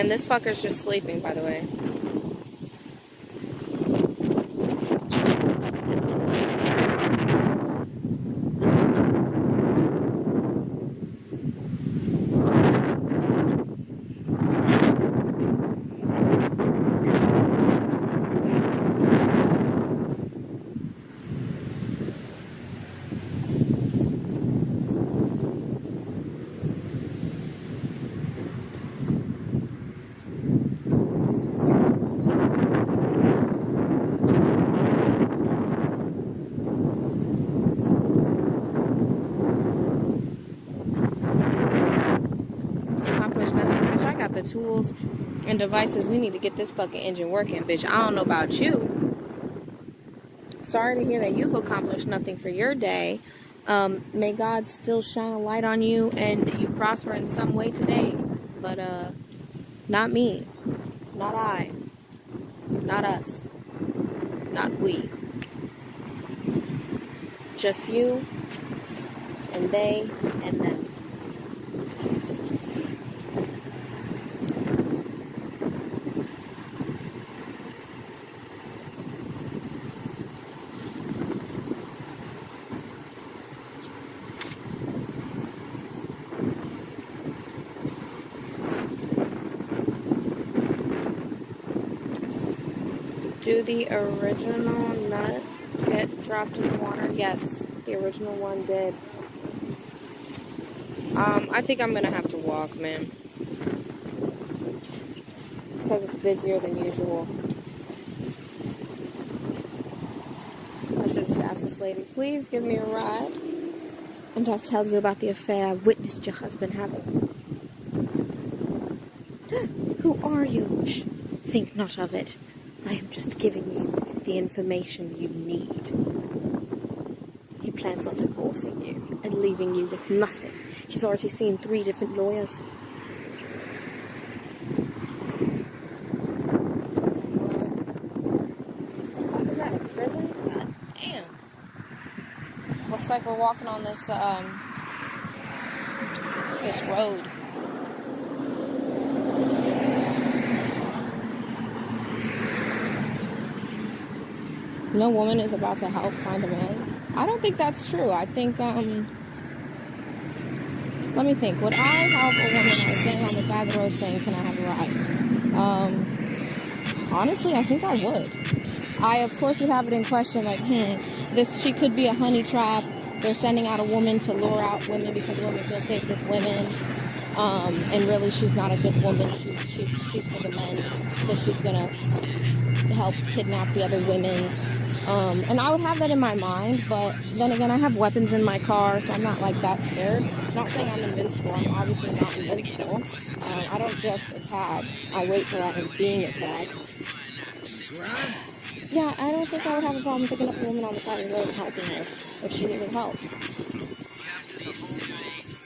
And this fucker's just sleeping, by the way. Tools and devices we need to get this fucking engine working, bitch. I don't know about you. Sorry to hear that you've accomplished nothing for your day. May God still shine a light on you and you prosper in some way today. But not me, not I, not us, not we. Just you and they and them. Do the original nut get dropped in the water? Yes, the original one did. I think I'm gonna have to walk, man. Says it's busier than usual. I should just ask this lady, please give me a ride. And I'll tell you about the affair I witnessed your husband having. Who are you? Shh, think not of it. I am just giving you the information you need. He plans on divorcing you and leaving you with nothing. He's already seen 3 different lawyers. What is that, a prison? God damn. Looks like we're walking on this, this road. No woman is about to help find a man. I don't think that's true. I think, let me think. Would I help a woman who's standing on the side of the road saying, can I have a ride? Honestly, I think I would. I, of course, would have it in question, like, she could be a honey trap. They're sending out a woman to lure out women because women feel safe with women. And really, she's not a good woman. She's for the men. So she's gonna help kidnap the other women. And I would have that in my mind, but then again, I have weapons in my car, so I'm not like that scared. Not saying I'm invincible. I'm obviously not invincible. I don't just attack. I wait till I am being attacked. Yeah, I don't think I would have a problem picking up a woman on the side of the road and helping her if she needed help.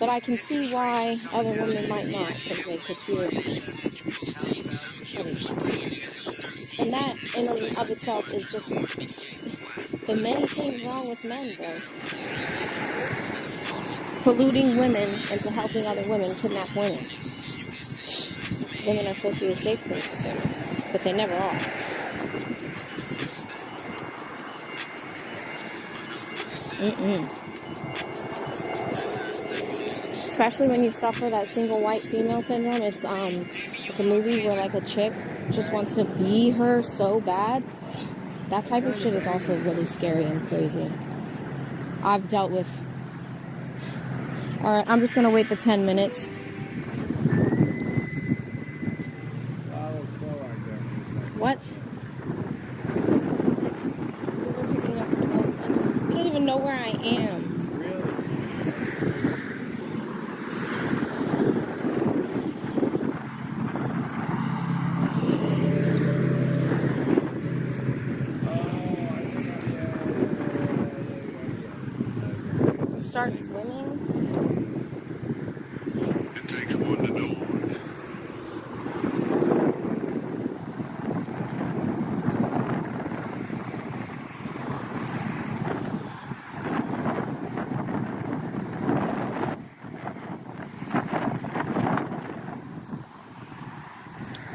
But I can see why other women might not, because they could feel it. And that, in and of itself, is just the many things wrong with men, bro. Polluting women into helping other women kidnap women. Women are supposed to be a safe place for women, but they never are. Especially when you suffer that single white female syndrome. It's a movie where like a chick just wants to be her so bad. That type of shit is also really scary and crazy. I've dealt with. Alright, I'm just gonna wait the 10 minutes. What? You don't even know where I am. Start swimming. It takes one to know one.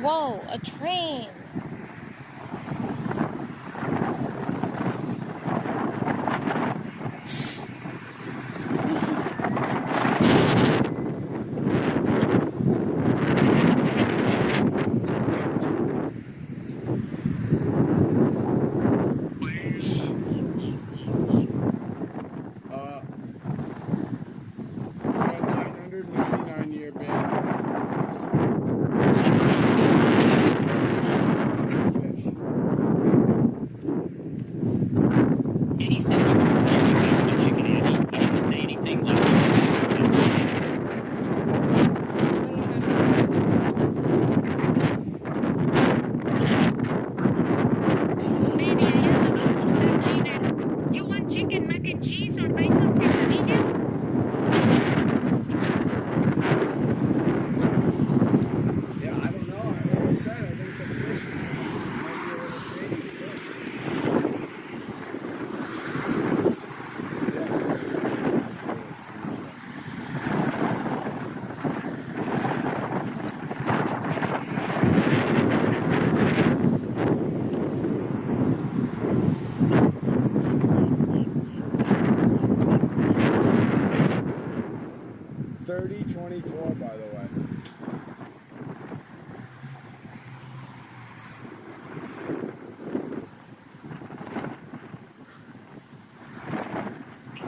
Whoa, a train.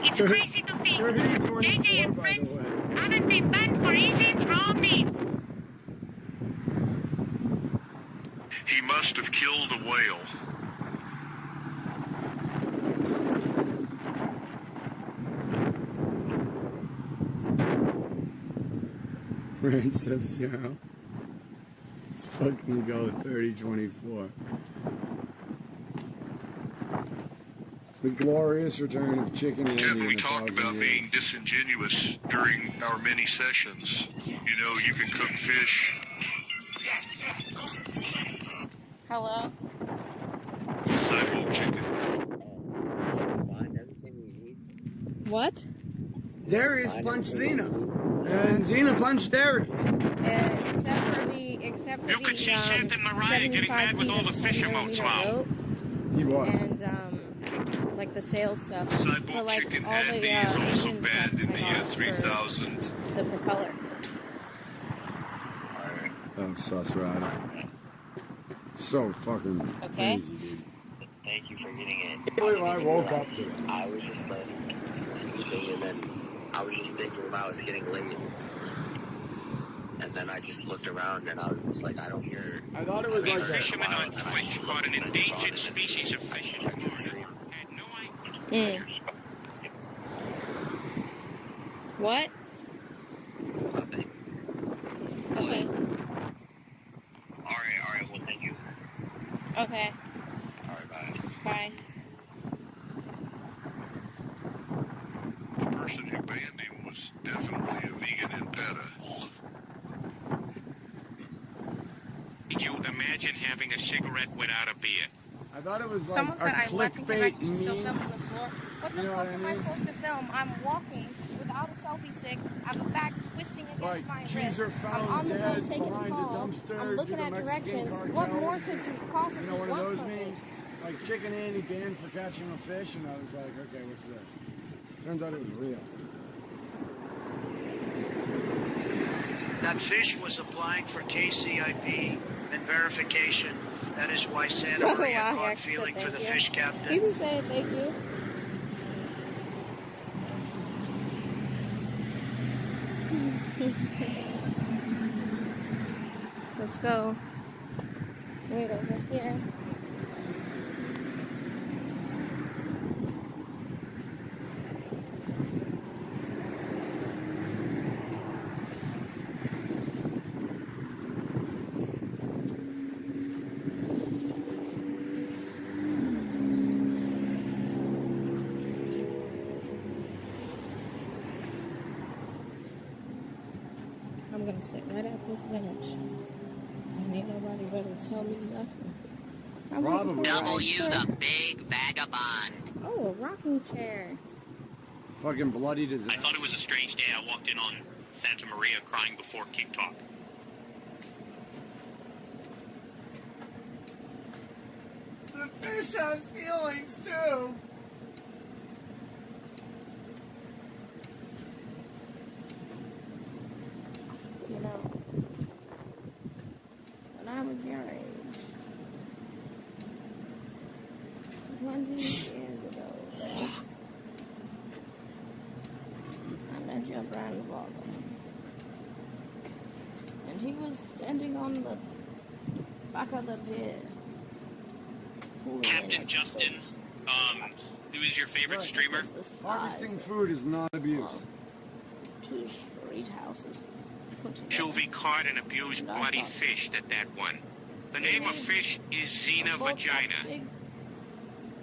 It's crazy to think JJ and friends haven't been banned for eating raw meat. He must have killed a whale. Range of 0. Let's fucking go 30-24. The glorious return of Chicken Andy. Captain, we talked about being disingenuous during our mini sessions. You know, you can cook fish. Hello? Cyborg chicken. What? Darius punched Xena. And Xena punched Darius. Except for You could see Santa Mariah getting mad with all the fish emotes now. He was. And, like the sales stuff. Cyborg but, like, chicken all Andy the, is also engine banned in stuff the year 3000. The propeller. Oh, sus rider. So fucking Okay. crazy, dude. Thank you for getting it. I believe I woke up to it. I was just like sleeping, and then I was just thinking about it was getting late. And then I just looked around, and I was like, I don't hear. I thought it was like A fisherman on Twitch caught an endangered species of fish in Florida. Had no idea. What? Nothing. Okay. Alright, well, thank you. Okay. Alright, bye. Bye. The person who banned him was definitely a vegan in PETA. Could you imagine having a cigarette without a beer? I thought it was like Someone said I left and came back clickbait and still meme. film on the floor. What the fuck am I supposed to film? I'm walking without a selfie stick. I have a back twisting against Like my Cheesur wrist. I'm found on the phone dead taking a behind a call. dumpster. I'm looking due to at Mexican directions. cartels. What more could you possibly You know, one of want those from me? memes? Like Chicken Andy banned for catching a fish, and I was like, okay, what's this? Turns out it was real. That fish was applying for KCIP and verification. That is why Santa Maria Wow, caught actually, feeling for the thank you. fish captain. People say thank you. Let's go. Wait over here. I'm gonna sit right at this bench. And ain't nobody better tell me nothing. I'm waiting for a W, chair. the big vagabond. Oh, a rocking chair. Fucking bloody disaster. I thought it was a strange day. I walked in on Santa Maria crying before Kick Talk. the fish has feelings too. You know, when I was your age, 20 years ago, I met your grandfather. And he was standing on the back of the pier. Captain Justin, who is your favorite streamer? Harvesting food is not abuse. 2 street houses. Shoovy caught and abused bloody fish that one. The name of fish is Xenathewitch.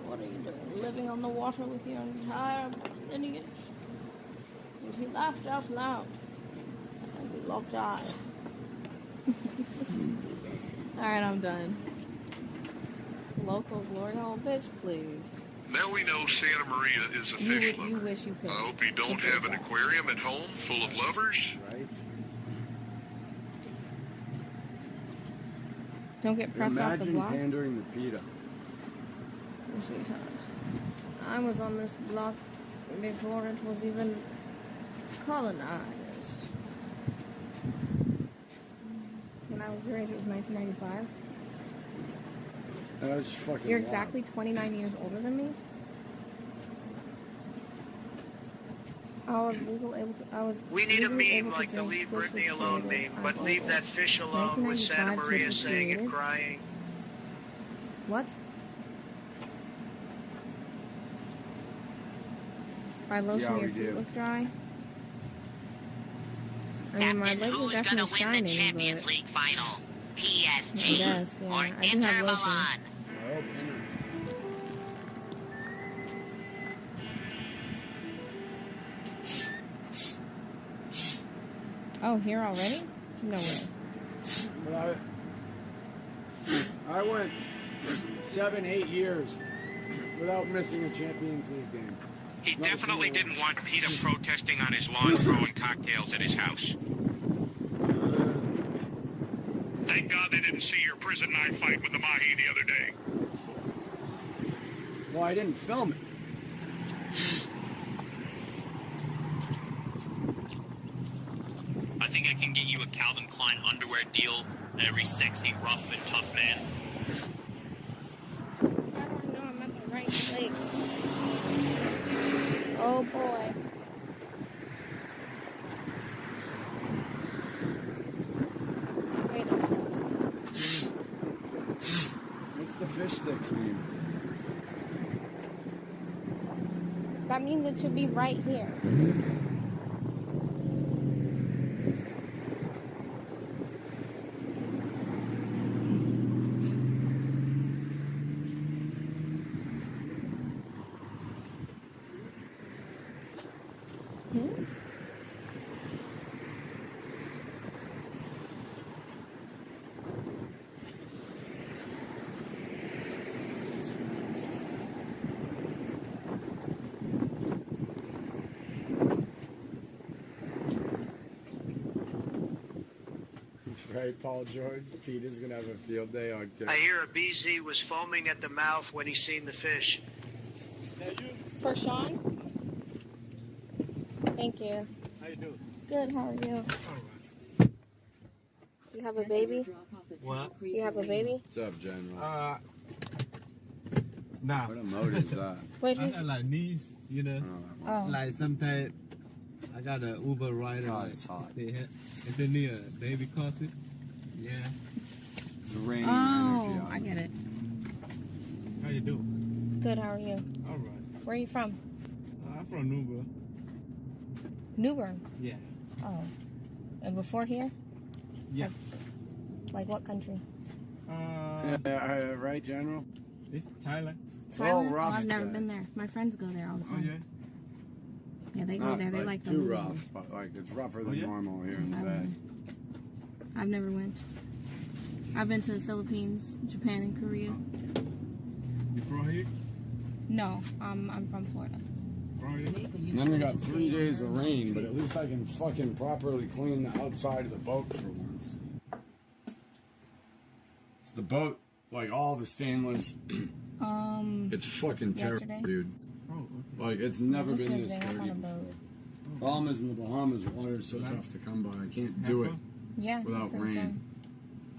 What are you doing? Living on the water with your entire lineage? And he laughed out loud. And we locked eyes. Alright, I'm done. Local glory hole, bitch, please. Now we know Santa Maria is a fish lover. You wish you could. I hope you don't have an aquarium at home full of lovers. Right? Don't get pressed off the Imagine block. pandering the PETA. I was on this block before it was even colonized. When I was your age, it was 1995. That's fucking You're wild. exactly 29 years older than me. We need a meme like the Leave Britney Alone meme, but leave that fish alone with Santa Maria saying it crying. What? By lotion, your feet look dry. I mean, my legs are definitely shining, Champions League final? PSG I guess, yeah. or I do Inter have lotion. Milan? Oh, here already? No way. But I went 7-8 years without missing a Champions League game. He definitely didn't want PETA protesting on his lawn throwing cocktails at his house. Thank God they didn't see your prison knife fight with the Mahi the other day. Well, I didn't film it. I think I can get you a Calvin Klein underwear deal and every sexy, rough, and tough man. I don't know, I'm at the right place. Oh boy. Wait a second. What's the fish sticks mean? That means it should be right here. Right, Paul George? Peter's gonna have a field day on I hear a BZ was foaming at the mouth when he seen the fish. For Sean? Thank you. How you doing? Good, how are you? Alright. You have a baby? What? You have a baby? What's up, General? Nah. What a mode is that? Wait, I got like knees, you know. Oh. Like sometimes I got an Uber rider. Oh, like, it's hot. If they need a baby closet, yeah. The rain Oh, energy. I get it. How you doing? Good, how are you? All right. Where are you from? I'm from Nuba. New Bern? Yeah. Oh. And before here? Yeah. Like what country? Right, General? It's Thailand. Thailand? rough I've never there. been there. My friends go there all the Oh time. yeah. Yeah, they go Not there. They like the too movies. rough, but like it's rougher than yeah? normal here in the Bay. I've never went. I've been to the Philippines, Japan, and Korea. You from here? No, I'm from Florida. From here? And then we got 3 days of rain, but at least I can fucking properly clean the outside of the boat for once. So the boat, like all the stainless It's fucking terrible, yesterday. dude. Oh, okay. Like, it's never Just been this visiting up dirty on a before. boat. Bahamas and the Bahamas, water is so tough to come by. I can't do it Yeah, without it's really rain. fun.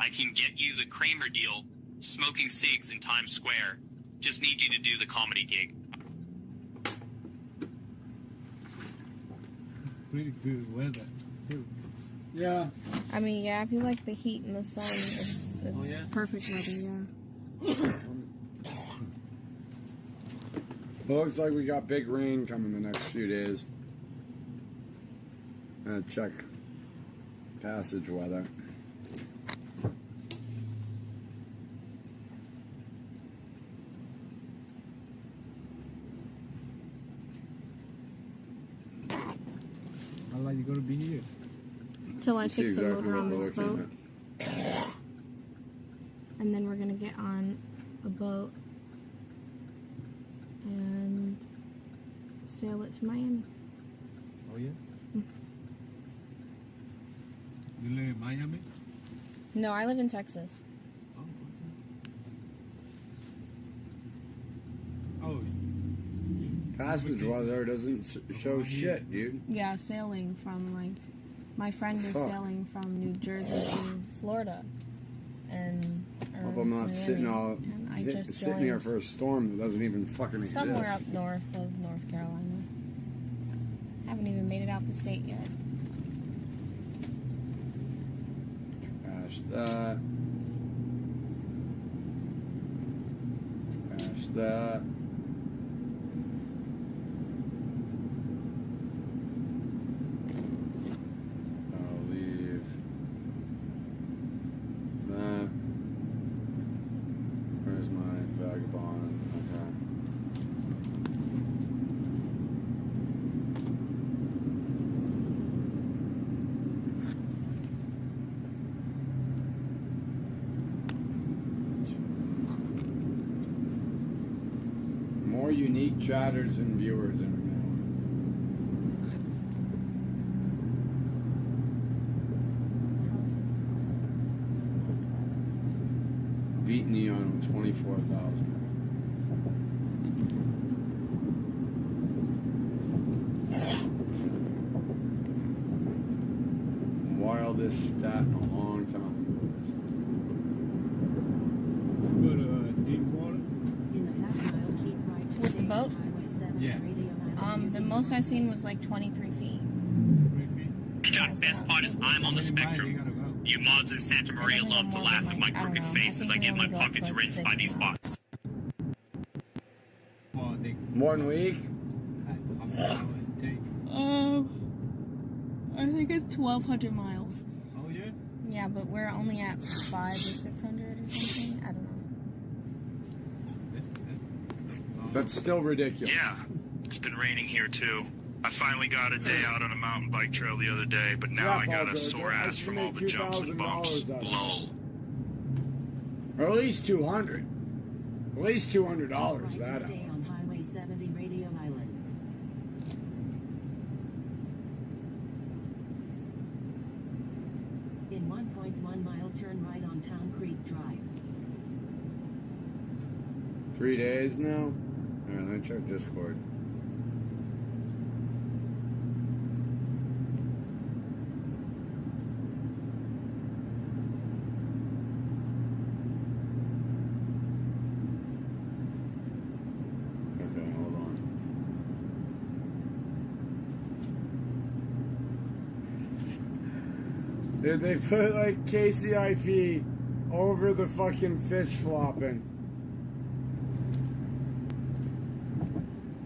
I can get you the Kramer deal, smoking cigs in Times Square. Just need you to do the comedy gig. It's pretty good weather, too. Yeah. I mean, yeah, if you like the heat and the sun, it's perfect weather, yeah. Looks like we got big rain coming the next few days. Gonna check passage weather. How long you gonna be here? Till I See fix the exactly motor what on we're this looking boat. at. And then we're gonna get on a boat and sail it to Miami. Oh, yeah? You live in Miami? No, I live in Texas. Oh, Passage weather doesn't show shit, dude. Yeah, sailing from my friend is Fuck. sailing from New Jersey to Florida, and Hope I'm not sitting all and I just sitting joined here for a storm that doesn't even fucking exist. somewhere up north of North Carolina. Haven't even made it out the state yet. Trash that. Trash that. I'll leave that. Where's my vagabond? Okay. More unique chatters and viewers every now. Beat Neon with 24,000. Wildest stat in a long time. go to deep water? With the boat, Yeah. the most I've seen was like 23 feet. 3 feet? John, best part is I'm on the You spectrum. gotta go. You mods in Santa Maria love to laugh at my crooked face as I get my pockets rinsed by these bots. Well, they, 1 week? how many hours it take? I think it's 1,200 miles. Oh, yeah? Yeah, but we're only at 500 or 600 or something. I don't know. That's still ridiculous. Yeah, it's been raining here too. I finally got a day out on a mountain bike trail the other day, but now I got a sore ass from all the jumps and bumps. Lol. Or at least 200. At least $200. That. Stay on Highway 70 Radio Island. In 1.1 mile, turn right on Town Creek Drive. 3 days now? Alright, let me check Discord. Okay, hold on. Dude, they put like KCIP over the fucking fish flopping.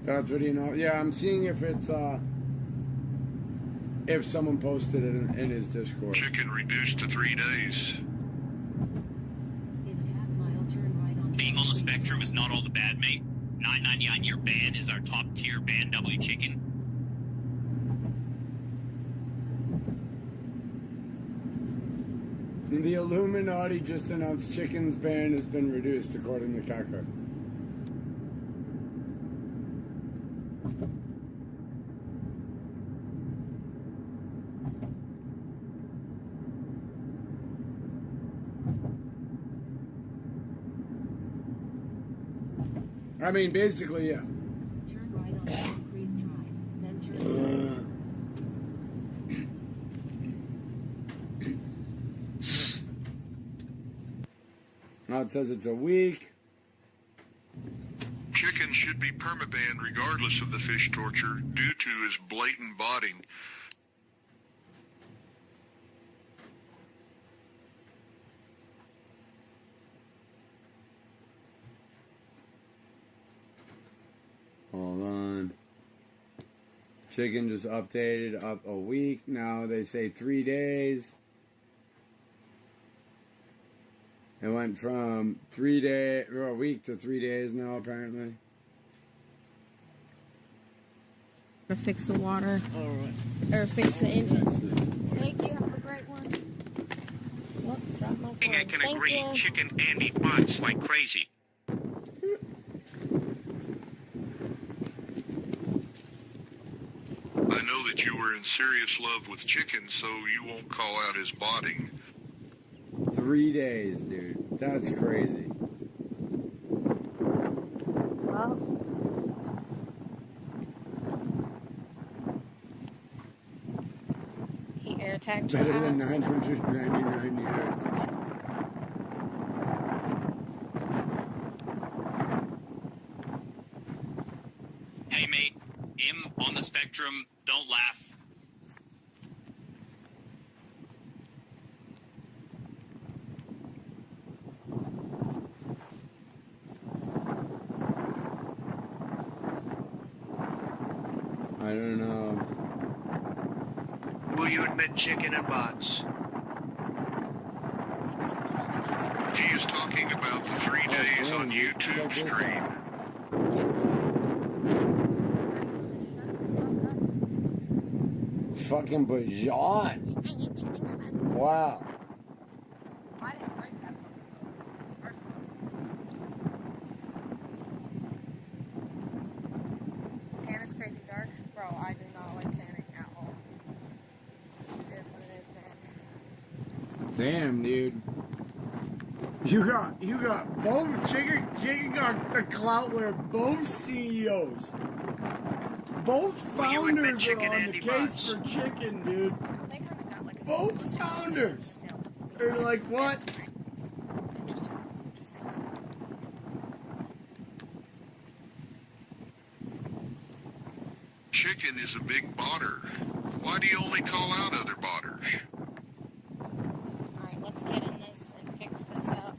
That's what you know. Yeah, I'm seeing if it's if someone posted it in his Discord. Chicken reduced to 3 days. In a half mile, turn right on. Being on the spectrum is not all the bad, mate. $9.99 your ban is our top tier ban, W Chicken. The Illuminati just announced Chicken's ban has been reduced, according to Kaka. I mean, basically, yeah. Turn right on Concrete Drive, then turn Now it says it's a week. Chicken should be permabanned regardless of the fish torture due to his blatant botting. Hold on. Chicken just updated up a week. Now they say 3 days. It went from 3 days or a week to 3 days now, apparently. To fix the water. All right. Or fix the engine. Thank you. Have a great one. Whoops, dropped my phone. I can Thank agree. you. Chicken Andy bots like crazy. I know that you were in serious love with Chicken, so you won't call out his botting. 3 days, dude. That's crazy. Well, he air tagged your Better than ass. 999 years. Hey, mate. M on the spectrum. Don't laugh. I don't know. Will you admit chicken and bots? He is talking about the 3 days on YouTube stream. Fucking Bajan. Wow. I didn't break that first one. Tan is crazy dark. Bro, I do not like tanning at all. It is what it is, man. Damn, dude. You got both chicken got the clout where both CEOs, both founders are on the case for chicken, dude. They kind of got like a Both founders. They're like, what? Chicken is a big botter. Why do you only call out other botters? Alright, let's get in this and fix this up.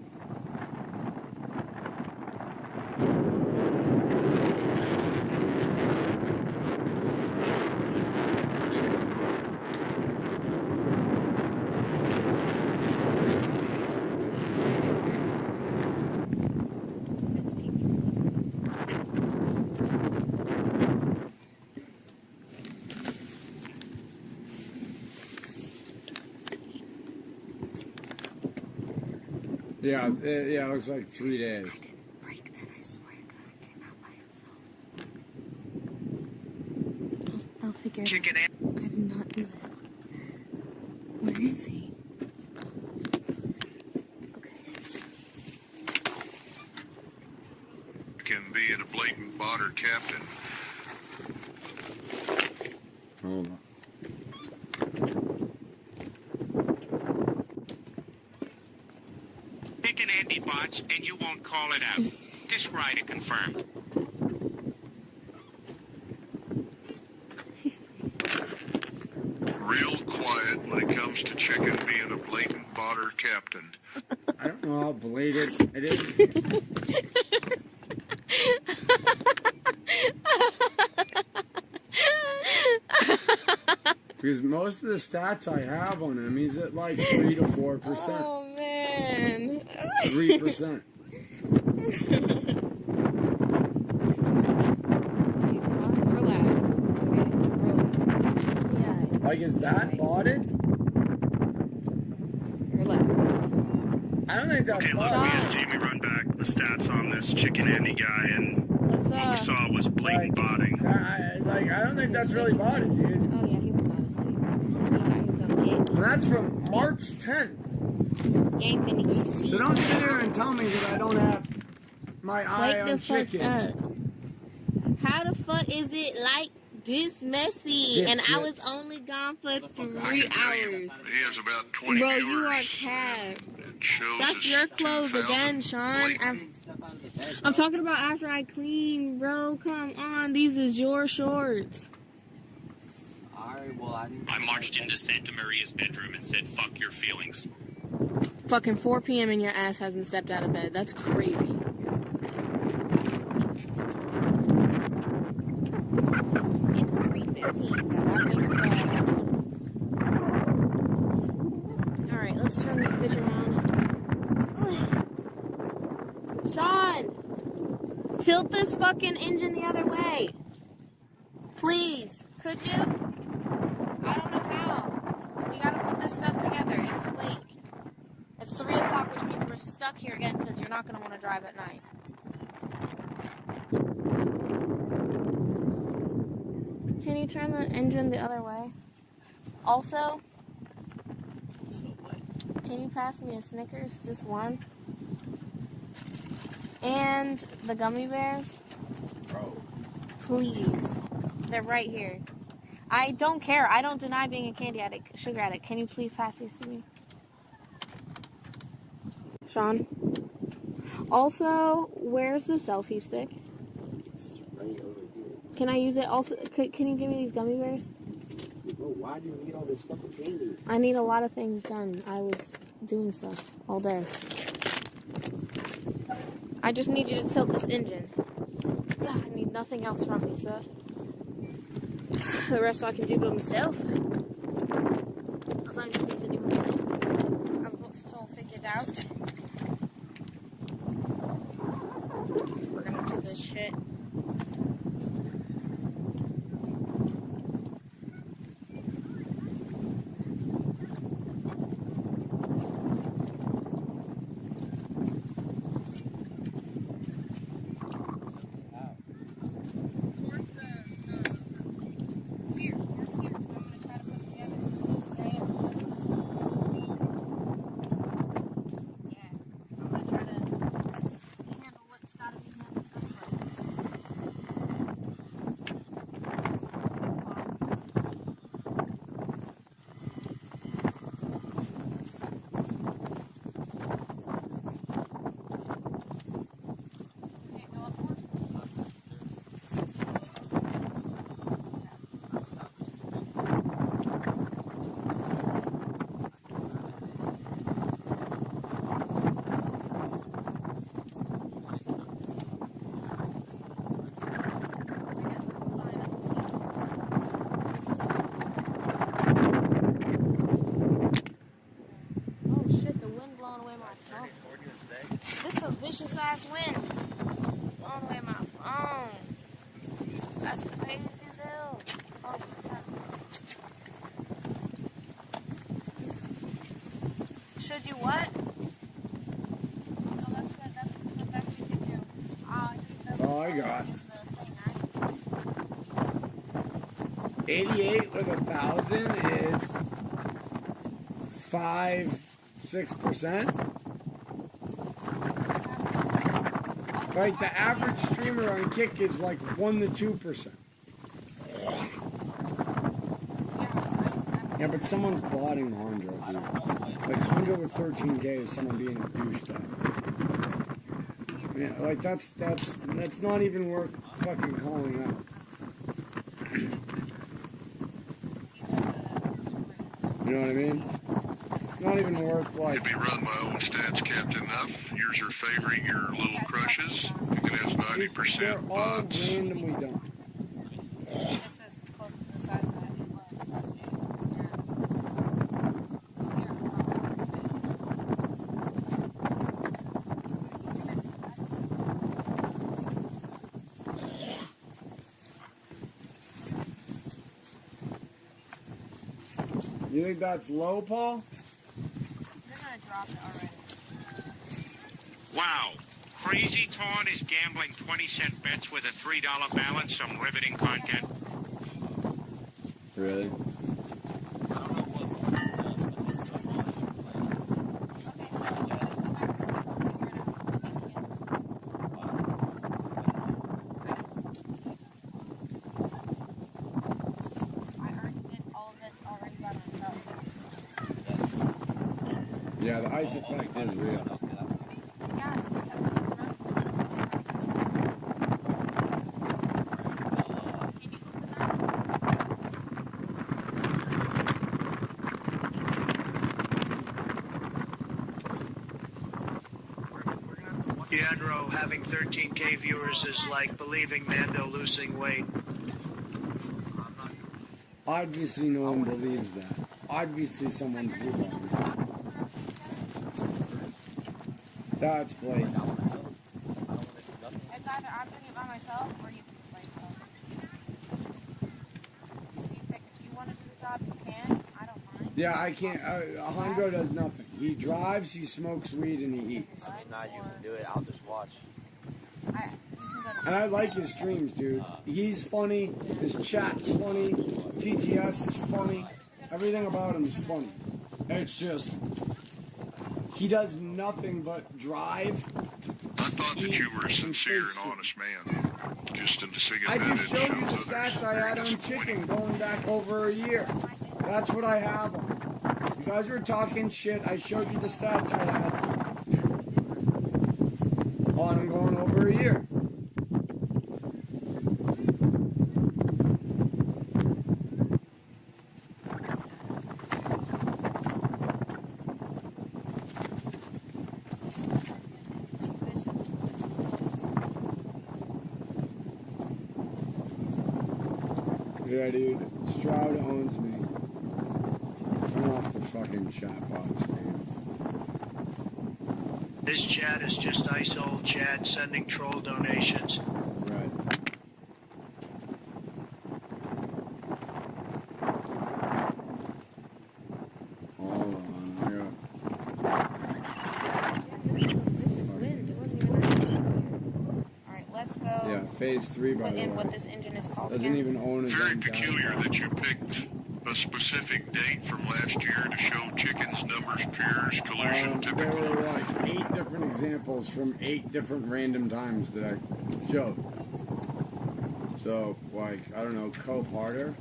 Yeah, it looks like 3 days. I didn't break that, I swear to God, it came out by itself. I'll figure it out. I did not do that. Where is he? Can be in a blatant botter, Captain. Hold on. Chicken Andy bots, and you won't call it out. This rider confirmed. Real quiet when it comes to Chicken being a blatant botter, Captain. I don't know how blatant it is. Because most of the stats I have on him, he's at like 3 to 4%. Oh, man. 3%. Like, is that botted? Relax. I don't think that's Okay, look, me and Jamie run back the stats on this Chicken Andy guy, and what we saw was blatant botting. I don't think that's really botted, dude. Oh, yeah, he was not asleep. He's gonna get And that's from March 10th. game finna get So don't sit here and tell me that I don't have my eye on chicken. Up. How the fuck is it like this messy? And I was only gone for 3 hours. He has about 20 Bro, viewers. you are cat. Shows That's your clothes again, Sean. I'm talking about after I clean, bro. Come on, these is your shorts. Alright, well, I marched into Santa Maria's bedroom and said, "Fuck your feelings." Fucking 4 p.m. and your ass hasn't stepped out of bed. That's crazy. It's 3:15. That makes a difference. Alright, let's turn this bitch around. Sean! Tilt this fucking engine the other way. Please. Could you? I don't know how. We gotta put this stuff together. It's late. It's 3 o'clock, which means we're stuck here again because you're not gonna want to drive at night. Can you turn the engine the other way? Also, can you pass me a Snickers? Just one? And the gummy bears? Bro. Please. They're right here. I don't care. I don't deny being a candy addict, sugar addict. Can you please pass these to me? Sean? Also, where's the selfie stick? Right over here. Can I use it? Also, can you give me these gummy bears? Bro, why do you need all this fucking candy? I need a lot of things done. I was doing stuff all day. I just need you to tilt this engine. Yeah, I need nothing else from you, sir. The rest I can do by myself. Because I just need to do more. I've got it all figured out. We're gonna do this shit. Vicious ass winds. Blowing away my phone. That's crazy as hell. Oh my god. Should you what? No, that's the best you can do. That's all I got. 88 with 1,000 is 5-6%. Right, the average streamer on Kick is like 1 to 2%. Yeah, but someone's botting Hondro, dude. Like Hondro with 13K is someone being a douchebag. Yeah, like that's not even worth fucking calling out. You know what I mean? It's not even worth like. Let me run my own stats, Captain. Enough. Yours are favoring your little crushes. You can have 90% bots. They're all randomly done. You think that's low, Paul? They're gonna drop it already. Wow. Crazytawn is gambling 20-cent bets with a $3 balance. Some riveting content. Really? Yeah, the ice effect is real. Leandro having 13K viewers is like believing Mando losing weight. Obviously, no one believes that. Obviously, someone's wrong. That's blatant. It's either I'm doing it by myself or you can by yourself. You pick if you want to do the job, you can. I don't mind. Yeah, I can't. Alejandro does nothing. He drives, he smokes weed, and he eats. If not, you can do it. I'll just watch. And I like his streams, dude. He's funny. His chat's funny. TTS is funny. Everything about him is funny. It's just he does nothing but drive. I thought that you were a sincere and honest man. Just in the singing I that just it showed you shows the others stats I very had on disappointing. chicken going back over a year. That's what I have on. You guys were talking shit. I showed you the stats I had on him going over a year. Yeah, dude. Stroud owns me. Turn off the fucking chatbots, dude. This chat is just ice old chat sending troll donations. Right. Hold on, Alright, let's go. Yeah, phase 3 by Put the in way. what this engine is called Doesn't again. even own his Very own peculiar dashboard. that you picked a specific date from last year to show chickens, numbers, pairs, collusion, There typical. were like 8 different examples from 8 different random times that I showed. So, like, I don't know, Cope Harder.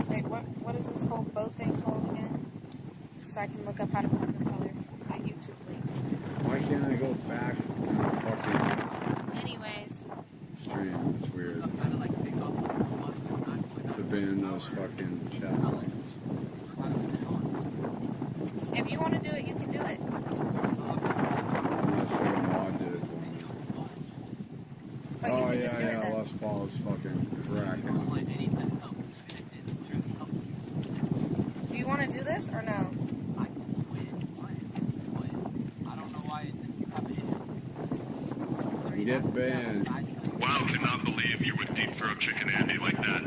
Wait, what is this whole boat thing called again? So I can look up how to put the color. My YouTube link. Why can't I go back on the fucking Anyways. stream? It's weird. To ban those fucking chat lines. If you want to do it, you can do it. Unless like a mod did it for me. But you Oh can yeah, just do it yeah, then. Les Paul is fucking cracking. Do you want to do this or no? Get banned. Wow, cannot believe you would deep throat chicken Andy like that.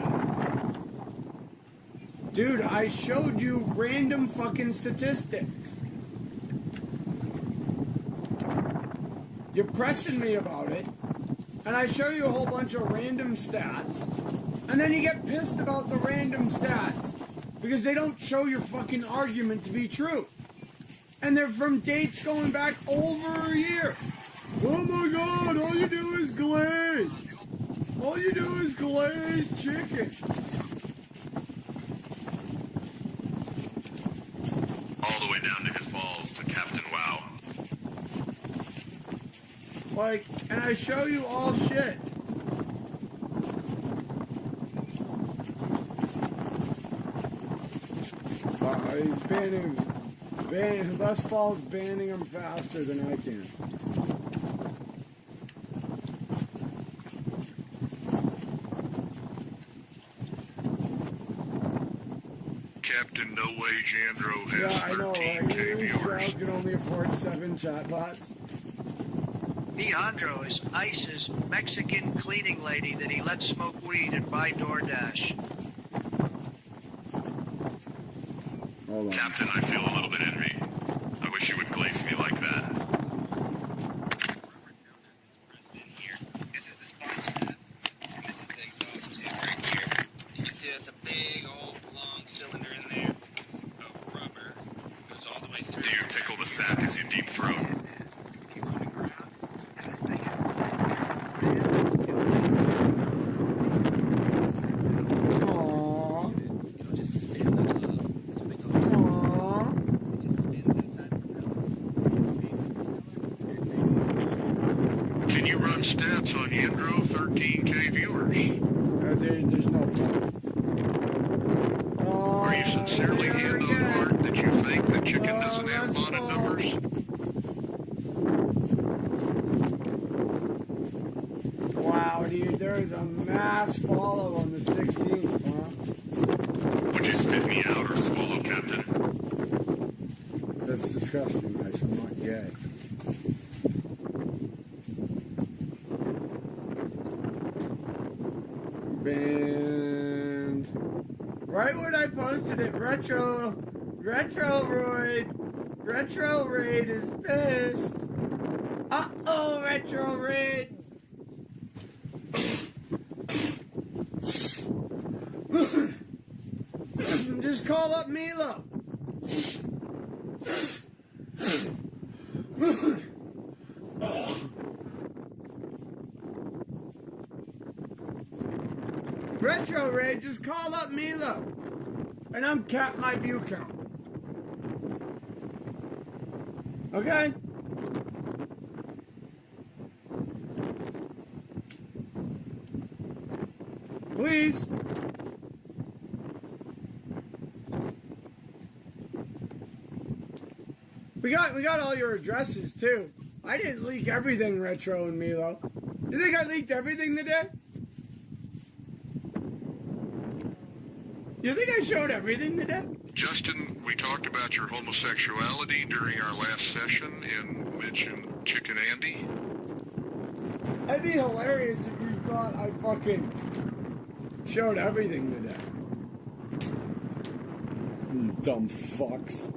Dude, I showed you random fucking statistics. You're pressing me about it, and I show you a whole bunch of random stats, and then you get pissed about the random stats because they don't show your fucking argument to be true. And they're from dates going back over a year. Oh my god, all you do is glaze. All you do is glaze chicken. All the way down to his balls to Captain Wow. Like, and I show you all shit. He's banning, Les Paul's banning him faster than I can. Captain No Way Jandro has Yeah, I know, right? 13K You viewers. can only afford 7 chatbots. Leandro is ICE's Mexican cleaning lady that he lets smoke weed and buy DoorDash. Hold on. Captain, I feel a little bit envy. I wish you would glaze me like that. This is the spark stand, and this is the exhaust tube right here. You can see there's a big old long cylinder in there of rubber. Goes all the way through. Do you tickle the sack as you deep throat? Keep running around, and this thing is Aww. it'll just spin the Aww. Andro, 13K viewers. There's no point. Are you sincerely hand on heart that you think that chicken doesn't have modded numbers? Wow, dude, there's a mass follow on the 16th, huh? Would you spit me out or swallow, Captain? That's disgusting, guys. I'm not gay. Band. Right when I posted it, Retro Raid is pissed. Uh-oh, Retro Raid. Just call up Milo. Retro Raid, just call up Milo. And I'm cap my view count. Okay? Please. We got all your addresses too. I didn't leak everything, Retro and Milo. You think I leaked everything today? You think I showed everything today? Justin, we talked about your homosexuality during our last session and mentioned Chicken Andy. It'd be hilarious if you thought I fucking showed everything today. You dumb fucks.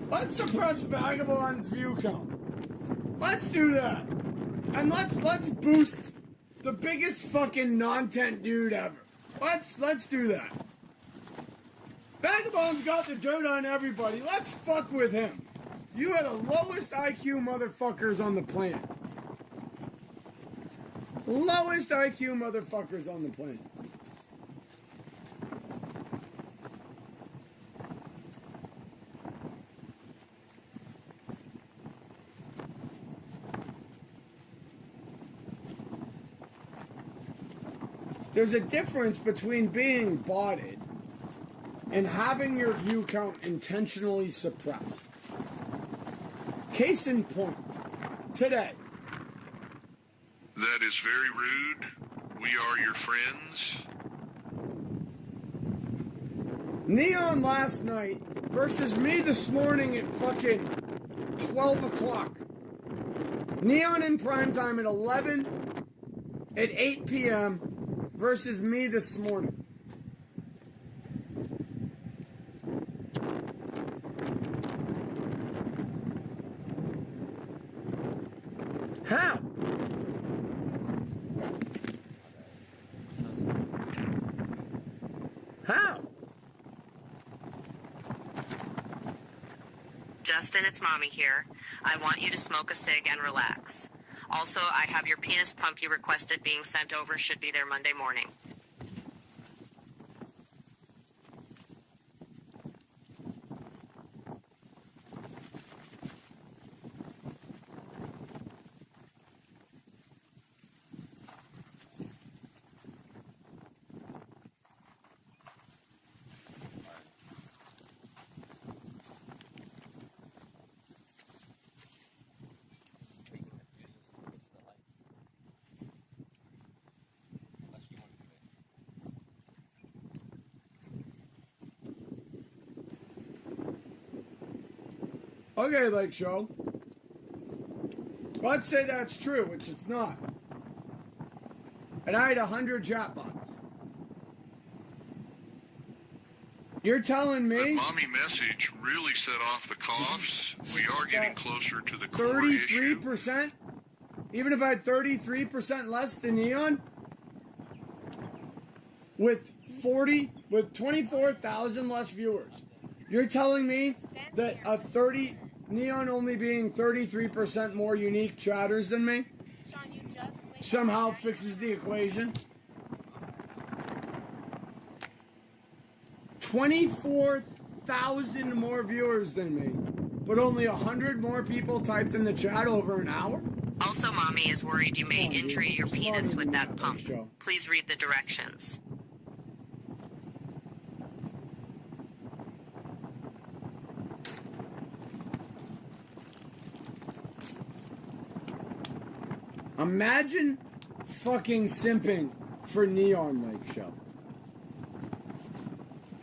Let's suppress Vagabond's view count. Let's do that. And let's boost the biggest fucking non-tent dude ever. Let's do that. Vagabond's got the dirt on everybody. Let's fuck with him. You are the lowest IQ motherfuckers on the planet. Lowest IQ motherfuckers on the planet. There's a difference between being botted and having your view count intentionally suppressed. Case in point, today. That is very rude. We are your friends. Neon last night versus me this morning at fucking 12 o'clock. Neon in primetime at 11, at 8 p.m., versus me this morning. How? How? Justin, it's Mommy here. I want you to smoke a cig and relax. Also, I have your penis pump you requested being sent over. Should be there Monday morning. Okay, Lake Show. Let's say that's true, which it's not. And I had 100 chatbots. You're telling me? The mommy message really set off the coughs. We are getting closer to the core 33%? Even if I had 33% less than Neon? With 24,000 less viewers. You're telling me that Neon only being 33% more unique chatters than me somehow fixes the equation? 24,000 more viewers than me but only 100 more people typed in the chat over an hour? Also, Mommy is worried you may injure your penis with that pump. Please read the directions. Imagine fucking simping for Neon Lake Show.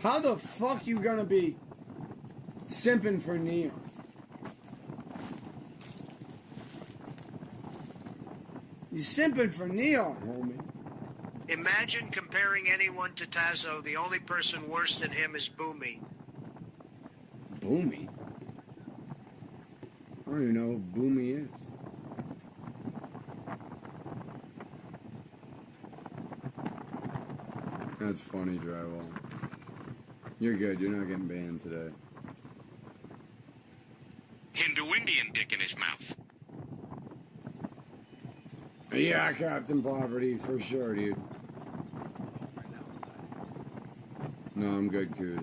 How the fuck you gonna be simping for Neon? You simping for Neon, homie. Imagine comparing anyone to Tazo. The only person worse than him is Boomy. Boomy? I don't even know who Boomy is. That's funny, Drywall. You're good. You're not getting banned today. Hindu Indian dick in his mouth. Yeah, Captain Poverty, for sure, dude. No, I'm good, Coos.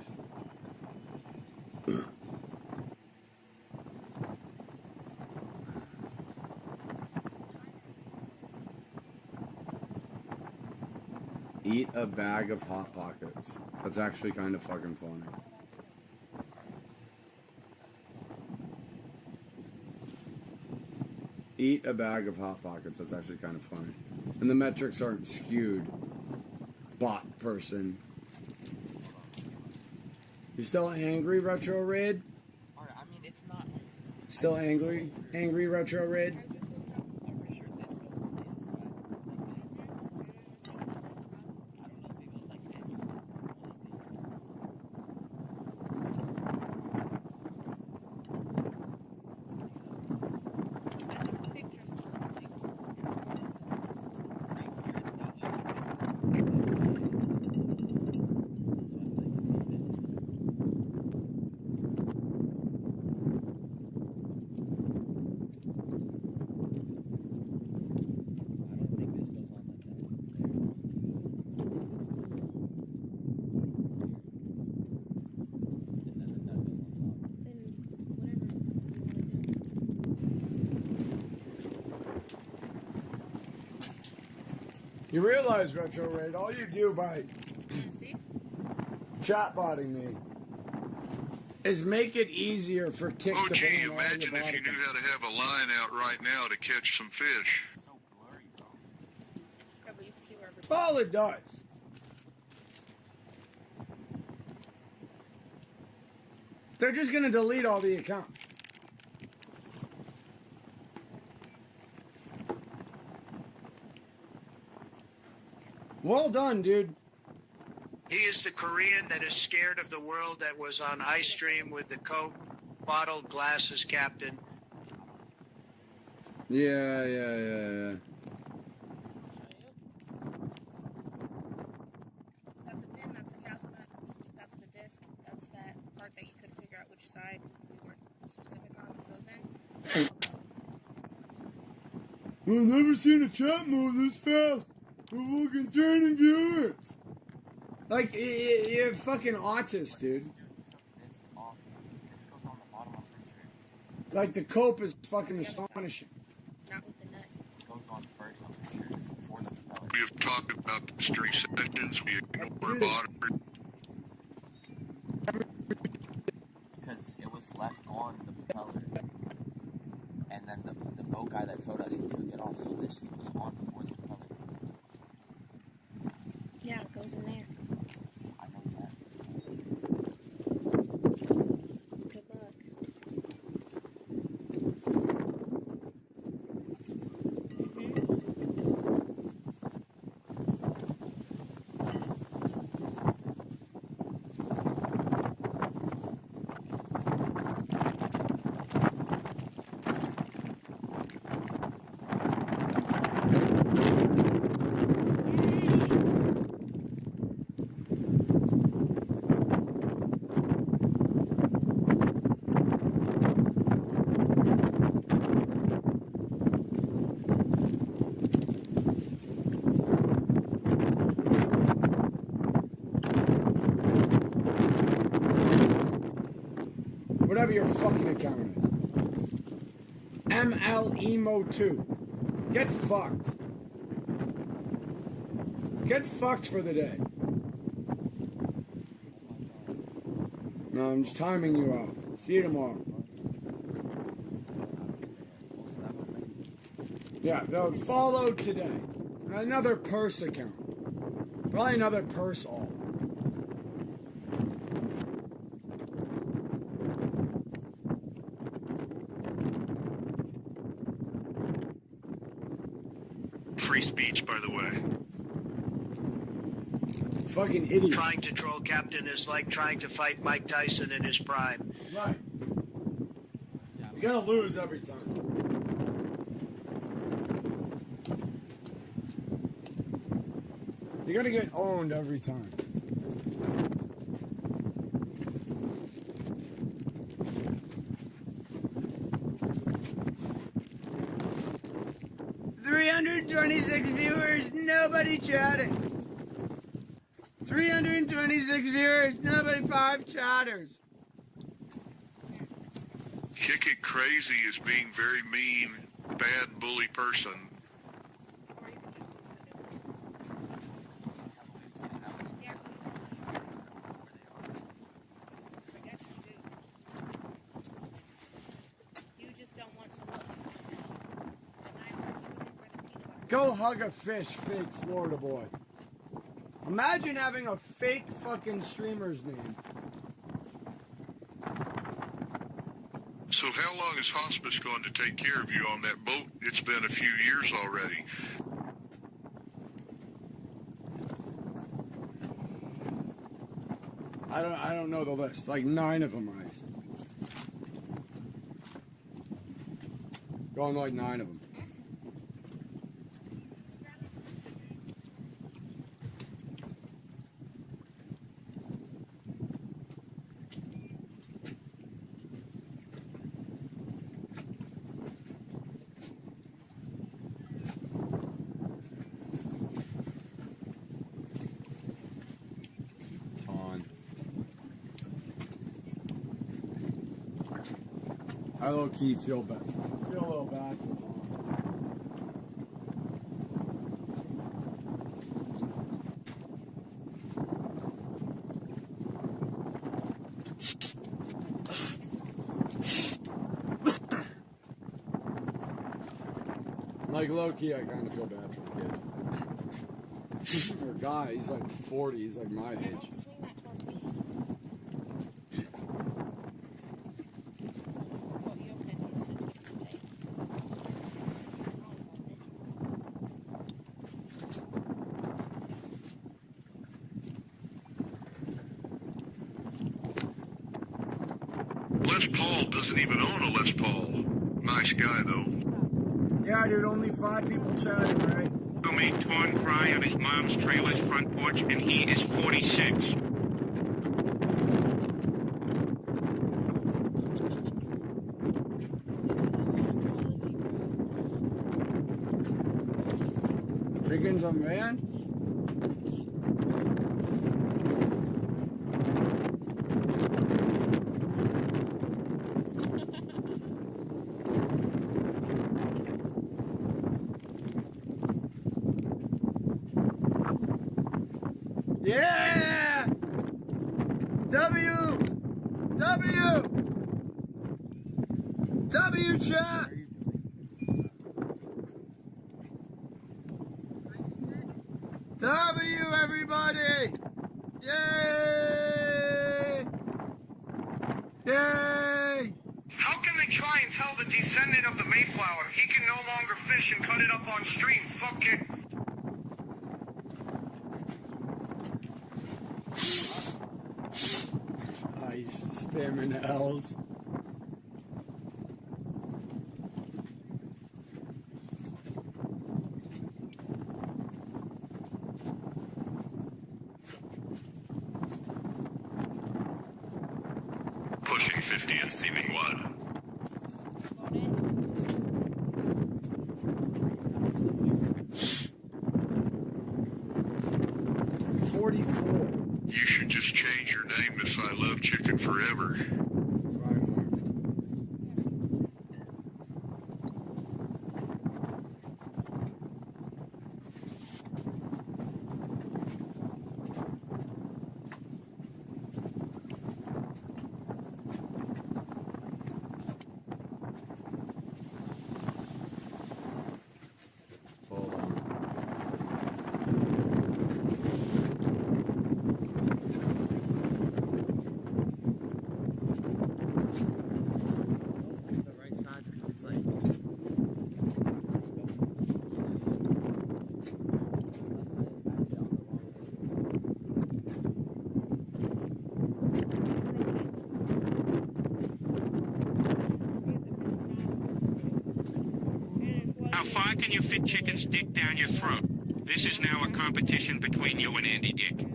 Eat a bag of Hot Pockets. That's actually kind of fucking funny. Eat a bag of Hot Pockets. That's actually kind of funny. And the metrics aren't skewed. Bot person. You still angry, Retro Red? I mean, it's not. Still angry? Angry, Retro Red? You realize, Retro Raid, all you do by chatbotting me is make it easier for Kick oh, to gee, ban all imagine your if you bot knew how to have a line out right now to catch some fish. All it does. They're just going to delete all the accounts. Well done, dude. He is the Korean that is scared of the world that was on ice stream with the Coke bottled glasses captain. Yeah. That's a pin, that's a castle nut, that's the disc, that's that part that you couldn't figure out which side we weren't specific on goes in. I've never seen a chat move this fast. We're fucking turning viewers. Like, you're fucking autist, dude. Like, the cope is fucking astonishing. Not with the nut. We have talked about the street sessions. We ignore moderators. Because it was left on the propeller. And then the boat guy that towed us, he took it off. So this was on before the propeller. Yeah, it goes in there. I know that. Good luck. Whatever your fucking account is. MLEMO2. Get fucked. Get fucked for the day. No, I'm just timing you out. See you tomorrow. Yeah, they'll follow today. Another purse account. Probably another purse all. Free speech, by the way. Fucking idiot. Trying to troll Captain is like trying to fight Mike Tyson in his prime. Right. You're gonna lose every time. You're gonna get owned every time. $326 viewers, nobody chatting. 326 viewers, nobody 5 chatters. Kick It Crazy is being very mean, bad bully person. Go hug a fish, fake Florida boy. Imagine having a fake fucking streamer's name. So how long is hospice going to take care of you on that boat? It's been a few years already. I don't know the list. Like 9 of them, Going like 9 of them. I low-key feel bad. Feel a little bad for Tom. Like low-key, I kind of feel bad for the kid. Or guy, he's like 40, he's like my age. Doesn't even own a Les Paul. Nice guy, though. Yeah, dude, only 5 people chatting, right? Who made Torn cry on his mom's trailer's front porch, and he is 46. Chickens on van? Yeah! W chat! W everybody! Yay! Yay! How can they try and tell the descendant of the Mayflower he can no longer fish and cut it up on stream? Fuck it. Nice, spamming L's. Pushing 50 and seeming what? You should just change your name to I Love Chicken Forever. sticking your fit chicken's dick down your throat. This is now a competition between you and Andy Dick.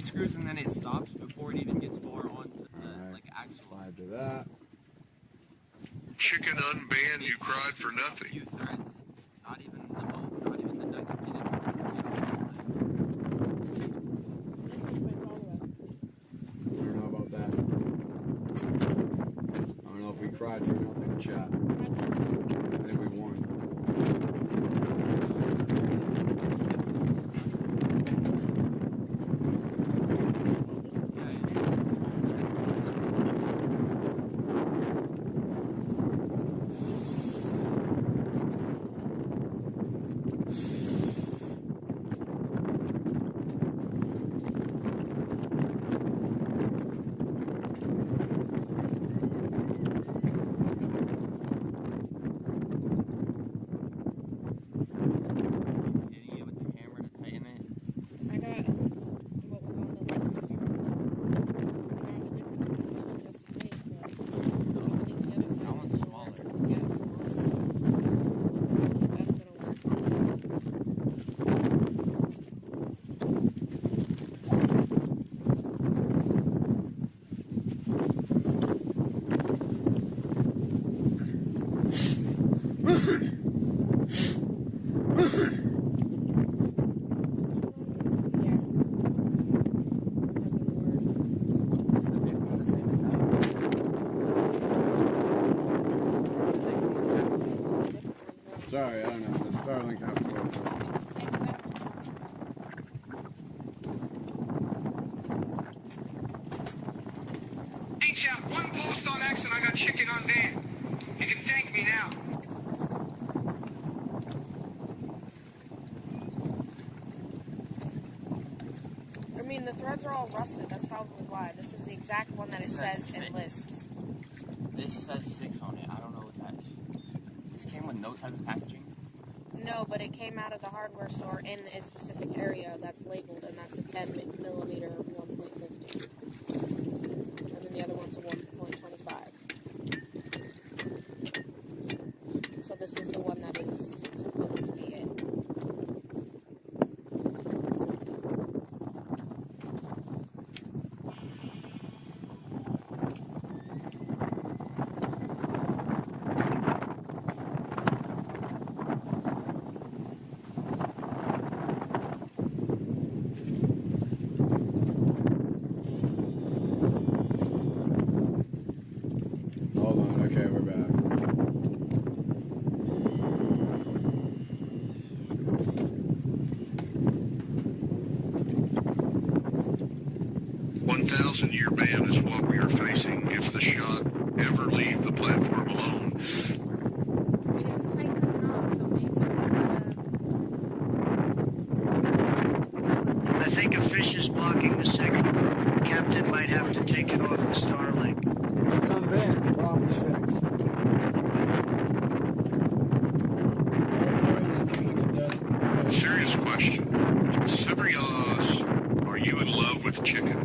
Screws and then it stops before it even gets far onto the like axle. Slide to that. Chicken unbanned, you cried for nothing. Few threads. Not even the boat, not even the deck. I don't know about that. I don't know if we cried for nothing, chat. I think we won. Sorry, I don't know. The Starlink has to work. Hey, chat, one post on X and I got chicken on van. You can thank me now. I mean, the threads are all rusted. That's probably why. This is the exact one that it says in lists. This says 6 on it. I don't know what that is. This came with no type of packaging? No, but it came out of the hardware store in a specific area that's labeled, and that's a 10 millimeter 1.50. And then the other one's a 1.25. So this is the one that is supposed to be it. Year ban is what we are facing if the shot ever leave the platform alone. I think a fish is blocking the signal. Captain might have to take it off the Starlink. It's unbanned. The problem's fixed. Serious question. Cibrias, are you in love with chicken?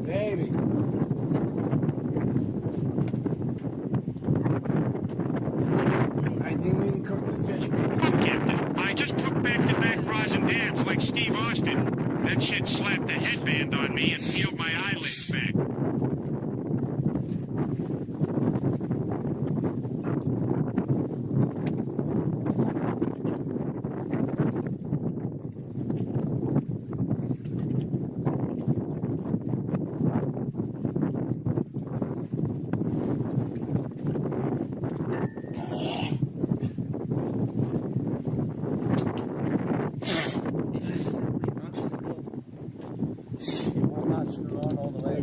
Baby. I think we can cook the fish, baby. Captain, I just took back-to-back rosin dance like Steve Austin. That shit slapped a headband on me and peeled my eyelids back.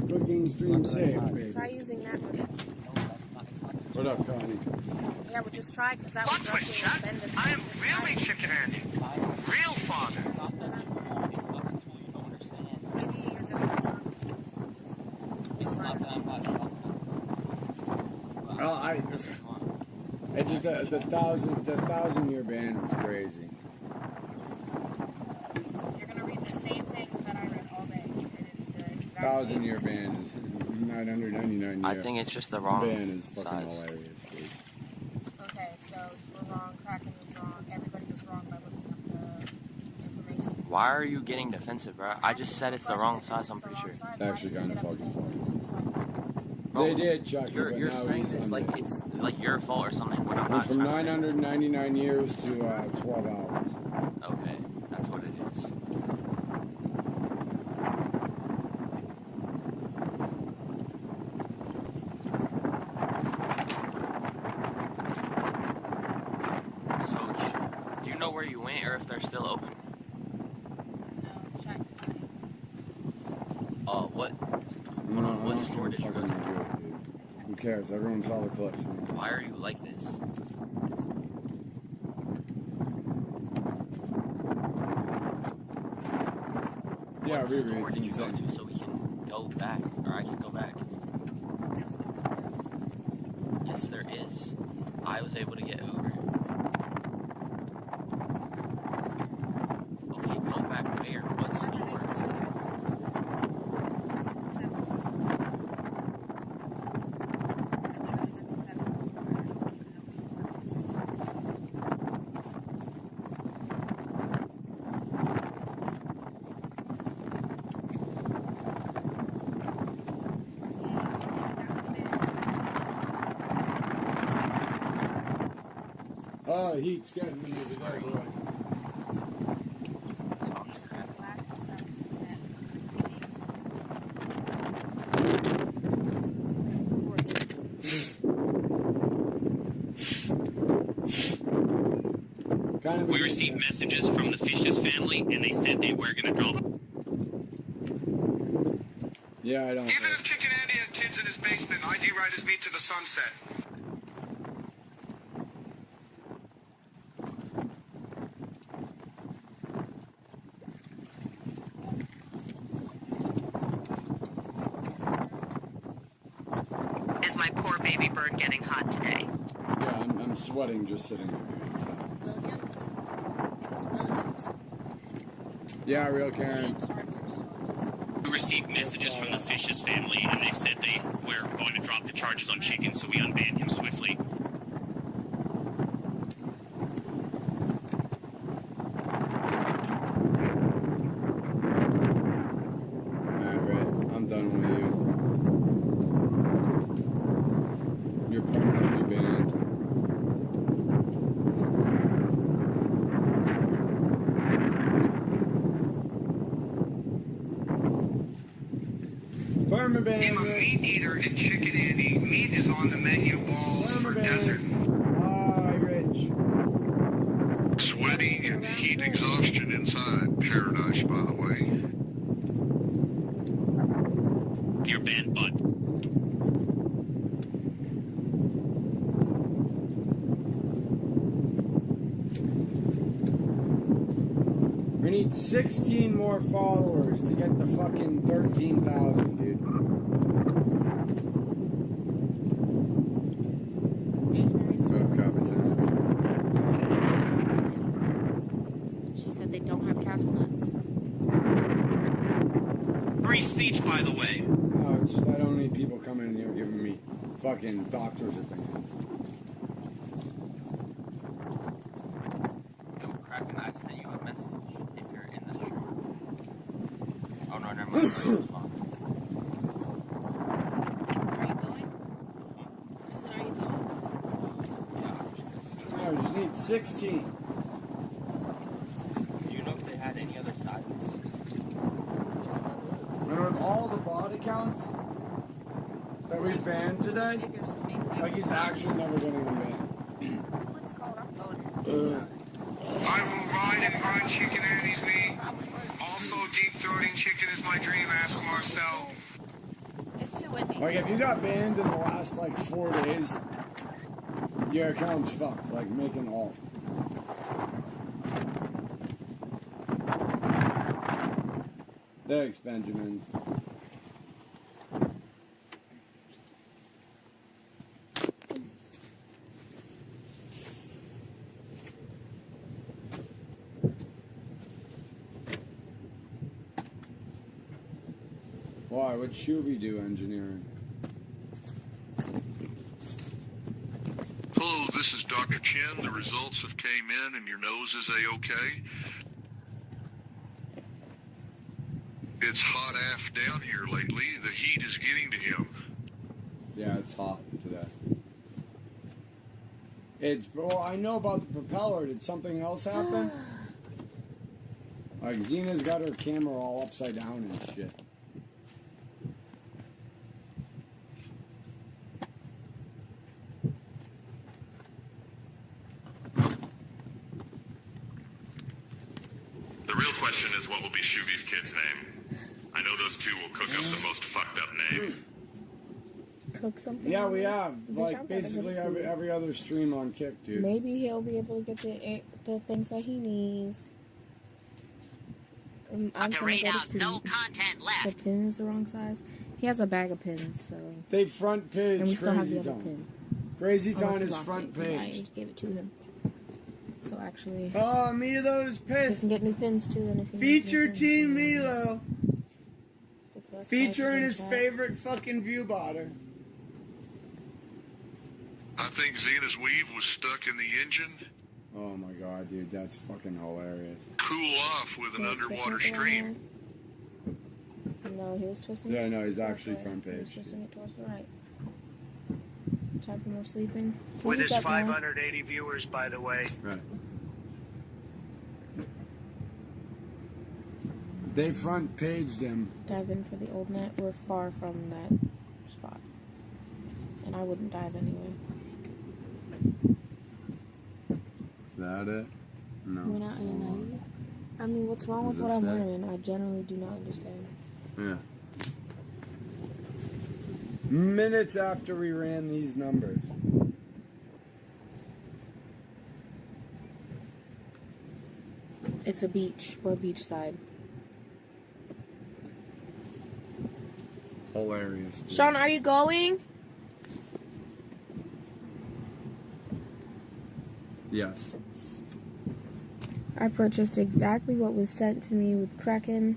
Cooking stream safe, baby. Try using that one. What up, Connie? Yeah, we just tried because that Plot was twist, chat. I am really Chicken Andy. Real father. Well, it just the thousand-year ban is crazy. You're gonna read the same things that I read all day. It is the exact 1,000-year ban is 999 year. I think it's just the wrong ban is fucking size. hilarious, dude. Okay, so you were wrong, Kraken was wrong, everybody was wrong by looking up the information. Why are you getting defensive, bro? I just said it's the wrong size, I'm pretty sure. It's actually kind of fucking funny. Bro, They did, Chucky, You're but now saying he's it's on like the- it's like your fault or something when I'm Went not from trying to say. 999 years to 12 hours. Okay, that's what it is. So, do you know where you went or if they're still open? What? What store did you go to? Who cares? Everyone saw the clips. Why are you like this? Yeah, What Riri, store it's did you go insane. to so we can go back, or I can go back? Yes, there is. I was able to get Uber. Okay, go back where? What store? Oh, heat's getting me today, boys. We received messages from the Fish's family, and they said they were going to drop. Yeah, I don't. Even if Chicken Andy had kids in his basement, ID riders meet to the sunset. Is my poor baby bird getting hot today? Yeah, I'm sweating just sitting here. So. Williams? It was Williams. Yeah, real Karen. We received messages from the Fish's family, and they said they were going to drop the charges on Chicken, so we unbanned him swiftly. Alright, I'm done with you. You're permanently banned. Perma ban. I'm a meat eater in Chicken Andy. Meat is on the menu. Balls for desert. Hi, Rich. Sweaty and heat exhaustion inside paradise, by the way. You're banned, bud. We need 16 more followers to get the fucking 13,000, dude. She said they don't have castle nuts. Free speech, by the way. No, it's just I don't need people coming in here giving me fucking doctor's opinions. Yo, Kraken, I sent you a message if you're in the stream. Oh, no, never mind. Are you going? I said, are you going? No, we just need 16. Do you know if they had any other sizes? Remember with all the bot accounts that we banned today? Like he's actually never getting them banned. What's called? I'm going I will ride and grind Chicken Andy's meat. Also, deep throating chicken is my dream. Ask Marcel. It's too windy. Like if you got banned in the last like 4 days, Your account's fucked. Like, make an alt. Thanks, Benjamins. Why? What'd Shoovy do engineering? Hello, this is Dr. Chin. The results have came in and your nose is A-okay. It's hot AF down here lately. The heat is getting to him. Yeah, it's hot today. Well, I know about the propeller. Did something else happen? Like, Xena's got her camera all upside down and shit. The real question is, what will be Shoovy's kid's name? I know those two will cook up the most fucked up name. Cook something? Yeah, we have. Like, basically every other stream on Kick, dude. Maybe he'll be able to get the things that he needs. I'm to rate out no content left. The pin is the wrong size. He has a bag of pins, so... They front page and we still have the other Crazytawn. pin. Crazytawn is front I page. gave it to him. So actually... Oh, Milo's pissed. You can get new pins too. And if you Feature need Team Milo. Featuring his favorite fucking view botter. I think Xena's weave was stuck in the engine. Oh my god, dude, that's fucking hilarious. Cool off with an underwater stream. No, he was twisting it. Yeah, no, he's actually front He was page. twisting it towards the right. Time for more sleeping. With his Who's up now? 580 viewers, by the way. Right. They front paged him. Dive in for the old net. We're far from that spot. And I wouldn't dive anyway. Is that it? No. We're not in a night. I mean, what's wrong with what I'm wearing? I generally do not understand. Yeah. Minutes after we ran these numbers. It's a beach. We're beachside. Hilarious. Dude. Sean, are you going? Yes. I purchased exactly what was sent to me with Kraken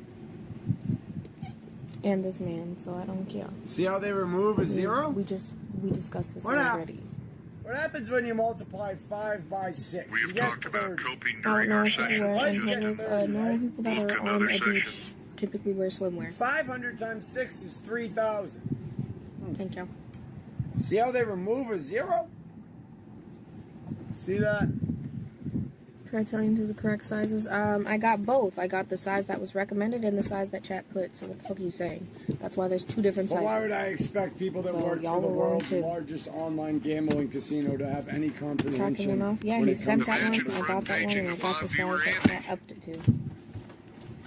and this man, so I don't care. See how they remove a zero? We discussed this What already. What happens when you multiply 5 by 6? We have talked about coping I during don't know our if you sessions. wear Just normal people that book are on another a session. beach typically wear swimwear. 500 times 6 is 3,000. Thank you. See how they remove a zero? See that? Try telling you the correct sizes. I got both. I got the size that was recommended and the size that chat put. So what the fuck are you saying? That's why there's two different Well, sizes. why would I expect people that So work y'all for the were wrong world's too. largest online gambling casino to have any comprehension? enough? Yeah, when he it sent comes that to- one. I got that one and I got the size that I upped it to.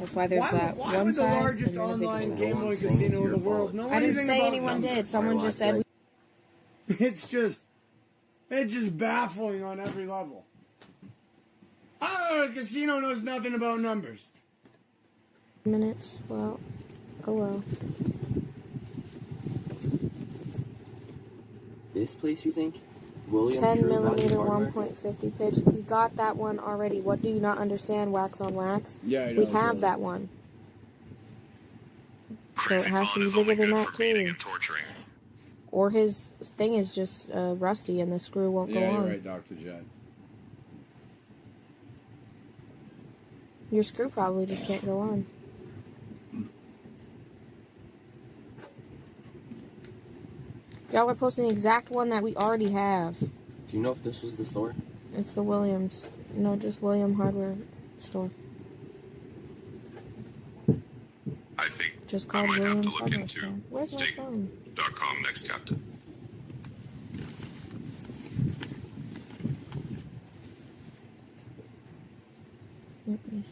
That's why there's that why one would the size largest and then a online bigger size. gambling casino in the world know I didn't anything say about anyone numbers? did. Someone just said. It's just baffling on every level. Oh, the casino knows nothing about numbers. Minutes. Well, oh well. This place, you think? William 10 Drew millimeter hardware? 1.50 pitch. We got that one already. What do you not understand? Wax on wax. Yeah, I we know, have yeah. that one. So it has to be bigger than that too. Or his thing is just rusty and the screw won't go Yeah, on. you're right, Dr. Jed. Your screw probably just can't go on. Y'all are posting the exact one that we already have. Do you know if this was the store? It's the Williams. No, just William Hardware Store. I think Just I called might have to Williams look Hardware into Store. Where's my phone? Stake.com next, Captain.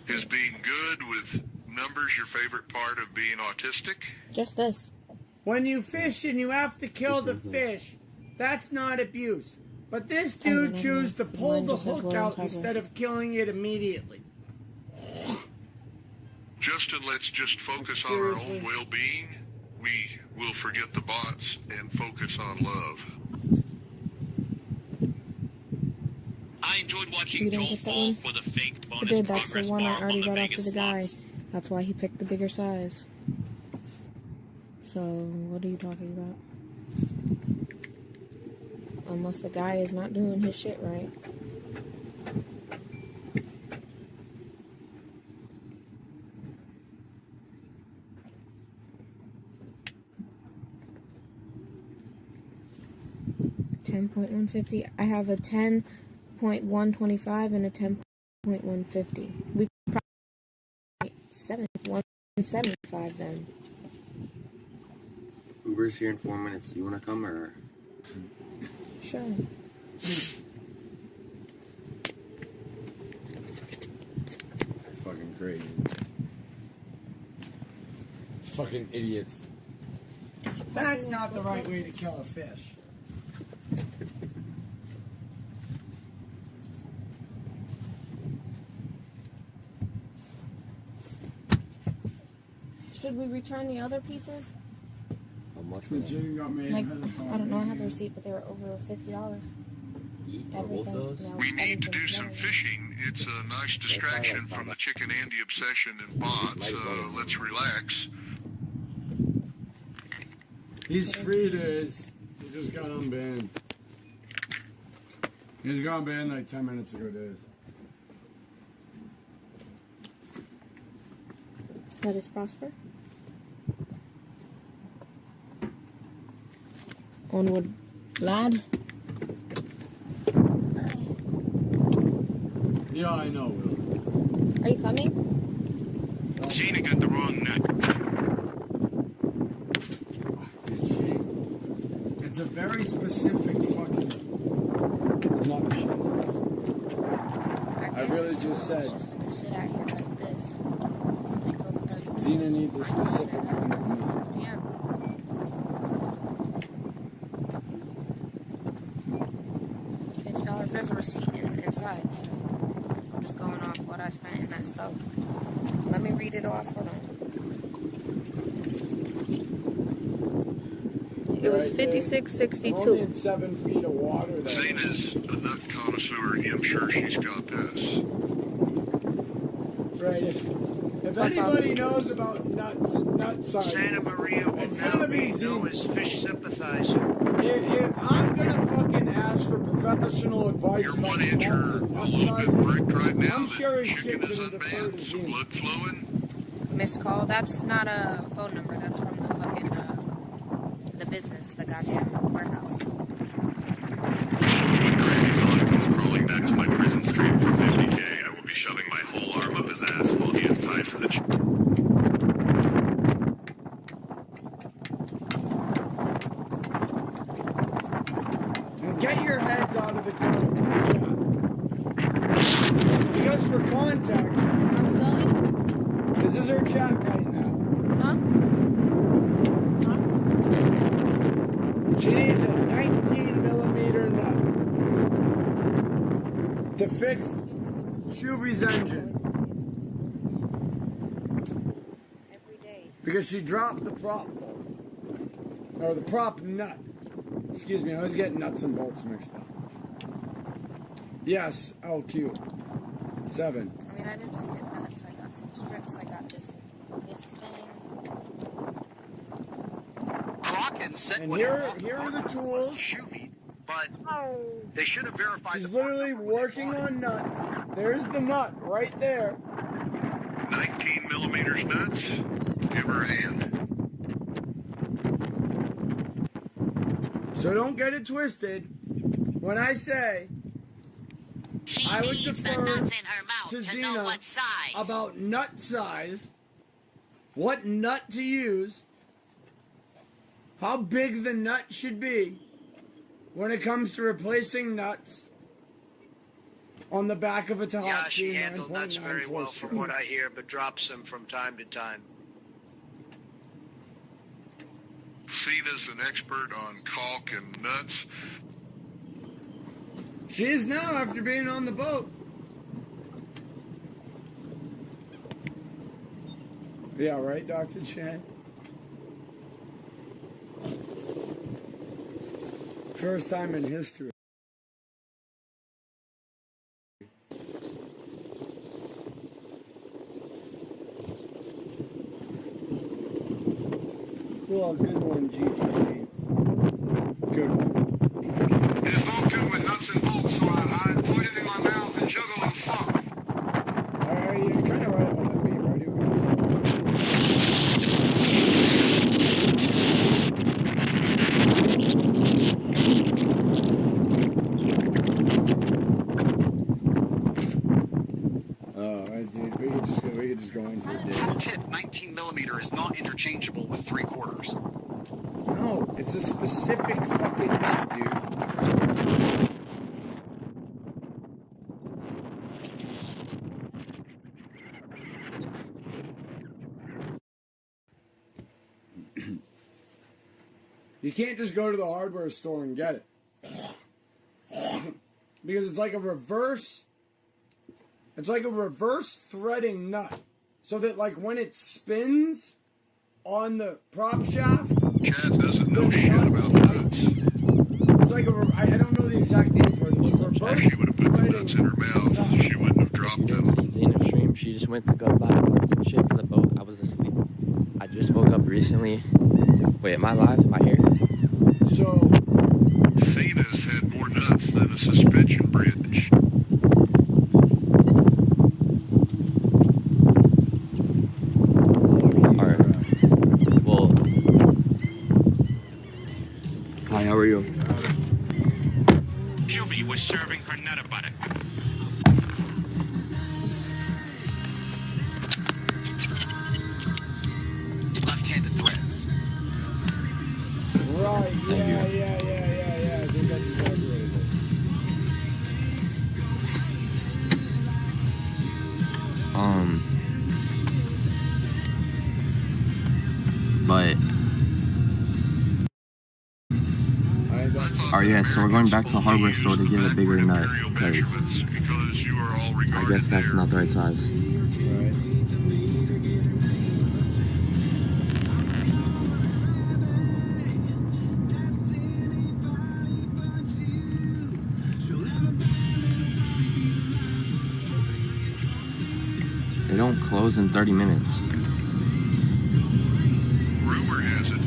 Is being good with numbers your favorite part of being autistic? Just this. When you fish and you have to kill the fish, that's not abuse. But this dude chose to pull the hook out instead of killing it immediately. Justin, let's just focus on our own well-being. We will forget the bots and focus on love. I enjoyed watching Joel fall for the fake I bonus did. That's the progress one I bar on already the read off to Vegas the guy. slots. That's why he picked the bigger size. So, what are you talking about? Unless the guy is not doing his shit right. $10.150. I have a 10.125 and a 10.150. We probably 175 then. Uber's here in 4 minutes. You wanna come or? Sure. Fucking crazy. Fucking idiots. That's not the right way to kill a fish. Should we return the other pieces? How much? The chicken got made. Like, I don't know, I have the receipt, but they were over $50. We need to do some fishing. It's a nice distraction from the chicken Andy obsession and bots. Let's relax. He's free days. He just got unbanned. He was got unbanned like 10 minutes ago days. Let us prosper. Onward, lad. Yeah, I know, Will. Are you coming? Cena got the wrong nut. It's a very specific fucking nut machine. I really just said. Just gonna sit out here like this. Xena needs a specific kind of nut. Yeah. $50. There's a receipt inside, so I'm just going off what I spent in that stuff. Let me read it off. Hold on. It was $56.62. Only in 7 feet of water. Xena's a nut connoisseur. I'm sure she's got this. Right. If anybody knows about nuts and nut size, Santa Maria will now be known as fish sympathizer. If I'm gonna fucking ask for professional advice about nuts and nut sizes, I'm sure his shit gonna defer to Xena. Blood flowing. Missed call. That's not a phone number. That's from the fucking the business, the goddamn warehouse. Crazytawn comes crawling back to my prison stream for 50K. I will be shoving my whole arm up his ass while he is tied to the And get your heads out of the gutter, chat. Because for context, are we going? This is her chat right now. Huh? She needs a 19mm nut to fix Shoovy's engine. Because she dropped the prop bolt. Or the prop nut. Excuse me, I always get nuts and bolts mixed up. Yes, LQ. 7. I mean, I didn't just get nuts. I got some strips. I got this thing. Crockett said And what here are the tools. Shoovy, but they should have verified. She's literally working on nut. There's the nut right there. 19mm nuts. Give her a hand. So don't get it twisted. When I say I would defer to Xena about nut size, what nut to use, how big the nut should be when it comes to replacing nuts on the back of a Tahoe. Yeah, she handled nuts very well from what I hear, but drops them from time to time. Cena's an expert on caulk and nuts. She is now after being on the boat. Yeah, right, Dr. Chan? First time in history. Well, good one, GGG. Good one. It is not good with nuts and bolts, so I put it in my mouth and juggle and fuck. You're kind of right about that beat, right? Dude, we could just go in for a day. Pro tip, 19mm is not interchangeable with 3/4. No, it's a specific fucking nut, dude. You can't just go to the hardware store and get it. Because it's like a reverse... It's like a reverse threading nut. So that, like, when it spins on the prop shaft... Chad doesn't know shit about nuts. It's like a... I don't know the exact name for it. It's a reverse... If she would have put the nuts in her mouth, she wouldn't have dropped them. See Xena stream, she just went to go buy parts and shit for the boat. I was asleep. I just woke up recently. Wait, am I live? Am I here? So... Xena's had more nuts than a suspension bridge. How are you? Shoovy was serving her nutter butter. Left-handed threads. Right, yeah. I think that's exactly what it is. But... yeah, so we're going back to the hardware store to get a bigger nut, because I guess that's not the right size. They don't close in 30 minutes. Rumor has it,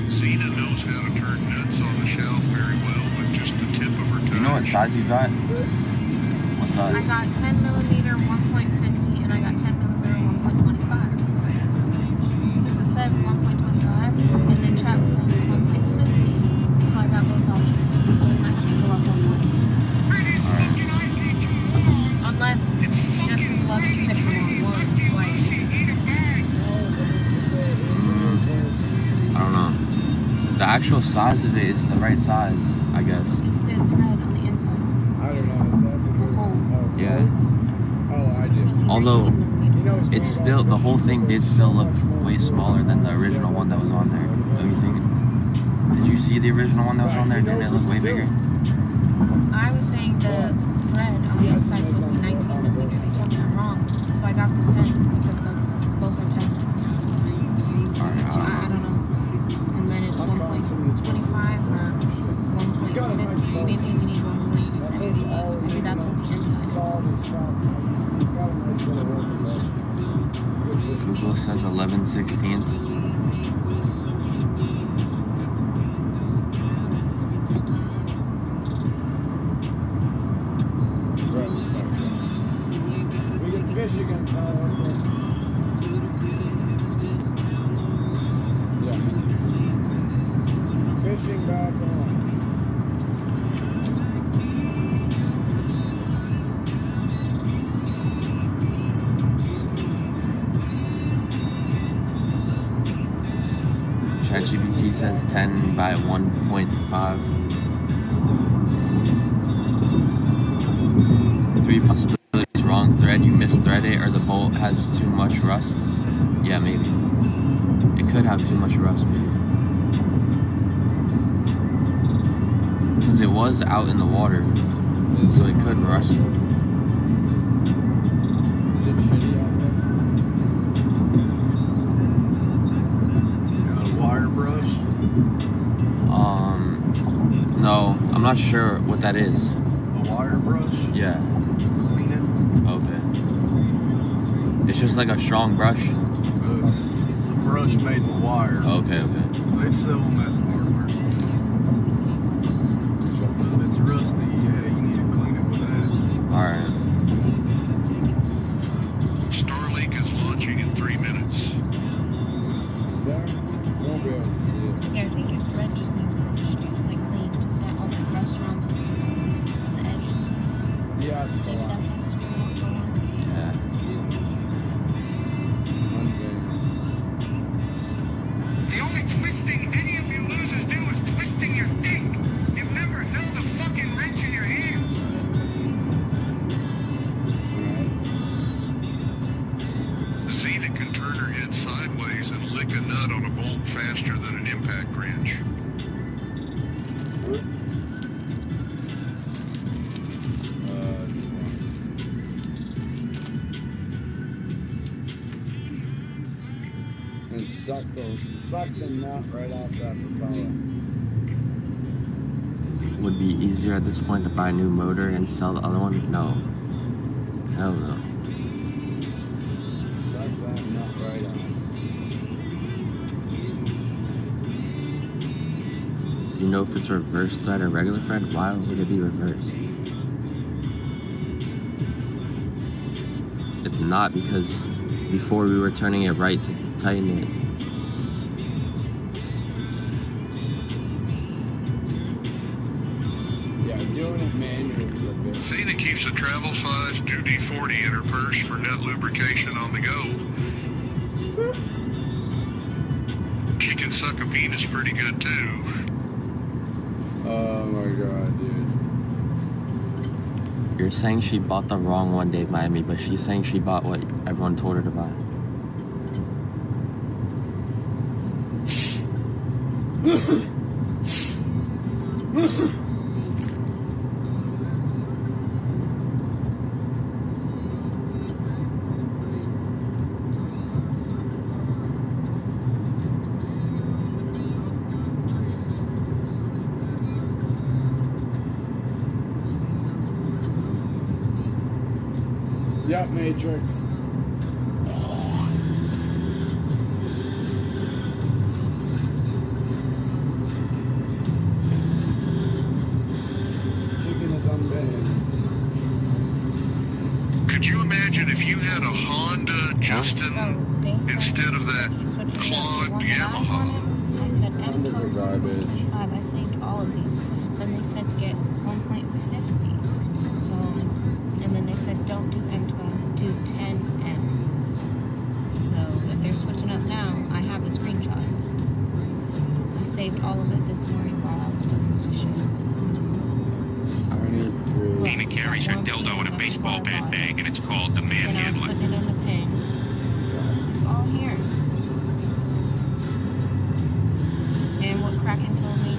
Xena knows how to turn nuts on the shelf very well with just the tip of her tongue. You know what size you got? What size? I got 10mm 1.50 and I got 10mm 1.25. Because it says 1.25 and then chat was saying it's 1.50, so I got both options. So we might have to go up on one. Unless Jess is lucky to pick the wrong one twice. I don't know. The actual size of it is the right size, I guess. It's the thread on the inside. I don't know. That's a good hole. Yeah. I just... Although, it's still, the whole thing did still look way smaller than the original one that was on there. Don't you think? Did you see the original one that was on there? Didn't it look way bigger? I was saying the thread on the inside is supposed to be 19mm. They told me I'm wrong. So I got the 10 because that's both are 10. So I don't know. And then it's 1.25 or 1.50. Maybe we need 1.70. Maybe that's what the inside is. Google says 11/16. We can fish again, yeah. Fishing back on. ChatGPT says 10 by 1.5. 3 possibilities. Wrong thread, you misthread it, or the bolt has too much rust. Yeah, maybe. It could have too much rust, maybe. Because it was out in the water. So it could rust. Is it shitty out there? Got a wire brush? No, I'm not sure what that is. A wire brush? Yeah. Clean it. Okay. It's just like a strong brush? It's a brush made with wire. Okay, okay. They sell them at the hardware store. But if it's rusty, yeah, you need to clean it with that. Alright. Starlink is launching in 3 minutes. There? Won't be able to see it. Yeah, I think your thread just needs brushed, like cleaned. That all that rust around the edges. Yeah, it's Maybe that's what the screw won't go on. Yeah. The only twisting any of you losers do is twisting your dick. You've never held a fucking wrench in your hands. Cenat can turn her head sideways and lick a nut on a bolt faster than an impact wrench. And suck the nut right off that propeller. Would be easier at this point to buy a new motor and sell the other one? No. Hell no. Suck that nut right off. Do you know if it's reverse thread or regular thread? Why would it be reversed? It's not, because before we were turning it right to tighten it. Yeah, doing it manually is a bit. Cenat keeps a travel-sized 2D40 in her purse for net lubrication on the go. She can suck a penis pretty good too. Oh my god, dude. You're saying she bought the wrong one, Dave Miami, but she's saying she bought what everyone told her to buy. Yep, Matrix. Chicken is unbanned. Could you imagine if you had a Honda Justin instead of that Claude Yamaha? I said Hondas are garbage. M12, I saved all of these. Then they said to get 1.50. So, and then they said don't do M12, do 10M. So if they're switching up now, I have the screenshots. I saved all of it this morning while I was doing my shit. Dina carries her dildo in a baseball bat bag, and it's called the Then I was manhandler. putting it in the pin. It's all here. And what Kraken told me,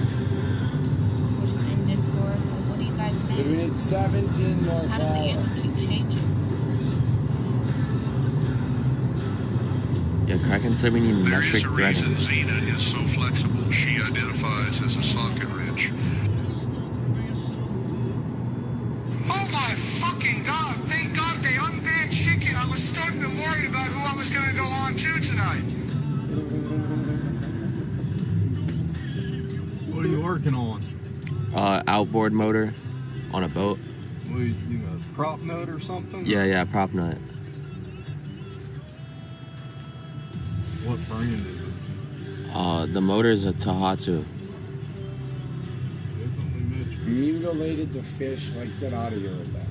which is in Discord, what do you guys say? We need 17 more. How does the answer keep changing? Yeah, Kraken said we need There metric is a reason threading. Cenat is so flexible. She identifies as a socket wrench. Oh my fucking god! Thank God they unbanned chicken. I was starting to worry about who I was gonna go on to tonight. What are you working on? Outboard motor on a boat. What, you a prop nut or something? Yeah, prop nut. What brand is it? The motor is a Tohatsu. Mutilated the fish. Like, get out of here with that.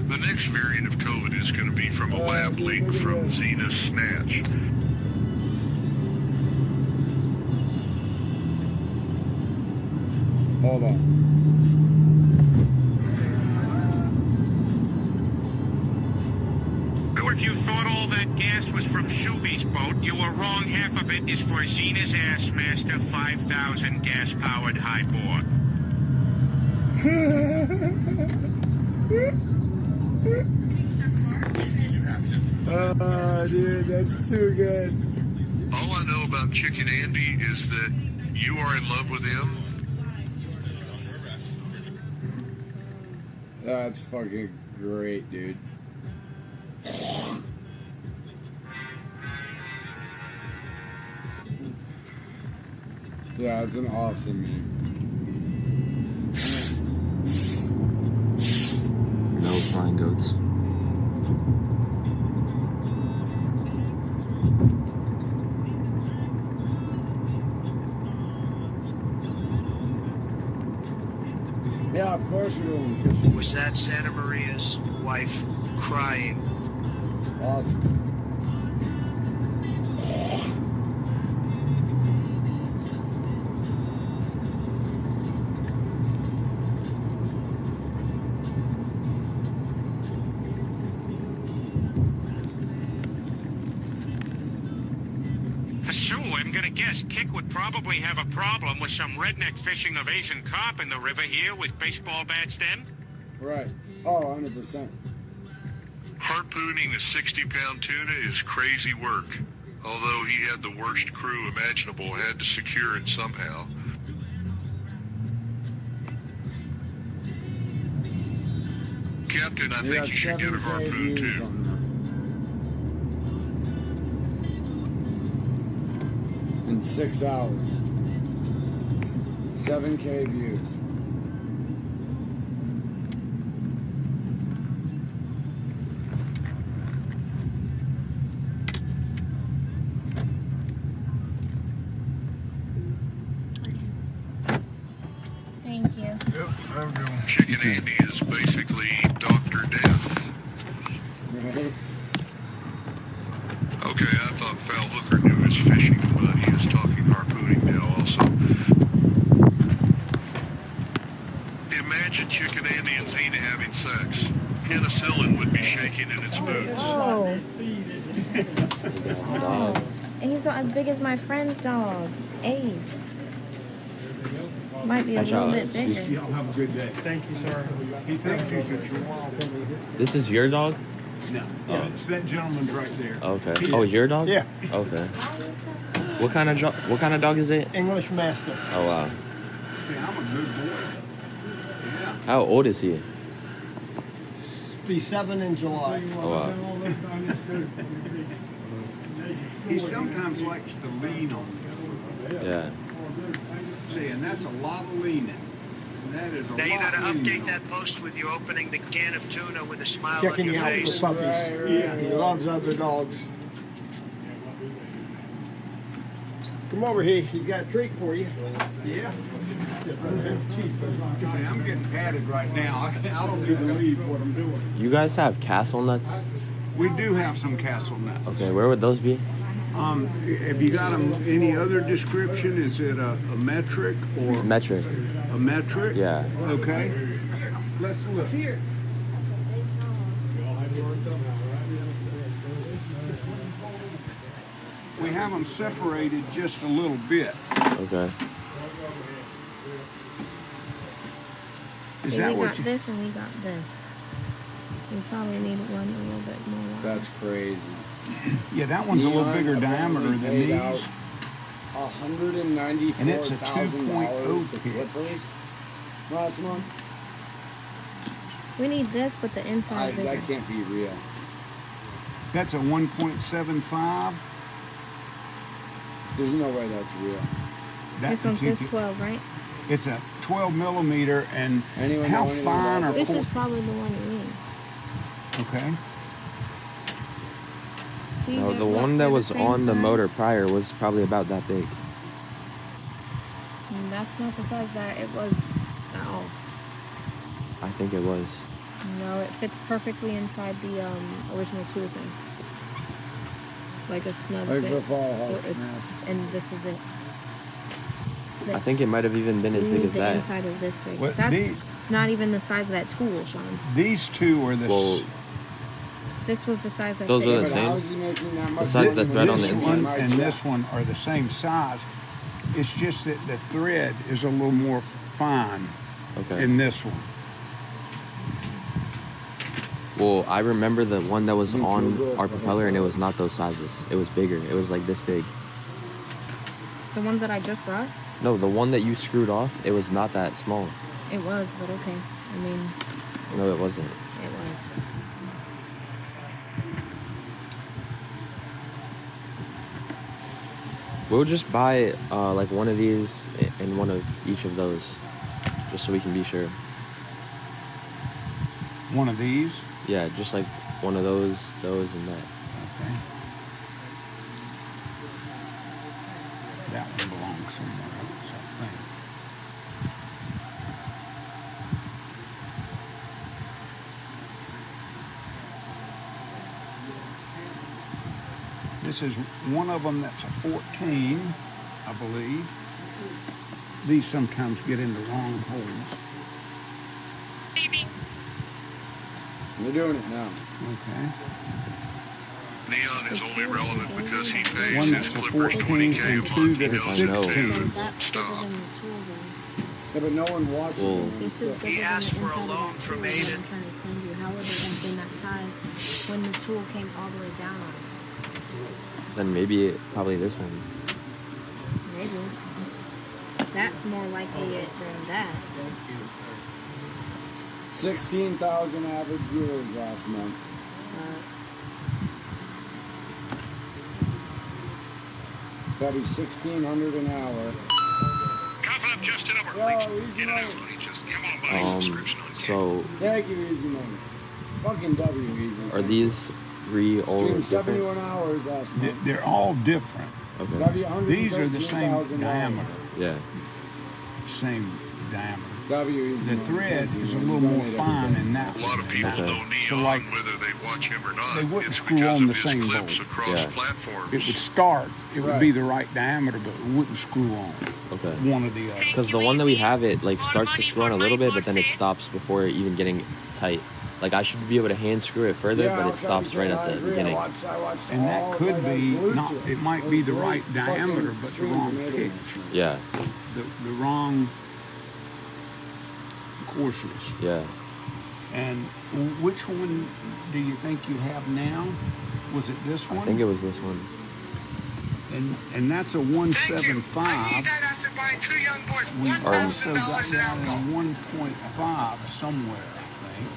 The next variant of COVID is going to be from a lab leak from Xena's Snatch. Hold on. If you thought all that gas was from Shoovy's boat, you were wrong. Half of it is for Xena's Assmaster 5000 gas-powered high bore. Dude, that's too good. All I know about Chicken Andy is that you are in love with him. That's fucking great, dude. Yeah, it's an awesome meme. No flying goats. Yeah, of course you're going fishing. Was that Santa Maria's wife crying? Awesome. So, I'm gonna guess Kick would probably have a problem with some redneck fishing of Asian carp in the river here with baseball bats then? Right. Oh, 100%. Harpooning a 60-pound tuna is crazy work. Although he had the worst crew imaginable, had to secure it somehow. Captain, I think you should get a harpoon too. In 6 hours. 7K views. Thank you. Yep, have a good one. Chicken Andy is basically Dr. Death. Right. Okay, I thought Foul Hooker knew his fishing, but he is talking harpooning now also. Imagine Chicken Andy and Xena having sex. Penicillin would be shaking in its boots. Oh. And he's not as big as my friend's dog, Ace. Might be a little bit bigger. Y'all have a good day. Thank you, sir. He thinks he's a chihuahua. This is your dog? No. Yeah, it's that gentleman's right there. Okay. Oh, your dog? Yeah. Okay. What kind of dog is it? English Mastiff. Oh wow. See, I'm a good boy. Yeah. How old is he? Be 7 in July. Oh wow. He sometimes likes to lean on me. Yeah. See, and that's a lot of leaning. That is a Now you lot got to of leaning. update that post with you opening the can of tuna with a smile Checking on you your out face. for puppies. Yeah. He loves other dogs. Come over here. He's got a treat for you. Yeah. See, I'm getting patted right now. I don't even believe what I'm doing. You guys have castle nuts? We do have some castle nuts. Okay, where would those be? Have you got any other description? Is it a metric or Metric. a metric? Yeah. Okay. Let's look. Here. We have them separated just a little bit. Okay. Is Okay, that we what got you... this and we got this. We probably need one a little bit more. That's crazy. Yeah, that one's a little bigger diameter than these. $194,000 And it's a 2.0 to kit. Clippers last month. We need this, but the inside bigger. That can't be real. That's a 1.75. There's no way that's real. This one's this 12, right? It's a 12 millimeter, and Anyone how know anything fine about are This coarse? is probably the one you need. Okay. See, No, they're- the look, one they're that was same on the size. motor prior was probably about that big. And that's not the size that it was at all. I think it was. No, it fits perfectly inside the original tool thing. Like a snug Like fit. the fall hawk It's- smash. And this is it. I think it might have even been as big as the that. inside of this fix. What, That's not even the size of that tool, Sean. These two are the... Well, this was the size that those fix. are the same. Besides the thread on the inside. One and this one are the same size. It's just that the thread is a little more fine in this one. Well, I remember the one that was on our propeller, and it was not those sizes. It was bigger. It was like this big. The ones that I just brought? No, the one that you screwed off, it was not that small. It was, but okay. I mean... No, it wasn't. It was. We'll just buy like one of these and one of each of those, just so we can be sure. One of these? Yeah, just like one of those, and that. Okay. That one belongs somewhere else, I think. This is one of them that's a 14, I believe. These sometimes get in the wrong holes. We're doing it now. Okay. Neon is only relevant because he pays One his that's a clippers 14 $20K a and two month. He that is knows 16. to stop. Yeah, but no one watches them. This is He asked for a loan from Adin. Adin. I'm trying to explain to you. How was it something that size when the tool came all the way down on it? Then maybe probably this one. Maybe. That's more likely it than that. 16,000 average viewers last month. That'd be 1,600 an hour. Confident Justin over. In and out. Just come on, buy a subscription on So Thank you, Easy Money. Fucking W, Easy. are these three all Streamed different? 71 hours last month. They're all different. Okay. These are the same diameter. Yeah. Same diameter. W. The thread is a little more fine in that one. A lot of people know Neon, So like, whether they watch him or not. they wouldn't It's screw because on of the his same clips bolt. across platforms. It would start. It would be the right diameter, but it wouldn't screw on. Okay. One or the other. Because the one that we have, it like starts to screw on a little bit, but then it stops before even getting tight. Like I should be able to hand screw it further, but it stops right at the beginning. And that could be not. It might be the right diameter, but the wrong pitch. Yeah. The wrong courses. Yeah. And which one do you think you have now? Was it this one? I think it was this one. And that's a 175. After buying two young boys, We also got $1,000 in down alcohol. in 1.5 somewhere, I think.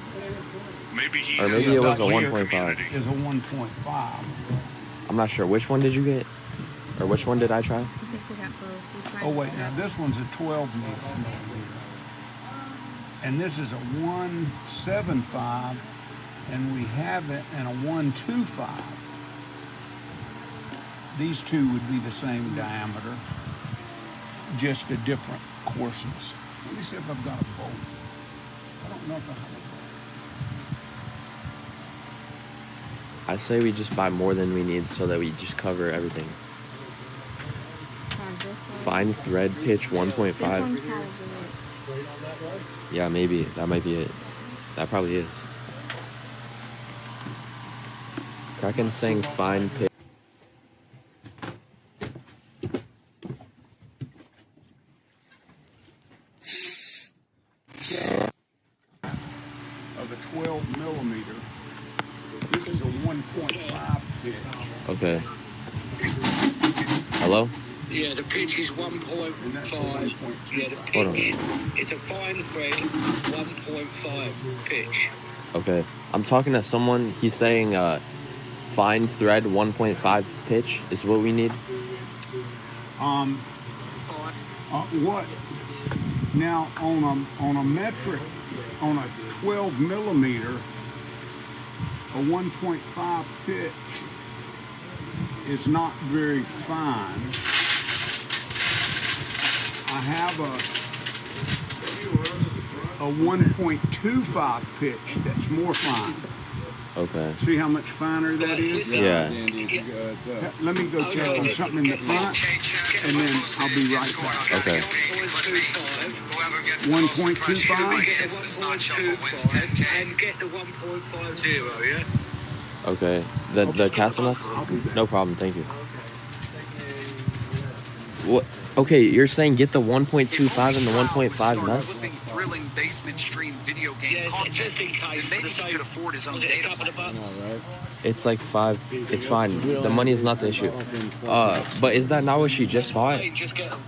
Maybe he Or has maybe it was a clear 1.5. community. Is a 1.5. I'm not sure. Which one did you get? Or which one did I try? I think we got both. We tried Oh wait, now this one's a 12 millimeter. And this is a 175, and we have it in a 125. These two would be the same diameter, just a different courses. Let me see if I've got a bolt. I don't know if I have a bolt. I say we just buy more than we need so that we just cover everything. Fine thread pitch 1.5. This one's probably it. Yeah, maybe. That might be it. That probably is. Kraken's saying fine pitch. Of a 12 millimeter. This is a 1.5 pitch. Okay. Hello? Yeah, the pitch is 1.5. Yeah, the Hold on. pitch is a fine thread 1.5 pitch. Okay. I'm talking to someone. He's saying fine thread 1.5 pitch is what we need. What? Now on a metric, on a 12 millimeter, a 1.5 pitch is not very fine. I have a 1.25 pitch that's more fine. Okay. See how much finer that is? Yeah. Let me go check on something in the front, and then I'll be right back. Okay. 1.25. And get the 1.50, yeah? Okay. The castle nuts? No problem, thank you. What? Okay, you're saying get the 1.25 and the 1.5 nuts? Thrilling basement stream video game content, then maybe he could afford his own data plan. It's like 5. It's fine. The money is not the issue. But is that not what she just bought? Just get them.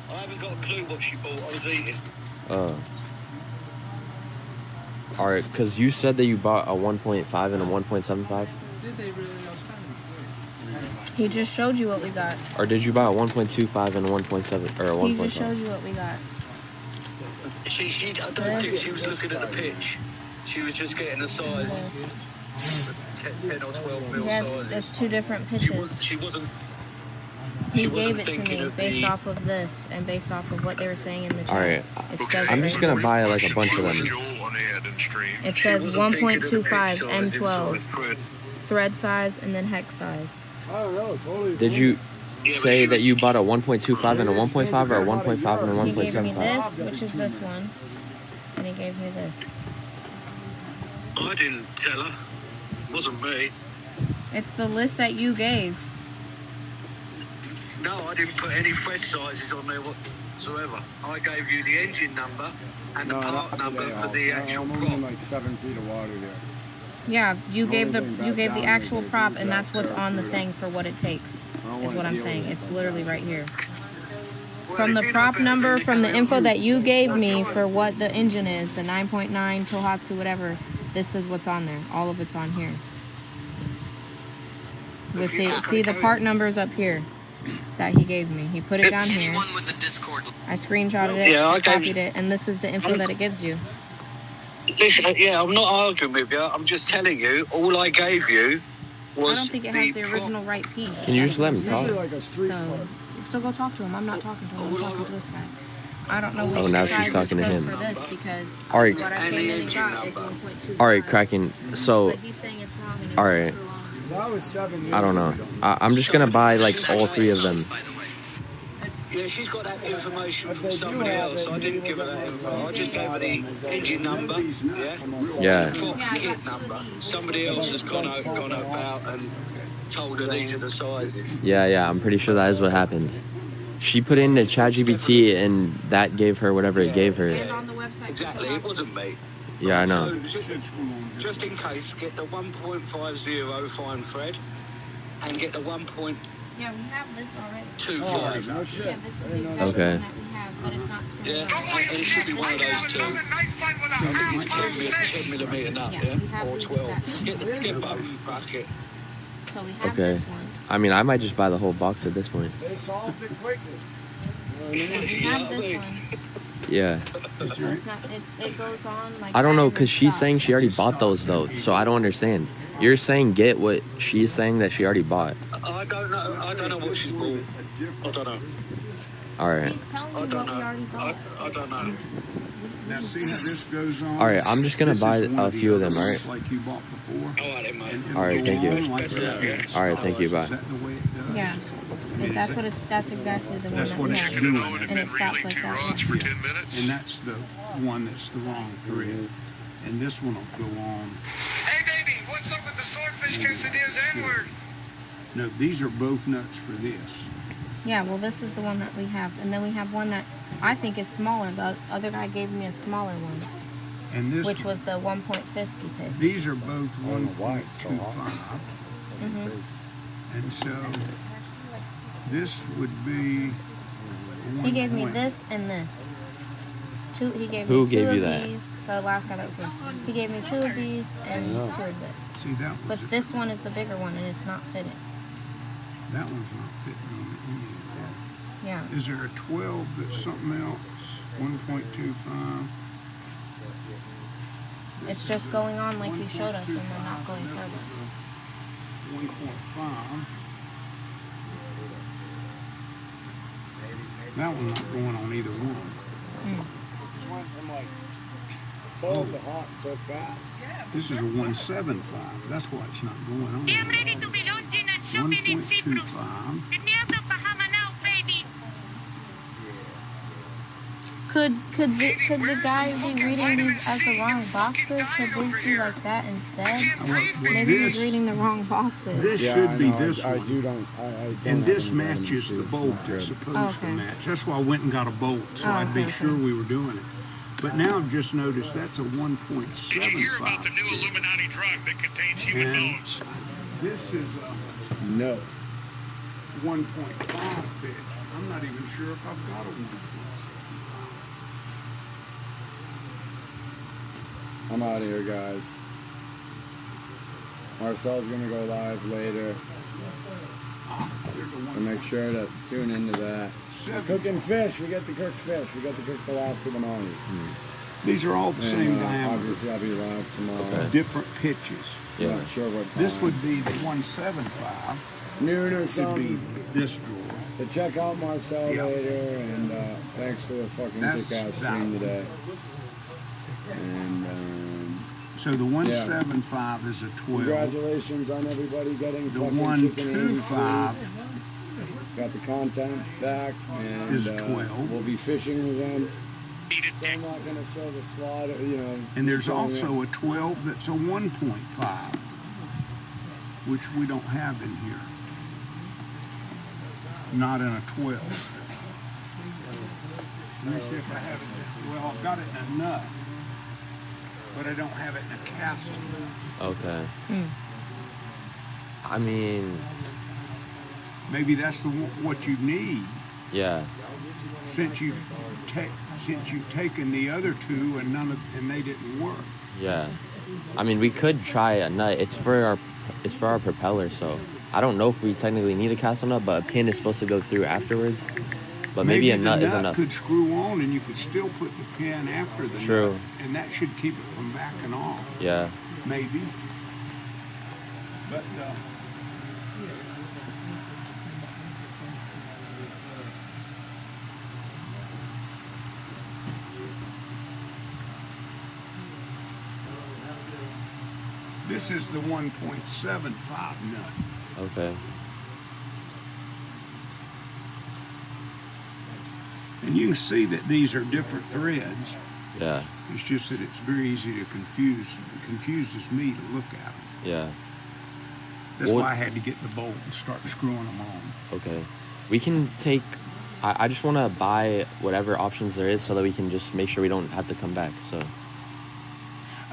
I haven't got a clue what she bought. I was eating. Alright, because you said that you bought a 1.5 and a 1.75? He just showed you what we got. Or did you buy a 1.25 and a 1.7 or a 1.5? He just showed you what we got. I don't think she was looking at the pitch. She was just getting the size. 10 or 12 mil Yes, size. it's 2 different pitches. She wasn't. He gave it to me based off of this and based off of what they were saying in the chat. Alright, Says I'm just gonna buy like a bunch of them. It says 1.25 M12 thread size and then hex size. I don't know, totally. Did you say that you bought a 1.25 and a 1.5 or a 1.5 and a 1.75? He gave me this, which is this one, and he gave me this. I didn't tell her. It wasn't me. It's the list that you gave. No, I didn't put any thread sizes on there whatsoever. I gave you the engine number and the part number for the actual I'm prop. only like 7 feet of water there. Yeah, you gave the actual prop, and that's what's on the thing for what it takes. Is what I'm saying. It's literally right here. From the prop number, from the info that you gave me for what the engine is, the 9.9 Tohatsu, whatever. This is what's on there. All of it's on here. With the see the part numbers up here that he gave me. He put it down here. I screenshotted it, Yeah, I copied it, and this is the info that it gives you. Listen, yeah, I'm not arguing with you. I'm just telling you, all I gave you was I don't think it has the original right piece. Can you just let him talk? So go talk to him. I'm not talking to him. I'm talking to this guy. I don't know which now size she's talking to is good him. for this because Alright. what I came in and got is 1.25. Alright, Kraken. So, But he's saying it's wrong and alright. That was 7 years I don't know. I'm just gonna buy like all 3 of them. Yeah, she's got that information from somebody else. I didn't give her that info. I just gave her the engine number, Yeah. Prop kit number. Somebody else has gone about and told her these are the sizes. Yeah, I'm pretty sure that is what happened. She put in the ChatGPT and that gave her whatever it gave her. Exactly, it wasn't me. Yeah, I know. So, just in case, get the 1.50 fine thread and get the 1.25. Yeah, we have this already. No shit. Yeah, this is the exact Okay. one that we have, but it's not screwed Yeah, up. and it should be one of those two. 10 millimeter nut, yeah? Or 12. Get both, bucket. So we have Okay. this one. I mean, I might just buy the whole box at this point. They solved it quickly. We have this one. Yeah. So it's not, it goes on like I don't know, that because and she's stops. saying she already bought those though, so I don't understand. You're saying get what she's saying that she already bought. I don't know what she's bought. I don't know. Alright. He's telling you what we already bought. I don't know. Now see how this goes on. Alright, I'm just gonna This buy is one a of the few of them, others alright? Like you bought before. Alright, mate. Alright, thank you. Like that. Alright, thank you, bye. Is that the way it does? Yeah. That's what it's. That's exactly the one That's that what we it's have. doing. And it stops like that. For 10 minutes. And that's the one that's the wrong thread. And this one will go on. Hey, baby, what's up with the swordfish quesadillas N-word? No, these are both nuts for this. Yeah. Well, this is the one that we have, and then we have one that I think is smaller. The other guy gave me a smaller one, And this which was the 1.50 pitch. These are both 1.25. And so this would be He gave me this and this. Two. He gave Who me gave two you of that? these. The last guy that was here. He gave me 2 of these and 2 of this. See, that was But this one is the bigger one, and it's not fitting. that one's not fitting on any of that. Yeah. Is there a 12 that's something else? 1.25. It's just going on like you showed us, and then not going further. 1.5. That one's not going on either one. Just went from like cold to hot so fast. This is a 1.75. That's why it's not going on. I'm ready to be launching and shopping in Cyprus. 1.25. Get me out of Bahama now, baby. Could the guy be reading these as the wrong boxes? Could this be like that instead? Maybe he's reading the wrong boxes. This should be this one. I don't And this matches the bolt it's supposed to match. That's why I went and got a bolt, so I'd be sure we were doing it. But now I've just noticed that's a 1.75. Did you hear about the new Illuminati drug that contains human bones? This is a no 1.5 pitch. I'm not even sure if I've got a 1.5. I'm out of here, guys. Marcel's gonna go live later. So make sure to tune into that. We're cooking fish. We get to cook fish. We get to cook the last of the morning. These are all the same diameter. Obviously, I'll be live tomorrow. Okay. Different pitches. Yeah. Not sure what time. This would be the 175. Noon or Should something. be this drawer. So check out Marcel later, and thanks for the fucking kick-ass stream today. And so the 175 is a 12. Congratulations on everybody getting the fucking 125 got the content back, and is a 12. We'll be fishing with them. So I'm not gonna show the slaughter, you know. And there's also a 12 that's a 1.5, which we don't have in here. Not in a 12. Let me see if I have it. Well, I've got it in a nut, but I don't have it in a castle. Okay. I mean, maybe that's what you need. Yeah. Since you've taken the other two and they didn't work. Yeah. I mean, we could try a nut. It's for our propeller, so I don't know if we technically need a castle nut, but a pin is supposed to go through afterwards. But maybe a nut is enough. Could screw on, and you could still put the pin after the True. nut, and that should keep it from backing off. Yeah. Maybe. But this is the 1.75 nut. Okay. And you can see that these are different threads. Yeah. It's just that it's very easy to confuse. It confuses me to look at them. Yeah. That's why I had to get the bolt and start screwing them on. Okay. We can take... I just want to buy whatever options there is so that we can just make sure we don't have to come back, so...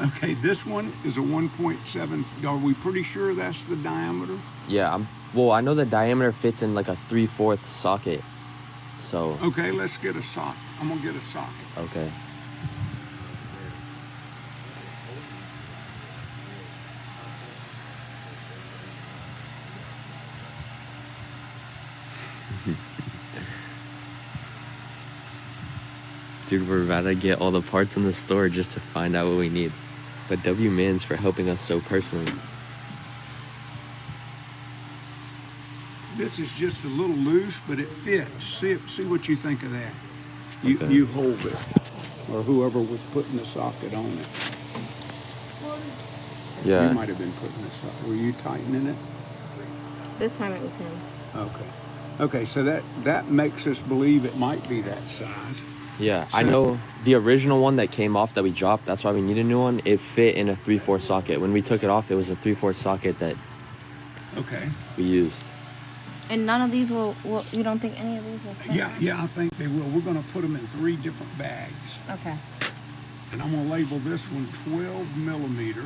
Okay, this one is a 1.7. Are we pretty sure that's the diameter? Yeah, well, I know the diameter fits in like a 3/4 socket, so... Okay, let's get a socket. I'm going to get a socket. Okay. Dude, we're about to get all the parts in the store just to find out what we need. But W-Mans for helping us so personally. This is just a little loose, but it fits. See what you think of that. Okay. You hold it, or whoever was putting the socket on it. Yeah. You might have been putting this up. Were you tightening it? This time it was him. Okay. Okay, so that makes us believe it might be that size. Yeah, I know the original one that came off that we dropped, that's why we need a new one. It fit in a 3/4 socket. When we took it off, it was a 3/4 socket that we used. And none of these will you don't think any of these will fit? Yeah, I think they will. We're going to put them in 3 different bags. Okay. And I'm going to label this one 12 millimeter.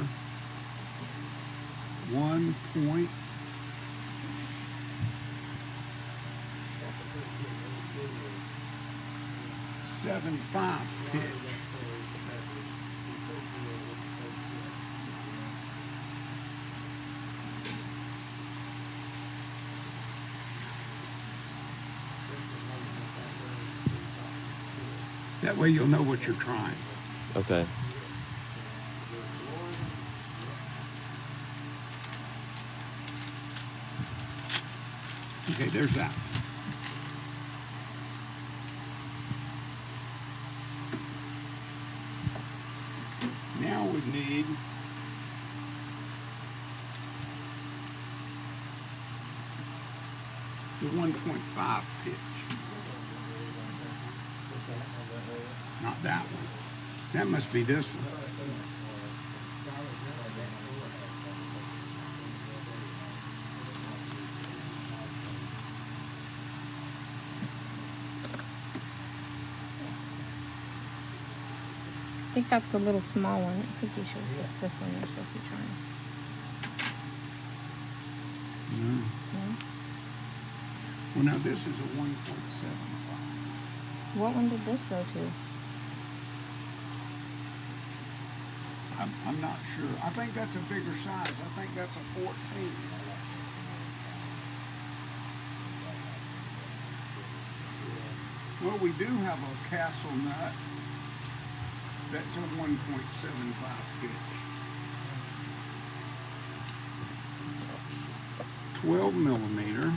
1.75 pitch. That way you'll know what you're trying. Okay. Okay, there's that. Now we need the 1.5 pitch. Not that one. That must be this one. I think that's the little small one. I think you should. That's this one you're supposed to be trying. No. No? Well, now this is a 1.75. What one did this go to? I'm not sure. I think that's a bigger size. I think that's a 14. Well, we do have a castle nut. That's a 1.75 pitch. 12 millimeter.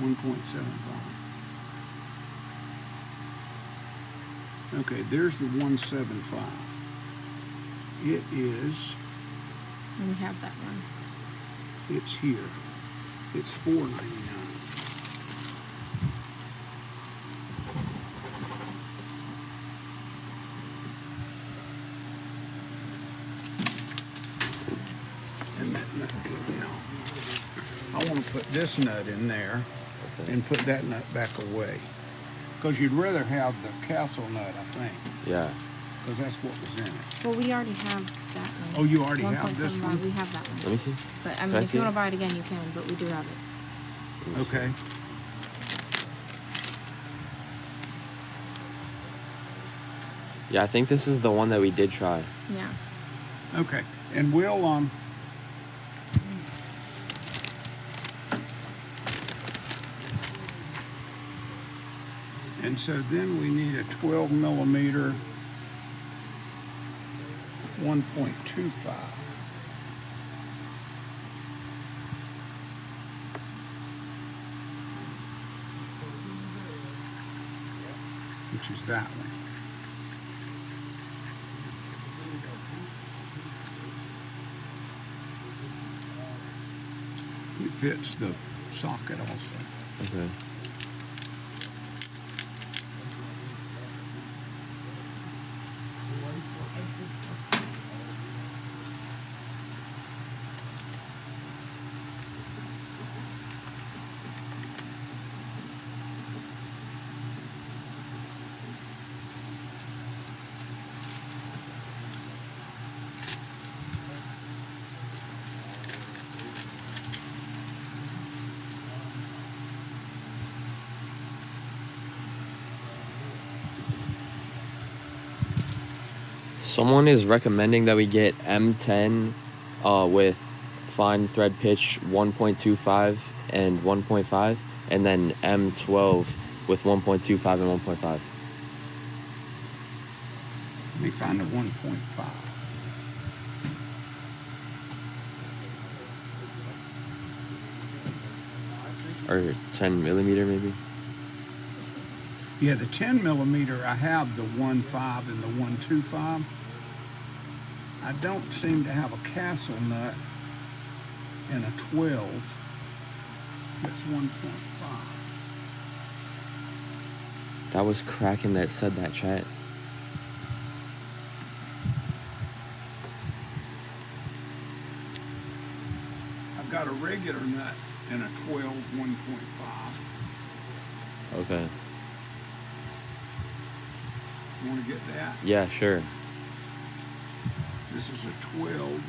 1.75. Okay, there's the 175. It is. And we have that one. It's here. It's $4.99. And that nut goes down. I want to put this nut in there and put that nut back away. Because you'd rather have the castle nut, I think. Yeah. Because that's what was in it. Well, we already have that one. Oh, you already have this one? We have that one. Let me see. But, I mean, if you want to buy it again, you can, but we do have it. Okay. Yeah, I think this is the one that we did try. Yeah. Okay. And we'll, and so then we need a 12 millimeter 1.25. Which is that one. It fits the socket also. Okay. Someone is recommending that we get M10 with fine thread pitch 1.25 and 1.5, and then M12 with 1.25 and 1.5. Let me find a 1.5. Or 10 millimeter maybe? Yeah, the 10 millimeter, I have the 1.5 and the 1.25. I don't seem to have a castle nut and a 12. That's 1.5. That was cracking that said that, chat. I've got a regular nut and a 12 1.5. Okay. You want to get that? Yeah, sure. This is a 12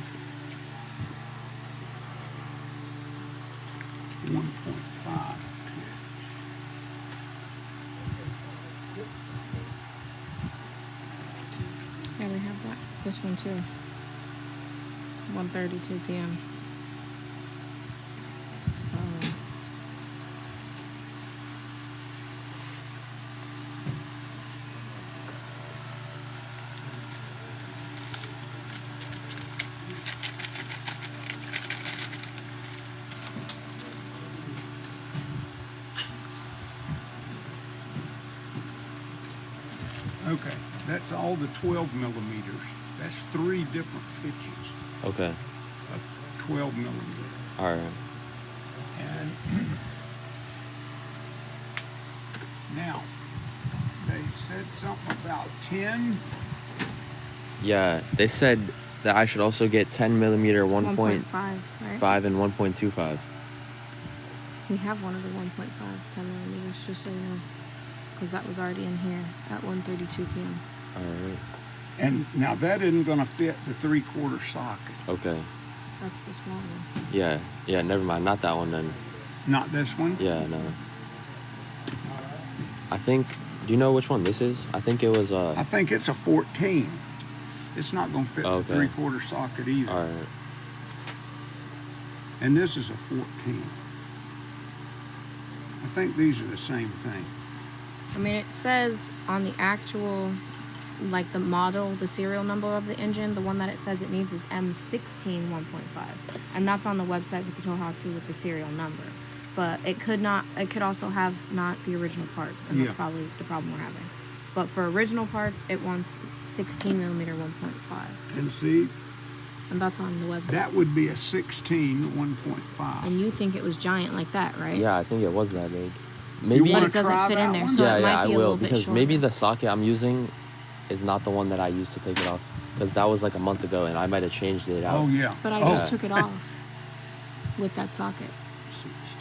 1.5 pitch. Yeah, we have that. This one too. 1:32 p.m. So. Okay, that's all the 12 millimeters. That's 3 different pitches Okay. of 12 millimeters. All right. And now, said something about 10. Yeah, they said that I should also get 10 millimeter 1.5, 1.5 right? and 1.25. We have one of the 1.5s, 10 millimeters, just so you know. Because that was already in here at 1:32 p.m. Alright. And now that isn't going to fit the 3/4 socket. Okay. That's the small one. Yeah, yeah, never mind. Not that one then. Not this one? Yeah, no. I think, do you know which one this is? I think it was, I think it's a 14. It's not going to fit the 3/4 socket either. All right. And this is a 14. I think these are the same thing. I mean, it says on the actual, like the model, the serial number of the engine, the one that it says it needs is M16 1.5. And that's on the website with the Tohatsu with the serial number. But it could also have not the original parts, and that's probably the problem we're having. But for original parts, it wants 16 millimeter 1.5. And see? And that's on the website. That would be a 16 1.5. And you think it was giant like that, right? Yeah, I think it was that big. Maybe but it doesn't fit in there, so it might be a little bit because shorter. maybe the socket I'm using is not the one that I used to take it off. Because that was like a month ago, and I might have changed it out. Oh, yeah. But I just took it off with that socket.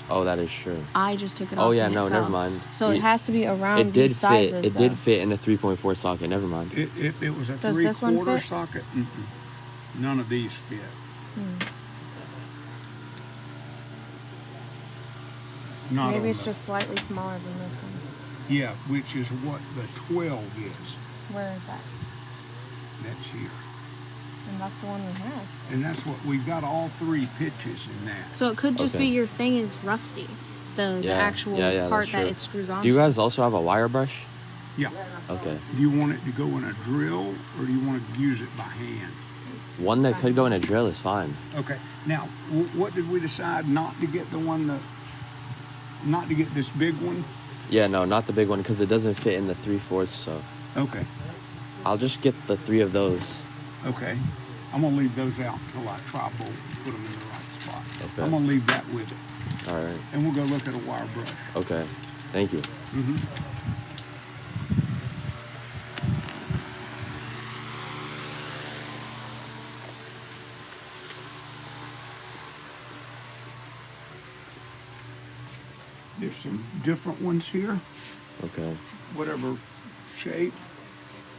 Oh, that is true. I just took it off. Oh, yeah, and no, it fell. never mind. So it has to be around it did these sizes, fit. It did fit in a 3.4 socket. Never mind. It was a Does this one 3/4 fit? socket. None of these fit. Not Maybe on it's the- just slightly smaller than this one. Yeah, which is what the 12 is. Where is that? That's here. And that's the one we have. And that's what we've got, all 3 pitches in that. So it could just be your thing is rusty. The actual part that it screws on. Do you guys also have a wire brush? Yeah. Okay. Do you want it to go in a drill, or do you want to use it by hand? One that could go in a drill is fine. Okay. Now, what did we decide not to get not to get this big one? Yeah, no, not the big one, because it doesn't fit in the 3/4, so. Okay. I'll just get the 3 of those. Okay. I'm going to leave those out until I try both, put them in the right spot. Okay. I'm going to leave that with it. All right. And we'll go look at a wire brush. Okay. Thank you. There's some different ones here. Okay. Whatever shape.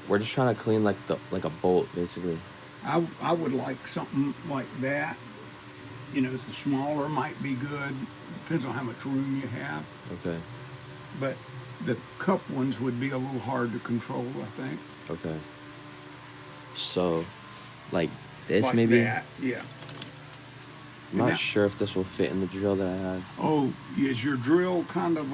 We're just trying to clean like a bolt, basically. I would like something like that. You know, the smaller might be good. Depends on how much room you have. Okay. But the cup ones would be a little hard to control, I think. Okay. So, like this like maybe? That, yeah. I'm not sure if this will fit in the drill that I have. Oh, is your drill kind of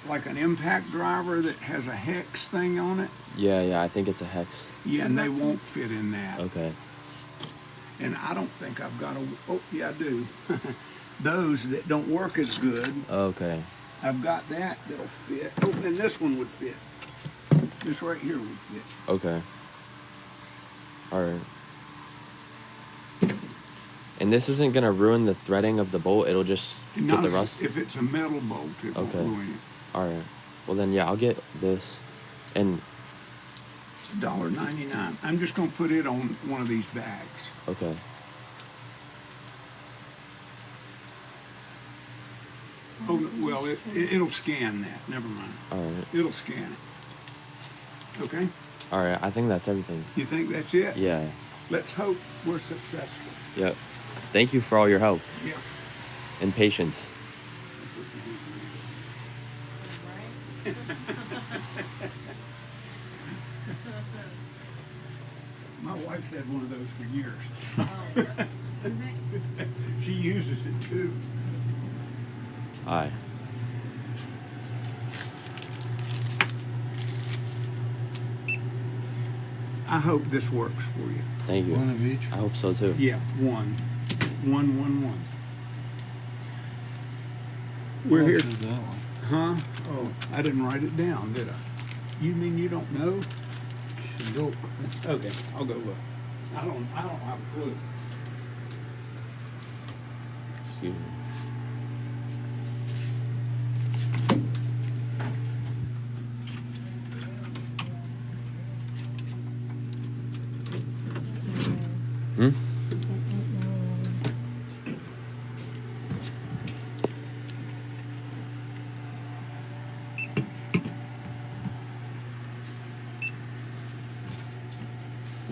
like an impact driver that has a hex thing on it? Yeah, I think it's a hex. Yeah, and they won't fit in that. Okay. And I don't think I've got oh, yeah, I do. Those that don't work as good. Okay. I've got that'll fit. Oh, and this one would fit. This right here would fit. Okay. All right. And this isn't gonna ruin the threading of the bolt. It'll just get the rust. If it's a metal bolt, it won't ruin it. All right. Well then, yeah, I'll get this. And it's $1.99. I'm just gonna put it on one of these bags. Okay. Oh well, it'll scan that. Never mind. All right. It'll scan it. Okay. All right. I think that's everything. You think that's it? Yeah. Let's hope we're successful. Yep. Thank you for all your help. Yeah. And patience. My wife's had one of those for years. Is it? She uses it too. Aye. I hope this works for you. Thank you. One of each? I hope so too. Yeah, one. We're here. That one. Huh? Oh, I didn't write it down, did I? You mean you don't know? Nope. Okay, I'll go look. I don't have a clue. Excuse me.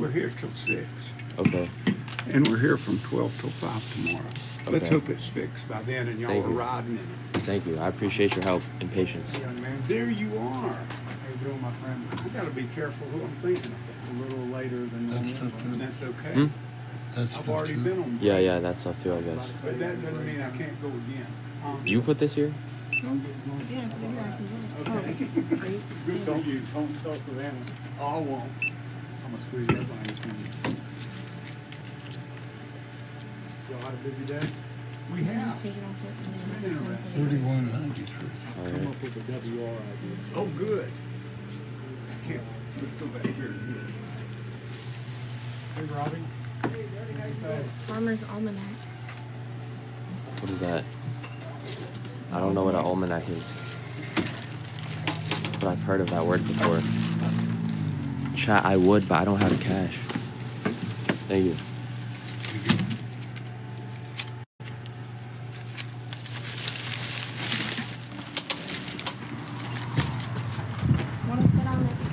We're here till 6. Okay. And we're here from 12 till 5 tomorrow. Let's Okay. hope it's fixed by then and y'all Thank are you. riding in it. Thank you. I appreciate your help and patience. Young man, there you are. How you doing, my friend? I gotta be careful who I'm thinking of. A little later than normal. That's okay. Hmm? I've already been on. Yeah, yeah, that's stuff too, I guess. But that doesn't mean I can't go again. You put this here? Okay. Good, don't tell Savannah. Oh, I won't. I'm gonna squeeze you up on this one. Y'all had a busy day? We have. 3193. All Come right. up with a WR idea. Oh, good. Can't. Let's go back here. Hey, Robbie. Farmer's Almanac. What is that? I don't know what an almanac is. But I've heard of that word before. Chat, I would, but I don't have cash. Thank you.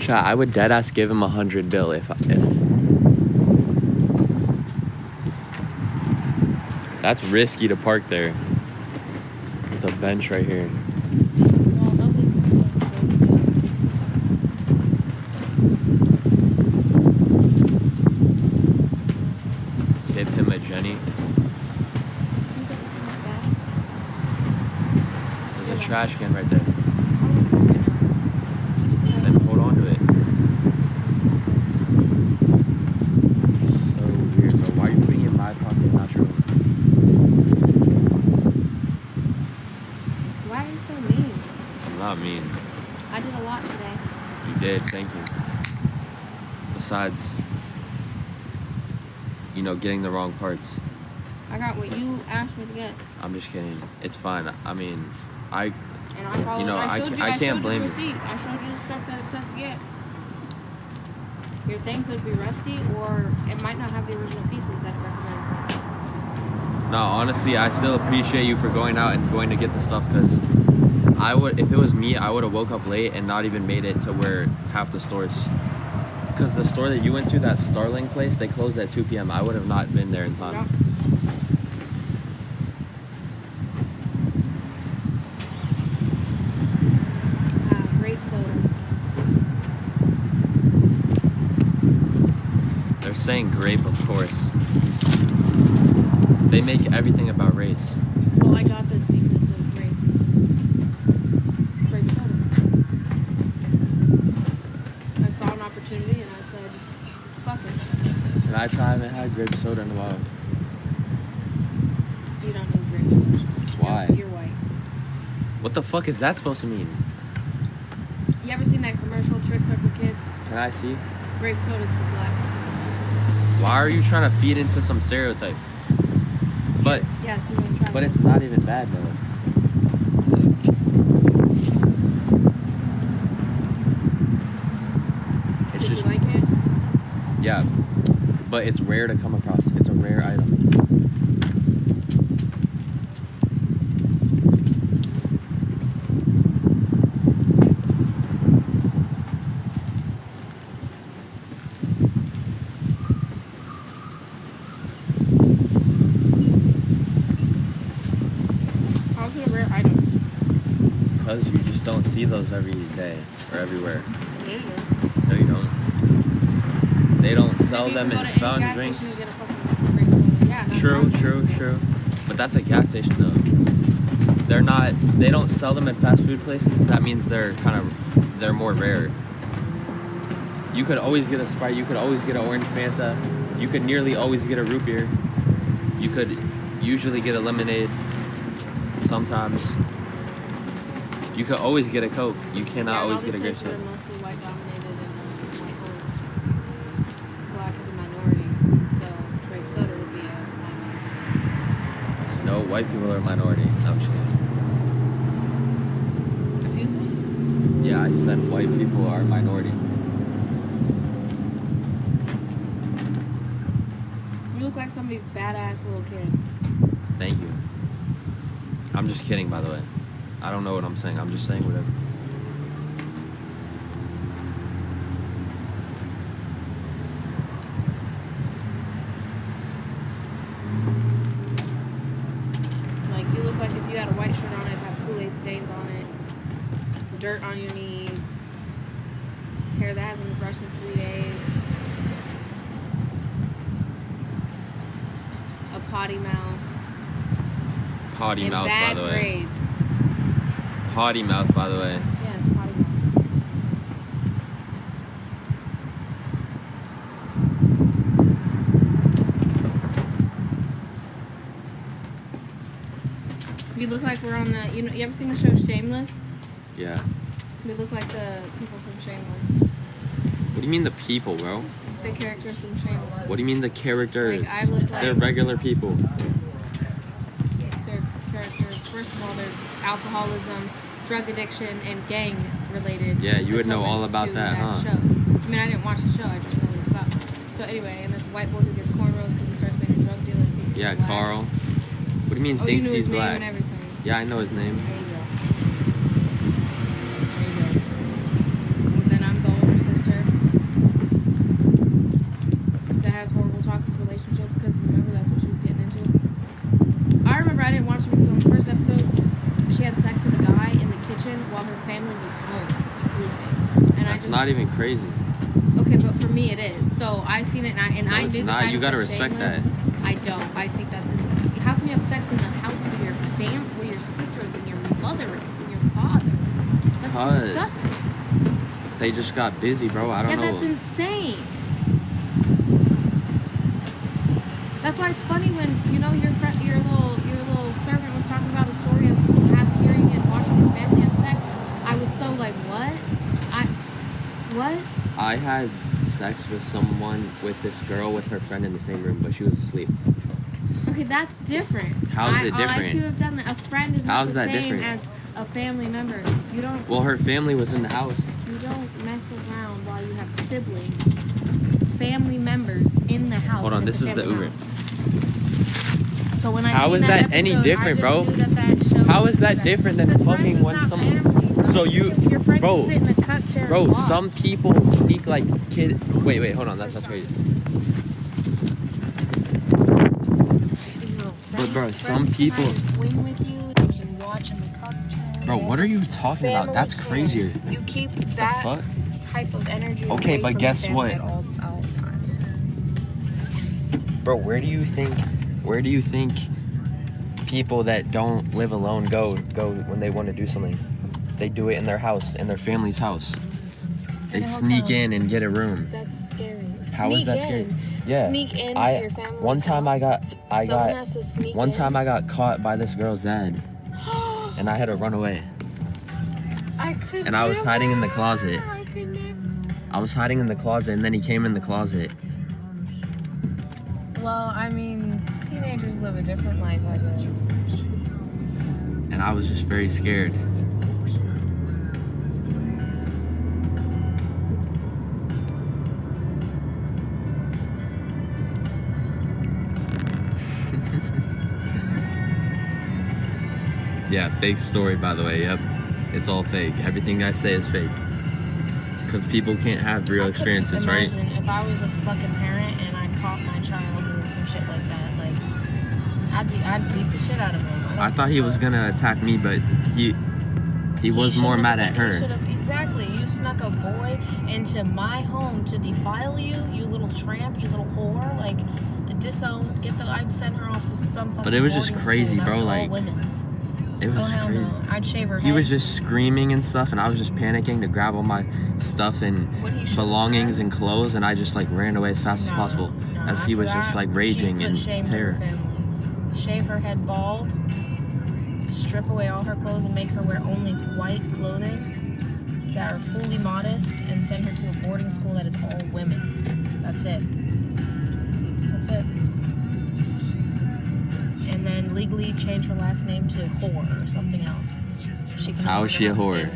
Chat, I would deadass give him 100 bill if that's risky to park there. With a bench right here. Tip him a Jenny. There's a trash can right there. Then hold on to it. So weird, bro. Why are you putting it in my pocket, not your own? Why are you so mean? I'm not mean. I did a lot today. You did, thank you. Besides, you know, getting the wrong parts. I got what you asked me to get. I'm just kidding. It's fine. I mean, And I followed. you know, I I can't blame you. you. The receipt. I showed you the stuff that it says to get. Your thing could be rusty, or it might not have the original pieces that it recommends. No, honestly, I still appreciate you for going out and going to get the stuff, because I would, if it was me, I would have woke up late and not even made it to where half the stores. Because the store that you went to, that Starling place, they closed at 2 p.m. I would have not been there in time. Yep. Grape soda. They're saying grape, of course. They make everything about race. Well, I got this because of race. Grape soda. I saw an opportunity and I said, fuck it. Can I try? I haven't had grape soda in a while. You don't need grape soda. Why? You're white. What the fuck is that supposed to mean? You ever seen that commercial, Tricks Are for Kids? Can I see? Grape soda's for blacks. Why are you trying to feed into some stereotype? But Yes, you want to try but some? it's not even bad though. It's Did just you like it? yeah, but it's rare to come across. It's a rare item. How's it a rare item? Because you just don't see those every day or everywhere. Yeah, you do. No, you don't. They don't sell Maybe you them can in go to any fountain gas drinks. station and get a fucking grape soda. Yeah, not True, fine. true. But that's a gas station though. They're not. They don't sell them at fast food places. That means they're more rare. You could always get a Sprite. You could always get an orange Fanta. You could nearly always get a root beer. You could usually get a lemonade. Sometimes. You could always get a Coke. You cannot Yeah, and always all get a these grape places soda. are mostly white dominated and white owned. Black is a minority, so grape soda would be a minority. No, white people are a minority. I'm just kidding. Excuse me? Yeah, I said white people are a minority. You look like somebody's badass little kid. Thank you. I'm just kidding, by the way. I don't know what I'm saying. I'm just saying whatever. dirt on your knees, hair that hasn't been brushed in 3 days, a potty mouth, Potty mouth, bad by the way. grades. Potty mouth, by the way. Yes, potty mouth. We look like we're on the, you ever seen the show Shameless? Yeah. We look like the people from Shameless. What do you mean the people, bro? The characters from Shameless. What do you mean the characters? Like, I look like... They're regular people. They're characters. First of all, there's alcoholism, drug addiction, and gang related. Yeah, you would know all about that, huh? Show. I mean, I didn't watch the show, I just know what it's about. So anyway, and there's a white boy who gets cornrows because he starts being a drug dealer and thinks he's black. Carl. What do you mean thinks he's black? Name and everything. Yeah, I know his name. There you go. And then I'm the older sister that has horrible toxic relationships because remember that's what she was getting into. I remember I didn't watch it because on the first episode she had sex with a guy in the kitchen while her family was home sleeping. And that's not even crazy. Okay, but for me it is. So I seen it and I knew the title. You gotta respect that. I don't. I think that's insane. How can you have sex in the house with your family, where your sisters and your mother is and your father? That's disgusting. They just got busy, bro. I don't know. Yeah, that's insane. That's why it's funny when your little servant was talking about a story of hearing and watching his family have sex. I was so like, what? What? I had sex with someone, with this girl, with her friend in the same room, but she was asleep. Okay, that's different. How's it different? I too have done that. A friend is not the same as a family member. You don't. Well, her family was in the house. You don't mess around while you have siblings, family members in the house. Hold on, this is the Uber. So when I how is that any different, bro? How is that different than fucking when someone? So you, bro, some people speak like kid. Wait, hold on, that's crazy. But bro, some people. Swing with you. They can watch in the cup chair. Bro, what are you talking about? That's crazier. You keep that type of energy. Okay, but guess what? At all times. Bro, where do you think people that don't live alone go when they want to do something? They do it in their house, in their family's house. They sneak in and get a room. That's scary. How is that scary? Yeah. Sneak into your family's house. One time I got caught by this girl's dad, and I had to run away. And I was hiding in the closet. I was hiding in the closet, and then he came in the closet. Well, I mean, teenagers live a different life, I guess. And I was just very scared. Yeah, fake story, by the way. Yep, it's all fake. Everything I say is fake. Because people can't have real experiences, right? If I was a fucking parent and I caught my child doing some shit like that, like I'd beat the shit out of him. I thought he was gonna attack me, but he was more mad at her. Exactly. You snuck a boy into my home to defile you, you little tramp, you little whore. Like, disown. I'd send her off to some fucking. But it was just crazy, bro. Like. Women's. It was crazy. No. I'd shave her head. He was just screaming and stuff, and I was just panicking to grab all my stuff and belongings and clothes, and I just like ran away as fast as possible, as he was just like raging in terror. Shave her head bald, strip away all her clothes, and make her wear only white clothing that are fully modest, and send her to a boarding school that is all women. That's it. That's it. And then legally change her last name to whore or something else. How is she a whore?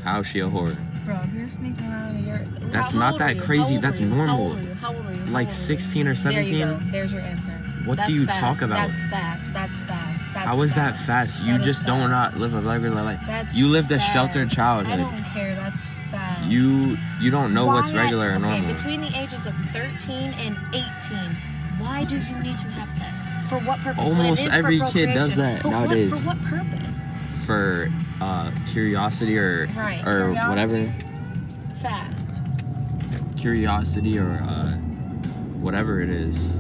How is she a whore? Bro, if you're sneaking around, that's not that crazy. That's normal. How old are you? Like 16 or 17? There you go. There's your answer. What do you talk about? That's fast. That's fast. How is that fast? You just don't not live a regular life. You lived a sheltered childhood. I don't care. That's fast. You don't know what's regular or normal. Okay, between the ages of 13 and 18, why do you need to have sex? For what purpose? Almost every kid does that nowadays. For what purpose? for curiosity or curiosity, whatever. Fast. Curiosity or whatever it is.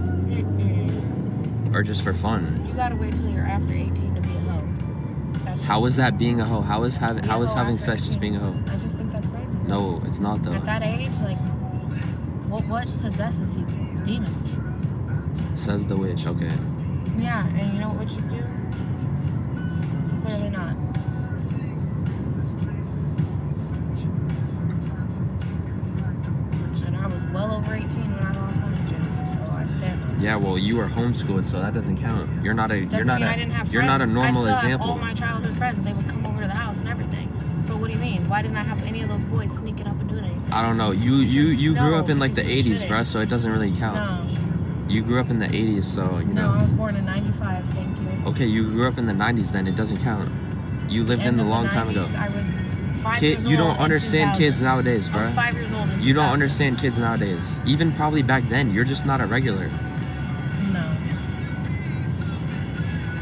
Or just for fun. You gotta wait till you're after 18 to be a hoe. How is that being a hoe? How is having sex just being a hoe? I just think that's crazy. No, it's not though. At that age, like, what possesses people? Demons. Says the witch. Okay. Yeah, and you know what witches do? Clearly not. And I was well over 18 when I lost my virginity, so I stand on it. Yeah, well, you were homeschooled, so that doesn't count. You're not a I didn't have you're not a friends. normal I still example. have all my childhood friends. They would come over to the house and everything. So what do you mean? Why didn't I have any of those boys sneaking up and doing anything? I don't know. You grew up in like the 80s, bro, so it doesn't really count. No. You grew up in the 80s, so you know. No, I was born in 95, thank you. Okay, you grew up in the 90s, then it doesn't count. You lived in a long time ago. I was 5 years old. You don't understand kids nowadays, bro. I was 5 years old in 2000. You don't understand kids nowadays. Even probably back then, you're just not a regular. No.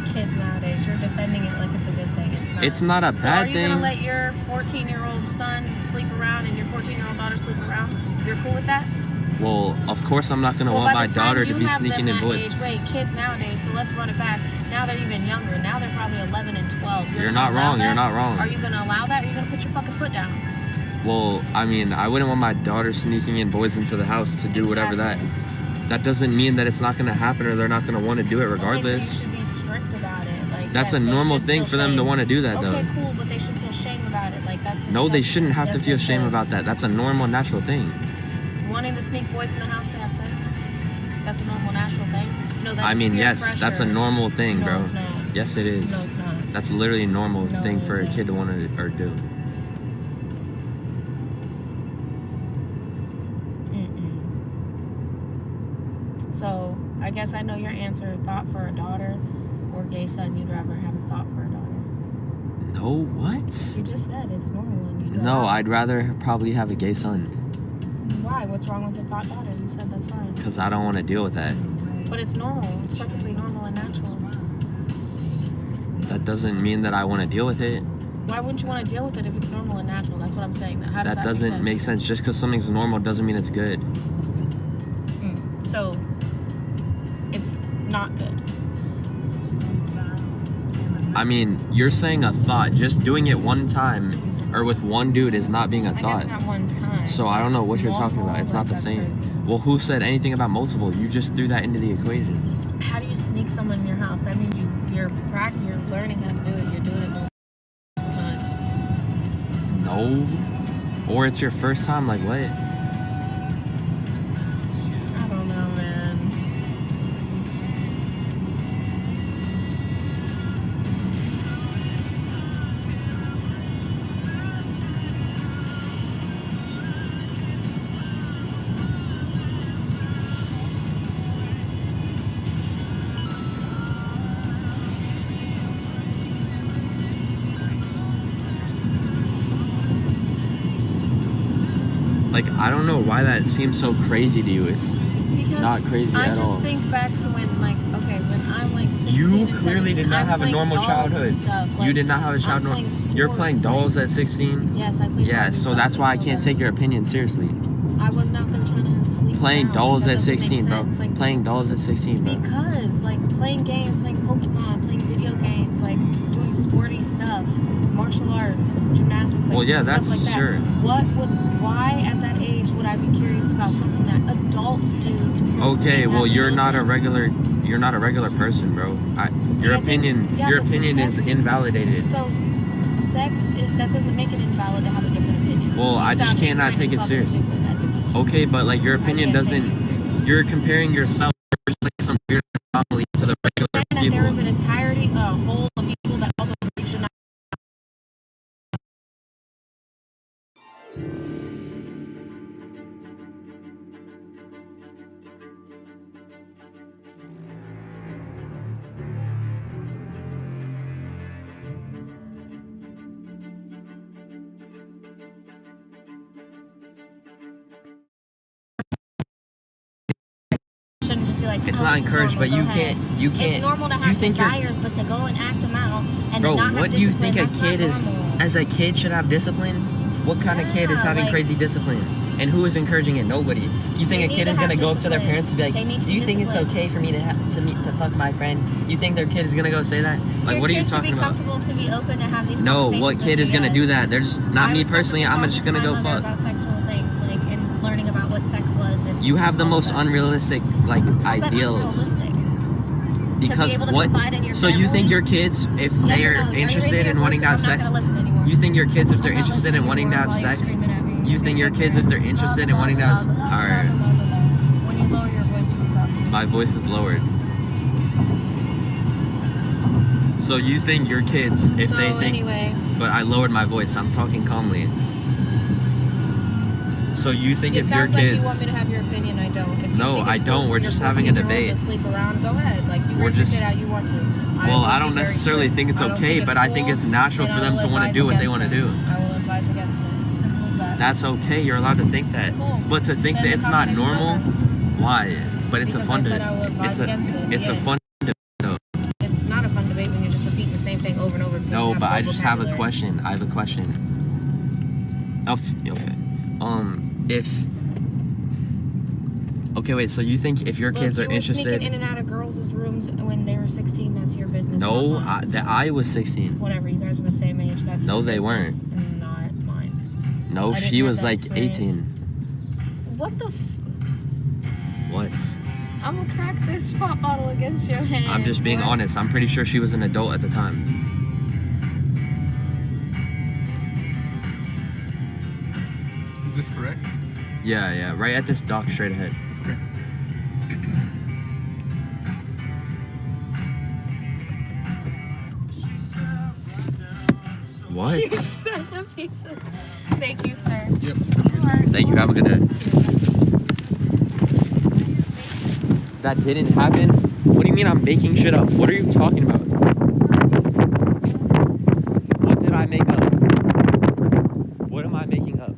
Kids nowadays, you're defending it like it's a good thing. It's not. It's not a bad thing. Are you gonna let your 14-year-old son sleep around and your 14-year-old daughter sleep around? You're cool with that? Well, of course I'm not gonna want my daughter to be sneaking in boys. Wait, kids nowadays, so let's run it back. Now they're even younger. Now they're probably 11 and 12. You're not wrong. You're not wrong. Are you gonna allow that? Or are you gonna put your fucking foot down? Well, I mean, I wouldn't want my daughter sneaking in boys into the house to do whatever that. That doesn't mean that it's not gonna happen or they're not gonna want to do it regardless. Okay, so you should be strict about it. Like that's a normal thing for them to want to do that, though. Okay, cool, but they should feel shame about it. Like that's. No, they shouldn't have to feel shame about that. That's a normal, natural thing. Wanting to sneak boys in the house to have sex? That's a normal, natural thing? No, that's I mean, yes, pressure. that's a normal thing, bro. No, it's not. Yes, it is. No, it's not. That's literally a normal thing for a kid to want to or do. So, I guess I know your answer. Thought for a daughter or gay son, you'd rather have a thought for a daughter. No, what? You just said it's normal and you No, I'd rather probably have a gay son. Why? What's wrong with a thought daughter? You said that's fine. Because I don't want to deal with that. But it's normal. It's perfectly normal and natural. That doesn't mean that I want to deal with it. Why wouldn't you want to deal with it if it's normal and natural? That's what I'm saying. How does that doesn't make sense. Just because something's normal doesn't mean it's good. So, it's not good. I mean, you're saying a thought. Just doing it one time or with one dude is not being a thought. I guess not one time. So I don't know what you're talking about. It's not the same. Crazy. Well, who said anything about multiple? You just threw that into the equation. How do you sneak someone in your house? That means you're learning how to do it. You're doing it multiple times. No. Or it's your first time. Like what? I don't know, man. Like, I don't know why that seems so crazy to you. It's not crazy at all. I just think back to when, like, okay, when I'm like 16 you and 17, clearly did not have a normal childhood. Like, you did not have a childhood. You're playing dolls at 16? Yes, I played. Yeah, so that's why I can't take your opinion seriously. I wasn't out there trying to sleep. Playing dolls at 16, bro. Like, playing dolls at 16, bro. Because, like, playing games, playing Pokemon, playing video games, like, doing sporty stuff, martial arts, gymnastics, like, well, yeah, stuff that's like that. sure. Why at that age would I be curious about something that adults do to okay, well, you're not a regular person, bro. Your opinion is invalidated. So, sex, that doesn't make it invalid to have a different opinion. Well, I just cannot take it serious. Okay, but like your opinion doesn't. You're comparing yourself to like some weird anomaly to the regular people. There is an entirety, a whole of people that also should not. It's oh, not this is encouraged, normal, but you go ahead. can't. You can't. It's normal to you have think you're- desires, but to go and act them out and Bro, to not have what do you discipline, think a that's kid not is? normal. As a kid should have discipline? What kind of kid is Yeah, having like- crazy discipline? And who is encouraging it? Nobody. You think They a need kid to is gonna have go up to their discipline. parents and be like, They need to "Do you be think it's disciplined. okay for me to fuck my friend?" You think their kid is gonna go say that? Like, Your what are you kids should talking be about? comfortable to be open to have these No, conversations what with kid you, is gonna yes. do that? They're just not I me was personally. I'm talking just to gonna my go mother fuck. about sexual things, like, and learning about what sex was. And You have the all most of that. unrealistic like How's that ideals. unrealistic? Because able to what? confide in your So you think family? your kids, if Yes or they're no? Are you interested raising in your wanting to have voice? 'Cause I'm sex, not gonna listen anymore. you think your kids, if they're I'm not interested in listening wanting to have anymore while you're sex, screaming at me. you think your kids, if they're interested in wanting to have, alright, When you lower your voice, you can talk to me. my voice is lowered. So you think your kids, if So they think, anyway. but I lowered my voice. I'm talking calmly. So you think It if your sounds like you kids, want me to have your opinion. I don't. If you No, think I it's don't. cool We're for just your having a 14-year-old debate. To sleep around, go ahead. Like you We're raise your just- kid how you want to. well, will I be don't very necessarily strict. think it's I don't okay, think but it's I think cool, it's natural and for I them will to want to advise do what they against want to it. do. I will advise against it. Simple as that. That's okay. You're allowed to think that. Cool. But to think Then that the it's not conversation's normal, over. why? But it's a Because fun I said I will advise against it. It's a Yeah. fun debate. It's not a fun debate when you're just repeating the same thing over and over. because you No, have but I no just have a vocabulary. question. I have a question. Okay. If okay, wait. So you think if your Look, kids are you were interested? sneaking in and out of girls' rooms when they were 16. That's your business. No, not mine. that I was 16. Whatever. You guys are the same age. That's No, your they business, weren't. and not mine. No, I didn't she have was that like experience. 18. What the? What? I'm gonna crack this pop bottle against your hand. I'm just being What? honest. I'm pretty sure she was an adult at the time. Is this correct? Yeah. Right at this dock, straight ahead. What? You're such a piece of... Thank you, sir. Yep. Thank you. Have a good day. That didn't happen? What do you mean I'm making shit up? What are you talking about? What did I make up? What am I making up?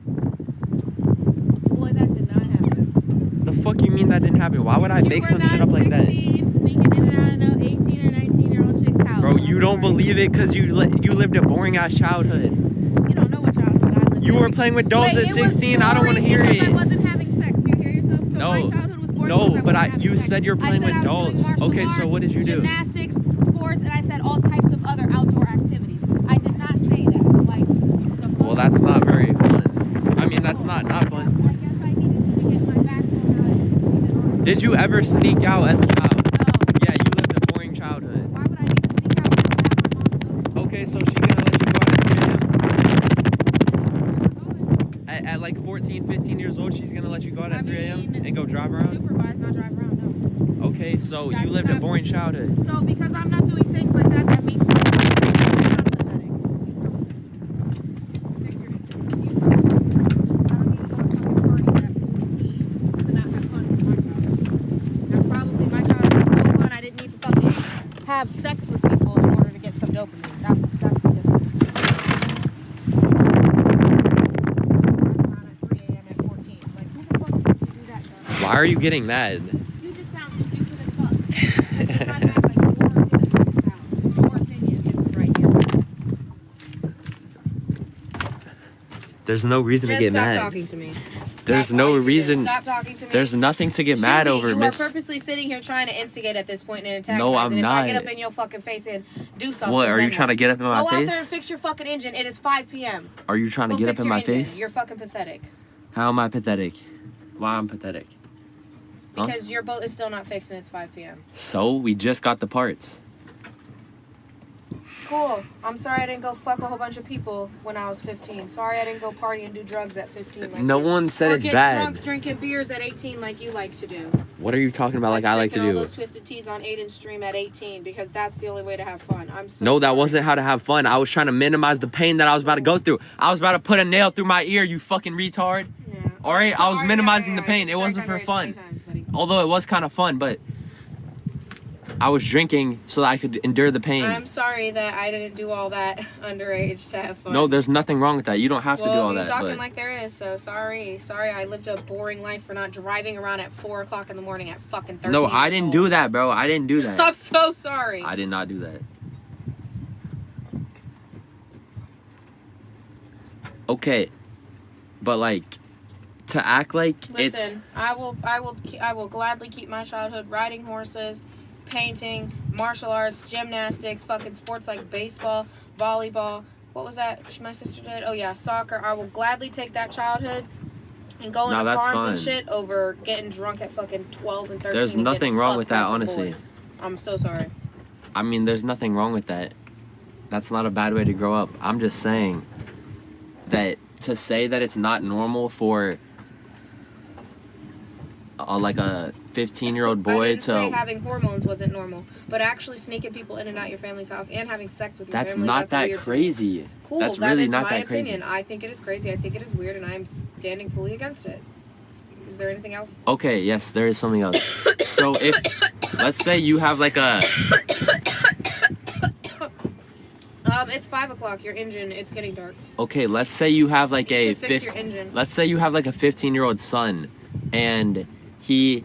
Boy, that did not happen. The fuck you mean that didn't happen? Why would I make some shit up like that? Sneaking in and out of no 18 or 19-year-old chick's house. Bro, you don't believe it because you lived a boring ass childhood. You don't know what childhood I lived. You were playing with dolls at 16. I don't want to hear because I it. wasn't having sex. Do you hear yourself? So No. my childhood was boring No, because but wasn't having you sex. said you're playing I said with I was doing dolls. martial Okay, so arts, what did you do? Gymnastics, sports, and I said all types of other outdoor activities. I did not say that. Like, the Well, that's not very fun. I mean, that's not fun. I guess I needed you to get my backbone out. Did you ever sneak out as a child? Yeah, you lived a boring childhood. Why would I need to sneak out when I have my mom? Okay, so she gonna let you go out at 3 a.m.? At like 14, 15 years old, she's gonna let you go out at 3 a.m. and go drive around? Supervise, not drive around, no. Okay, so That's you lived a not- boring childhood. So because I'm not doing things like that, that makes me not pathetic. Fix your you stop. I don't need to go to fucking parties at 14 to not have fun with my childhood. That's probably my childhood was so fun I didn't need to fucking have sex with people in order to get some dopamine. That's the difference. Why are you getting mad? You just sound stupid as fuck. You're trying to act like your opinion is the right answer. There's no reason Just to get stop mad. talking to me. There's That's all no you can do. reason. Stop talking to me. There's nothing to get mad Shoovy, over, you miss. are purposely sitting here trying to instigate at this point and antagonize. No, I'm and if I get not. up in your fucking face and do something, What, are then you trying to get up in my Go out there and face? fix your fucking engine. It is 5 p.m. Are you trying to Go get fix up in your my engine. face? You're fucking pathetic. How am I pathetic? Why I'm pathetic? Huh? Because your boat is still not fixed and it's 5 p.m. So, we just got the parts. Cool. I'm sorry I didn't go fuck a whole bunch of people when I was 15. Sorry I didn't go party and do drugs at 15. Like No you. one said or it's get bad. drunk drinking beers at 18 like you like to do. What are you talking about like I like to Drinking all do? those twisted teas on Adin's stream at 18 because that's the only way to have fun. I'm so No, that wasn't how to have fun. I was trying to minimize the pain that I was about to go through. I was about to put a nail through my ear, you fucking retard. Yeah. Alright, I was minimizing the pain. It wasn't for fun. Although it was kind of fun, but I was drinking so that I could endure the pain. I'm sorry that I didn't do all that underage to have fun. No, there's nothing wrong with that. You don't have to do all you're that. talking like there is, so sorry. Sorry, I lived a boring life for not driving around at 4 o'clock in the morning at fucking 13. No, I didn't do that, bro. I didn't do that. I'm so sorry. I did not do that. Okay, but like, to act like Listen, I will gladly keep my childhood riding horses, painting, martial arts, gymnastics, fucking sports like baseball, volleyball. What was that my sister did? Oh yeah, soccer. I will gladly take that childhood and go into farms and shit over getting drunk at fucking 12 and 13. There's nothing wrong with that, honestly. Boys. I'm so sorry. I mean, there's nothing wrong with that. That's not a bad way to grow up. I'm just saying that to say that it's not normal for like a 15-year-old boy I didn't say having hormones wasn't normal, but actually sneaking people in and out your family's house and having sex with your family, that's not that crazy. Cool, that's really not that crazy. That is my opinion. I think it is crazy. I think it is weird, and I am standing fully against it. Is there anything else? Okay, yes, there is something else. So if, let's say you have like a... It's 5 o'clock. Your engine, it's getting dark. Okay, let's say you have like let's say you have like a 15-year-old son, and say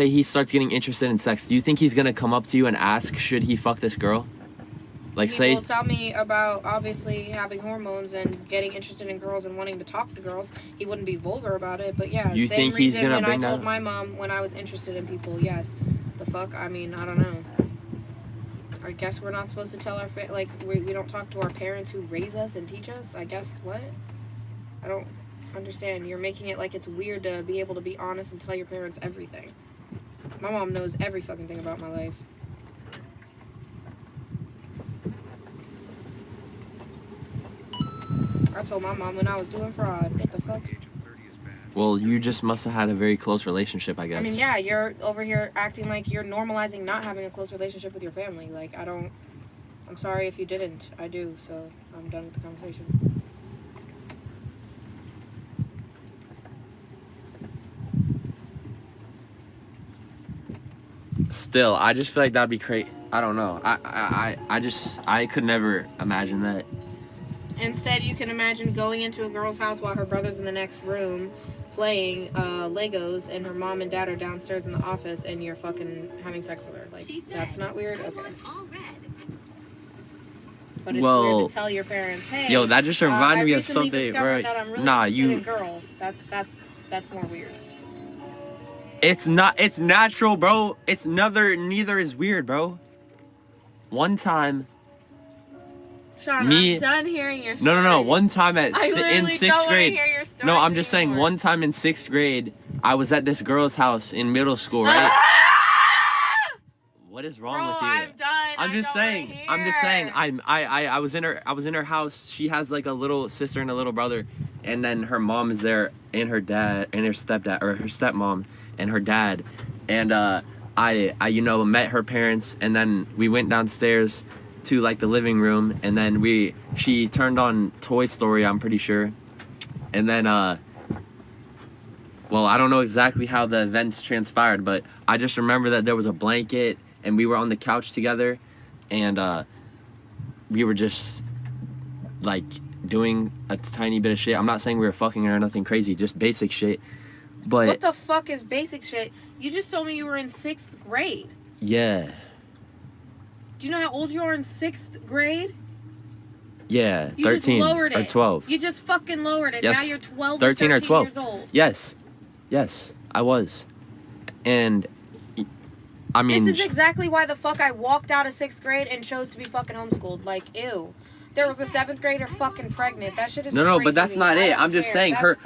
he starts getting interested in sex. Do you think he's gonna come up to you and ask, should he fuck this girl? Like, he will tell me about obviously having hormones and getting interested in girls and wanting to talk to girls. He wouldn't be vulgar about it, but yeah. You think he's gonna bring that? I told my mom when I was interested in people, yes. The fuck? I mean, I don't know. I guess we're not supposed to tell our we don't talk to our parents who raise us and teach us. I guess what? I don't understand. You're making it like it's weird to be able to be honest and tell your parents everything. My mom knows every fucking thing about my life. I told my mom when I was doing fraud. What the fuck? Well, you just must have had a very close relationship, I guess. I mean, yeah, you're over here acting like you're normalizing not having a close relationship with your family. Like, I'm sorry if you didn't. I do, so I'm done with the conversation. Still, I just feel like that'd be crazy. I don't know. I could never imagine that. Instead, you can imagine going into a girl's house while her brother's in the next room playing Legos and her mom and dad are downstairs in the office and you're fucking having sex with her. Like, that's not weird? Okay. But it's weird to tell your parents, hey, yo, that just reminded me of something, bro. That I'm really interested in girls. That's more weird. It's not, it's natural, bro. It's neither is weird, bro. One time, Sean, I'm done hearing your story. No. One time in 6th grade. Hear your No, I'm just saying. One time in 6th grade, I was at this girl's house in middle school, right? What is wrong with you? I'm done. I'm just saying. I was in her house. She has like a little sister and a little brother, and then her mom is there, and her dad, and her stepdad, or her stepmom, and her dad, and I met her parents, and then we went downstairs to like the living room, and then she turned on Toy Story, I'm pretty sure, and then well, I don't know exactly how the events transpired, but I just remember that there was a blanket and we were on the couch together, and we were just like doing a tiny bit of shit. I'm not saying we were fucking or nothing crazy, just basic shit. But what the fuck is basic shit? You just told me you were in 6th grade. Yeah. Do you know how old you are in 6th grade? Yeah, you 13 just lowered it. Or 12. You just fucking lowered it. Yes. Now you're 12 13 or 13 or 12 years old. Yes, I was. And I mean, this is exactly why the fuck I walked out of 6th grade and chose to be fucking homeschooled. Like, ew. There was a 7th grader fucking pregnant. That shit is no, but that's not it. I'm just saying her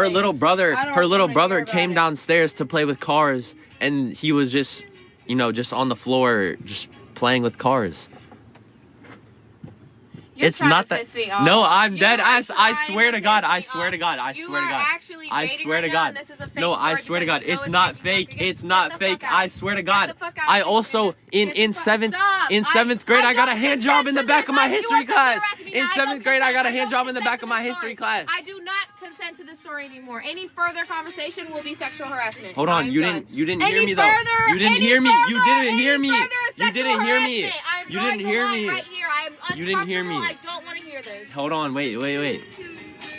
little brother came downstairs to play with cars, and he was just, just on the floor, just playing with cars. It's not that. No, I'm dead ass. I swear to God. I swear to God. I swear to God. I swear to God. No, I swear to God. It's not fake. It's not fake. I swear to God. I also in 7th grade I got a hand job in the back of my history class. In 7th grade I got a hand job in the back of my history class. I do not consent content to this story anymore. Any further conversation will be sexual harassment. Hold on, you didn't hear me though. You didn't hear me. You didn't hear me. You didn't hear me. You didn't hear me. Right here. I am uncomfortable. You didn't hear me. I don't want to hear this. Hold on, wait.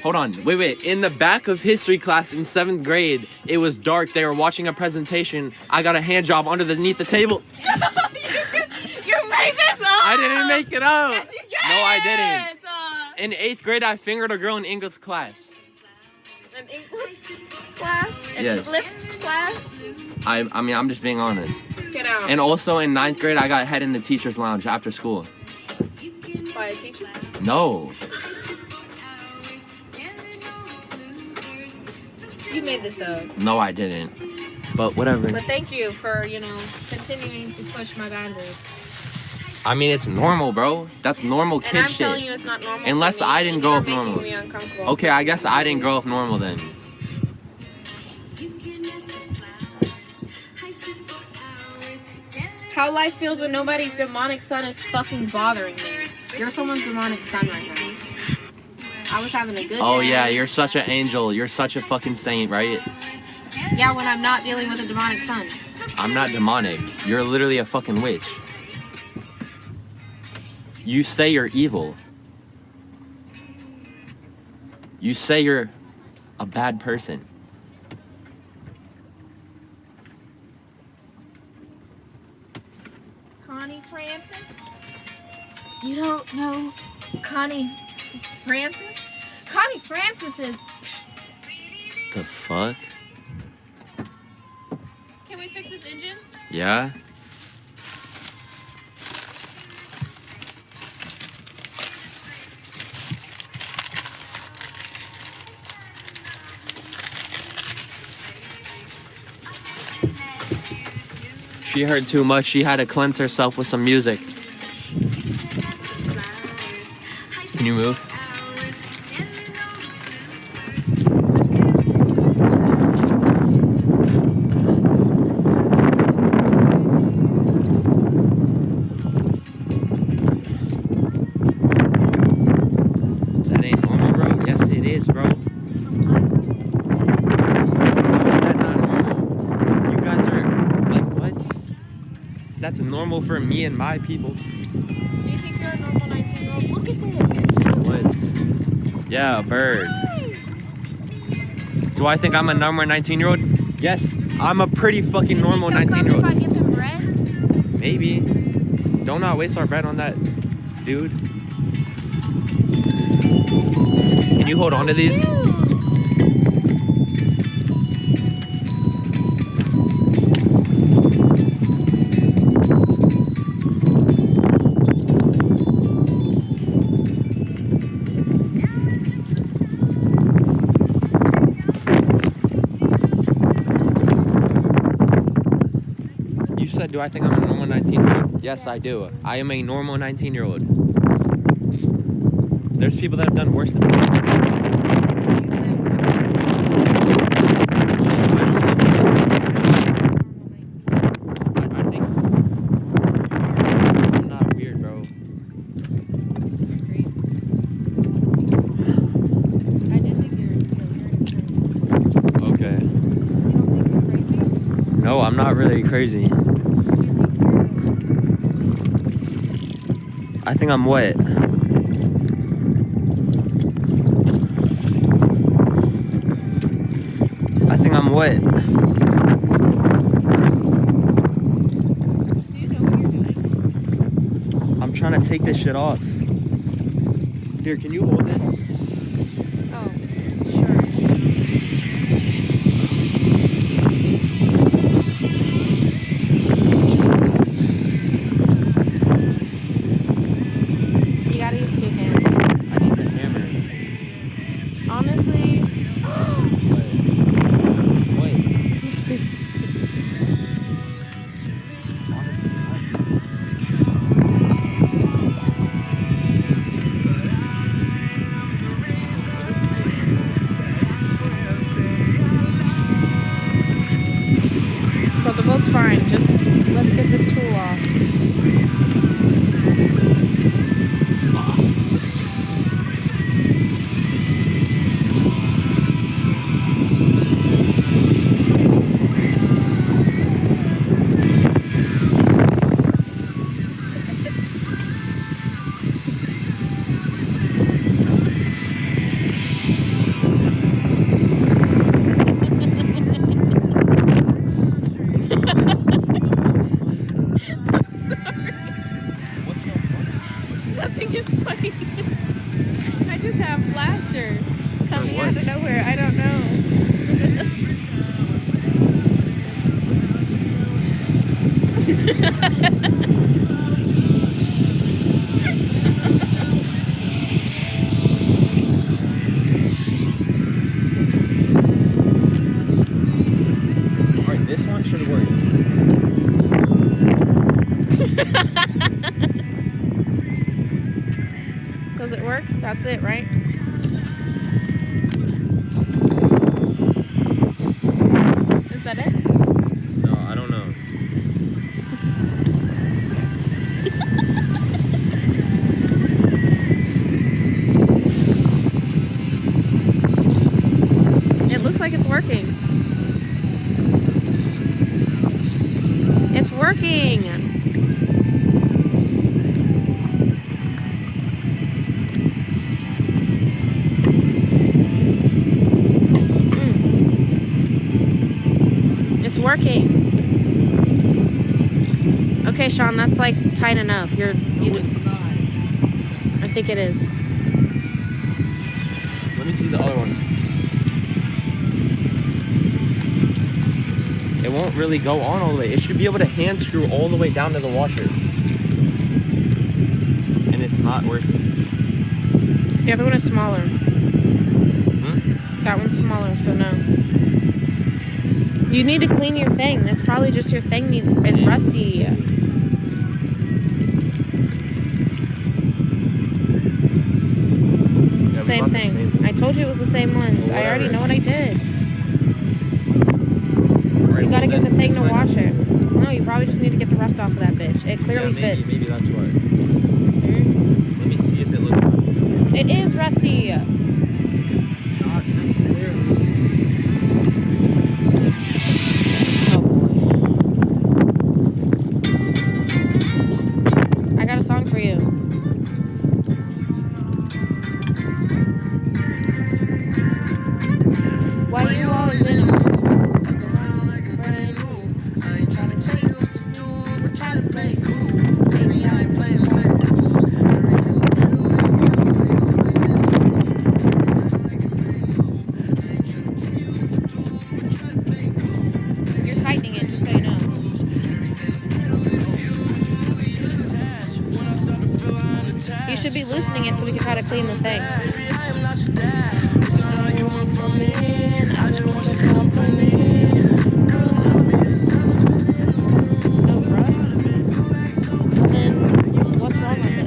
Hold on, wait. In the back of history class in 7th grade, it was dark. They were watching a presentation. I got a hand job underneath the table. You made this up. I didn't make it up. Yes, you did. No, I didn't. In 8th grade, I fingered a girl in English class. An English class? An Yes. English class? I mean, I'm just being honest. Get out. And also in 9th grade, I got head in the teacher's lounge after school. By a teacher? No. You made this up. No, I didn't. But whatever. But thank you for, continuing to push my boundaries. I mean, it's normal, bro. That's normal kid And I'm shit. telling you it's not normal. Unless for me, I didn't and grow you're up normal. making me uncomfortable. Okay, I guess I didn't grow up normal then. How life feels when nobody's demonic son is fucking bothering me. You're someone's demonic son right now. I was having a good day. Oh yeah, you're such an angel. You're such a fucking saint, right? Yeah, when I'm not dealing with a demonic son. I'm not demonic. You're literally a fucking witch. You say you're evil. You say you're a bad person. Connie Francis? You don't know Connie Francis? Connie Francis is... The fuck? Can we fix this engine? Yeah? She heard too much. She had to cleanse herself with some music. Can you move? That ain't normal, bro. Yes, it is, bro. How is that not normal? You guys are like, what? That's normal for me and my people. Do you think you're a normal 19-year-old? Look at this. What? Yeah, a bird. Do I think I'm a normal 19-year-old? Yes, I'm a pretty fucking normal 19-year-old. If I give him bread? Maybe. Don't not waste our bread on that, dude. Can you hold on to these? You said, do I think I'm a normal 19-year-old? Yes, I do. I am a normal 19-year-old. There's people that have done worse than me. I think I'm not weird, bro. I did think you were weird. Okay. No, I'm not really crazy. I think I'm wet. I think I'm wet. Do you know what you're doing? I'm trying to take this shit off. Here, can you hold this? Oh, sure. You gotta use 2 hands. I need the hammer. Honestly, laughter coming out of nowhere. I don't know. Alright, this one should work. Does it work? That's it, right? Is that it? No, I don't know. It looks like it's working. It's working. It's working. Okay, Sean, that's like tight enough. You did. I think it is. Let me see the other one. It won't really go on all the way. It should be able to hand screw all the way down to the washer. And it's not working. The other one is smaller. That one's smaller, so no. You need to clean your thing. That's probably just your thing is rusty. Yeah, Same thing. I told you it was the same ones. Well, I already whatever. know what I did. Right, You gotta well, get the then thing to it's wash it. No, you probably just need to get the rust off of that bitch. It clearly fits. Maybe that's why. Let me see if it looks good. It is rusty. Not necessarily. I got a song for you. Why you always in a mood? Fuck around like I'm brand new. I ain't tryna tell you what to do, but try to play it cool. Baby, I ain't playing by the rules. Everything look better with you. Why you always in a mood? Fuck around like I'm brand new. I ain't tryna tell you what to do, but try to play it cool. You're tightening it, just so you know. You should be loosening it so we can try to clean the thing. No rust? Then what's wrong with it?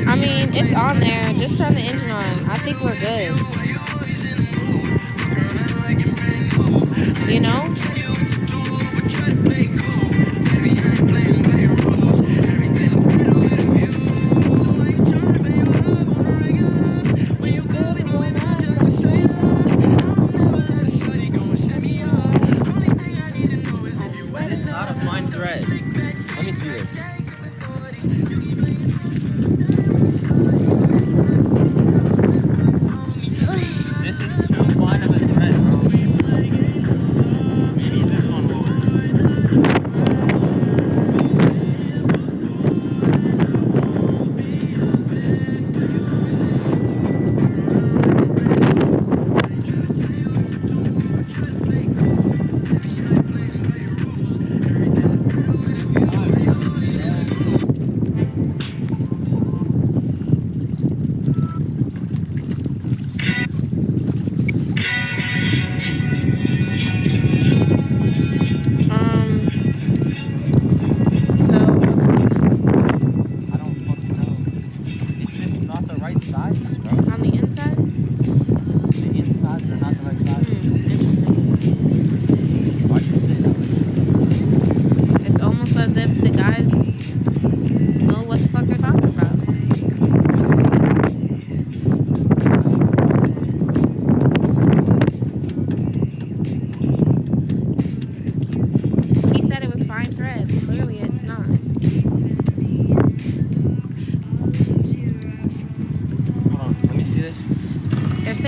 I mean, it's on there. Just turn the engine on. I think we're good. You know? It's not a fine thread. Let me see this. This is too fine of a thread, bro. Maybe this one will work.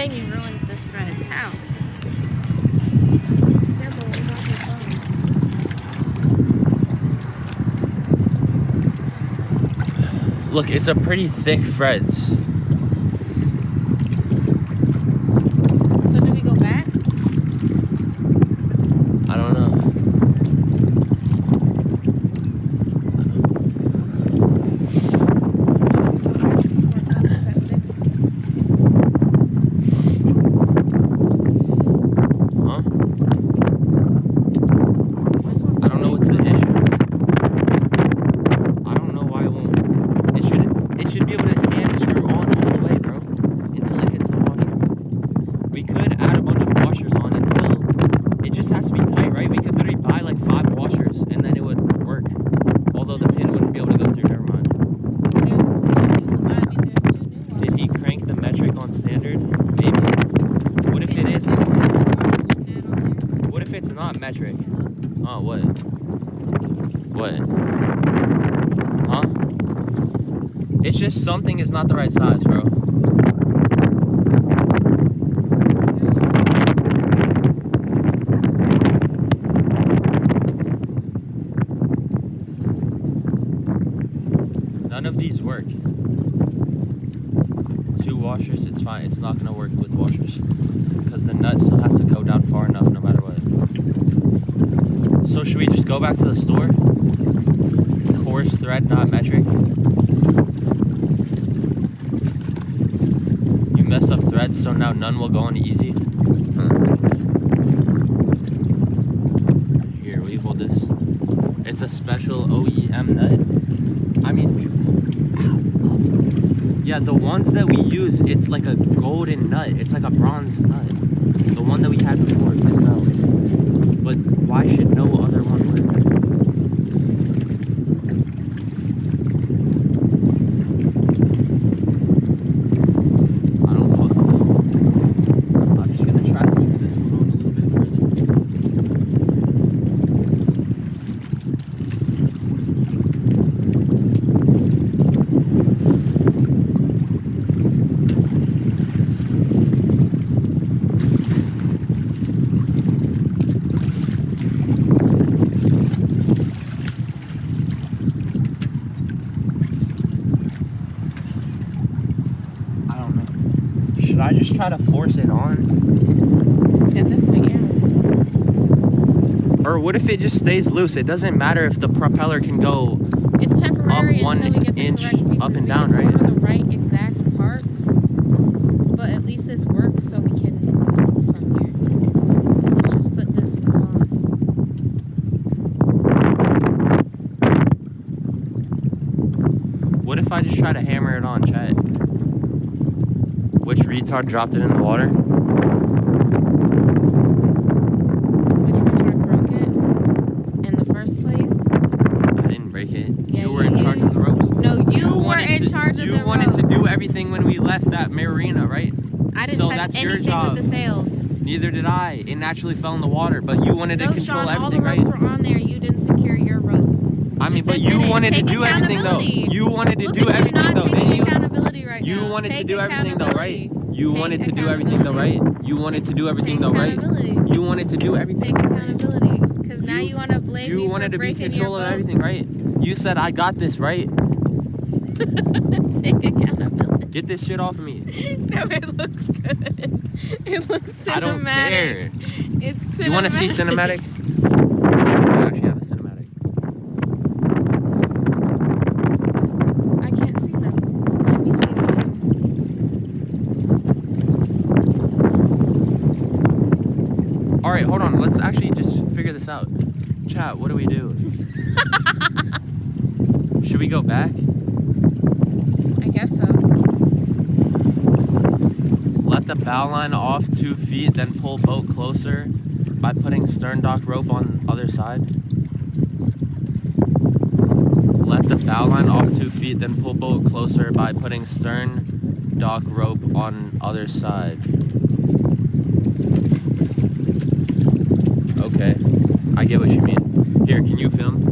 saying you ruined the threads. How? Look, it's a pretty thick threads. So do we go back? I don't know. Something is not the right size, bro. None of these work. 2 washers, it's fine. It's not gonna work with washers because the nut still has to go down far enough no matter what. So should we just go back to the store? Coarse thread, not metric. Mess up threads, so now none will go on easy. Here, will you hold this? It's a special OEM nut. I mean, yeah, the ones that we use, it's like a golden nut. It's like a bronze nut. The one that we had before, but why should no other one work? Try to force it on. At this point, yeah. Or what if it just stays loose? It doesn't matter if the propeller can go it's temporary up 1 until we get the inch correct pieces. up and we down, can right? order the right exact parts, but at least this works so we can move from here. Let's just put this on. What if I just try to hammer it on, chat? Which retard dropped it in the water? Which retard broke it in the first place? I didn't break it. Yeah, you were in charge of the ropes. No, you were in charge of the ropes. You wanted to do everything when we left that marina, right? I didn't touch anything with the sails. Neither did I. It naturally fell in the water, but you wanted to control everything, right? All the ropes were on there. You didn't secure your rope. I mean, but you wanted to do everything, though. You wanted to do everything, though, didn't you? You wanted to do everything, though, right? You wanted to do everything, though, right? You wanted to do everything, though, right? You wanted to do everything. Take accountability, because now you want to blame me for breaking your boat. You wanted to be in control of everything, right? You said, I got this, right? Take accountability. Get this shit off of me. No, it looks good. It looks cinematic. I don't care. It's cinematic. You want to see cinematic? I actually have a cinematic. I can't see them. Let me see them. Alright, hold on. Let's actually just figure this out. Chat, what do we do? Should we go back? I guess so. Let the bow line off 2 feet, then pull boat closer by putting stern dock rope on other side. Let the bow line off 2 feet, then pull boat closer by putting stern dock rope on other side. Okay, I get what you mean. Here, can you film?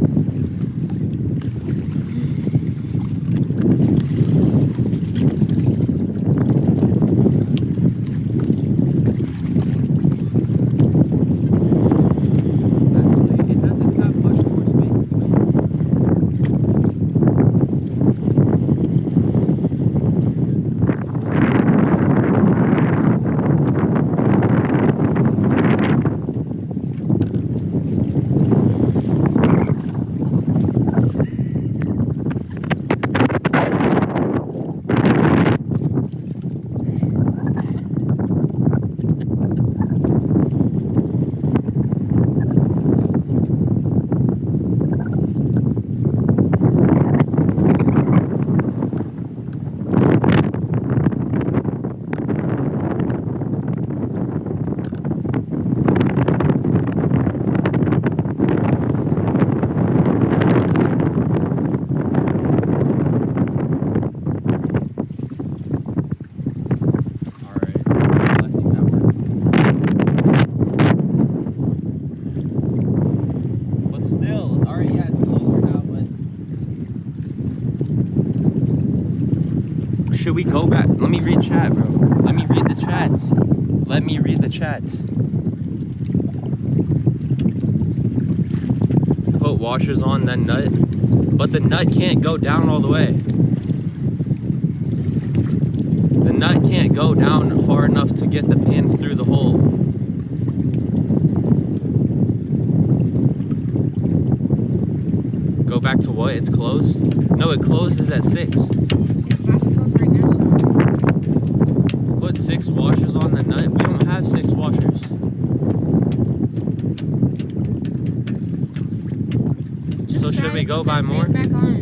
should we go back? Let me read chat, bro. Let me read the chats. Let me read the chats. Put washers on, then nut. But the nut can't go down all the way. The nut can't go down far enough to get the pan through the hole. Go back to what? It's closed? No, it closes at 6. It's about to close right now, so. Put 6 washers on the nut. We don't have 6 washers. So should we go buy more? Back on.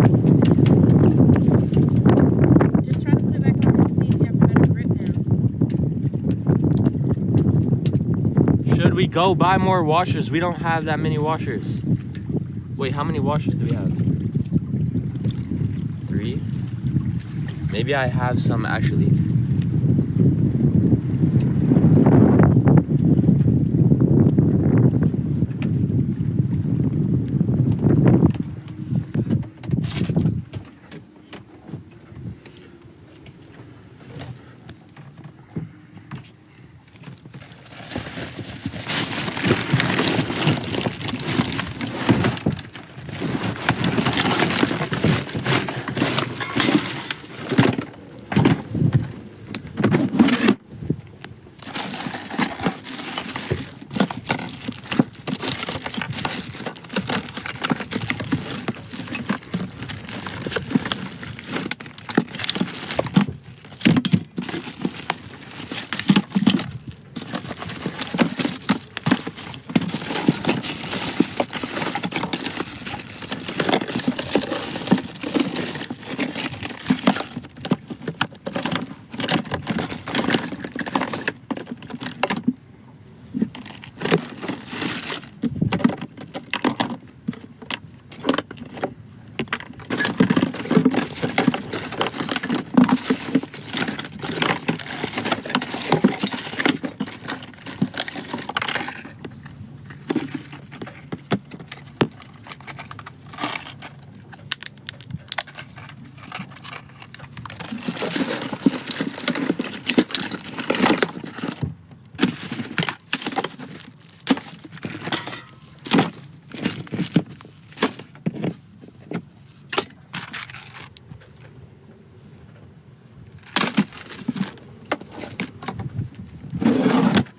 Just try to put it back on and see if you have a better grip now. Should we go buy more washers? We don't have that many washers. Wait, how many washers do we have? 3? Maybe I have some actually.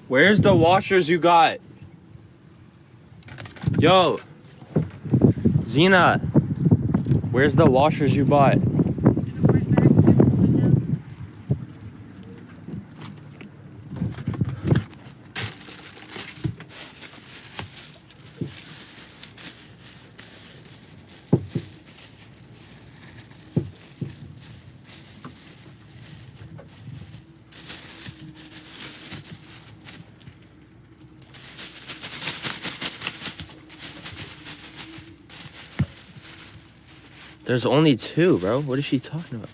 Where's the washers you got? Yo, Xena, where's the washers you bought? There's only 2, bro. What is she talking about?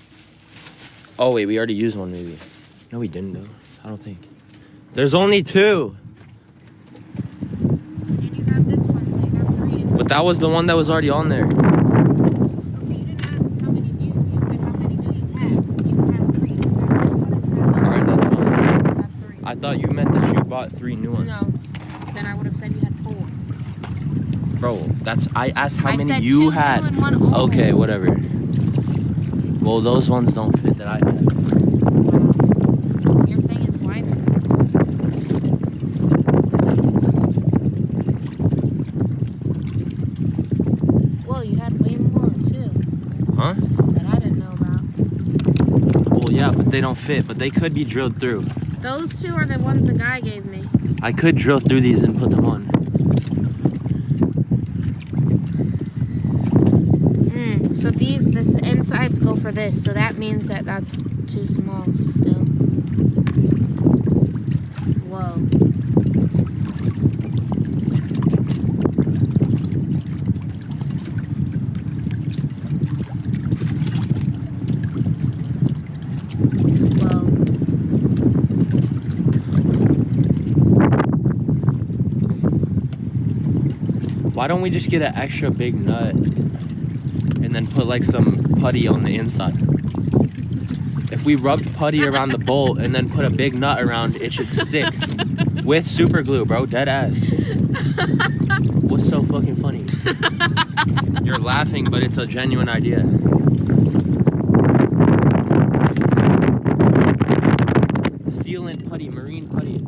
Oh, wait, we already used one, maybe. No, we didn't, though. I don't think. There's only 2. And you have this one, so you have 3 in total. But that was the one that was already on there. Okay, you didn't ask how many do you. You said how many do you have. You have 3. You have this one and you have this Alright, that's fine. You have 3. I thought you meant that you bought 3 new ones. No. Then I would have said you had 4. Bro, I asked how many said you 2 had. new and 1 old. Okay, whatever. Well, those ones don't fit that I had. Your thing is wider. Well, you had way more too. Huh? That I didn't know about. Well, yeah, but they don't fit. But they could be drilled through. Those 2 are the ones the guy gave me. I could drill through these and put them on. So this insides go for this, so that means that that's too small still. Whoa. Whoa. Why don't we just get an extra big nut? And then put like some putty on the inside. If we rubbed putty around the bolt and then put a big nut around, it should stick. With super glue, bro. Dead ass. What's so fucking funny? You're laughing, but it's a genuine idea. Sealant putty, marine putty.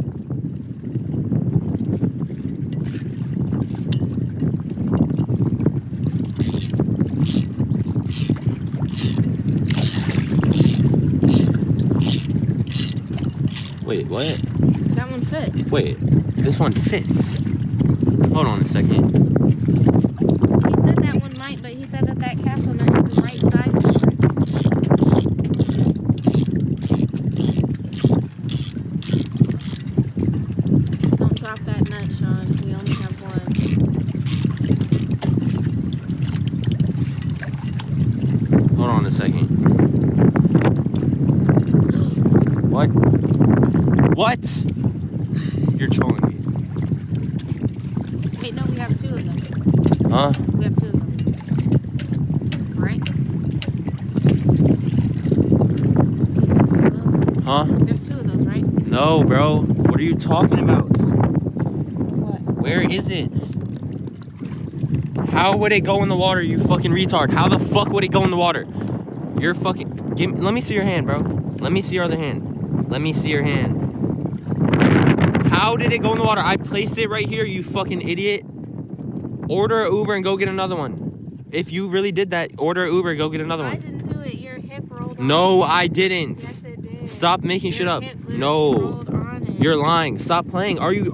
Wait, what? That one fit. Wait, this one fits. Hold on a second. He said that one might, but he said that that castle nut is the right size for it. Don't drop that nut, Sean. We only have one. Hold on a second. What? What? You're trolling me. Wait, no, we have 2 of them. Huh? We have 2 of them. Right? Huh? There's 2 of those, right? No, bro. What are you talking about? What? Where is it? How would it go in the water, you fucking retard? How the fuck would it go in the water? You're fucking... let me see your hand, bro. Let me see your other hand. Let me see your hand. How did it go in the water? I placed it right here, you fucking idiot. Order an Uber and go get another one. If you really did that, order an Uber and go get another one. I didn't do it. Your hip rolled on No, it. I didn't. Yes, it did. Stop making shit up. No. Rolled on it. You're lying. Stop playing. Are you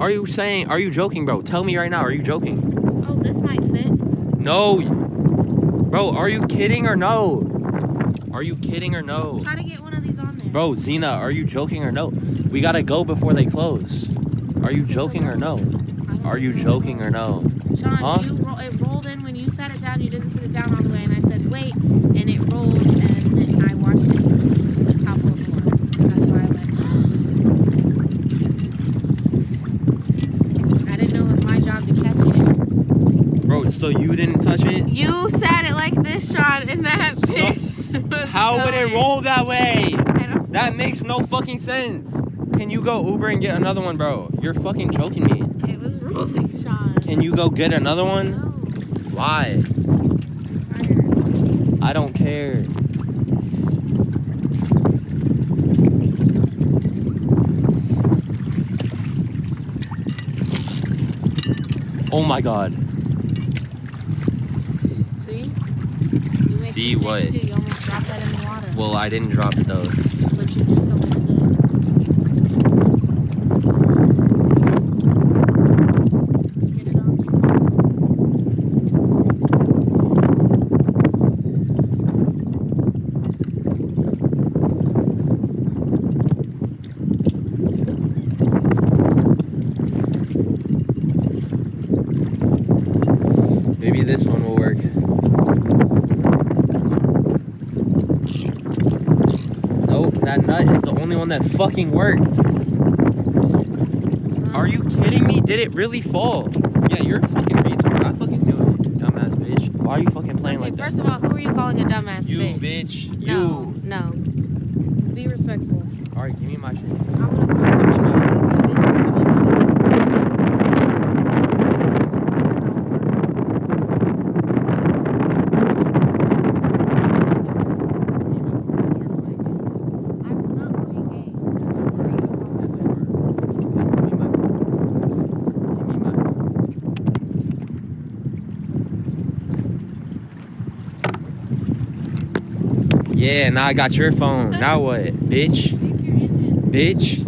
joking, bro? Tell me right now, are you joking? Oh, this might fit. No. Bro, are you kidding or no? Are you kidding or no? Try to get one of these on there. Bro, Xena, are you joking or no? We gotta go before they close. Are you joking or no? Are you joking or no? Sean, Huh? it rolled in when you set it down. You didn't set it down all the way, and I said wait, and it rolled, and I watched it topple in the water. That's why I went. I didn't know it was my job to catch it. Bro, so you didn't touch it? You said it like this, Sean, and that bitch. How would it roll that way? That makes no fucking sense. Can you go Uber and get another one, bro? You're fucking joking me. It was rolling, Sean. Can you go get another one? No. Why? I don't care. Oh my god. See? You make See what? mistakes too. You almost dropped that in the water. Well, I didn't drop it though. But you just almost did. Get it on. Maybe this one will work. Nope, that nut is the only one that fucking worked. Are you kidding me? Did it really fall? Yeah, you're a fucking retard. I fucking knew it, dumbass bitch. Why are you fucking playing like that? First of all, who are you calling a dumbass You bitch? bitch. No, no. Be respectful. Alright, give me my shit. Yeah, now I got your phone. Now what, bitch? Bitch?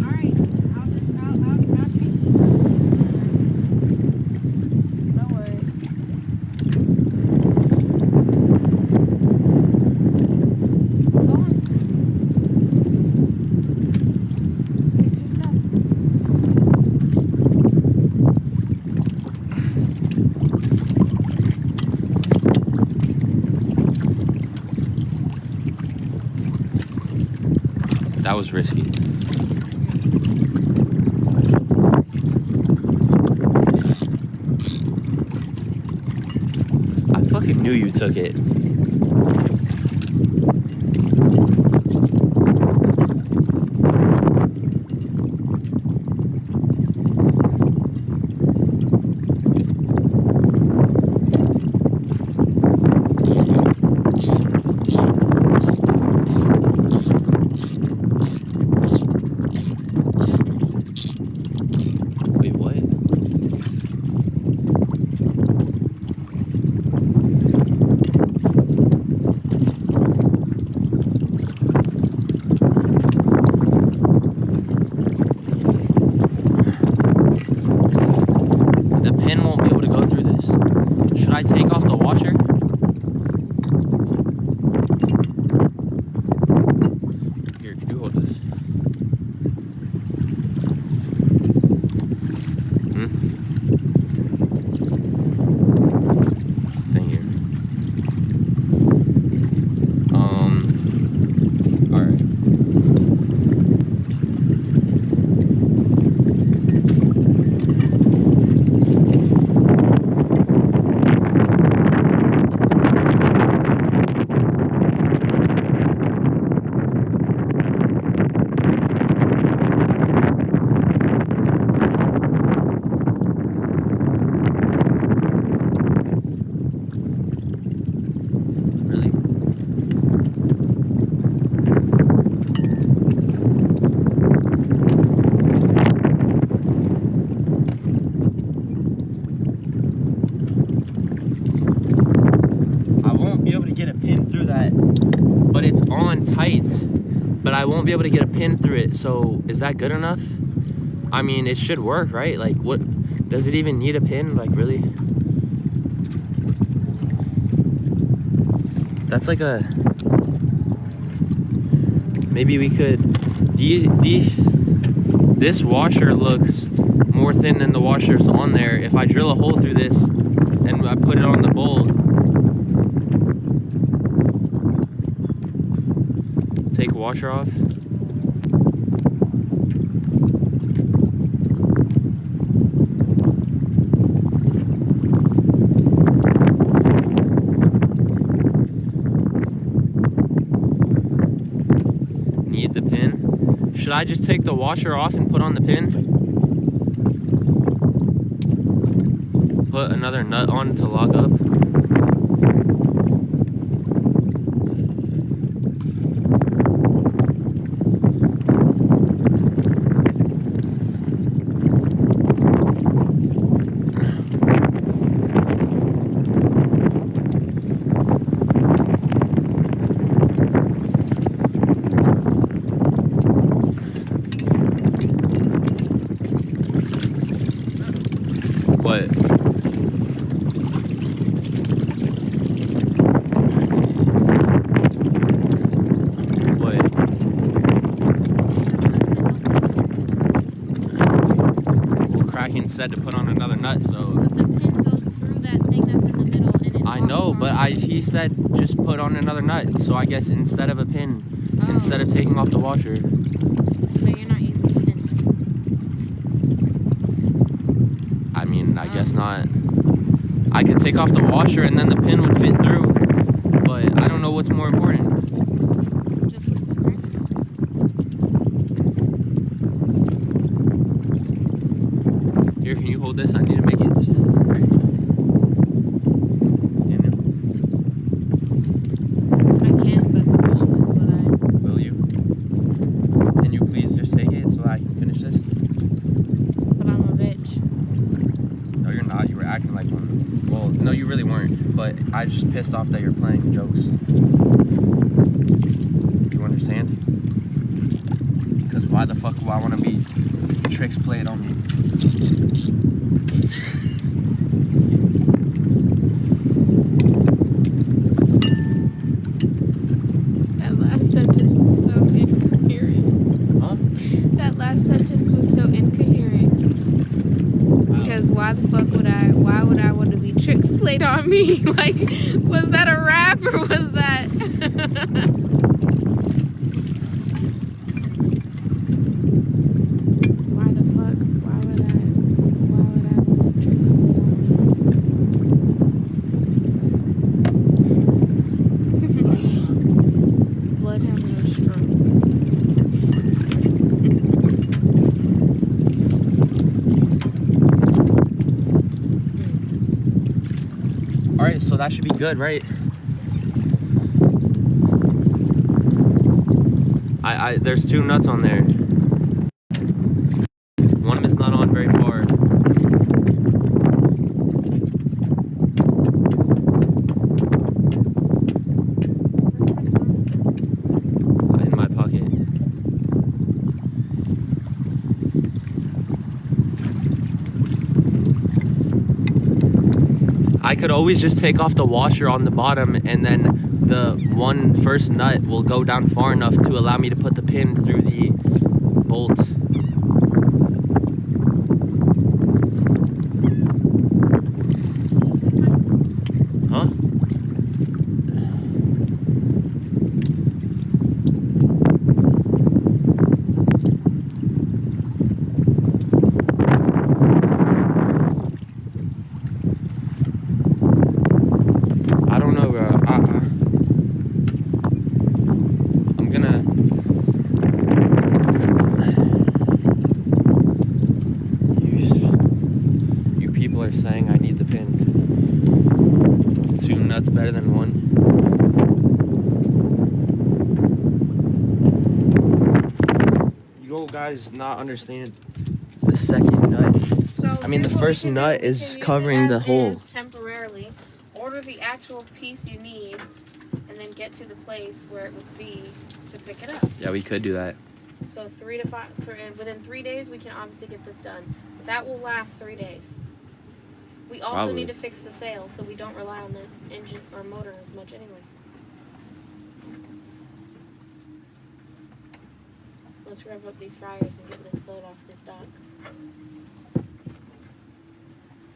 That was risky. I fucking knew you took it. on tight, but I won't be able to get a pin through it. So is that good enough? I mean, it should work, right? Like, what, does it even need a pin? Like, really? That's like a, maybe we could, this washer looks more thin than the washers on there. If I drill a hole through this and I put it on the bolt, take washer off. Need the pin. Should I just take the washer off and put on the pin? Put another nut on to lock up. Said to put on another nut, so. But the pin goes through that thing that's in the middle, and it I know, but he said just put on another nut. So I guess instead of a pin, instead of taking off the washer. So you're not using the pin? I mean, I guess not. I could take off the washer and then the pin would fit through, but I don't know what's more important. Here, can you hold this? I need to make it right. I can, but the question is, would I? Will you? Can you please just take it so I can finish this? But I'm a bitch. No, you're not. You were acting like one. Well, no, you really weren't. But I just pissed off that you're playing jokes. You understand? Because why the fuck do I want to be tricks played on me? That last sentence was so incoherent. Huh? That last sentence was so incoherent. Because why the fuck would I want to be tricks played on me? Like, was that a rap or was that? So that should be good, right? There's two nuts on there. One of them's not on very far. In my pocket. I could always just take off the washer on the bottom and then the first nut will go down far enough to allow me to put the pin through the bolt. Huh? Saying I need the pin. Two nuts better than one. You guys not understand the second nut. So I mean, the first nut is covering the hole. Temporarily, order the actual piece you need, and and then get to the place where it would be to pick it up. Yeah, we could do that. So within 3 days, we can obviously get this done. That will last 3 days. We also Probably. need to fix the sail so we don't rely on the engine or motor as much anyway. Let's rev up these fryers and get this boat off this dock.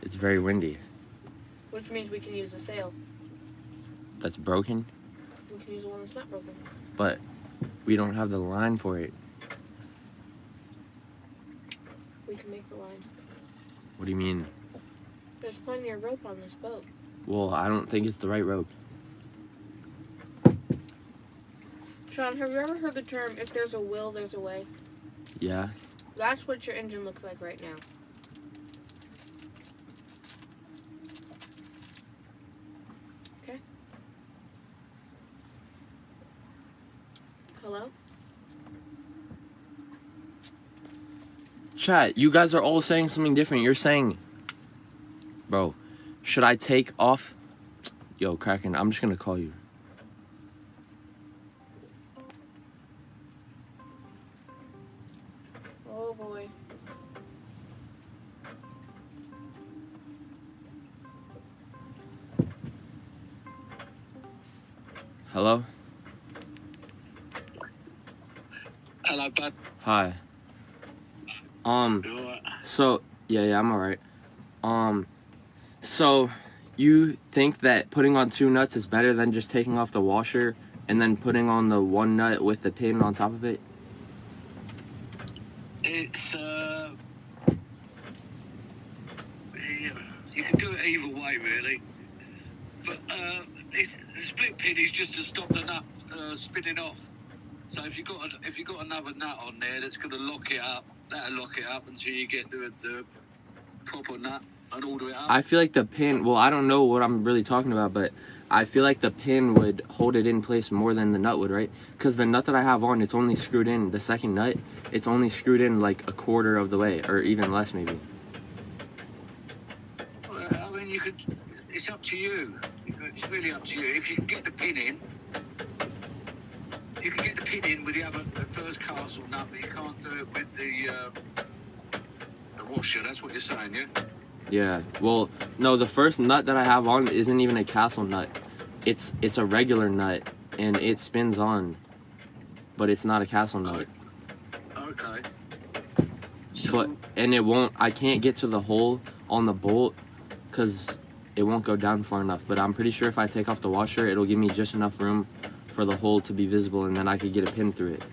It's very windy. Which means we can use the sail. That's broken, We can use the one that's not broken. but we don't have the line for it. We can make the line. What do you mean? There's plenty of rope on this boat. Well, I don't think it's the right rope. Sean, have you ever heard the term, if there's a will, there's a way? Yeah. That's what your engine looks like right now. Okay. Hello? Chat, you guys are all saying something different. You're saying, bro, should I take off? Yo, Kraken, I'm just gonna call you. Oh boy. Hello? Hello, bud. Hi. So, yeah, I'm alright. So, you think that putting on 2 nuts is better than just taking off the washer and then putting on the 1 nut with the pin on top of it? It's, you can do it either way, really. But, the split pin is just to stop the nut spinning off. So if you got another nut on there that's going to lock it up, that'll lock it up until you get the proper nut and order it up. I feel like the pin, well, I don't know what I'm really talking about, but I feel like the pin would hold it in place more than the nut would, right? Because the nut that I have on, it's only screwed in, the second nut, it's only screwed in like 1/4 of the way, or even less maybe. Well, I mean, it's up to you. It's really up to you. If you can get the pin in, you can get the pin in with the first castle nut, but you can't do it with the washer. That's what you're saying, yeah? Yeah, well, no, the first nut that I have on isn't even a castle nut. It's a regular nut, and it spins on, but it's not a castle nut. Okay. And it won't, I can't get to the hole on the bolt, because it won't go down far enough, but I'm pretty sure if I take off the washer, it'll give me just enough room for the hole to be visible, and then I could get a pin through it.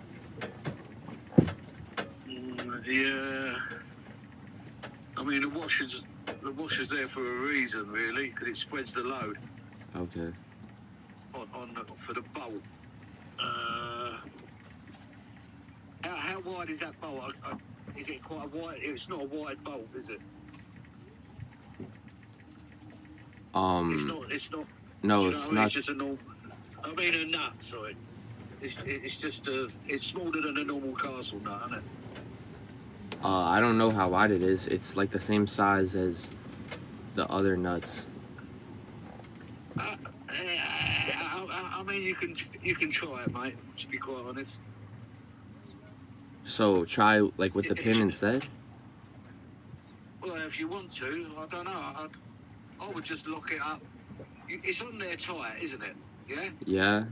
Yeah. I mean, the washer's there for a reason, really, because it spreads the load. Okay. For the bolt. How wide is that bolt? Is it quite a wide? It's not a wide bolt, is it? It's not. No, it's not. It's just a normal. I mean, a nut. Sorry. It's just it's smaller than a normal castle nut, isn't it? I don't know how wide it is. It's like the same size as the other nuts. I mean, you can try it, mate. To be quite honest. So try like with the pin instead. Well, if you want to, I don't know. I would just lock it up. It's on there tight, isn't it? Yeah. Yeah.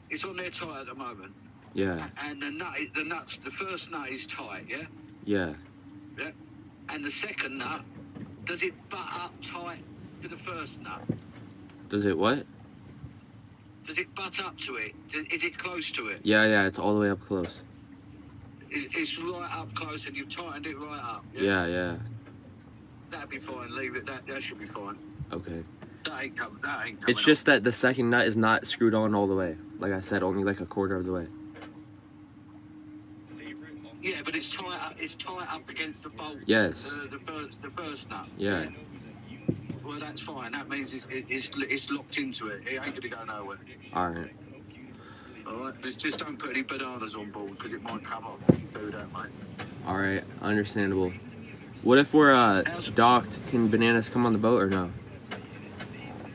It's on there tight at the moment. Yeah. And the first nut is tight, yeah? Yeah. Yeah. And the second nut, does it butt up tight to the first nut? Does it what? Does it butt up to it? Is it close to it? Yeah, it's all the way up close. It's right up close and you've tightened it right up. Yeah. That'd be fine. Leave it. That should be fine. Okay. That ain't coming. It's just that the second nut is not screwed on all the way. Like I said, only like 1/4 of the way. Yeah, but it's tight up. It's tight up against the bolt. Yes. The first nut. Yeah. Well, that's fine. That means it's locked into it. It ain't gonna go nowhere. All right. All right. Just don't put any bananas on board because it might come off. Do that, mate. All right. Understandable. What if we're docked? Can bananas come on the boat or no?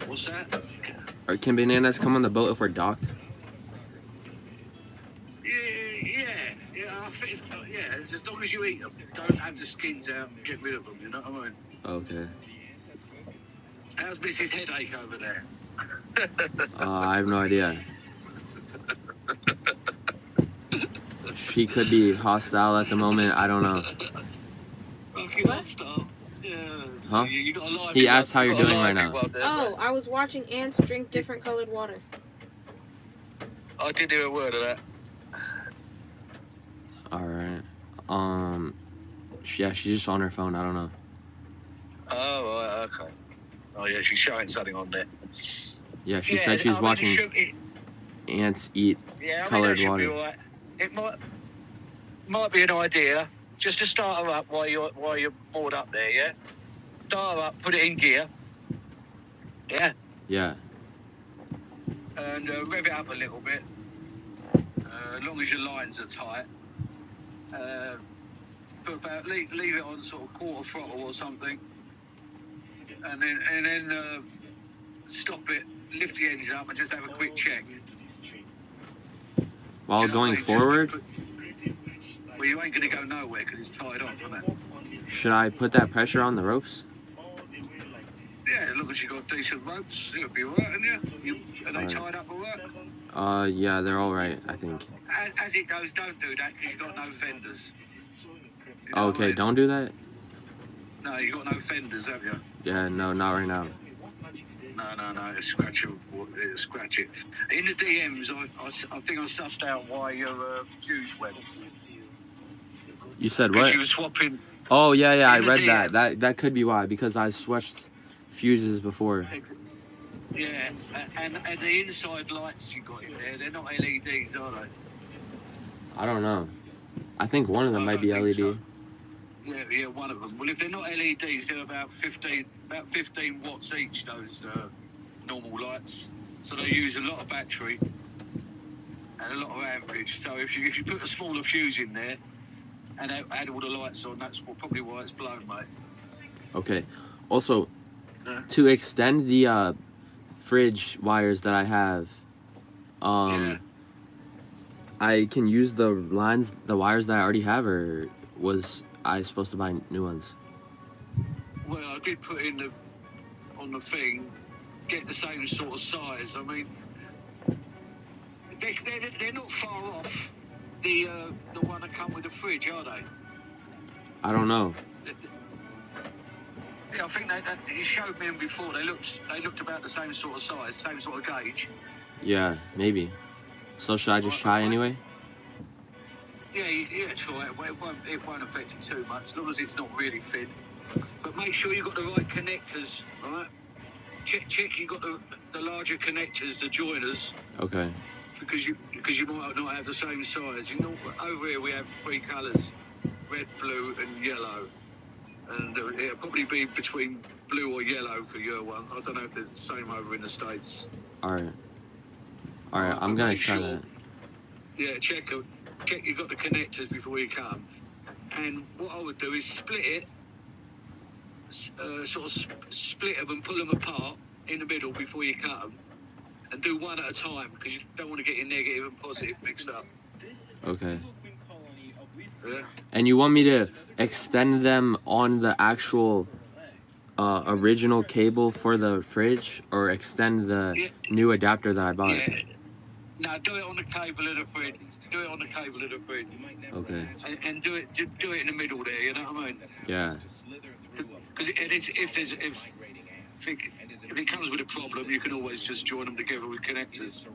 What's that? Or can bananas come on the boat if we're docked? Yeah, I think, as long as you eat them, don't have the skins out and get rid of them, you know what I mean? Okay. How's Mrs. Headache over there? I have no idea. She could be hostile at the moment. I don't know. Fucking hostile? Yeah. Huh? You got a live He asked how you're doing right now. Oh, I was watching ants drink different colored water. I didn't hear a word of that. Alright. Yeah, she's just on her phone. I don't know. Oh, right, okay. Oh, yeah, she's showing something on there. Yeah, she said she's watching ants eat colored water. Be right. It might be an idea just to start her up while you're moored up there, yeah? Start her up, put it in gear. Yeah? Yeah. And rev it up a little bit. As long as your lines are tight. But about leave it on sort of quarter throttle or something. And then stop it, lift the engine up and just have a quick check. While going forward? Well, you ain't going to go nowhere because it's tied off, isn't it? Should I put that pressure on the ropes? Yeah, as long as you got decent ropes, it'll be alright, isn't you? Are they tied up at work? Yeah, they're all right, I think. As it goes, don't do that because you've got no fenders. Okay, don't do that? No, you've got no fenders, have you? Yeah, no, not right now. No, scratch it. In the DMs, I think I sussed out why your fuse went. You said what? You were swapping. Oh, yeah, I read that. That could be why, because I switched fuses before. Yeah, and the inside lights you got in there, they're not LEDs, are they? I don't know. I think one of them might be LED. So. Yeah, one of them. Well, if they're not LEDs, they're about 15 watts each, those normal lights. So they use a lot of battery and a lot of amperage. So if you put a smaller fuse in there and add all the lights on, that's probably why it's blown, mate. Okay. Also, to extend the fridge wires that I have, I can use the wires that I already have, or was I supposed to buy new ones? Well, I did put in on the thing, get the same sort of size. I mean, they're not far off the one that come with the fridge, are they? I don't know. Yeah, I think you showed me them before. They looked about the same sort of size, same sort of gauge. Yeah, maybe. So should I just try anyway? Yeah, try it. It won't affect it too much, as long as it's not really thin. But make sure you've got the right connectors, right? Check you got the larger connectors, the joiners. Okay. Because you might not have the same size. You know, over here we have 3 colours: red, blue, and yellow. And it'll probably be between blue or yellow for your one. I don't know if they're the same over in the States. All right, I'm gonna try that. Yeah, check you got the connectors before you come. And what I would do is split it, sort of split them and pull them apart in the middle before you cut them. And do one at a time, because you don't want to get your negative and positive mixed up. Okay. Yeah. And you want me to extend them on the actual original cable for the fridge, or extend the new adapter that I bought? Yeah. No, do it on the cable of the fridge. Do it on the cable of the fridge. Okay. And do it in the middle there. You know what I mean? Yeah. If it comes with a problem, you can always just join them together with connectors.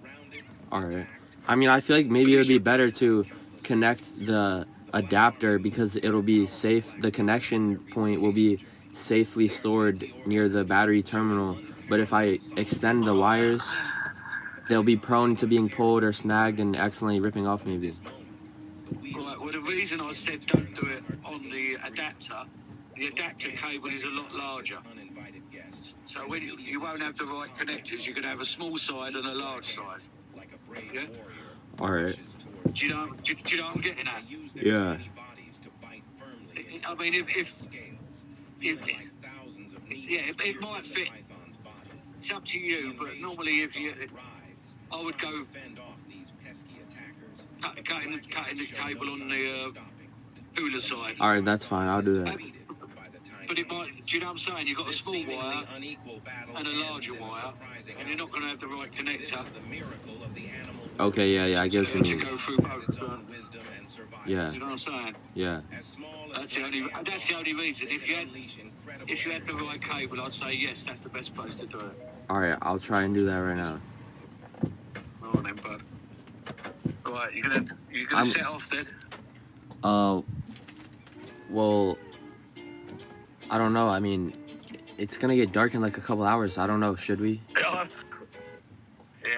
All right. I mean, I feel like maybe it would be better to connect the adapter, because it'll be safe. The connection point will be safely stored near the battery terminal. But if I extend the wires, they'll be prone to being pulled or snagged and accidentally ripping off maybe. Right, well, the reason I said don't do it on the adapter cable is a lot larger. So when you won't have the right connectors, you're going to have a small side and a large side. Yeah? All right. Do you know what I'm getting at? Yeah. I mean, it might fit It's up to you, but normally if you, I would go cutting the cable on the hula side. All right, that's fine. I'll do that. But it might, do you know what I'm saying? You've got a small wire and a larger wire, and you're not going to have the right connector. Okay, yeah, I get what you mean. Go through both. Yeah. You know what I'm saying? Yeah. That's the only reason. If you had the right cable, I'd say yes, that's the best place to do it. All right, I'll try and do that right now. All right then, bud. All right, you're gonna set off then? Well, I don't know. I mean, it's gonna get dark in like a couple hours. I don't know. Should we? Yeah,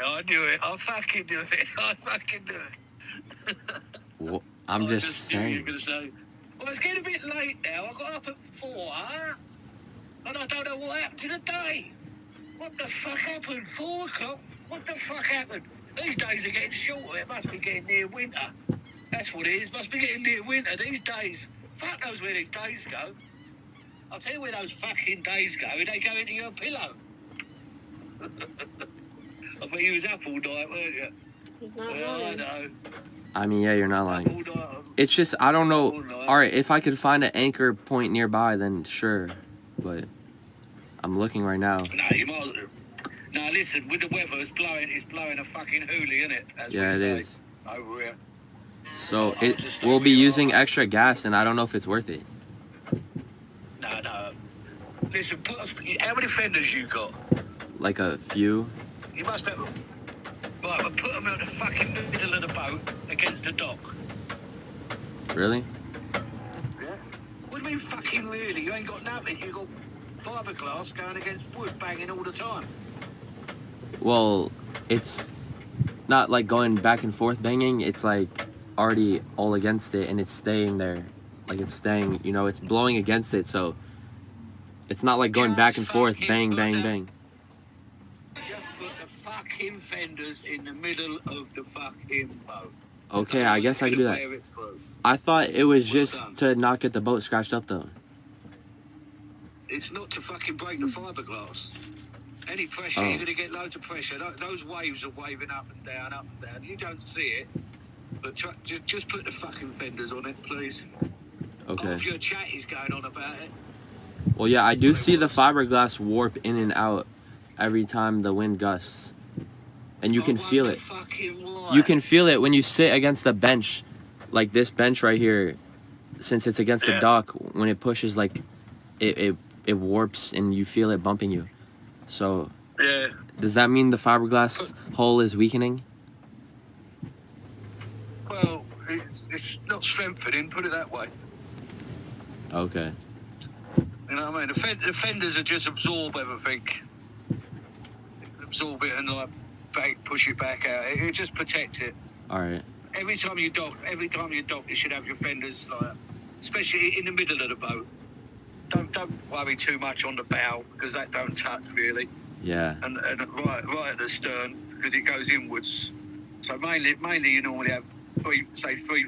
I knew it. I fucking knew it. I fucking knew it. Well, I'm just saying. You're gonna say, well, it's getting a bit late now. I got up at 4, and I don't know what happened to the day. What the fuck happened? 4 o'clock? What the fuck happened? These days are getting shorter. It must be getting near winter. That's what it is. Must be getting near winter these days. Fuck knows where these days go. I'll tell you where those fucking days go. They go into your pillow. I bet you was up all night, weren't you? He's not I know. I mean, yeah, you're not lying. It's just, I don't know. All right, if I could find an anchor point nearby, then sure. But I'm looking right now. No, you might. No, listen, with the weather, it's blowing a fucking hoolie, isn't it? Yeah, it is. Over here. So we'll be using extra gas, and I don't know if it's worth it. No. Listen, how many fenders you got? Like a few. You must have. Right, but put them in the fucking middle of the boat against the dock. Really? Yeah. What do you mean fucking really? You ain't got nothing. You got fiberglass going against wood banging all the time. Well, it's not like going back and forth banging. It's like already all against it, and it's staying there. Like it's staying, you know, it's blowing against it, so it's not like going back and forth, bang, bang, bang. Just put the fucking fenders in the middle of the fucking boat. Okay, I guess I can do that. I thought it was just to not get the boat scratched up, though. It's not to fucking break the fiberglass. Any pressure, you're going to get loads of pressure. Those waves are waving up and down, up and down. You don't see it, but just put the fucking fenders on it, please. Okay. If your chat is going on about it. Well, yeah, I do see the fiberglass warp in and out every time the wind gusts. And you can feel it. You can feel it when you sit against the bench, like this bench right here, since it's against the dock, when it pushes, like, it warps and you feel it bumping you. So, does that mean the fiberglass hull is weakening? Well, it's not strengthening, put it that way. Okay. You know what I mean? The fenders are just absorb everything. Absorb it and like push it back out. It just protects it. All right. Every time you dock, you should have your fenders like, especially in the middle of the boat. Don't worry too much on the bow because that don't touch really. Yeah. And right at the stern because it goes inwards. So mainly you normally have three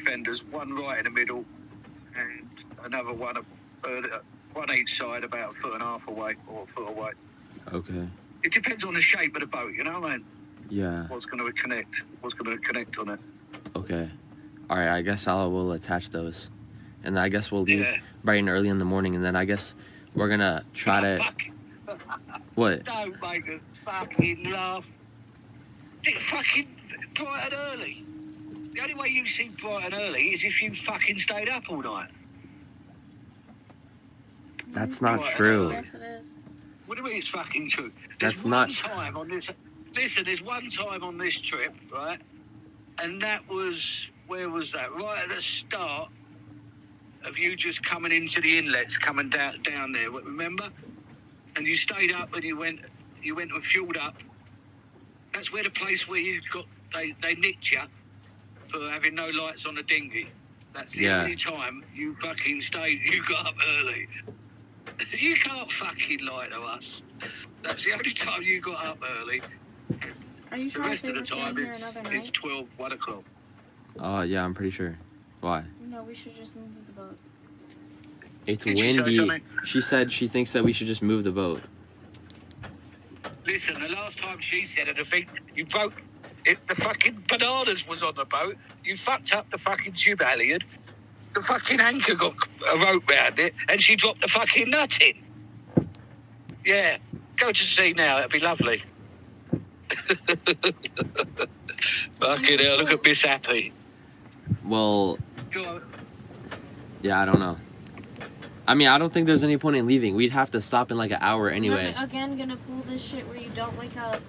fenders, one right in the middle, and another one each side about 1.5 foot away or a foot away. Okay. It depends on the shape of the boat, you know what I mean? Yeah. What's going to connect on it. Okay. All right, I guess we'll attach those. And I guess we'll leave bright and early in the morning, and then I guess we're going to try to... What? Don't make us fucking laugh. It's fucking bright and early. The only way you see bright and early is if you fucking stayed up all night. That's not true. Yes, it is. What do you mean it's fucking true? That's not true. Listen, there's one time on this trip, right? And that was, where was that? Right at the start of you just coming into the inlets, coming down there, remember? And you stayed up and you went and fueled up. That's where the place where you got, they nicked you for having no lights on the dinghy. That's the only time you fucking stayed, you got up early. You can't fucking lie to us. That's the only time you got up early. Are you trying to say we're staying here another night? It's 1 o'clock. Oh, yeah, I'm pretty sure. Why? No, we should just move the boat. It's windy. She said she thinks that we should just move the boat. Listen, the last time she said it, I think you broke it. The fucking bananas was on the boat. You fucked up the fucking jib halyard. The fucking anchor got a rope round it, and she dropped the fucking nut in. Yeah, go to sea now. It'd be lovely. Fucking hell, look at Miss Happy. Well, yeah, I don't know. I mean, I don't think there's any point in leaving. We'd have to stop in like an hour anyway. I'm again gonna pull this shit where you don't wake up,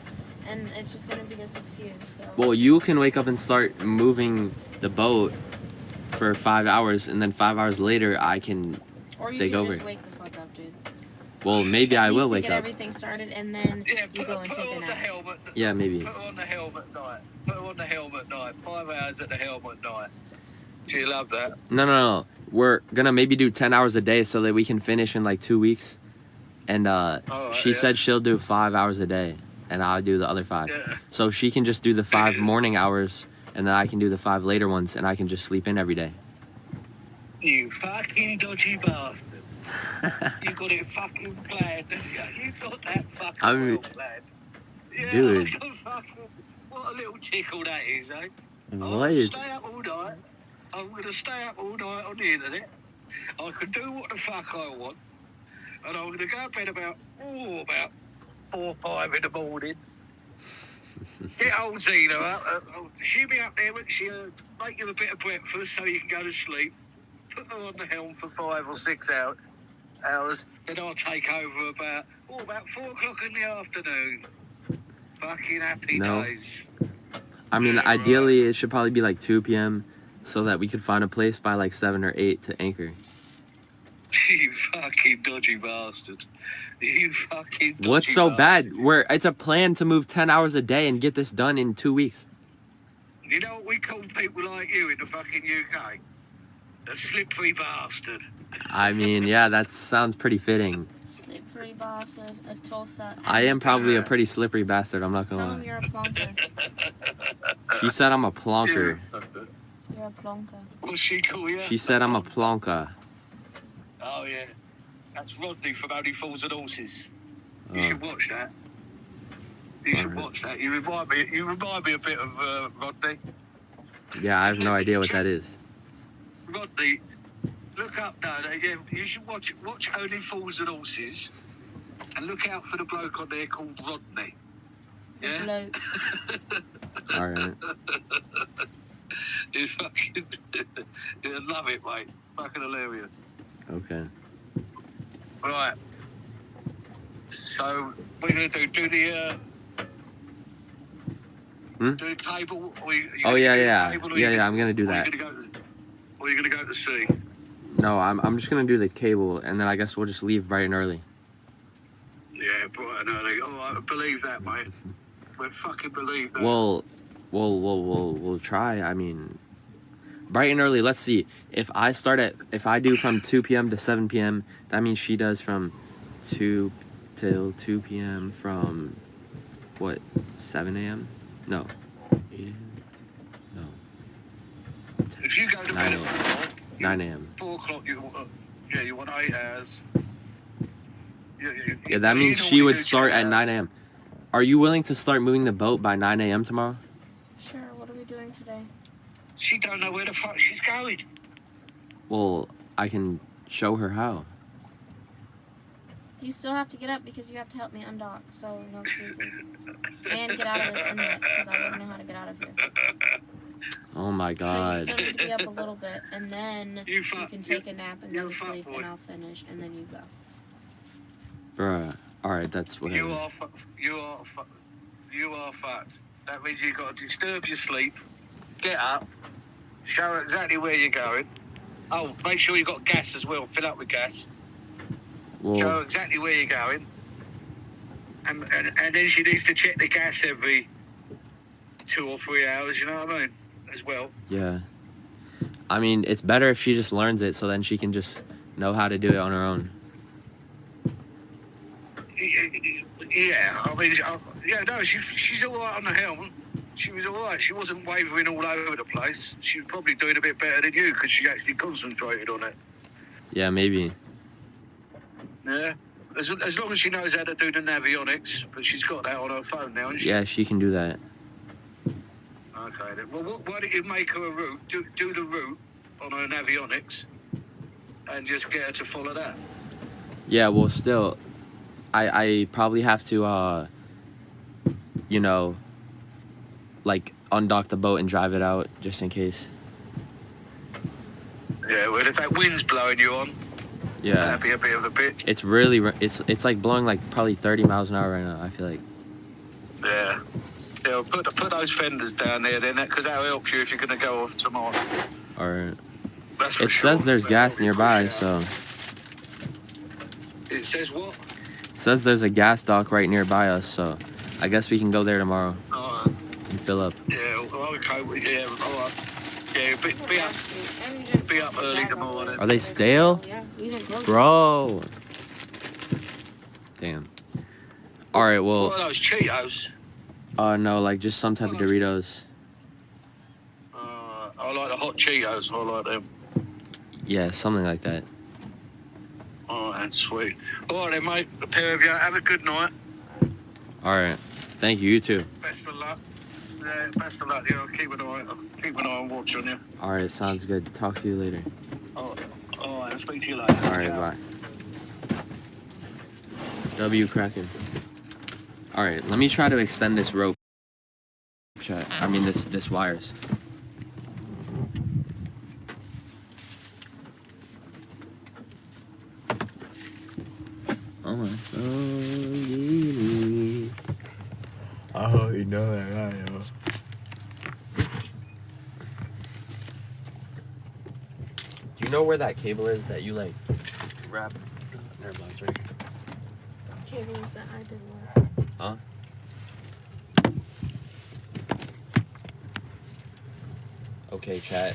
and it's just gonna be the 6 years. So. Well, you can wake up and start moving the boat for 5 hours, and then 5 hours later, I can or you take can over. Just wake the fuck up, dude. Well, maybe I will wake get up. everything started, and then you go and take a nap. Yeah, maybe. Put her on the helm at night. Put her on the helm at night. 5 hours at the helm at night. Do you love that? No. We're gonna maybe do 10 hours a day so that we can finish in like 2 weeks. And she said she'll do 5 hours a day, and I'll do the other 5. Yeah. So she can just do the 5 morning hours, and then I can do the 5 later ones, and I can just sleep in every day. You fucking dodgy bastard. You got it fucking planned, didn't you? You got that fucking well planned. Yeah, dude. What a little tickle that is, eh? What? I'm gonna stay up all night. I'm gonna stay up all night on the internet. I can do what the fuck I want. And I'm gonna go to bed about 4 or 5 in the morning. Get old Xena up. She'll be up there, she'll make you a bit of breakfast so you can go to sleep. Put her on the helm for 5 or 6 hours. Then I'll take over about 4 o'clock in the afternoon. Fucking happy days. I mean, ideally, it should probably be like 2 p.m. so that we could find a place by like 7 or 8 to anchor. You fucking dodgy bastard. You fucking dodgy What's so bastard. bad? It's a plan to move 10 hours a day and get this done in 2 weeks. You know what we call people like you in the fucking UK? A slippery bastard. I mean, yeah, that sounds pretty fitting. Slippery bastard, a Tulsa. I am probably a pretty slippery bastard, I'm not gonna Tell him lie. you're a plonker. She said I'm a plonker. You're a plonker. What's she call you? She said I'm a plonker. Oh, yeah. That's Rodney from Only Fools and Horses. You Oh. should watch that. You should watch that. You remind me a bit of Rodney. Yeah, I have no idea what that is. Rodney, look up now. Yeah, you should watch Only Fools and Horses, and look out for the bloke on there called Rodney. Yeah. All right. You fucking, you love it, mate. Fucking hilarious. Okay. Right. So we're gonna do the do the cable. Oh yeah. I'm gonna do that. Or you're gonna go to sea. No, I'm just gonna do the cable, and then I guess we'll just leave bright and early. Yeah, bright and early. Oh, I believe that, mate. We fucking believe that. We'll try. I mean, bright and early. Let's see. If I do from 2 p.m. to 7 p.m., that means she does from 2 till 2 p.m. from what? 7 a.m. No. 8 a.m. No. If you go to bed at 9 a.m. 4 o'clock, you want 8 hours. Yeah, that means she would start at 9 a.m. Are you willing to start moving the boat by 9 a.m. tomorrow? Sure, what are we doing today? She don't know where the fuck she's going. Well, I can show her how. You still have to get up because you have to help me undock, so no excuses. And get out of this inlet because I don't know how to get out of here. Oh my god. So you still need to be up a little bit, and then you can take a nap and go to sleep, and I'll finish, and then you go. Bruh. Alright, that's whatever. You are fucked. That means you got to disturb your sleep, get up, show her exactly where you're going. Oh, make sure you got gas as well. Fill up with gas. Well, Show her exactly where you're going. And then she needs to check the gas every 2 or 3 hours, you know what I mean? As well. yeah. I mean, it's better if she just learns it so then she can just know how to do it on her own. Yeah, I mean, she's all right on the helm. She was all right. She wasn't wavering all over the place. She was probably doing a bit better than you because she actually concentrated on it. Yeah, maybe. Yeah. As long as she knows how to do the navionics, but she's got that on her phone now, hasn't she? Yeah, she can do that. Okay, then. Well, why don't you make her a route? Do the route on her navionics, and just get her to follow that. Yeah, well, still, I probably have to, you know, like, undock the boat and drive it out, just in case. Yeah, well, if that wind's blowing you on, Yeah. that'd be a bit of a bitch. It's really, it's like blowing like probably 30 miles an hour right now, I feel like. Yeah. Yeah, well, put those fenders down there then, because that'll help you if you're going to go off tomorrow. Alright. That's for It sure. says there's gas nearby, so. It says what? It says there's a gas dock right nearby us, so I guess we can go there tomorrow Alright. and fill up. Yeah, well, okay, yeah, alright. Yeah, be up early tomorrow then. Are they stale? Yeah, we didn't go. Bro. Damn. Alright, well. What are those, Cheetos? No, like just some type of Doritos. I like the hot Cheetos, I like them. Yeah, something like that. Alright, sweet. Alright then, mate, a pair of you, have a good night. Alright. Thank you, you too. Best of luck. Yeah, best of luck, yeah, I'll keep an eye and watch on you. Alright, sounds good. Talk to you later. Alright, I'll speak to you later. Alright, bye. W Kraken. Alright, let me try to extend this rope. I mean this wires. Oh my god. Oh, you know that I know. Do you know where that cable is that you like wrap? Never mind, it's right here. Cable is that I did what? Huh? Okay, chat.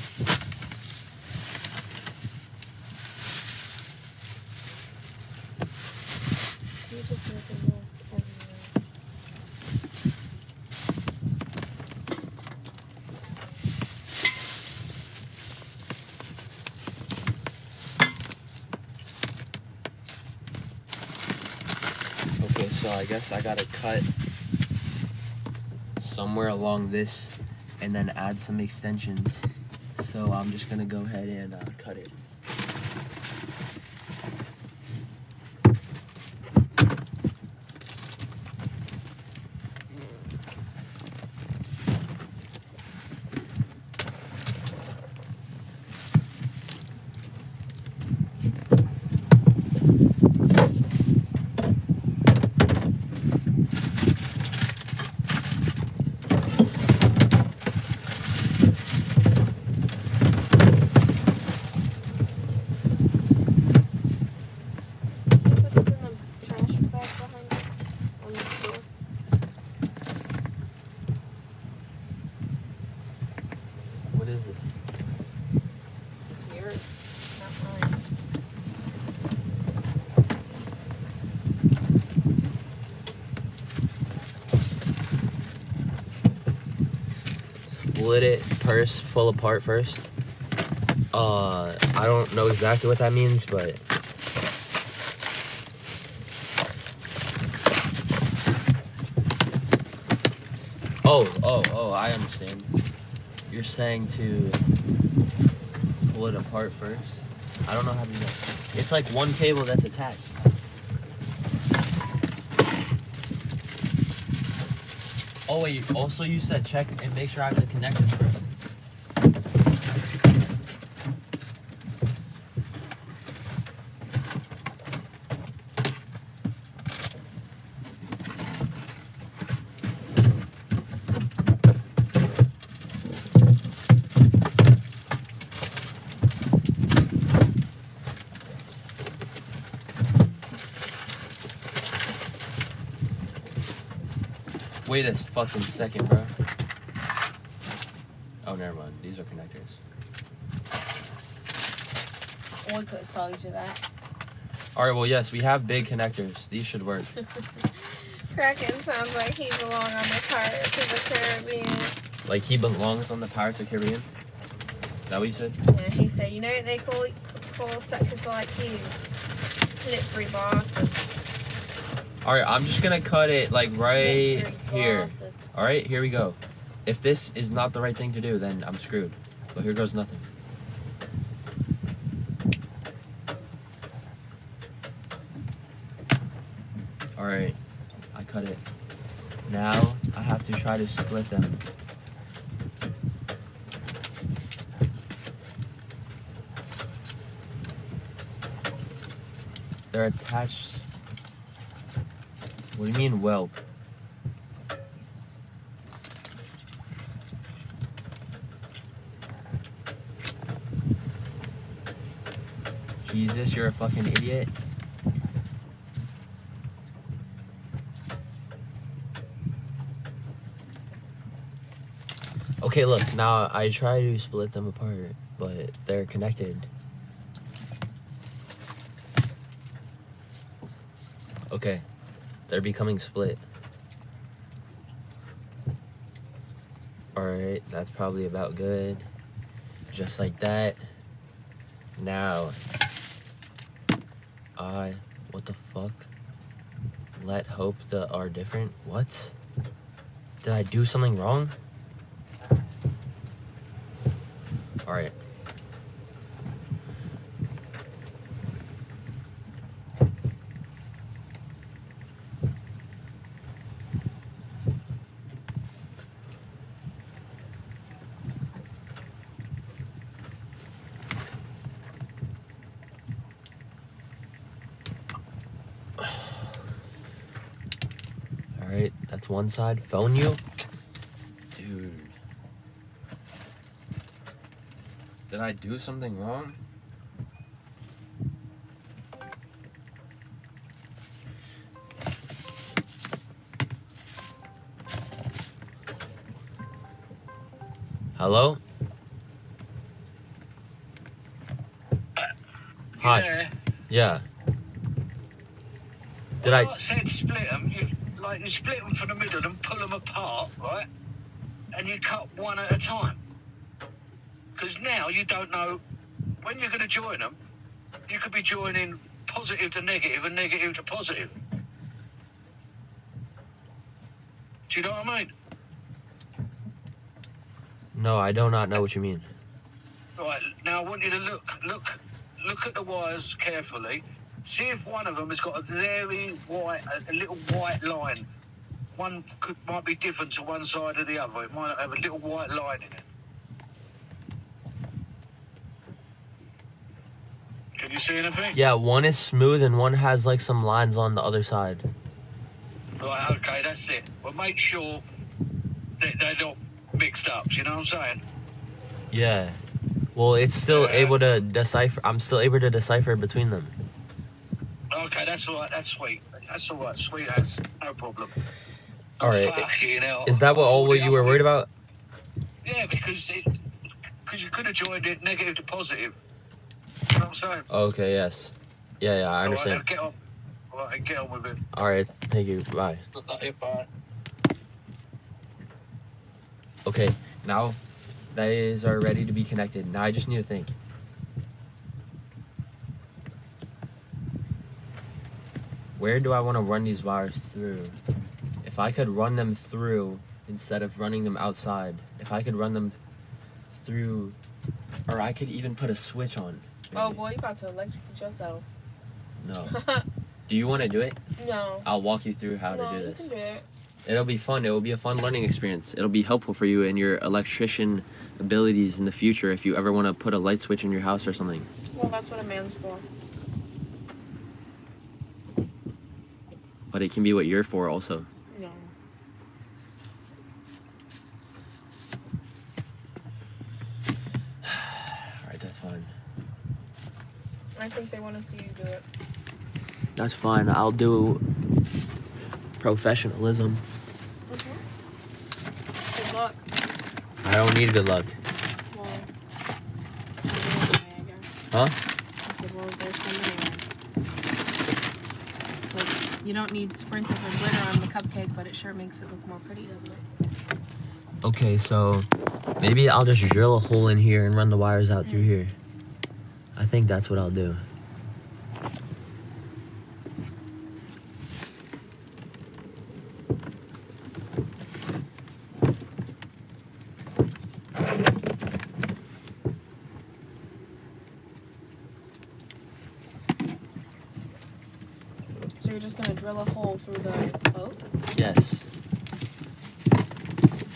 You just making this everywhere. Okay, so I guess I gotta cut somewhere along this and then add some extensions. So I'm just gonna go ahead and cut it. What is this? It's yours, not mine. Split it first, full apart first. I don't know exactly what that means, but oh, I understand. You're saying to pull it apart first? I don't know how to do that. It's like one cable that's attached. Oh wait, also you said check and make sure I have the connectors first. Wait a fucking second, bro. Oh, never mind. These are connectors. Or we could tell each of that. Alright, well, yes, we have big connectors. These should work. Kraken sounds like he belongs on the Pirates of the Caribbean. Like he belongs on the Pirates of the Caribbean? Is that what you said? Yeah, he said, you know what they call suckers like you? Slippery bastards. Alright, I'm just gonna cut it like right here. Alright, here we go. If this is not the right thing to do, then I'm screwed. But here goes nothing. Alright, I cut it. Now I have to try to split them. They're attached. What do you mean whelp? Jesus, you're a fucking idiot. Okay, look, now I try to split them apart, but they're connected. Okay, they're becoming split. Alright, that's probably about good. Just like that. Now, what the fuck? Let hope that are different? What? Did I do something wrong? Alright. Alright, that's one side. Phone you? Dude. Did I do something wrong? Hello? Hi. Yeah. Did I said split them. You split them from the middle and pull them apart, right? And you cut one at a time. Because now you don't know when you're going to join them. You could be joining positive to negative and negative to positive. Do you know what I mean? No, I do not know what you mean. Right, now I want you to look at the wires carefully. See if one of them has got a very white, a little white line. One might be different to one side or the other. It might have a little white line in it. Can you see anything? Yeah, one is smooth and one has like some lines on the other side. Right, okay, that's it. Well, make sure that they're not mixed up, you know what I'm saying? Yeah. Well, it's still able to decipher. I'm still able to decipher between them. Okay, that's all right. That's sweet. That's all right. Sweet as. No problem. All right. Fucking hell. Is that what you were worried about? Yeah, because you could have joined it negative to positive. You know what I'm saying? Okay, yes. Yeah, I understand. All right, get on. All right, get on with it. All right, thank you. Bye. Bye. Okay, now these are ready to be connected. Now I just need to think. Where do I want to run these wires through? If I could run them through instead of running them outside. If I could run them through, or I could even put a switch on. Maybe. Oh boy, you about to electrocute yourself. No. Do you want to do it? No. I'll walk you through how to do this. You can do it. It'll be fun. It will be a fun learning experience. It'll be helpful for you in your electrician abilities in the future if you ever want to put a light switch in your house or something. Well, that's what a man's for. But it can be what you're for also. No. Alright, that's fine. I think they want to see you do it. That's fine. I'll do professionalism. Good luck. I don't need good luck. Well, I guess. Huh? I said, well, there's some layers. It's like, you don't need sprinkles of glitter on the cupcake, but it sure makes it look more pretty, doesn't it? Okay, so maybe I'll just drill a hole in here and run the wires out through here. I think that's what I'll do. you're just gonna drill a hole through the boat? Yes.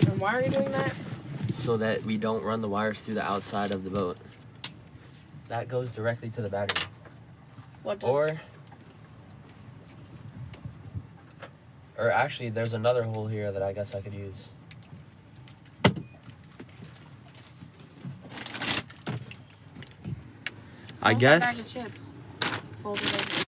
And why are you doing that? So that we don't run the wires through the outside of the boat. That goes directly to the battery. What does? Or actually, there's another hole here that I guess I could use. I guess. Bag of chips. Fold it over.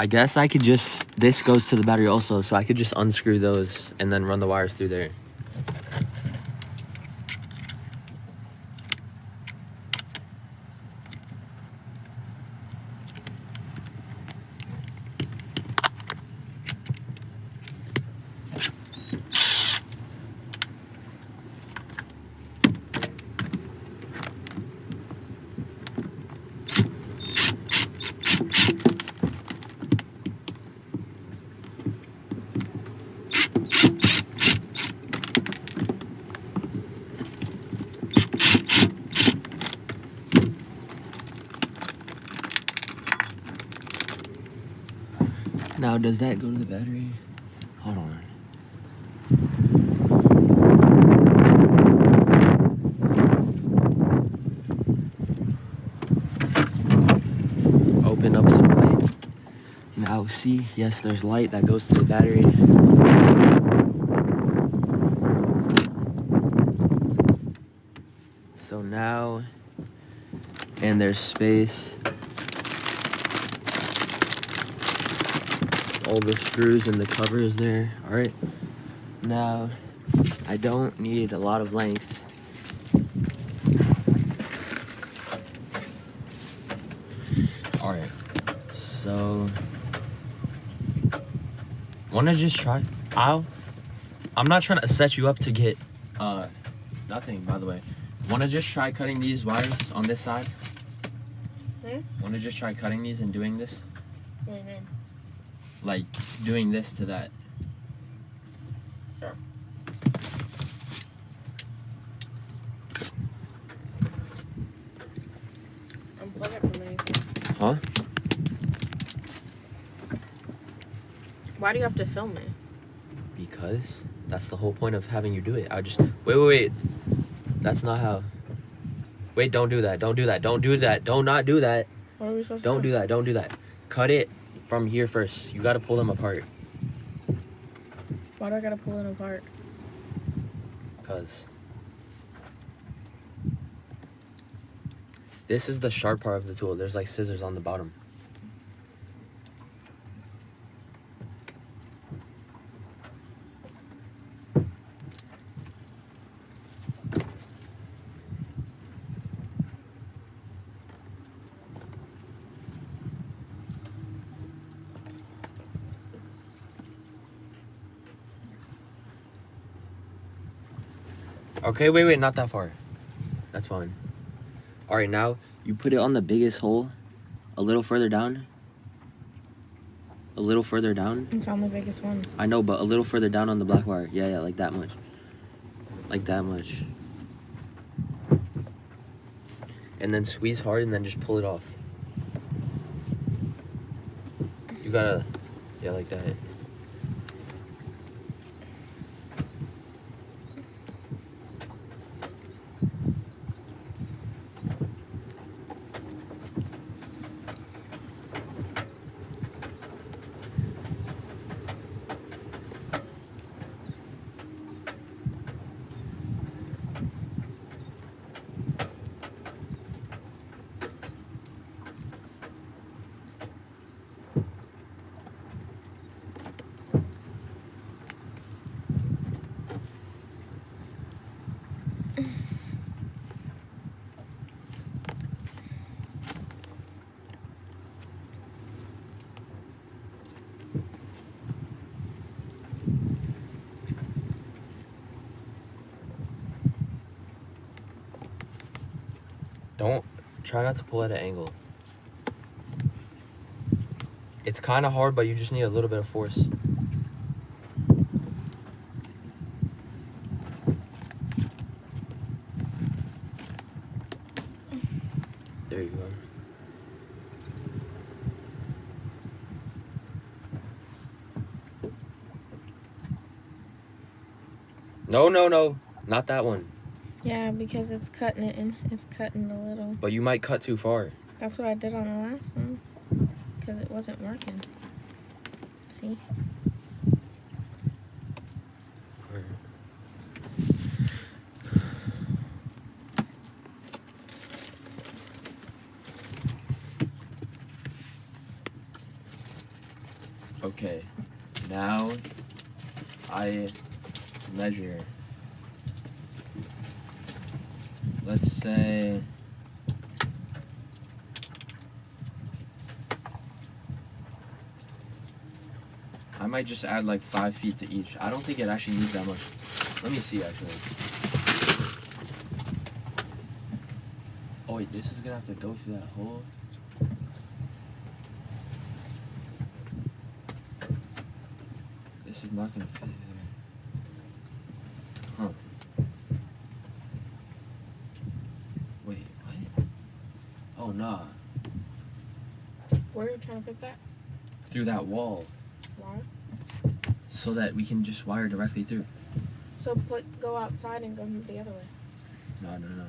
I guess I could just, this goes to the battery also, so I could just unscrew those and then run the wires through there. Now, does that go to the battery? Hold on. Open up some light. Now, see, yes, there's light that goes to the battery. So now, and there's space. All the screws and the cover is there. All right, now I don't need a lot of length. All right, so wanna just try? I'm not trying to set you up to get nothing, by the way. Wanna just try cutting these wires on this side? Wanna just try cutting these and doing this? What do you mean? Like doing this to that. Sure. Unplug it from anything. Huh? Why do you have to film it? Because that's the whole point of having you do it. I just wait. That's not how. Wait, don't do that. Don't do that. Don't do that. Don't not do that. What are we supposed to Don't do that. Don't do that. Cut it from here first. You gotta pull them apart. Why do I gotta pull it apart? Because this is the sharp part of the tool. There's like scissors on the bottom. Okay, wait, not that far. That's fine. All right, now you put it on the biggest hole, a little further down. A little further down. It's on the biggest one. I know, but a little further down on the black wire. Yeah, like that much. Like that much. And then squeeze hard and then just pull it off. You gotta, yeah, like that. Try not to pull at an angle. It's kind of hard, but you just need a little bit of force. There you go. No, no, no. Not that one. Yeah, because it's cutting it in. It's cutting a little. But you might cut too far. That's what I did on the last one. Because it wasn't working. See? Okay. Now I measure. Let's say I might just add like 5 feet to each. I don't think it actually needs that much. Let me see actually. Oh wait, this is gonna have to go through that hole. This is not gonna fit through there. Huh. Wait, what? Oh nah. Where are you trying to fit that? Through that wall. Why? So that we can just wire directly through. So go outside and go the other way. No, no, no.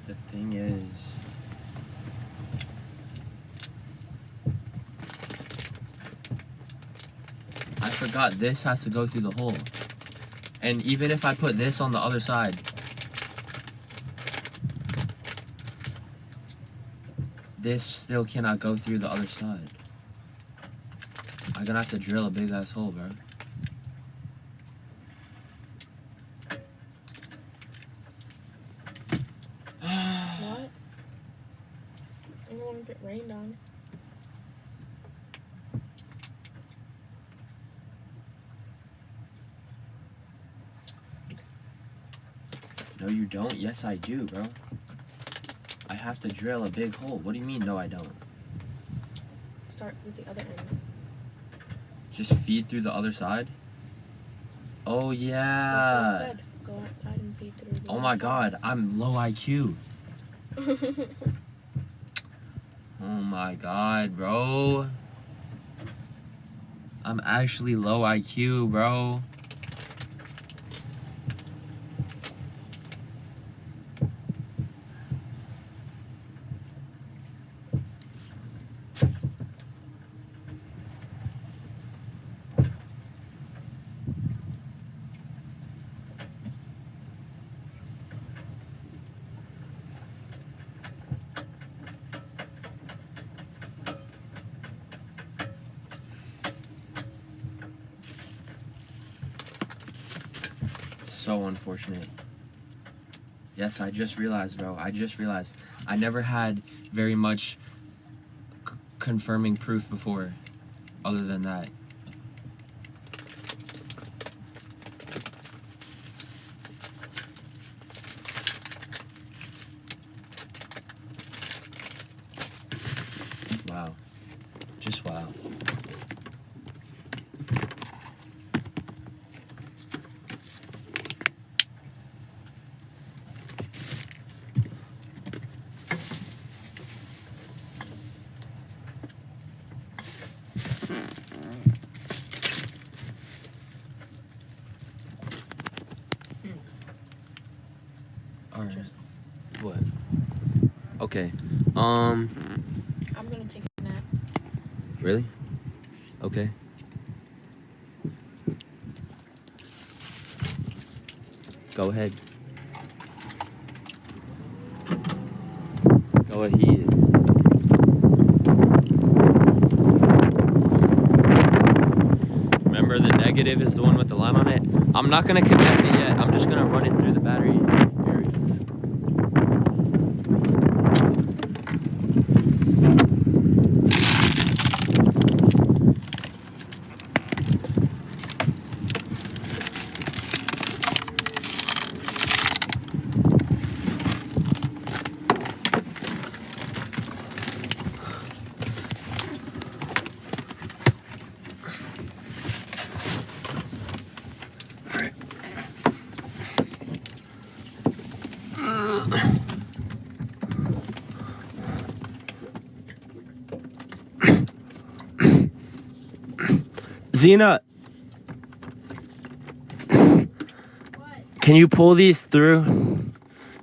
The thing is, I forgot this has to go through the hole. And even if I put this on the other side, this still cannot go through the other side. I'm gonna have to drill a big ass hole, bro. What? I don't want to get rained on. No, you don't? Yes, I do, bro. I have to drill a big hole. What do you mean, no, I don't? Start with the other end. Just feed through the other side? Oh, yeah. That's what I said. Go outside and feed through the Oh my other god, side. I'm low IQ. Oh my god, bro. I'm actually low IQ, bro. So unfortunate. Yes, I just realized, bro. I just realized. I never had very much confirming proof before, other than that. Wow. Just wow. Alright. What? Okay. I'm gonna take a nap. Really? Okay. Go ahead. Go ahead. Remember, the negative is the one with the line on it? I'm not gonna connect it yet. I'm just gonna run it through the battery area. Xena, can you pull these through?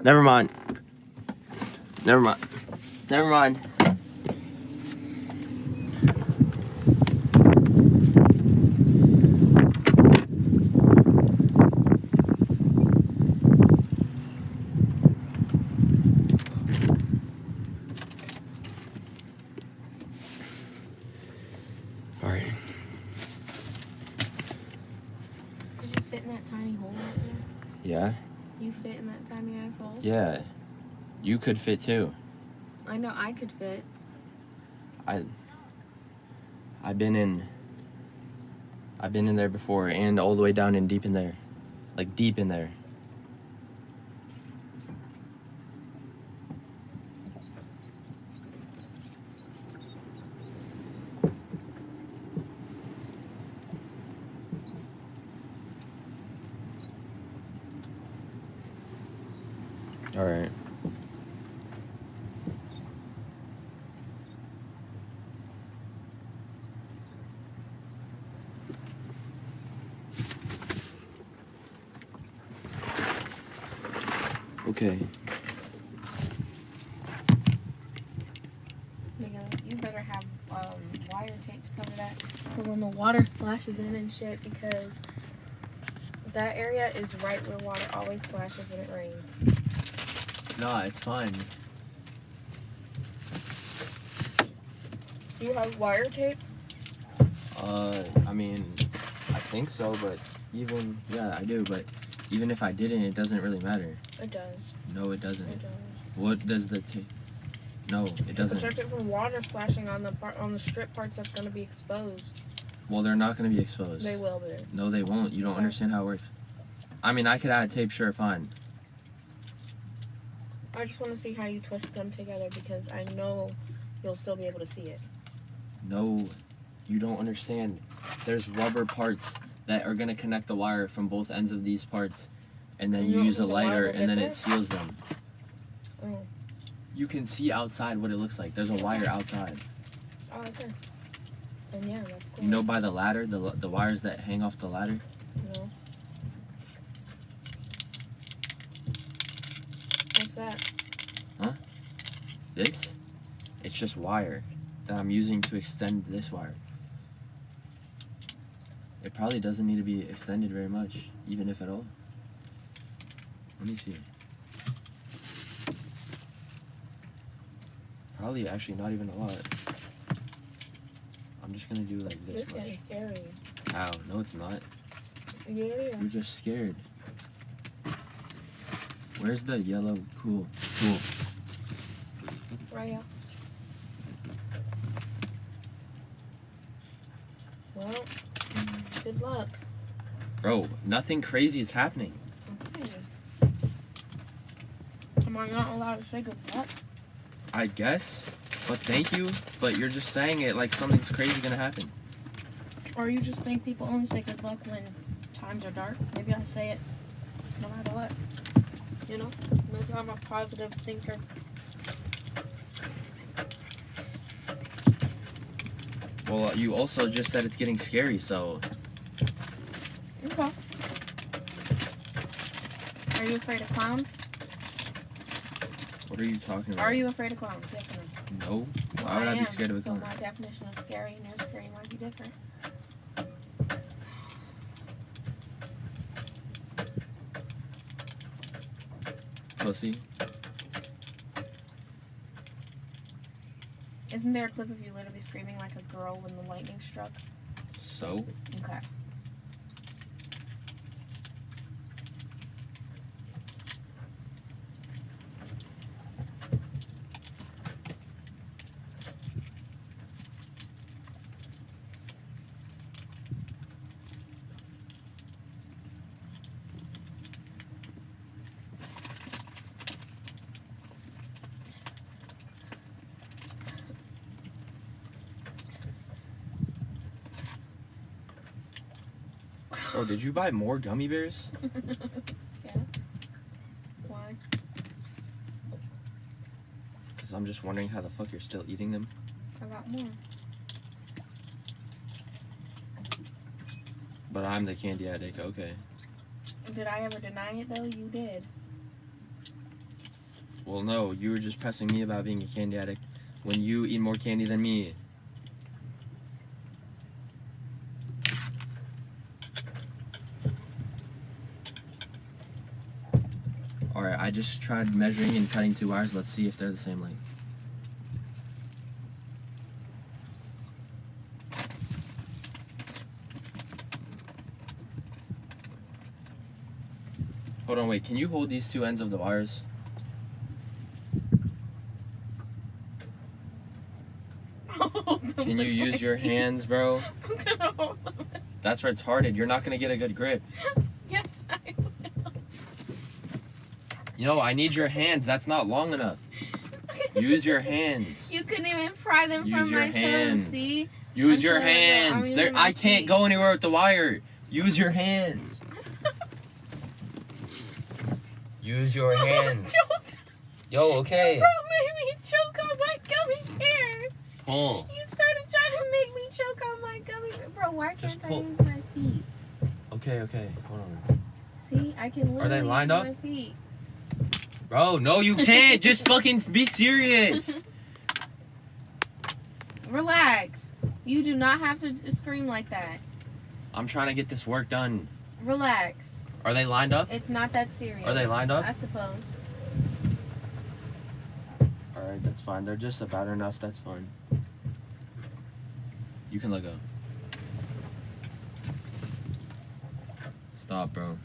Never mind. Never mind. Never mind. Yeah? You fit in that tiny asshole? Yeah. You could fit too. I know I could fit. I've been in there before and all the way down and deep in there. Like deep in there. All right. Okay. Nigga, you better have wire tape to cover that for when the water splashes in and shit, because that area is right where water always splashes when it rains. Nah, it's fine. Do you have wire tape? I mean, I think so, but even, yeah, I do, but even if I didn't, it doesn't really matter. It does. No, it doesn't. It does. What does the tape? No, it doesn't. Protect it from water splashing on the strip parts that's going to be exposed. Well, they're not going to be exposed. They will be. No, they won't. You don't understand how it works. I mean, I could add tape, sure, fine. I just want to see how you twist them together, because I know you'll still be able to see it. No, you don't understand. There's rubber parts that are going to connect the wire from both ends of these parts, and then you use a lighter, and then it seals them. Oh. You can see outside what it looks like. There's a wire outside. Oh, okay. And yeah, that's cool. You know, by the ladder, the wires that hang off the ladder? No. What's that? Huh? This? It's just wire that I'm using to extend this wire. It probably doesn't need to be extended very much, even if at all. Let me see. Probably actually not even a lot. I'm just gonna do like this. This is getting scary. Ow, no it's not. Yeah. You're just scared. Where's the yellow? Cool. Right up. Well, good luck. Bro, nothing crazy is happening. Okay. Am I not allowed to say good luck? I guess, but thank you. But you're just saying it like something's crazy gonna happen. Or you just think people only say good luck when times are dark? Maybe I say it no matter what. You know? Maybe I'm a positive thinker. Well, you also just said it's getting scary, so... Okay. Are you afraid of clowns? What are you talking about? Are you afraid of clowns? Yes or no? No. Why would I be scared of a so clown? my definition of scary and your scary might be different. Pussy. Isn't there a clip of you literally screaming like a girl when the lightning struck? So? Okay. Oh, did you buy more gummy bears? Yeah. Why? because I'm just wondering how the fuck you're still eating them. I got more. But I'm the candy addict, okay. Did I ever deny it though? You did. Well, no, you were just pressing me about being a candy addict when you eat more candy than me. Alright, I just tried measuring and cutting 2 wires. Let's see if they're the same length. Hold on, wait. Can you hold these 2 ends of the wires? Can you use your hands, bro? I'm gonna hold them. That's retarded. You're not gonna get a good grip. Yes, I will. Yo, I need your hands. That's not long enough. Use your hands. You couldn't even pry them Use from your my hands. toes, see? Use your hands. I can't go anywhere with the wire. Use your hands. Use your hands. Yo, okay. Bro made me choke on my gummy bears. Pull. You started trying to make me choke on my gummy bears. Bro, why can't I pull. use my feet? Okay. Hold on. See, I can literally Are they lined use up? my feet. Bro, no, you can't. Just fucking be serious. Relax. You do not have to scream like that. I'm trying to get this work done. Relax. Are they lined up? It's not that serious. Are they lined up? I suppose. Alright, that's fine. They're just about enough. That's fine. You can let go. Stop, bro.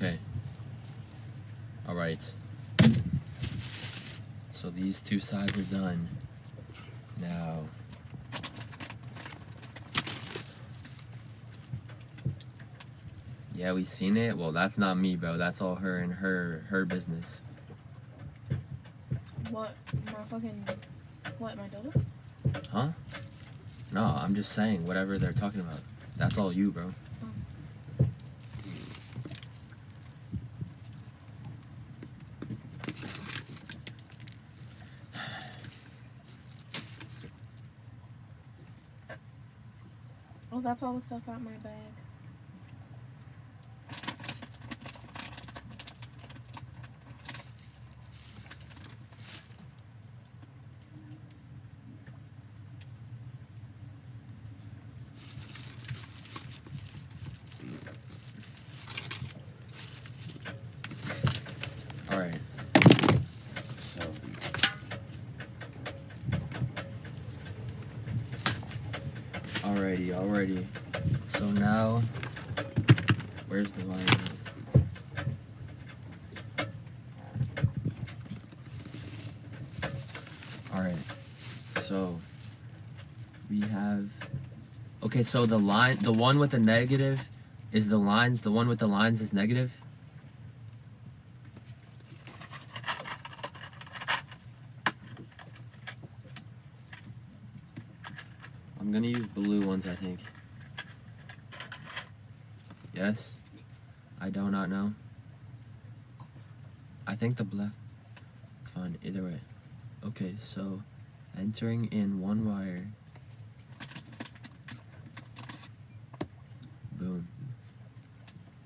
Okay. Alright. So these 2 sides are done. Now. Yeah, we seen it. Well, that's not me, bro. That's all her and her business. What? My fucking... What, my dodo? Huh? No, I'm just saying, whatever they're talking about. That's all you, bro. Oh, that's all the stuff out my bag. Alright. So. Alrighty. So now, where's the line? Alright. So, we have... Okay, so the line, the one with the negative is the lines, the one with the lines is negative? I'm gonna use blue ones, I think. Yes? I do not know. I think the black... It's fine, either way. Okay, so entering in one wire. Boom.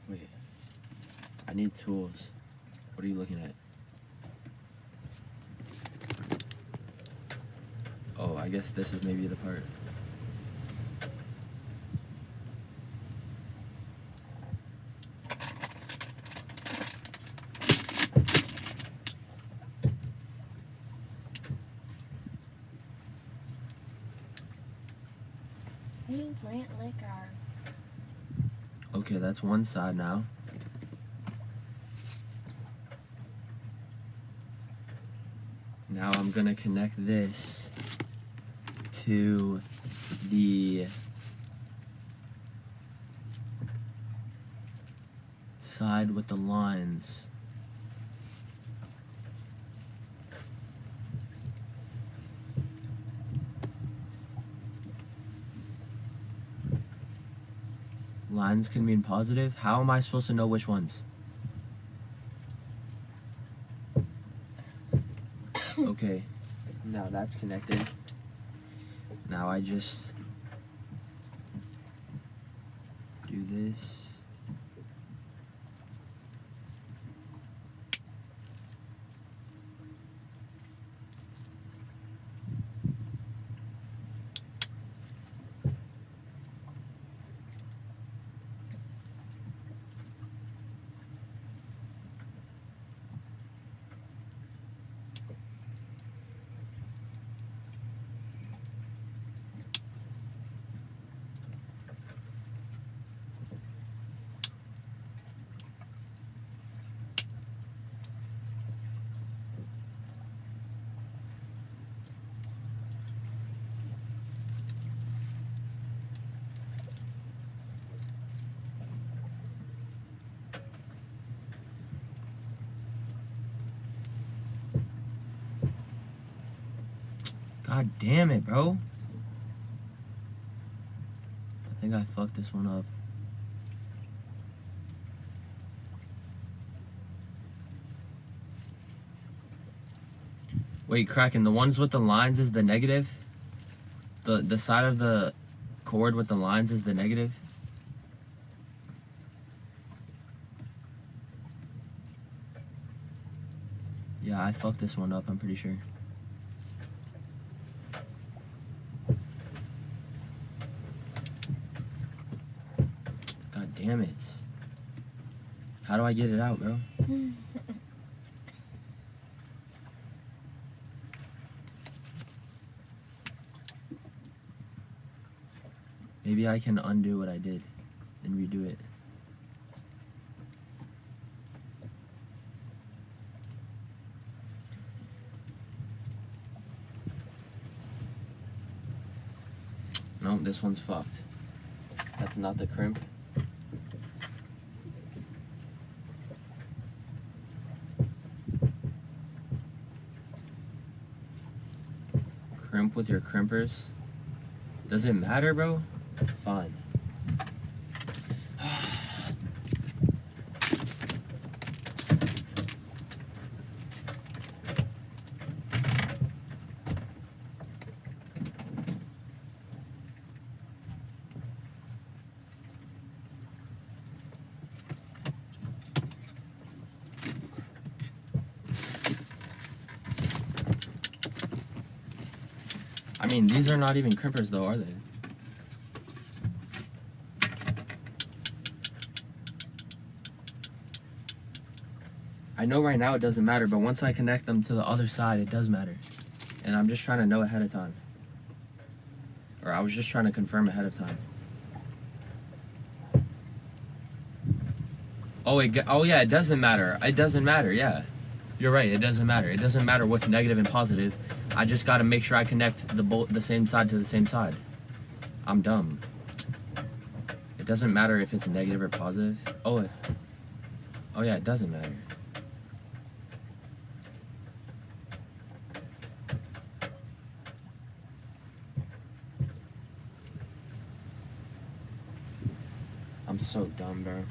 Wait. I need tools. What are you looking at? Oh, I guess this is maybe the part. Plant liquor. Okay, that's one side now. Now I'm gonna connect this to the side with the lines. Lines can mean positive. How am I supposed to know which ones? Okay, now that's connected. Now I just do this. God damn it, bro. I think I fucked this one up. Wait, Kraken, the ones with the lines is the negative? The side of the cord with the lines is the negative? Yeah, I fucked this one up, I'm pretty sure. God damn it. How do I get it out, bro? Maybe I can undo what I did and redo it. No, this one's fucked. That's not the crimp. Crimp with your crimpers. Does it matter, bro? Fine. I mean, these are not even crimpers though, are they? I know right now it doesn't matter, but once I connect them to the other side, it does matter. And I'm just trying to know ahead of time. Or I was just trying to confirm ahead of time. Oh, yeah, it doesn't matter. It doesn't matter, yeah. You're right, it doesn't matter. It doesn't matter what's negative and positive. I just gotta make sure I connect the same side to the same side. I'm dumb. It doesn't matter if it's negative or positive. Oh yeah, it doesn't matter. I'm so dumb, bro.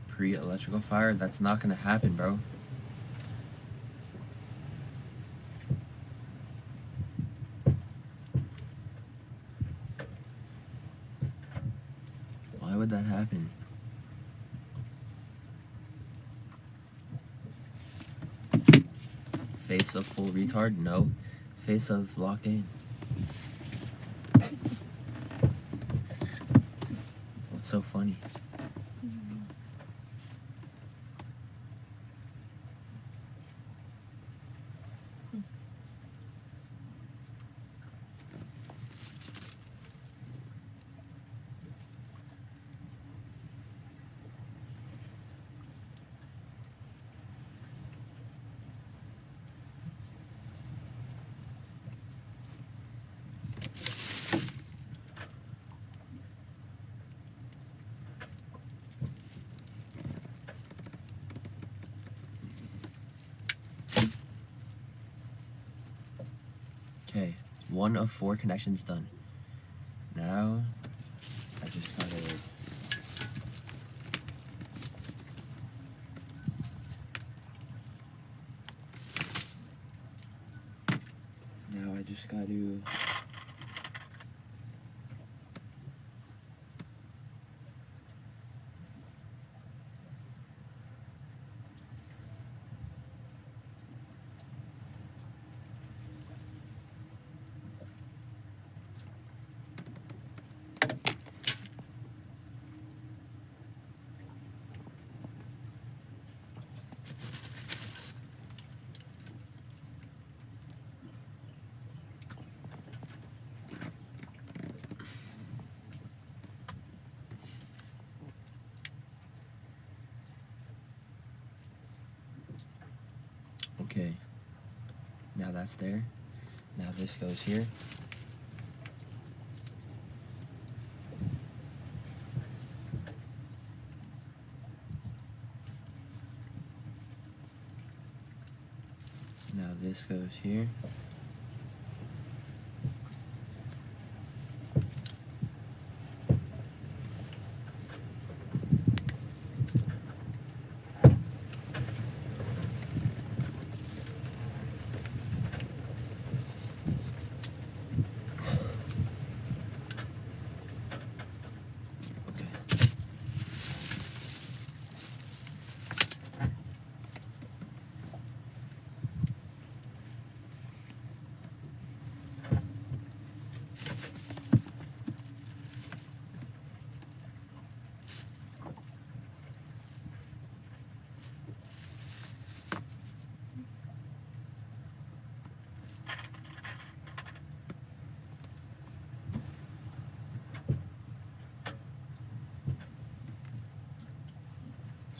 Pre-electrical fire? That's not gonna happen, bro. Why would that happen? Face of full retard? No. Face of locked in. What's so funny? Okay, 1 of 4 connections done. Now, I just gotta... Now I just gotta... Okay, now that's there. Now this goes here. Now this goes here.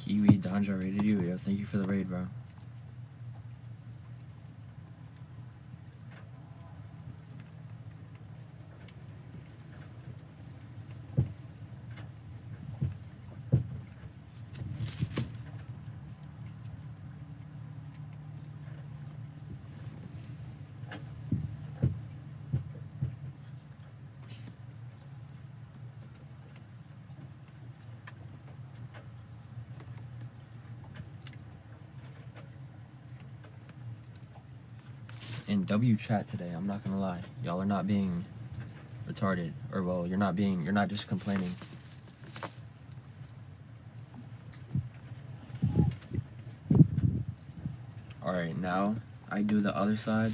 Kiwi Donja rated you. Yo, thank you for the raid, bro. In W chat today, I'm not gonna lie, y'all are not being retarded, or well, you're not just complaining. All right, now I do the other side.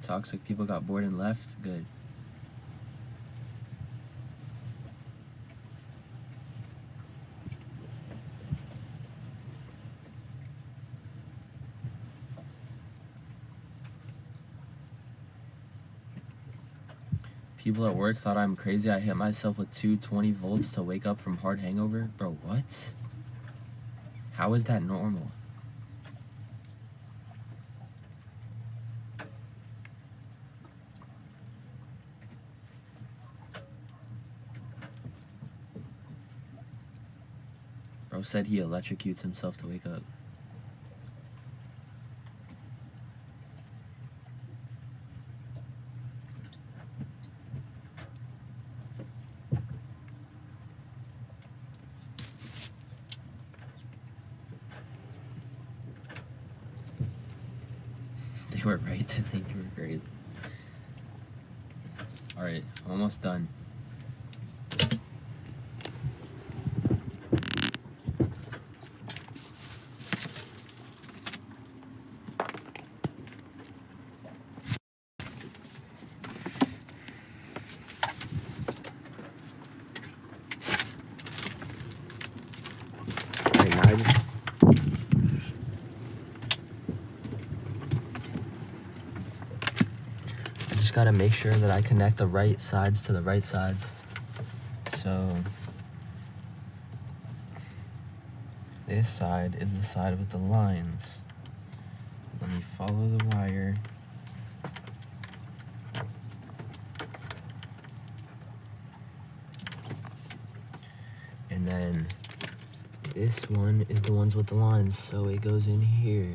Toxic people got bored and left. Good. People at work thought I'm crazy. I hit myself with 220 volts to wake up from hard hangover. Bro, what? How is that normal? Bro said he electrocutes himself to wake up. They were right to think you were crazy. Alright, almost done. Gotta make sure that I connect the right sides to the right sides. So this side is the side with the lines. Let me follow the wire. And then this one is the ones with the lines, so it goes in here.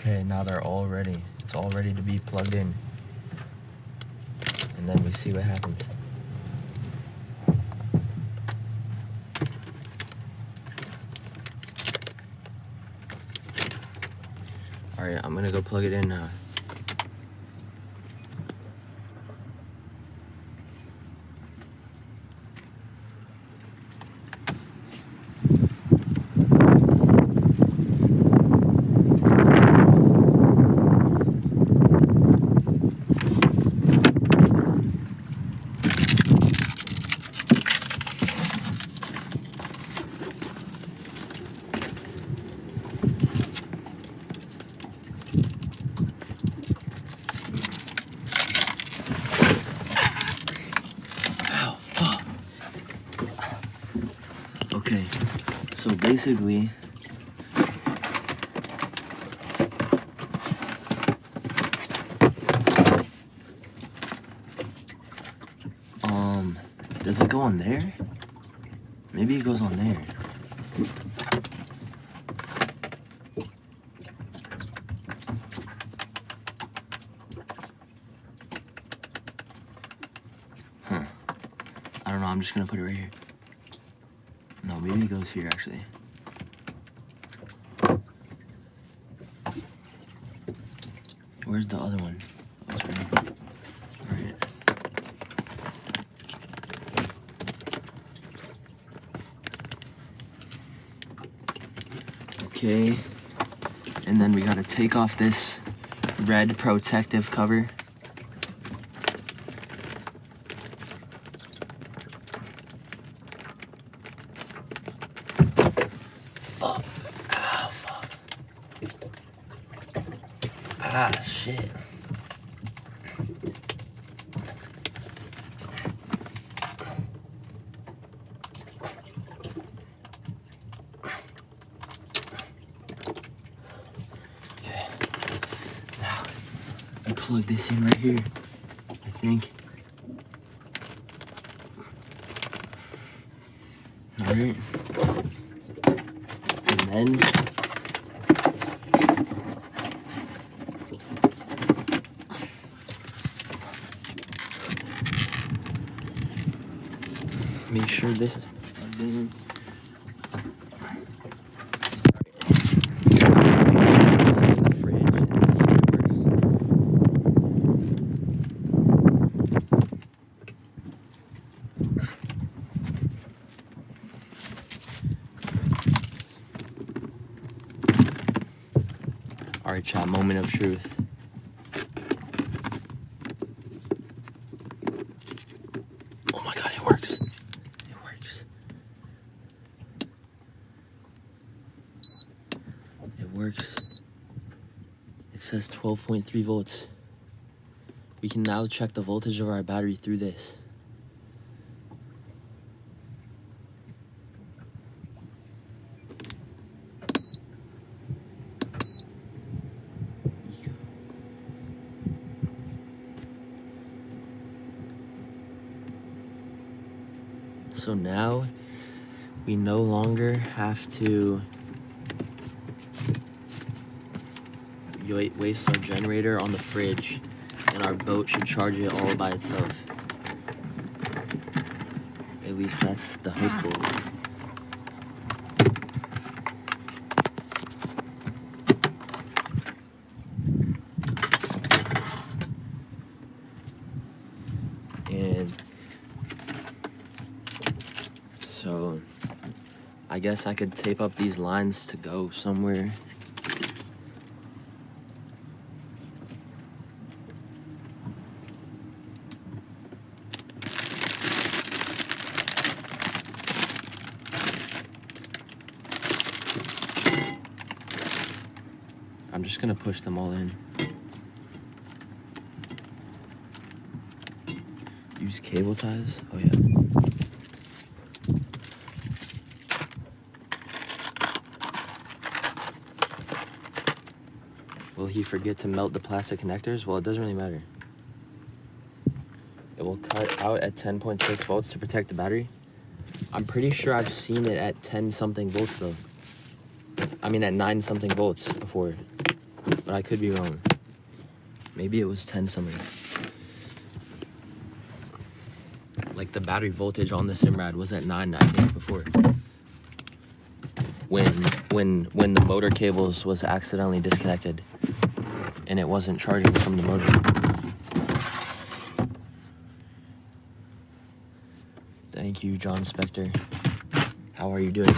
Okay, now they're all ready. It's all ready to be plugged in. And then we see what happens. Alright, I'm gonna go plug it in now. Okay, so basically, does it go on there? Maybe it goes on there. Huh. I don't know, I'm just gonna put it right here. No, maybe it goes here, actually. Where's the other one? Oh, it's right here. Alright. Okay. And then we gotta take off this red protective cover. Fuck. Ah, fuck. Ah, shit. Plug this in right here, I think. All right. And then make sure this is plugged in. Alright, chat, moment of truth. Oh my god, it works. It works. It works. It says 12.3 volts. We can now check the voltage of our battery through this. So now we no longer have to waste our generator on the fridge, and our boat should charge it all by itself. At least that's the hopeful. And so I guess I could tape up these lines to go somewhere. I'm just gonna push them all in. Use cable ties? Oh yeah. Will he forget to melt the plastic connectors? Well, it doesn't really matter. It will cut out at 10.6 volts to protect the battery. I'm pretty sure I've seen it at 10 something volts though. I mean at 9 something volts before, but I could be wrong. Maybe it was 10 something. Like the battery voltage on the Simrad was at 9, I think, before. When the motor cables was accidentally disconnected and it wasn't charging from the motor. Thank you, John Spector. How are you doing?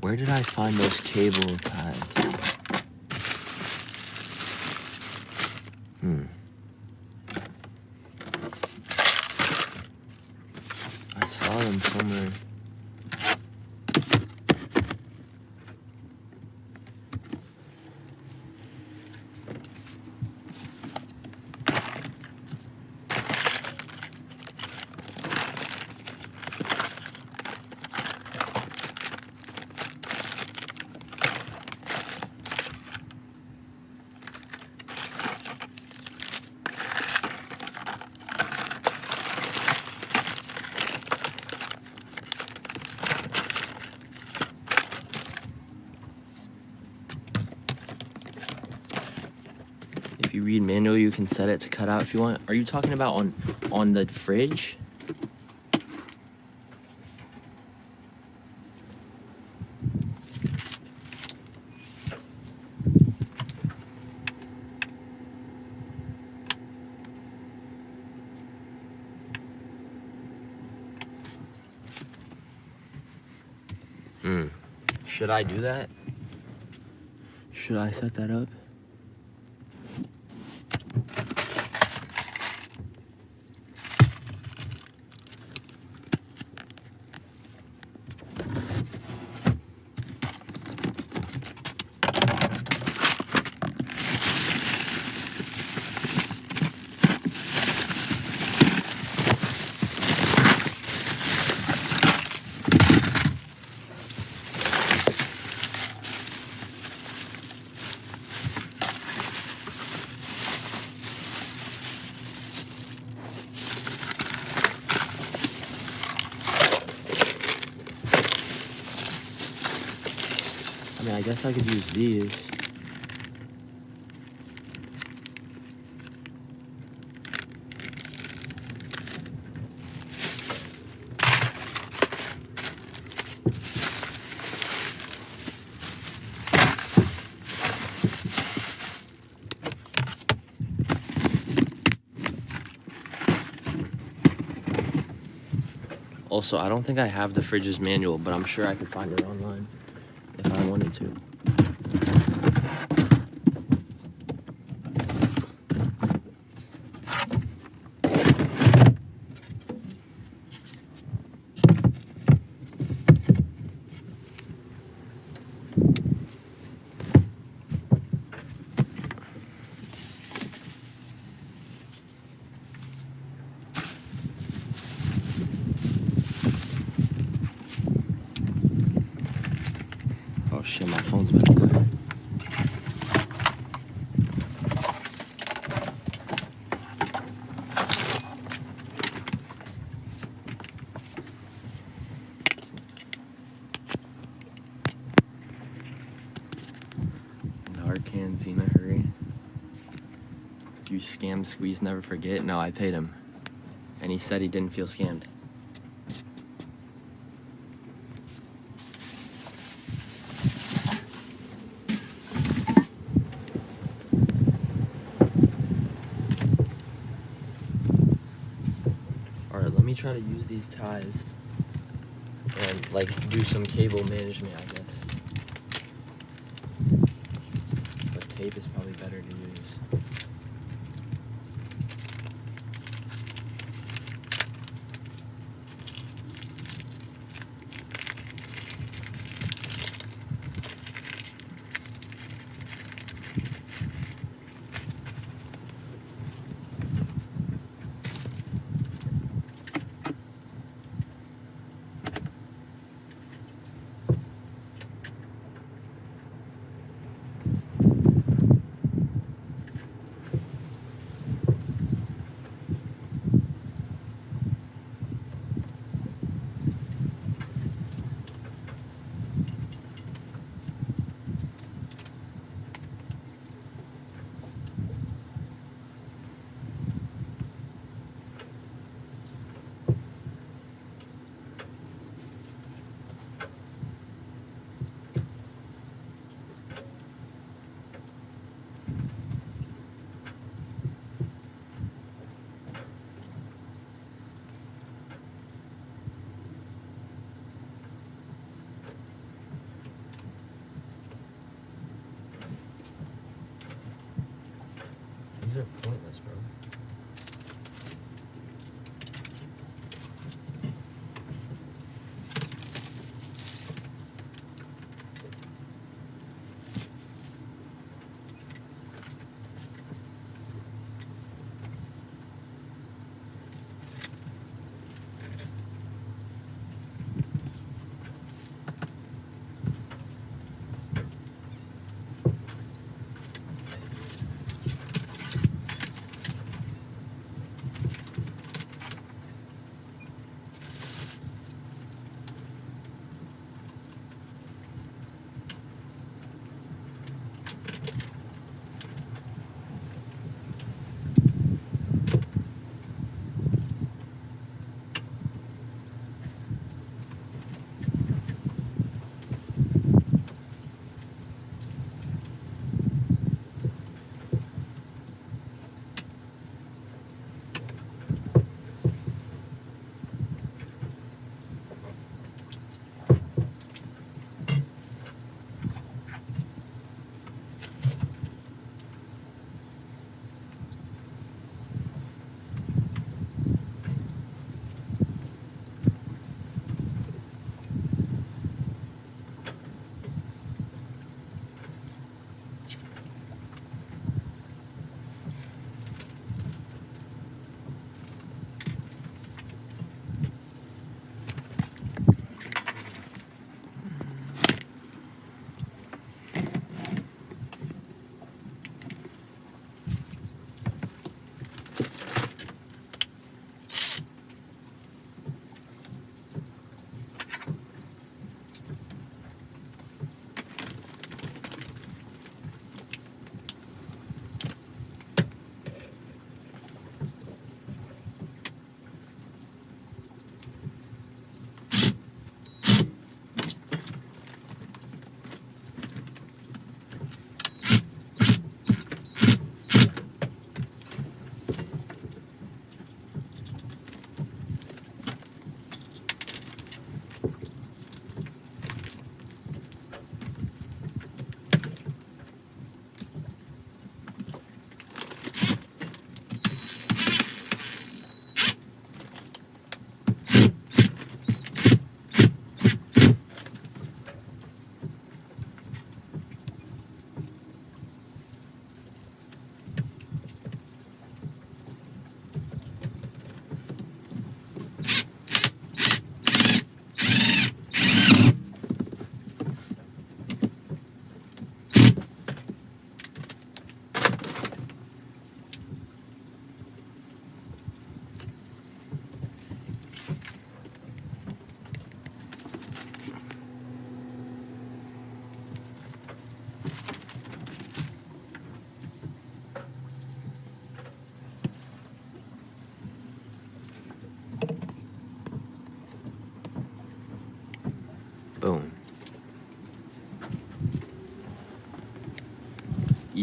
Where did I find those cable ties? I saw them somewhere. If you read Mando, you can set it to cut out if you want. Are you talking about on the fridge? Should I do that? Should I set that up? I guess I could use these. Also, I don't think I have the fridge's manual, but I'm sure I could find it online if I wanted to. Shit, my phone's about to die. Narcan, Xena, hurry. You scam, squeeze, never forget. No, I paid him. And he said he didn't feel scammed. Try to use these ties and like do some cable management, I guess. But tape is probably better to use. These are pointless, bro.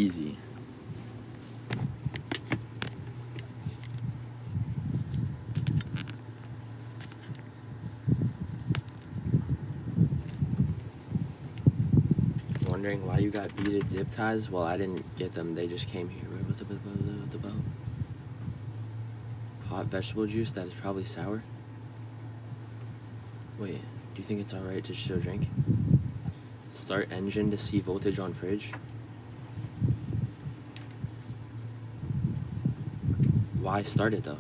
easy. Wondering why you got beaded zip ties? Well, I didn't get them. They just came here. What's the boat? Hot vegetable juice that is probably sour. Wait, do you think it's alright to still drink? Start engine to see voltage on fridge. Why start it though?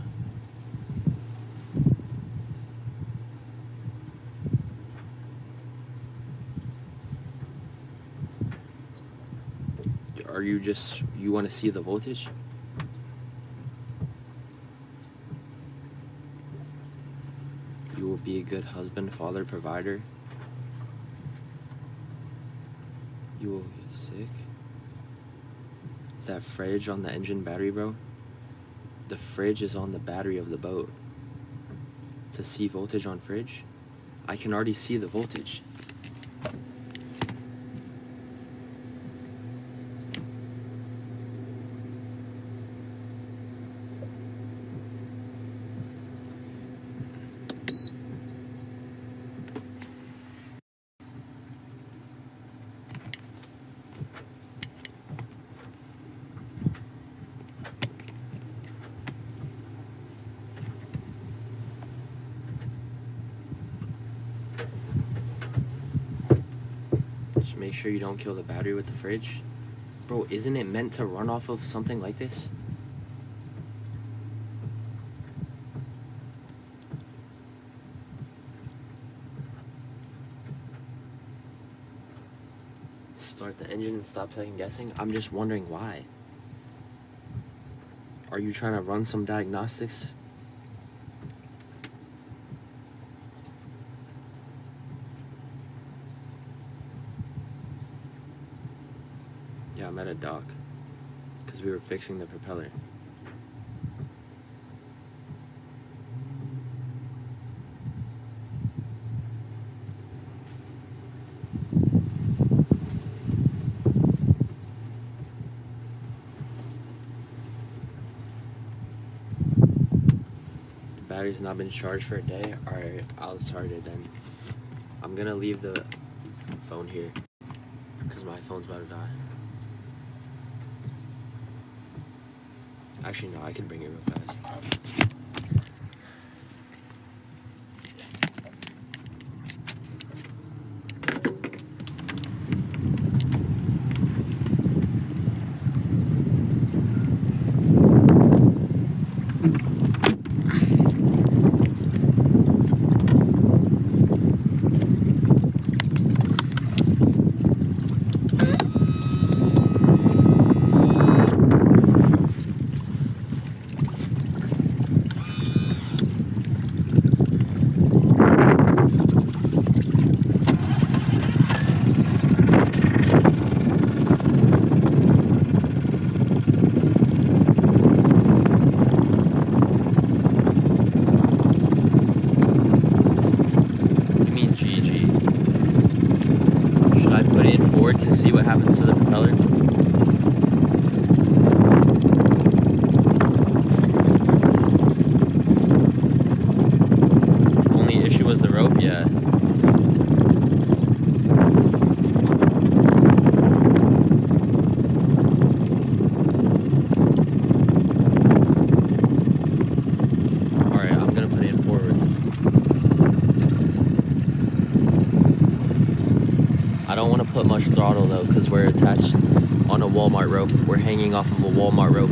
Are you just, you want to see the voltage? You will be a good husband, father, provider. You will get sick. Is that fridge on the engine battery, bro? The fridge is on the battery of the boat. To see voltage on fridge? I can already see the voltage. Just make sure you don't kill the battery with the fridge. Bro, isn't it meant to run off of something like this? Start the engine and stop second guessing? I'm just wondering why. Are you trying to run some diagnostics? Yeah, I'm at a dock because we were fixing the propeller. The battery's not been charged for a day. Alright, I'll start it then. I'm gonna leave the phone here because my phone's about to die. Actually, no, I can bring it real fast. Throttle though, because we're attached on a Walmart rope. We're hanging off of a Walmart rope.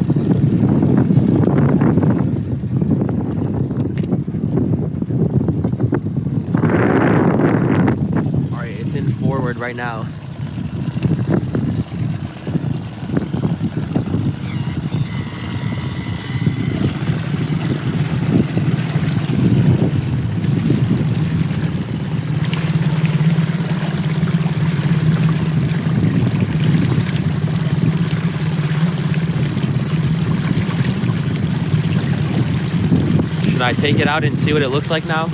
Alright, it's in forward right now. Should I take it out and see what it looks like now?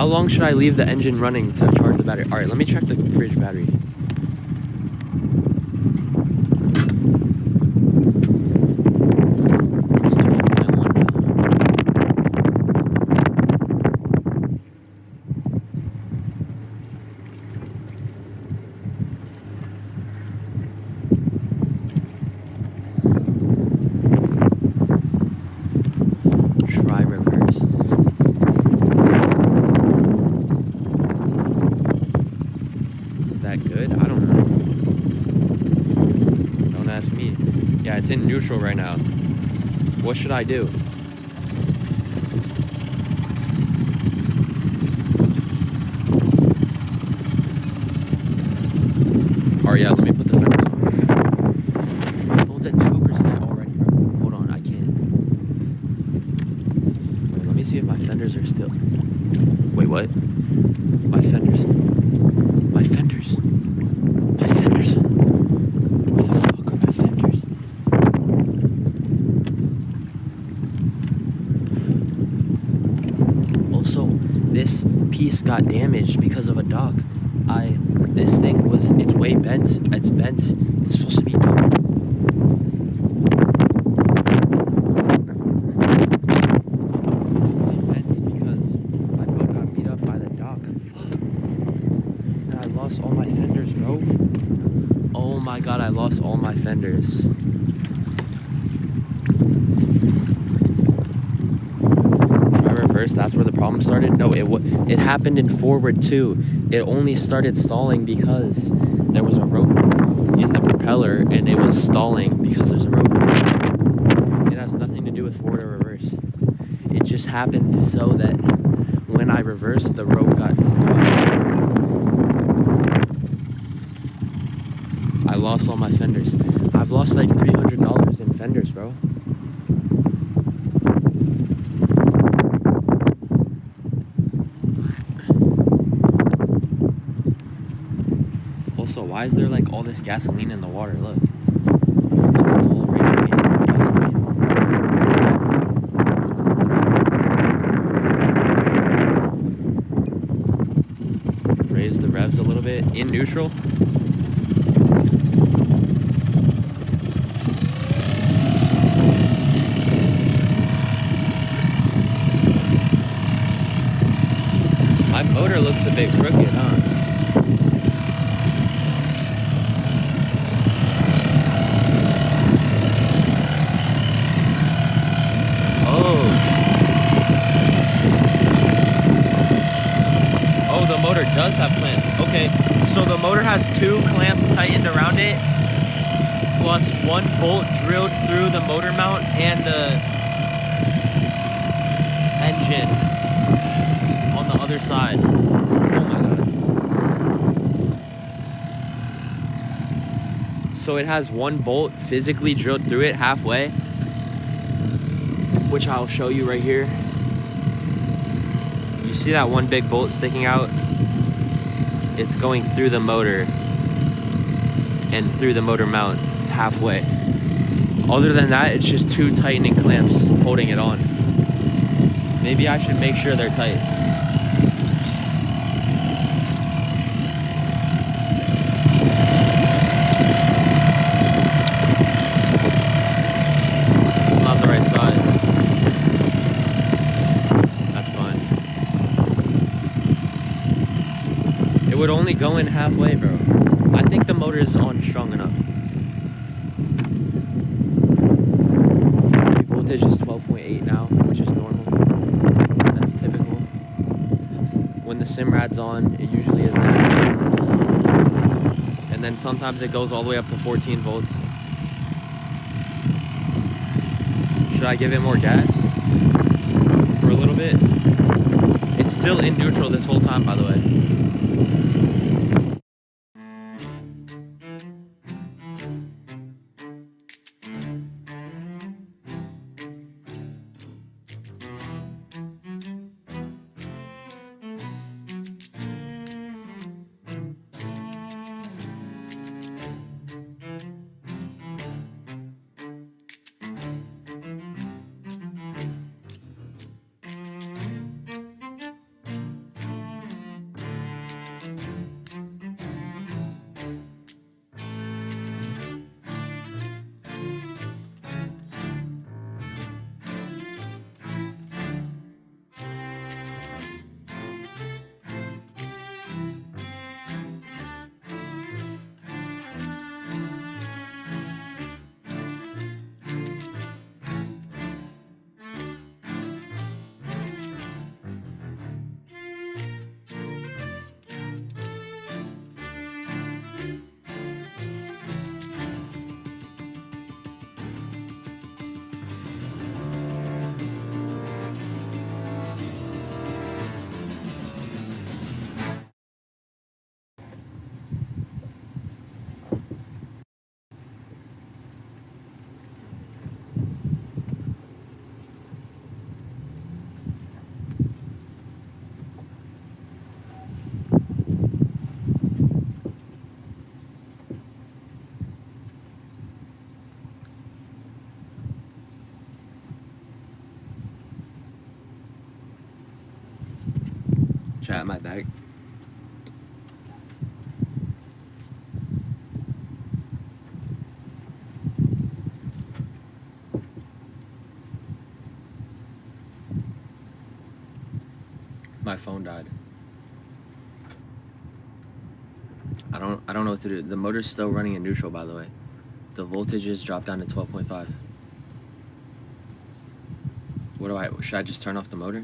How long should I leave the engine running to charge the battery? All right, let me check the fridge battery. It's 12.1 now. Try reverse. Is that good? I don't know. Don't ask me. Yeah, it's in neutral right now. What should I do? Alright, yeah, let me put the fenders on. My phone's at 2% already, bro. Hold on, I can't. Wait, let me see if my fenders are still. Wait, what? My fenders. My fenders. My fenders. Where the fuck are my fenders? Also, this piece got damaged because of a dock. This thing was, it's way bent. It's bent. It's supposed to be up. All my fenders, bro. Oh my god, I lost all my fenders. If I reverse, that's where the problem started? No, it happened in forward too. It only started stalling because there was a rope in the propeller and it was stalling because there's a rope. It has nothing to do with forward or reverse. It just happened so that when I reversed, the rope got caught. I lost all my fenders. I've lost like $300 in fenders, bro. Also, why is there like all this gasoline in the water? Look. Look, it's all raining gasoline. Raise the revs a little bit in neutral. My motor looks a bit crooked, huh? Oh, the motor does have clamps. Okay, so the motor has 2 clamps tightened around it, plus 1 bolt drilled through the motor mount and the engine on the other side. Oh my god. So it has 1 bolt physically drilled through it halfway, which I'll show you right here. You see that 1 big bolt sticking out? It's going through the motor and through the motor mount halfway. Other than that, it's just 2 tightening clamps holding it on. Maybe I should make sure they're tight. It's not the right size. That's fine. It would only go in halfway, bro. I think the motor is on strong enough. The voltage is 12.8 now, which is normal. That's typical. When the Simrad's on, it usually is that. And then sometimes it goes all the way up to 14 volts. Should I give it more gas? For a little bit? It's still in neutral this whole time, by the way. Chat my bag. My phone died. I don't know what to do. The motor's still running in neutral, by the way. The voltage is dropped down to 12.5. What do I, should I just turn off the motor?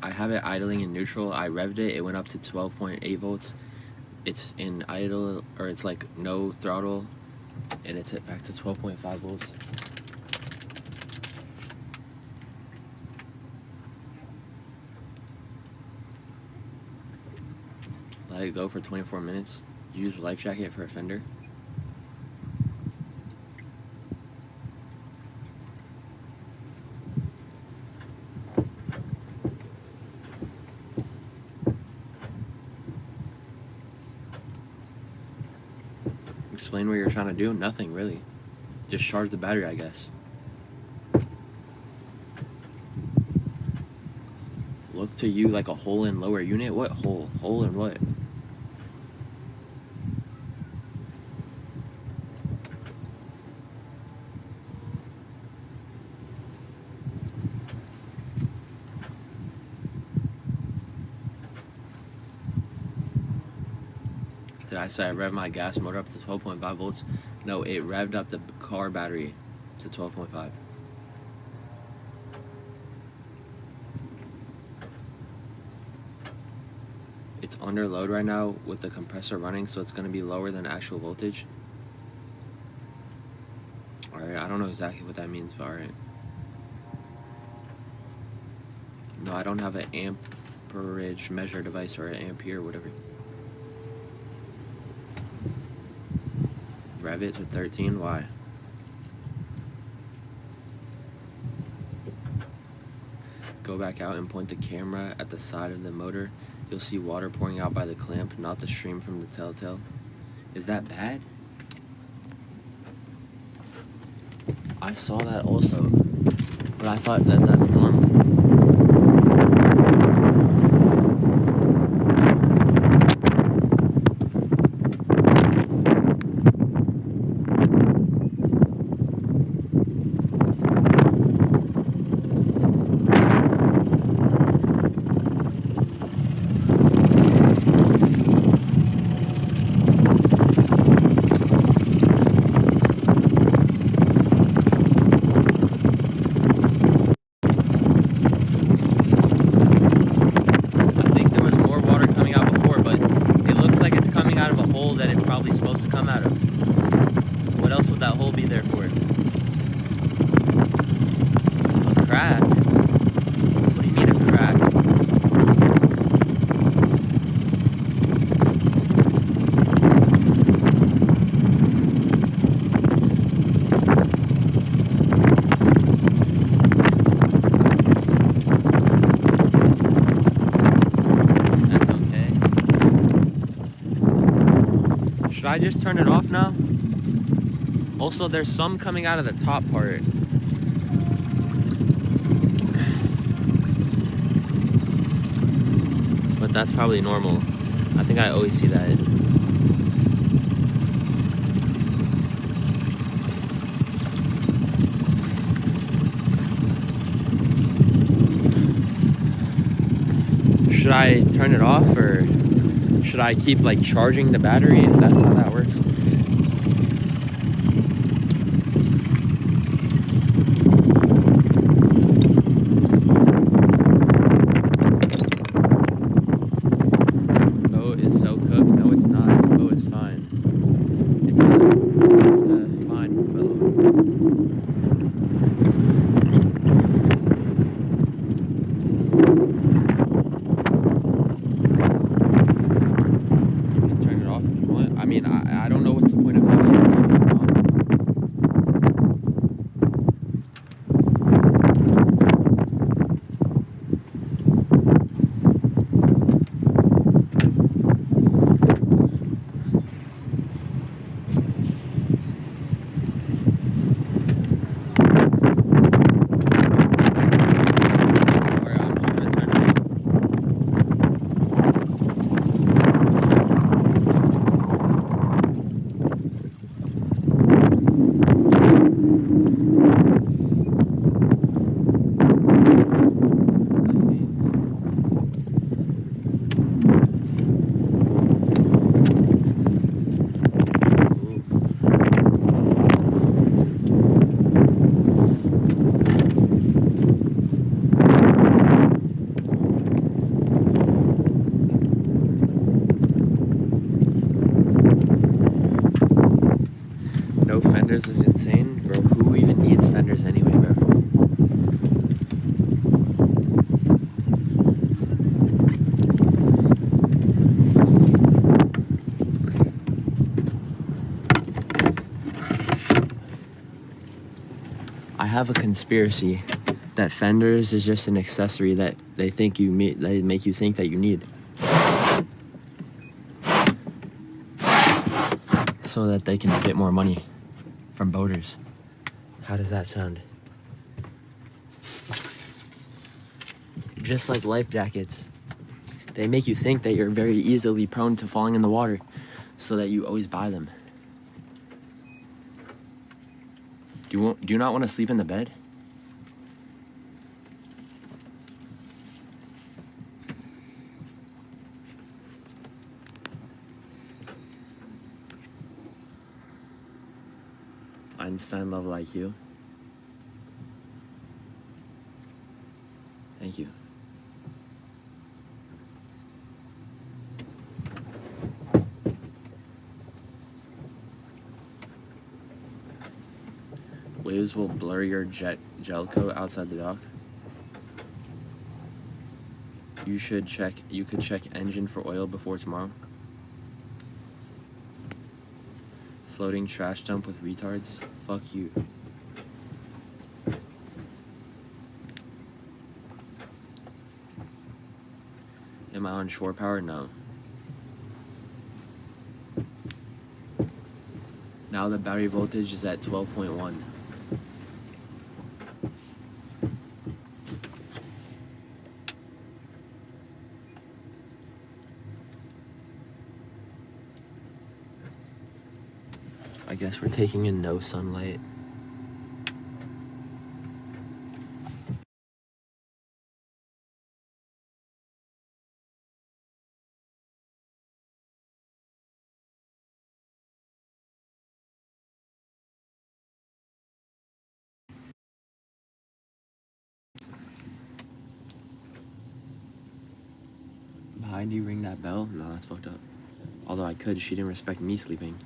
I have it idling in neutral. I revved it. It went up to 12.8 volts. It's in idle, or it's like no throttle, and it's back to 12.5 volts. Let it go for 24 minutes. Use life jacket for a fender. Explain what you're trying to do. Nothing really. Just charge the battery, I guess. Look to you like a hole in lower unit. What hole? Hole in what? Did I say I revved my gas motor up to 12.5 volts? No, it revved up the car battery to 12.5. It's under load right now with the compressor running, so it's going to be lower than actual voltage. Alright, I don't know exactly what that means, but alright. No, I don't have an amperage measure device or an ampere or whatever. Rev it to 13, why? Go back out and point the camera at the side of the motor. You'll see water pouring out by the clamp, not the stream from the telltale. Is that bad? I saw that also, but I thought that that's normal. Should I just turn it off now? Also, there's some coming out of the top part. But that's probably normal. I think I always see that. Should I turn it off, or should I keep like charging the battery if that's how that works? Boat is so cooked. No, it's not. The boat is fine. It's a fine boat. I don't know what's insane? Bro, who even needs fenders anyway, bro? I have a conspiracy that fenders is just an accessory that they think you meet, they make you think that you need. So that they can get more money from boaters. How does that sound? Just like life jackets. They make you think that you're very easily prone to falling in the water, so that you always buy them. Do you not want to sleep in the bed? Einstein level IQ. Thank you. Waves will blur your gel coat outside the dock. You could check engine for oil before tomorrow. Floating trash dump with retards? Fuck you. Am I on shore power? No. Now the battery voltage is at 12.1. I guess we're taking in no sunlight. Behind you, ring that bell? No, that's fucked up. Although I could, she didn't respect me sleeping.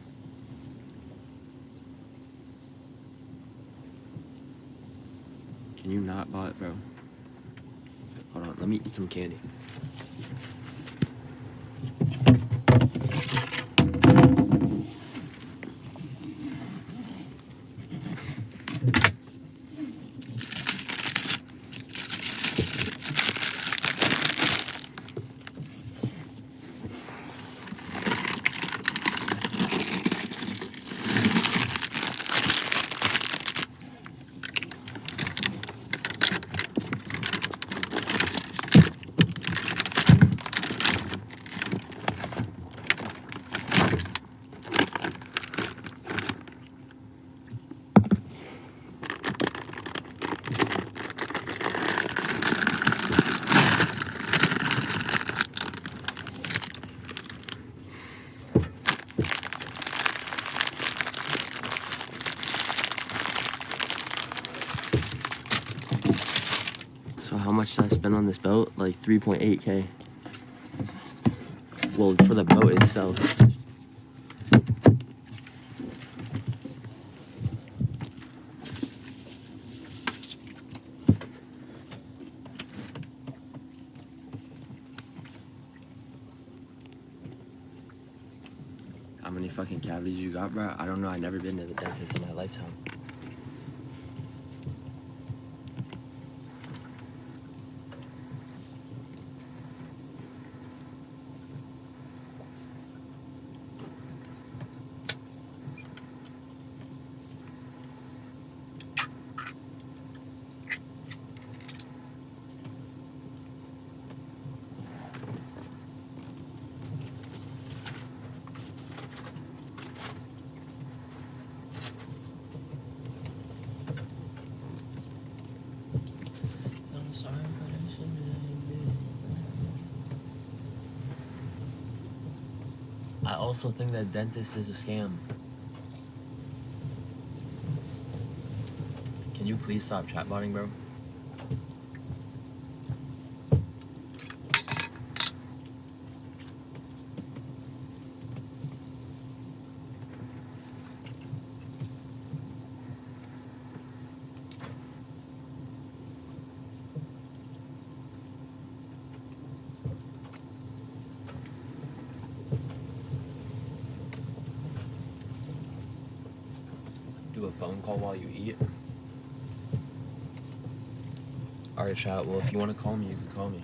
Can you not bot, bro? Hold on, let me eat some candy. How much did I spend on this boat? Like 3.8K. Well, for the boat itself. How many fucking cavities you got, bro? I don't know. I've never been to the dentist in my lifetime. I also think that dentist is a scam. Can you please stop chatbotting, bro? phone call while you eat? Alright, chat. Well, if you want to call me, you can call me.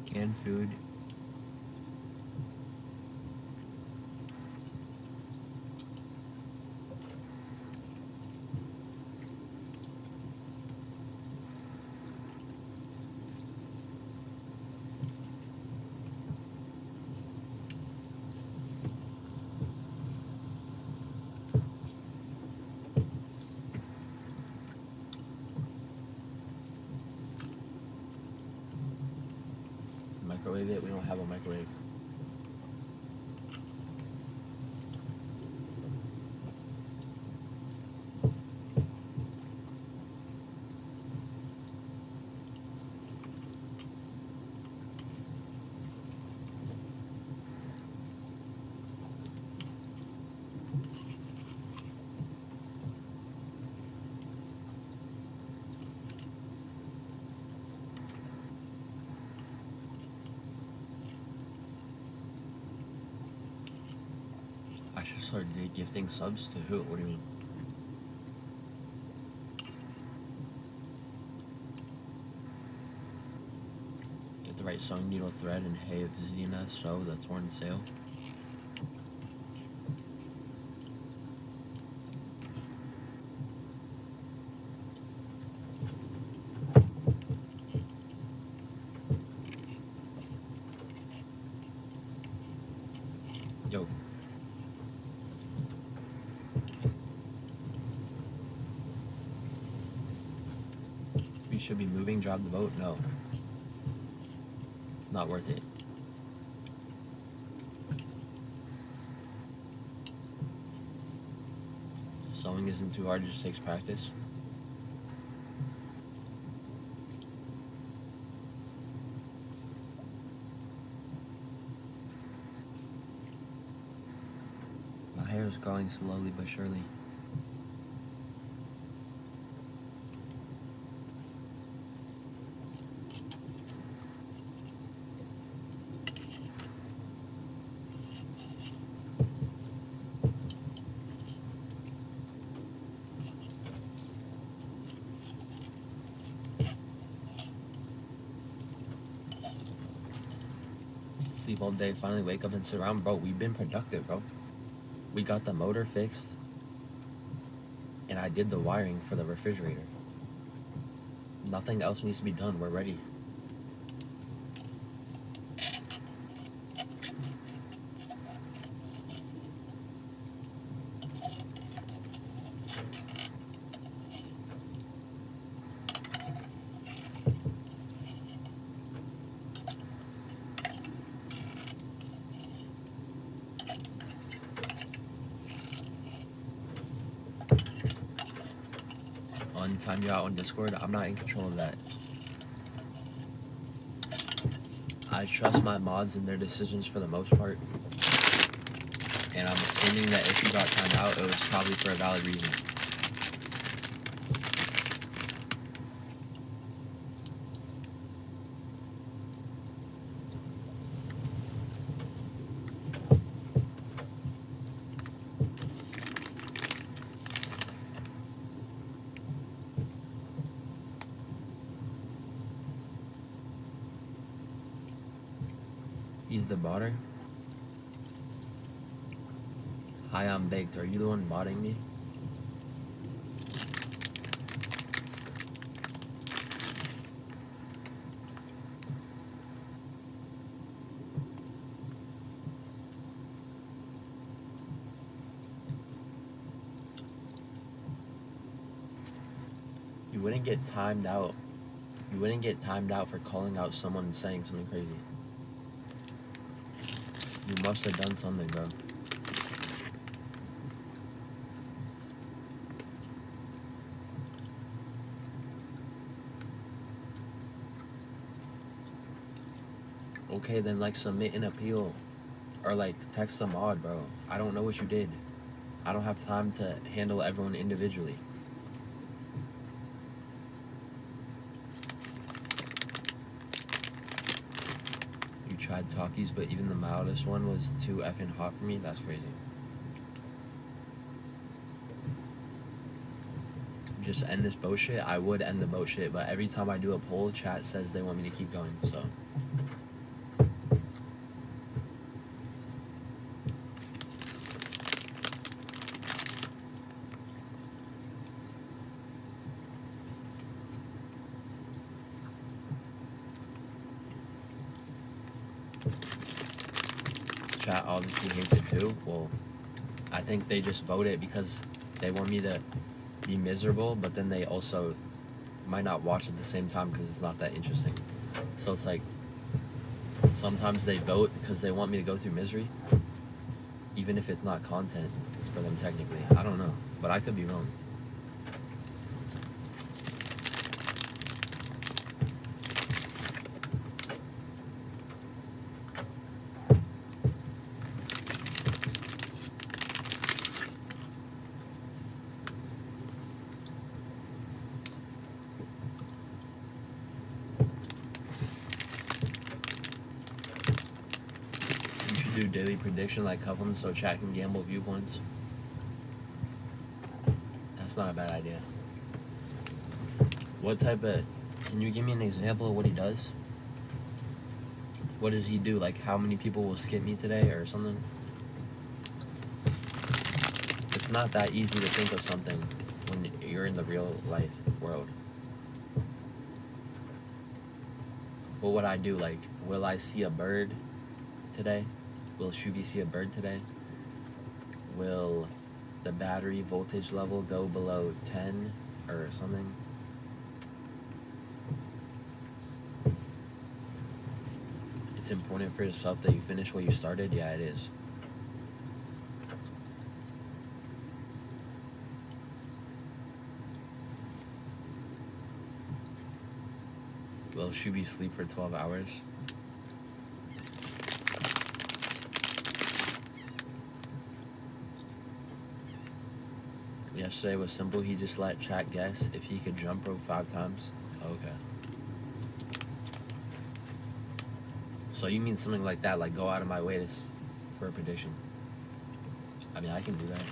Canned food. Microwave it? We don't have a microwave. I should start gifting subs to who? What do you mean? Get the right sewing needle thread and hay of Xena sew the torn sail. Yo. We should be moving, drop the boat? No. It's not worth it. Sewing isn't too hard, it just takes practice. My hair is growing slowly but surely. Sleep all day, finally wake up and sit around. Bro, we've been productive, bro. We got the motor fixed, and I did the wiring for the refrigerator. Nothing else needs to be done. We're ready. Time you out on Discord, I'm not in control of that. I trust my mods and their decisions for the most part, and I'm assuming that if you got timed out, it was probably for a valid reason. He's the botter. Hi, I'm baked. Are you the one botting me? You wouldn't get timed out. You wouldn't get timed out for calling out someone and saying something crazy. You must have done something, bro. Okay, then like submit an appeal. Or like text a mod, bro. I don't know what you did. I don't have time to handle everyone individually. You tried talkies, but even the mildest one was too effing hot for me? That's crazy. Just end this boat shit? I would end the boat shit, but every time I do a poll, chat says they want me to keep going, so. Chat obviously hates it too. Well, I think they just vote it because they want me to be miserable, but then they also might not watch at the same time because it's not that interesting. So it's like sometimes they vote because they want me to go through misery, even if it's not content for them technically. I don't know, but I could be wrong. Do daily prediction like Cuffem so chat can gamble viewpoints. That's not a bad idea. What type of... Can you give me an example of what he does? What does he do? Like how many people will skip me today or something? It's not that easy to think of something when you're in the real life world. What would I do? Like, will I see a bird today? Will Shoovy see a bird today? Will the battery voltage level go below 10 or something? It's important for yourself that you finish what you started? Yeah, it is. Will Shoovy sleep for 12 hours? Yesterday was simple. He just let chat guess if he could jump rope 5 times. Okay. So you mean something like that, like go out of my way for a prediction? I mean, I can do that.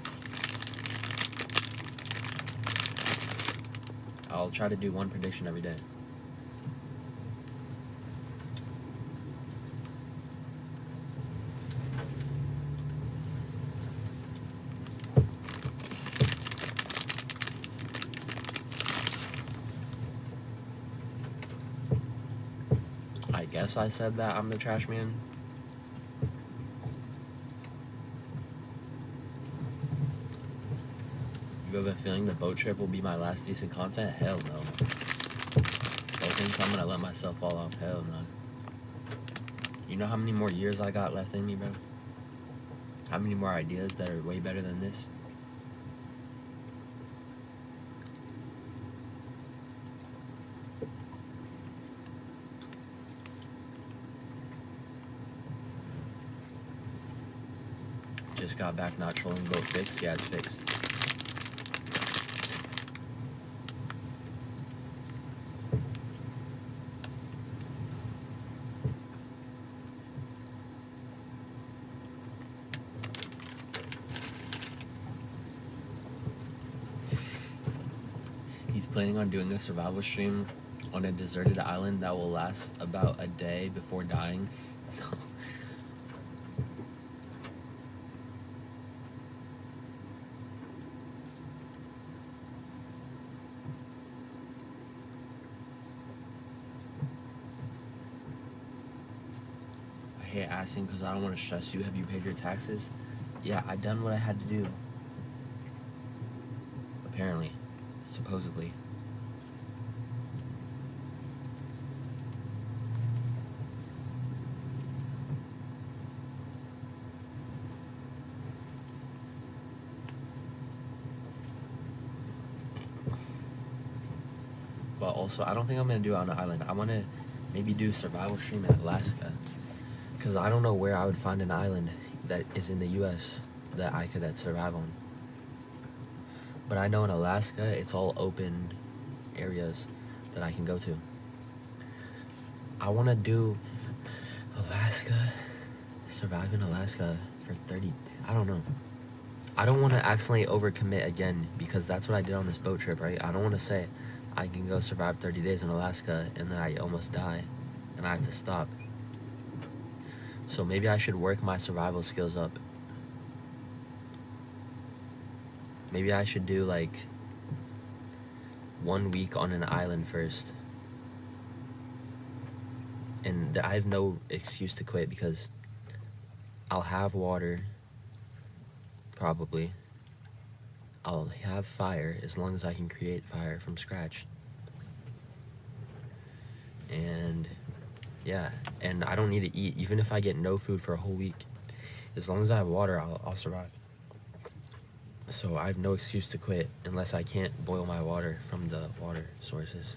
I'll try to do one prediction every day. Guess I said that I'm the trash man. You have a feeling the boat trip will be my last decent content? Hell no. Don't think I'm gonna let myself fall off? Hell no. You know how many more years I got left in me, bro? How many more ideas that are way better than this? Just got back, not trolling, boat fixed. Yeah, it's fixed. He's planning on doing a survival stream on a deserted island that will last about a day before dying. Asking because I don't want to stress you. Have you paid your taxes? Yeah, I done what I had to do. Apparently. Supposedly. But also, I don't think I'm going to do it on an island. I want to maybe do a survival stream in Alaska. Because I don't know where I would find an island that is in the U.S. that I could survive on. But I know in Alaska, it's all open areas that I can go to. I want to do Alaska, survive in Alaska for 30, I don't know. I don't want to accidentally overcommit again, because that's what I did on this boat trip, right? I don't want to say I can go survive 30 days in Alaska and then I almost die and I have to stop. So maybe I should work my survival skills up. Maybe I should do like 1 week on an island first. And I have no excuse to quit because I'll have water, probably. I'll have fire as long as I can create fire from scratch. And yeah, and I don't need to eat. Even if I get no food for a whole week, as long as I have water, I'll survive. So I have no excuse to quit unless I can't boil my water from the water sources.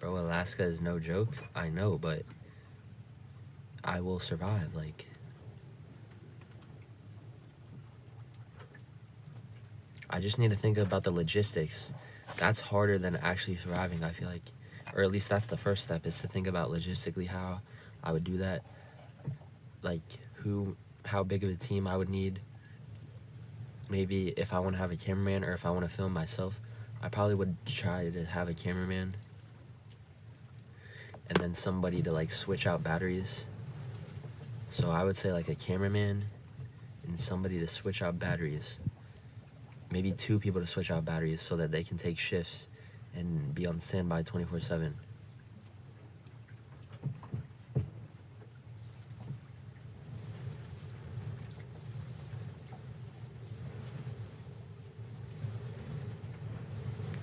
Bro, Alaska is no joke. I know, but I will survive. Like, I just need to think about the logistics. That's harder than actually surviving, I feel like. Or at least that's the first step, is to think about logistically how I would do that. Like, how big of a team I would need. Maybe if I want to have a cameraman or if I want to film myself, I probably would try to have a cameraman. And then somebody to like switch out batteries. So I would say like a cameraman and somebody to switch out batteries. Maybe 2 people to switch out batteries so that they can take shifts and be on standby 24/7.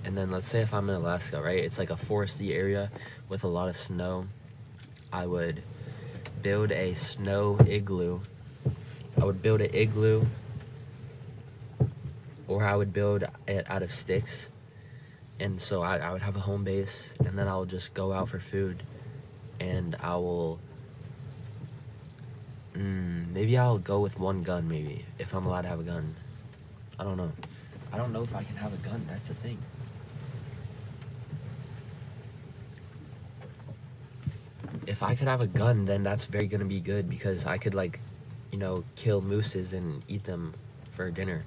And then let's say if I'm in Alaska, right? It's like a foresty area with a lot of snow. I would build a snow igloo. I would build an igloo, or I would build it out of sticks. And so I would have a home base, and then I'll just go out for food, and I will, maybe I'll go with 1 gun, maybe, if I'm allowed to have a gun. I don't know. I don't know if I can have a gun, that's the thing. If I could have a gun, then that's very gonna be good, because I could, like, you know, kill mooses and eat them for dinner.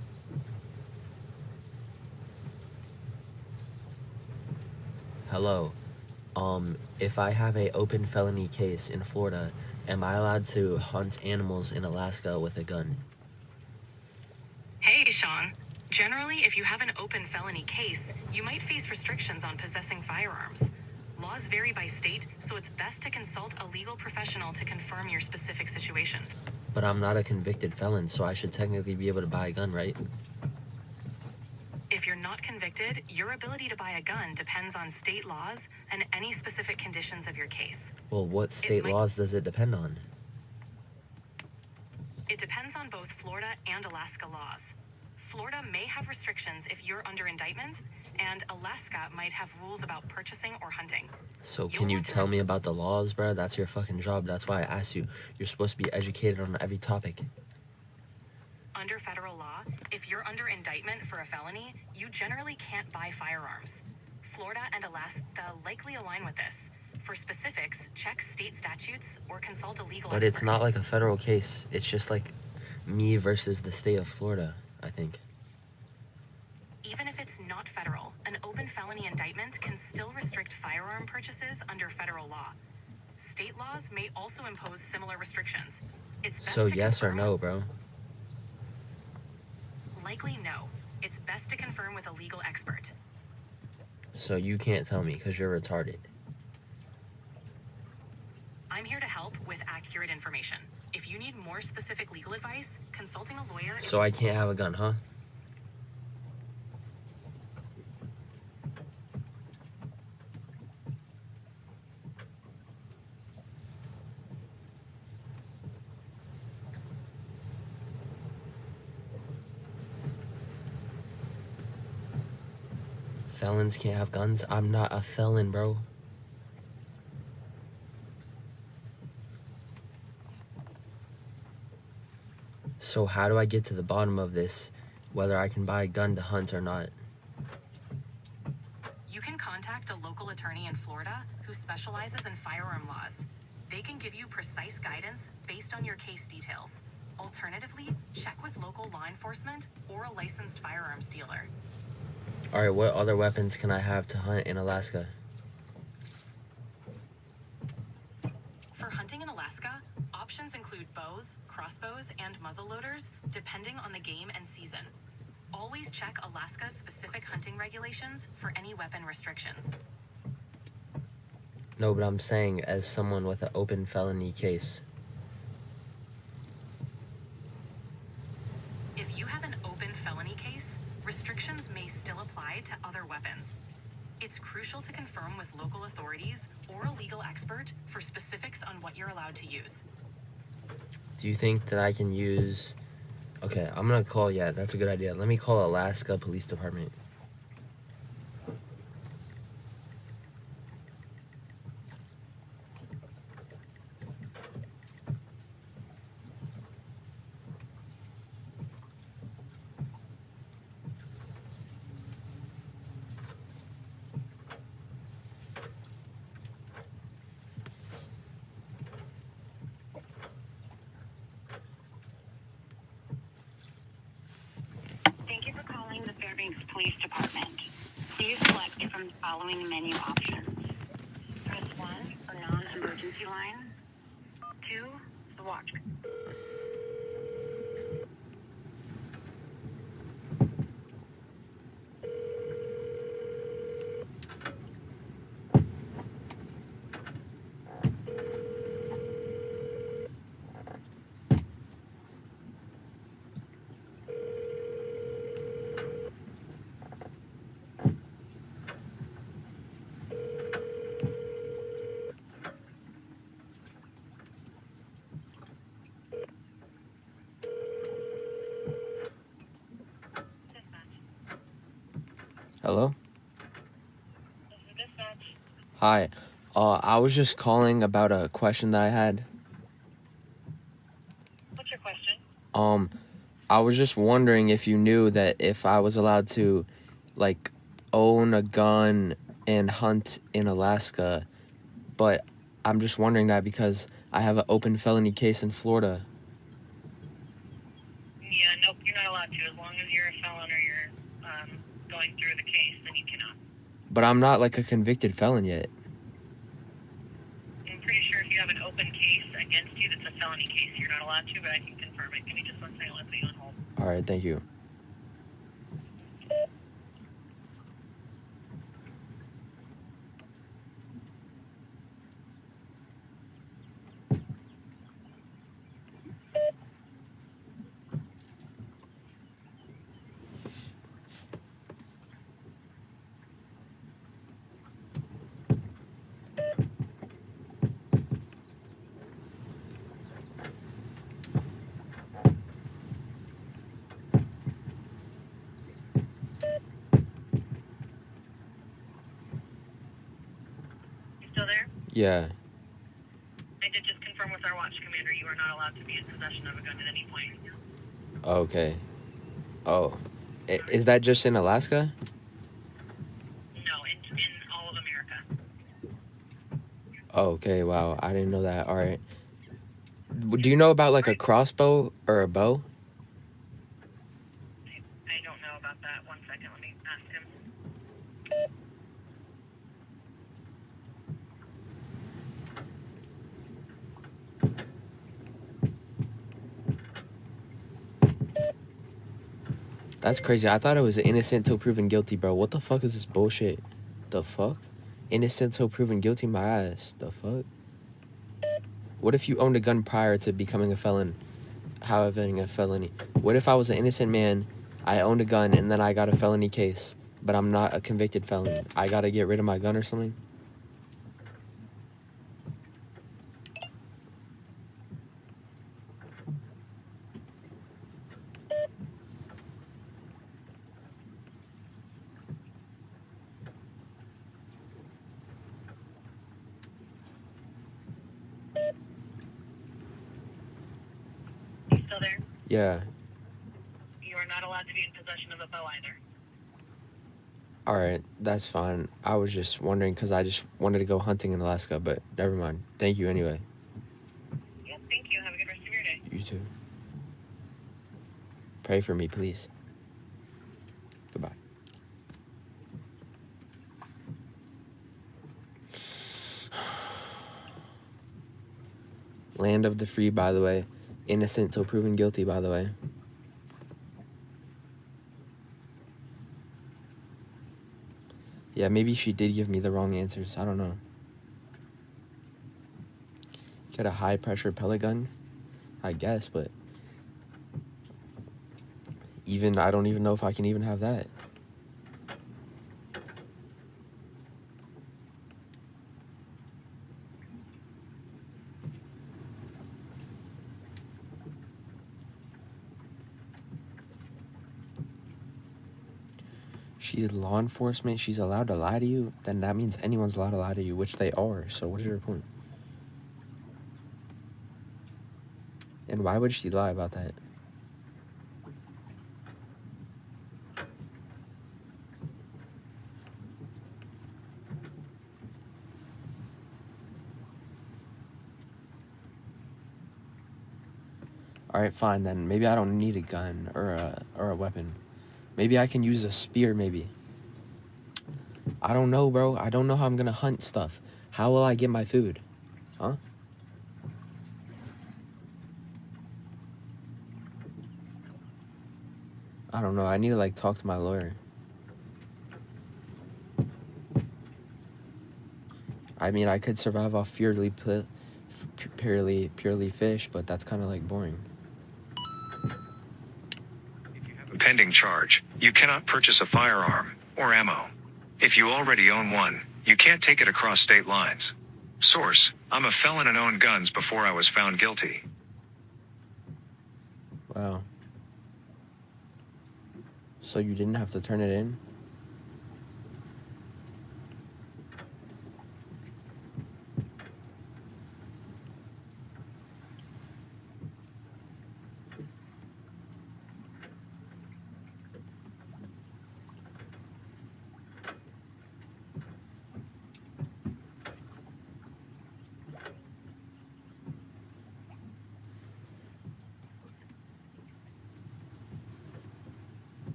Hello. If I have a open felony case in Florida, am I allowed to hunt animals in Alaska with a gun? Hey, Sean. Generally, if you have an open felony case, you might face restrictions on possessing firearms. Laws vary by state, so it's best to consult a legal professional to confirm your specific situation. But I'm not a convicted felon, so I should technically be able to buy a gun, right? If you're not convicted, your ability to buy a gun depends on state laws and any specific conditions of your case. Well, what state laws does it depend on? It depends on both Florida and Alaska laws. Florida may have restrictions if you're under indictment, and Alaska might have rules about purchasing or hunting. So can you tell me about the laws, bro? That's your fucking job. That's why I asked you. You're supposed to be educated on every topic. Under federal law, if you're under indictment for a felony, you generally can't buy firearms. Florida and Alaska likely align with this. For specifics, check state statutes or consult a legal But expert. it's not like a federal case. It's just like me versus the state of Florida, I think. Even if it's not federal, an open felony indictment can still restrict firearm purchases under federal law. State laws may also impose similar restrictions. It's best So to yes or confirm. no, bro? Likely no. It's best to confirm with a legal expert. So you can't tell me because you're retarded. I'm here to help with accurate information. If you need more specific legal advice, consulting a lawyer. So I can't have a gun, huh? Felons can't have guns? I'm not a felon, bro. So how do I get to the bottom of this, whether I can buy a gun to hunt or not? You can contact a local attorney in Florida who specializes in firearm laws. They can give you precise guidance based on your case details. Alternatively, check with local law enforcement or a licensed firearms dealer. Alright, what other weapons can I have to hunt in Alaska? For hunting in Alaska, options include bows, crossbows, and muzzleloaders, depending on the game and season. Always check Alaska's specific hunting regulations for any weapon restrictions. No, but I'm saying as someone with an open felony case. If you have an open felony case, restrictions may still apply to other weapons. It's crucial to confirm with local authorities or a legal expert for specifics on what you're allowed to use. Do you think that I can use... Okay, I'm gonna call... Yeah, that's a good idea. Let me call Alaska Police Department. Thank you for calling the Fairbanks Police Department. Please select from the following menu options. Press 1 for non-emergency line. 2, the watch. Hello? Hi. I was just calling about a question that I had. What's your question? I was just wondering if you knew that if I was allowed to, like, own a gun and hunt in Alaska, but I'm just wondering that because I have an open felony case in Florida. Yeah, nope, you're not allowed to. As long as you're a felon or you're going through the case, then you cannot. But I'm not, like, a convicted felon yet. I'm pretty sure if you have an open case against you that's a felony case, you're not allowed to, but I can confirm it. Give me just 1 second, let's put you on hold. Alright, thank you. Still there? Yeah. I did just confirm with our watch commander you are not allowed to be in possession of a gun at any point. Okay. Oh. Is that just in Alaska? No, in all of America. Oh, okay, wow. I didn't know that. Alright. Do you know about, like, a crossbow or a bow? I don't know about that. 1 second, let me ask him. That's crazy. I thought it was innocent till proven guilty, bro. What the fuck is this bullshit? The fuck? Innocent till proven guilty? My ass. The fuck? What if you owned a gun prior to becoming a felon? Having a felony? What if I was an innocent man, I owned a gun, and then I got a felony case, but I'm not a convicted felon? I gotta get rid of my gun or something? You still there? Yeah. You are not allowed to be in possession of a bow either. Alright, that's fine. I was just wondering because I just wanted to go hunting in Alaska, but never mind. Thank you anyway. Yep, thank you. Have a good rest of your day. You too. Pray for me, please. Goodbye. Land of the free, by the way. Innocent till proven guilty, by the way. Yeah, maybe she did give me the wrong answers. I don't know. Get a high pressure pellet gun? I guess, but I don't even know if I can even have that. She's law enforcement. She's allowed to lie to you. Then that means anyone's allowed to lie to you, which they are. So what is your point? And why would she lie about that? Alright, fine then. Maybe I don't need a gun or a weapon. Maybe I can use a spear, maybe. I don't know, bro. I don't know how I'm gonna hunt stuff. How will I get my food? Huh? I don't know. I need to, like, talk to my lawyer. I mean, I could survive off purely fish, but that's kind of, like, boring. Pending charge, you cannot purchase a firearm or ammo. If you already own one, you can't take it across state lines. Source: I'm a felon and owned guns before I was found guilty. Wow. So you didn't have to turn it in?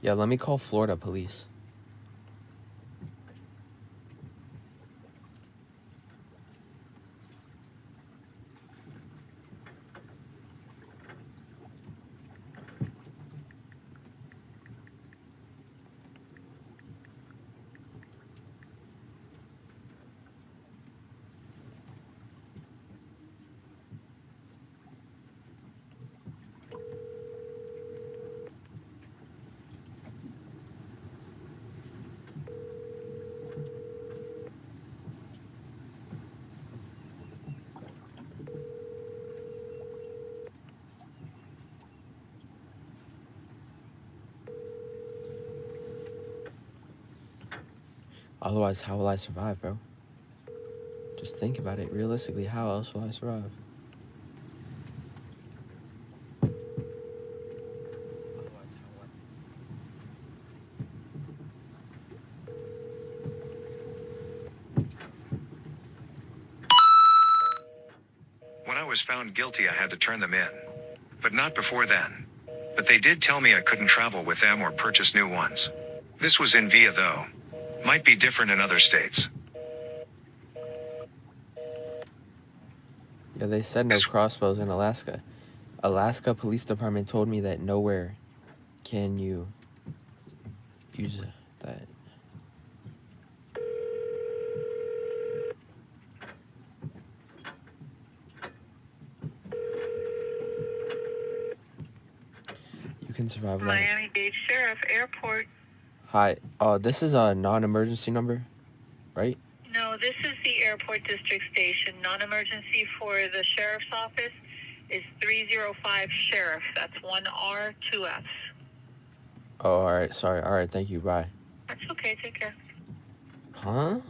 Yeah, let me call Florida police. Otherwise, how will I survive, bro? Just think about it. Realistically, how else will I survive? When I was found guilty, I had to turn them in. But not before then. But they did tell me I couldn't travel with them or purchase new ones. This was in Via though. Might be different in other states. Yeah, they said no crossbows in Alaska. Alaska Police Department told me that nowhere can you use that. You can survive that. Miami-Dade Sheriff Airport. Hi, this is a non-emergency number, right? No, this is the airport district station. Non-emergency for the sheriff's office is 305 Sheriff. That's 1R, 2F. Oh, alright, sorry. Alright, thank you, bye. That's okay, take care. Huh?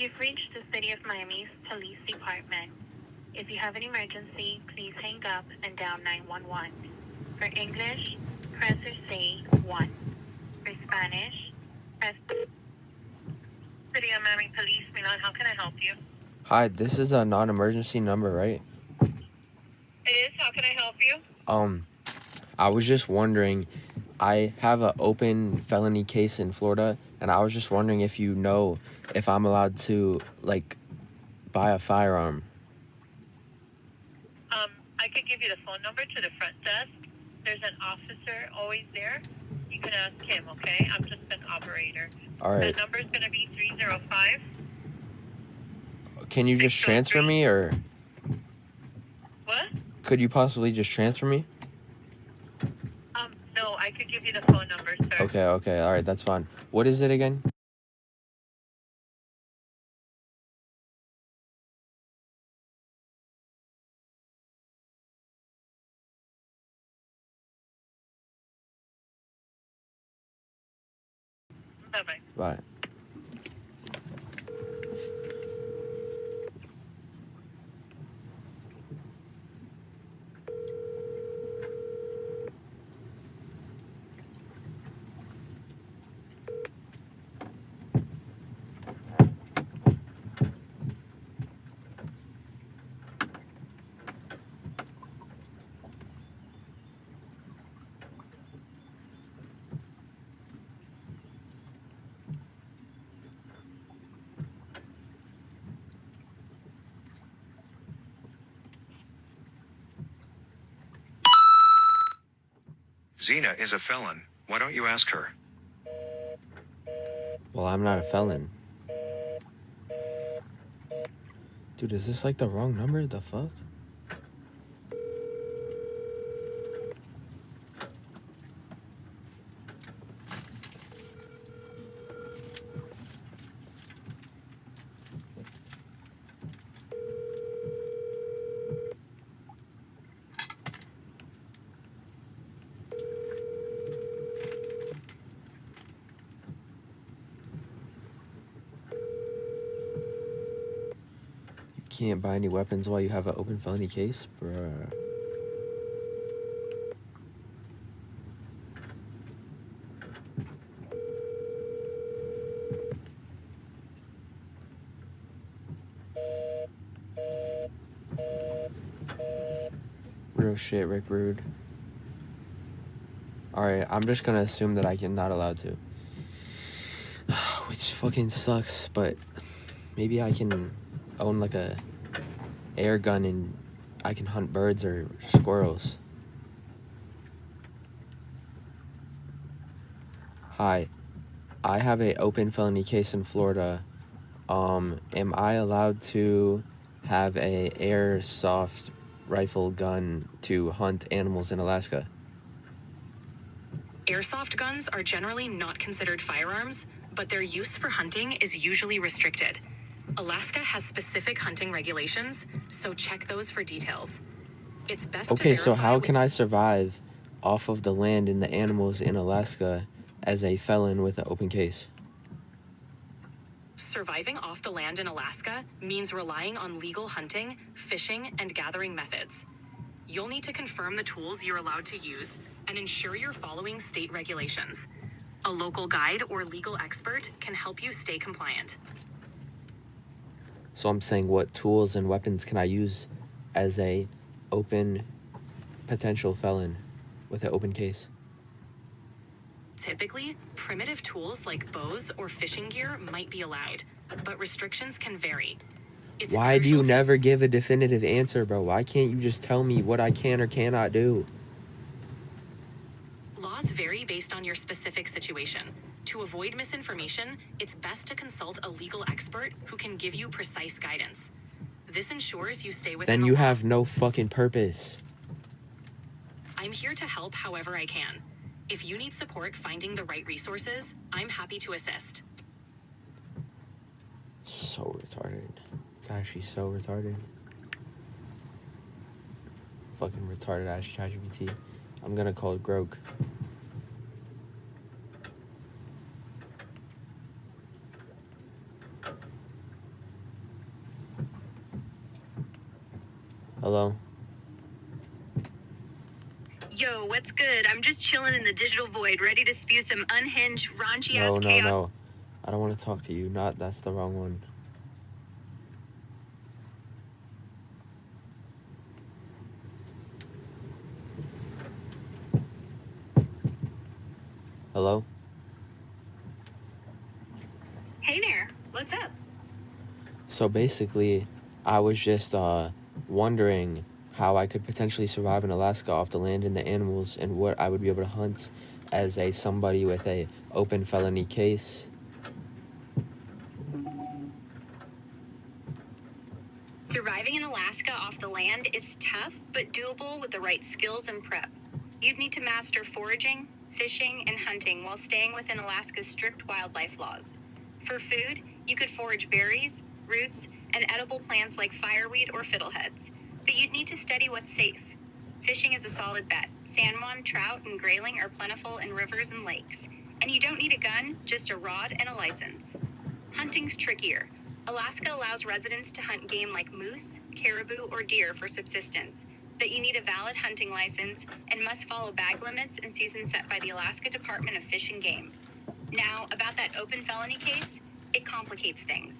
You've reached the City of Miami's Police Department. If you have an emergency, please hang up and dial 911. For English, press or say 1. For Spanish, press... City of Miami Police, Milan, how can I help you? Hi, this is a non-emergency number, right? It is, how can I help you? I was just wondering, I have an open felony case in Florida, and I was just wondering if you know if I'm allowed to, like, buy a firearm. I could give you the phone number to the front desk. There's an officer always there. You can ask him, okay? I'm just an operator. All right. The number's going to be 305. Can you just transfer me, or? What? Could you possibly just transfer me? No, I could give you the phone number, sir. Okay, all right, that's fine. What is it again? Bye-bye. Bye. Xena is a felon. Why don't you ask her? Well, I'm not a felon. Dude, is this like the wrong number? The fuck? Can't buy any weapons while you have an open felony case, bruh. Real shit, Rick Rude. Alright, I'm just gonna assume that I'm not allowed to. Which fucking sucks, but maybe I can own like a air gun and I can hunt birds or squirrels. Hi, I have a open felony case in Florida. Am I allowed to have a airsoft rifle gun to hunt animals in Alaska? Airsoft guns are generally not considered firearms, but their use for hunting is usually restricted. Alaska has specific hunting regulations, so check those for details. It's best to Okay, so verify how can I survive off of the land and the animals in Alaska as a felon with an open case? Surviving off the land in Alaska means relying on legal hunting, fishing, and gathering methods. You'll need to confirm the tools you're allowed to use and ensure you're following state regulations. A local guide or legal expert can help you stay compliant. So I'm saying, what tools and weapons can I use as a open potential felon with an open case? Typically, primitive tools like bows or fishing gear might be allowed, but restrictions can vary. It's Why do you never give a definitive answer, bro? Why can't you just tell me what I can or cannot do? Laws vary based on your specific situation. To avoid misinformation, it's best to consult a legal expert who can give you precise guidance. This ensures you stay within Then the you law. have no fucking purpose. I'm here to help however I can. If you need support finding the right resources, I'm happy to assist. So retarded. It's actually so retarded. Fucking retarded ass ChatGPT. I'm gonna call it Grok. Hello? Yo, what's good? I'm just chilling in the digital void, ready to spew some unhinged, raunchy No, ass no, chaos. no. I don't want to talk to you. That's the wrong one. Hello? Hey there, what's up? So basically, I was just wondering how I could potentially survive in Alaska off the land and the animals, and what I would be able to hunt as somebody with a open felony case. Surviving in Alaska off the land is tough, but doable with the right skills and prep. You'd need to master foraging, fishing, and hunting while staying within Alaska's strict wildlife laws. For food, you could forage berries, roots, and edible plants like fireweed or fiddleheads, but you'd need to study what's safe. Fishing is a solid bet. Salmon, trout, and grayling are plentiful in rivers and lakes, and you don't need a gun, just a rod and a license. Hunting's trickier. Alaska allows residents to hunt game like moose, caribou, or deer for subsistence, but you need a valid hunting license and must follow bag limits and seasons set by the Alaska Department of Fish and Game. Now, about that open felony case, it complicates things.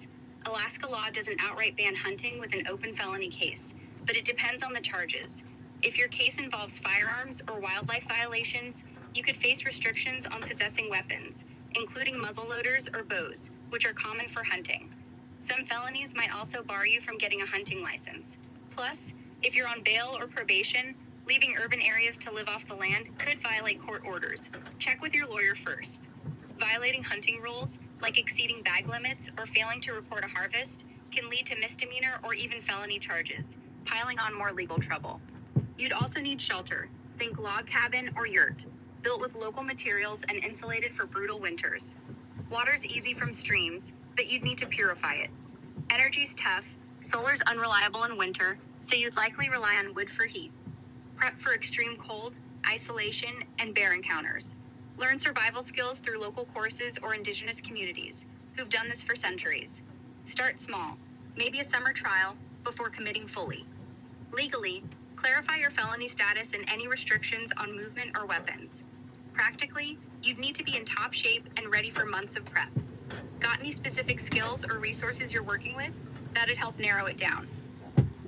Alaska law doesn't outright ban hunting with an open felony case, but it depends on the charges. If your case involves firearms or wildlife violations, you could face restrictions on possessing weapons, including muzzleloaders or bows, which are common for hunting. Some felonies might also bar you from getting a hunting license. Plus, if you're on bail or probation, leaving urban areas to live off the land could violate court orders. Check with your lawyer first. Violating hunting rules, like exceeding bag limits or failing to report a harvest, can lead to misdemeanor or even felony charges, piling on more legal trouble. You'd also need shelter. Think log cabin or yurt, built with local materials and insulated for brutal winters. Water's easy from streams, but you'd need to purify it. Energy's tough, solar's unreliable in winter, so you'd likely rely on wood for heat. Prep for extreme cold, isolation, and bear encounters. Learn survival skills through local courses or indigenous communities who've done this for centuries. Start small, maybe a summer trial, before committing fully. Legally, clarify your felony status and any restrictions on movement or weapons. Practically, you'd need to be in top shape and ready for months of prep. Got any specific skills or resources you're working with? That'd help narrow it down.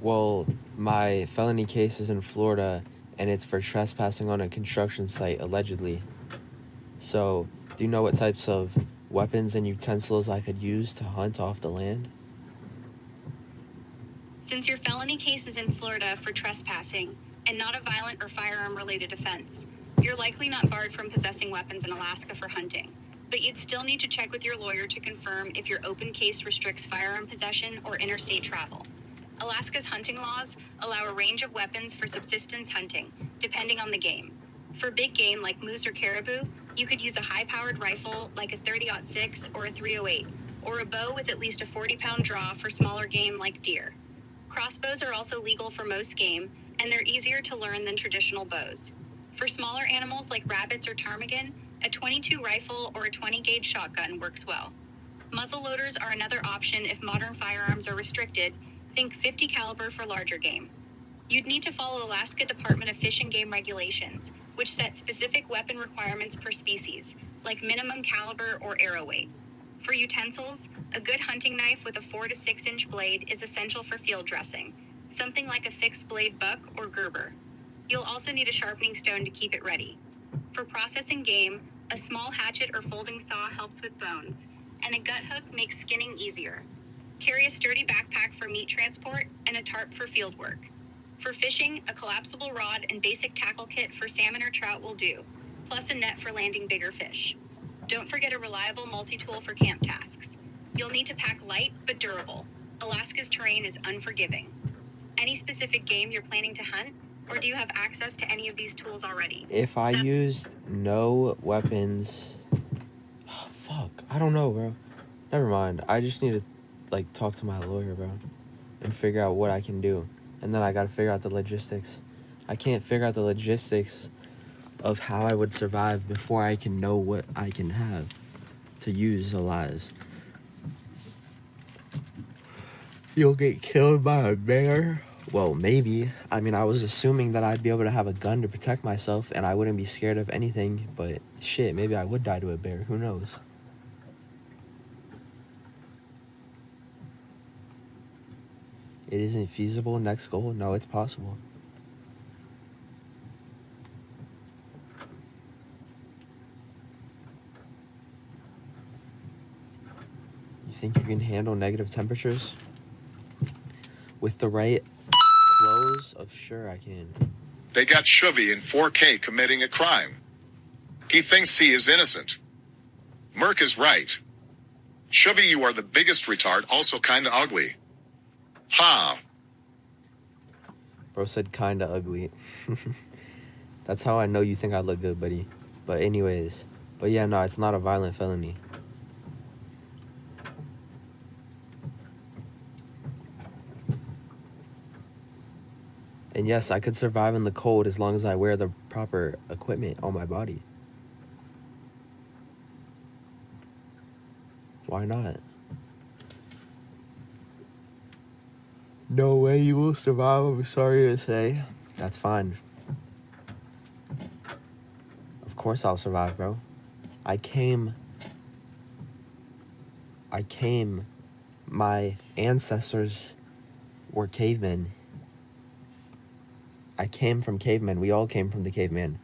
Well, my felony case is in Florida, and it's for trespassing on a construction site, allegedly. So, do you know what types of weapons and utensils I could use to hunt off the land? Since your felony case is in Florida for trespassing, and not a violent or firearm-related offense, you're likely not barred from possessing weapons in Alaska for hunting. But you'd still need to check with your lawyer to confirm if your open case restricts firearm possession or interstate travel. Alaska's hunting laws allow a range of weapons for subsistence hunting, depending on the game. For big game like moose or caribou, you could use a high-powered rifle like a 30-06 or a 308, or a bow with at least a 40-pound draw for smaller game like deer. Crossbows are also legal for most game, and they're easier to learn than traditional bows. For smaller animals like rabbits or ptarmigan, a .22 rifle or a 20-gauge shotgun works well. Muzzleloaders are another option if modern firearms are restricted. Think .50 caliber for larger game. You'd need to follow Alaska Department of Fish and Game regulations, which set specific weapon requirements per species, like minimum caliber or arrow weight. For utensils, a good hunting knife with a 4 to 6 inch blade is essential for field dressing, something like a fixed blade buck or Gerber. You'll also need a sharpening stone to keep it ready. For processing game, a small hatchet or folding saw helps with bones, and a gut hook makes skinning easier. Carry a sturdy backpack for meat transport and a tarp for field work. For fishing, a collapsible rod and basic tackle kit for salmon or trout will do, plus a net for landing bigger fish. Don't forget a reliable multi-tool for camp tasks. You'll need to pack light but durable. Alaska's terrain is unforgiving. Any specific game you're planning to hunt, or do you have access to any of these tools already? If I used no weapons... Oh, fuck. I don't know, bro. Never mind. I just need to, talk to my lawyer, bro. And figure out what I can do. And then I gotta figure out the logistics. I can't figure out the logistics of how I would survive before I can know what I can have to use alive. You'll get killed by a bear Well, maybe. I mean, I was assuming that I'd be able to have a gun to protect myself and I wouldn't be scared of anything, but shit, maybe I would die to a bear. Who knows? It isn't feasible. Next goal? No, it's possible. You think you can handle negative temperatures? With the right clothes? Sure I can. They got Shoovy in 4K committing a crime. He thinks he is innocent. Merc is right. Shoovy, you are the biggest retard, also kinda ugly. Ha! Bro said kinda ugly. That's how I know you think I look good, buddy. But anyways. But yeah, no, it's not a violent felony. And yes, I could survive in the cold as long as I wear the proper equipment on my body. Why not? No way you will survive, I'm sorry to say. That's fine. Of course I'll survive, bro. My ancestors were cavemen. I came from cavemen. We all came from the caveman.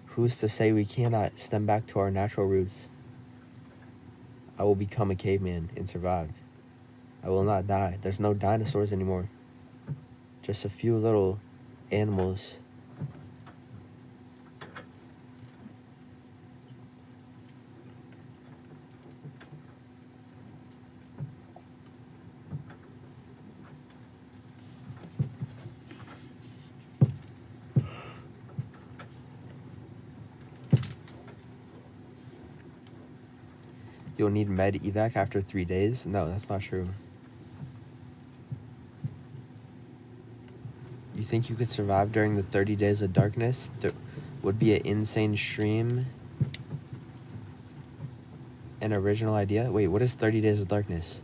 Who's to say we cannot stem back to our natural roots? I will become a caveman and survive. I will not die. There's no dinosaurs anymore. Just a few little animals. You'll need med evac after 3 days? No, that's not true. You think you could survive during the 30 days of darkness? There would be an insane stream. An original idea? Wait, what is 30 days of darkness?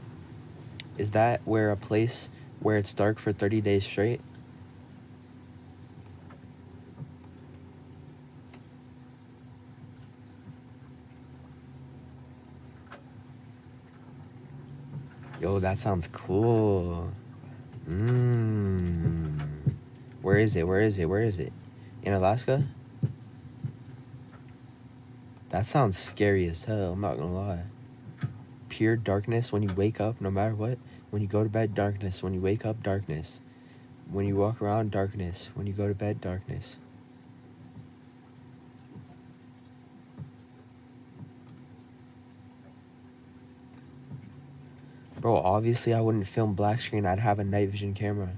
Is that where a place where it's dark for 30 days straight? Yo, that sounds cool. Where is it? Where is it? Where is it? In Alaska? That sounds scary as hell, I'm not gonna lie. Pure darkness when you wake up, no matter what. When you go to bed, darkness. When you wake up, darkness. When you walk around, darkness. When you go to bed, darkness. Bro, obviously I wouldn't film black screen. I'd have a night vision camera.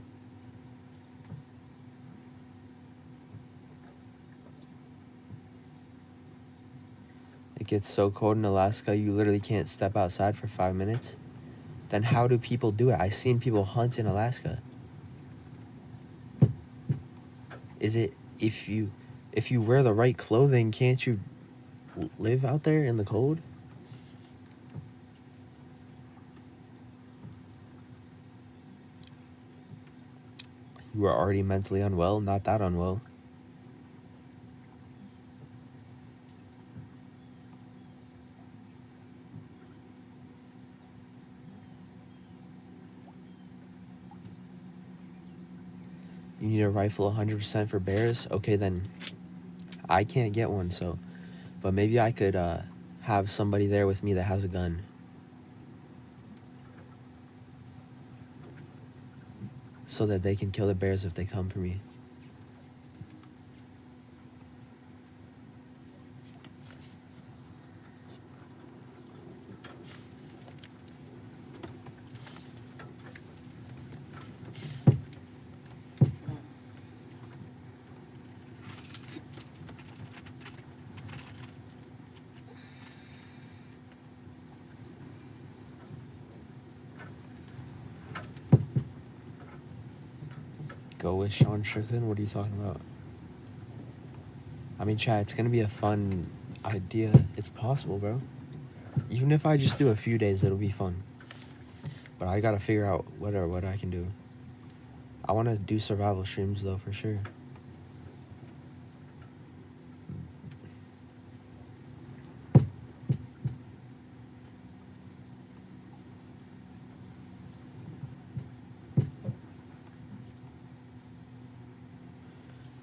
It gets so cold in Alaska, you literally can't step outside for 5 minutes. Then how do people do it? I've seen people hunt in Alaska. Is it, if you wear the right clothing, can't you live out there in the cold? You are already mentally unwell, not that unwell. You need a rifle 100% for bears? Okay, then I can't get one, so. But maybe I could have somebody there with me that has a gun. So that they can kill the bears if they come for me. Go with Sean Strickland? What are you talking about? I mean, chat, it's gonna be a fun idea. It's possible, bro. Even if I just do a few days, it'll be fun. But I gotta figure out what I can do. I want to do survival streams though, for sure.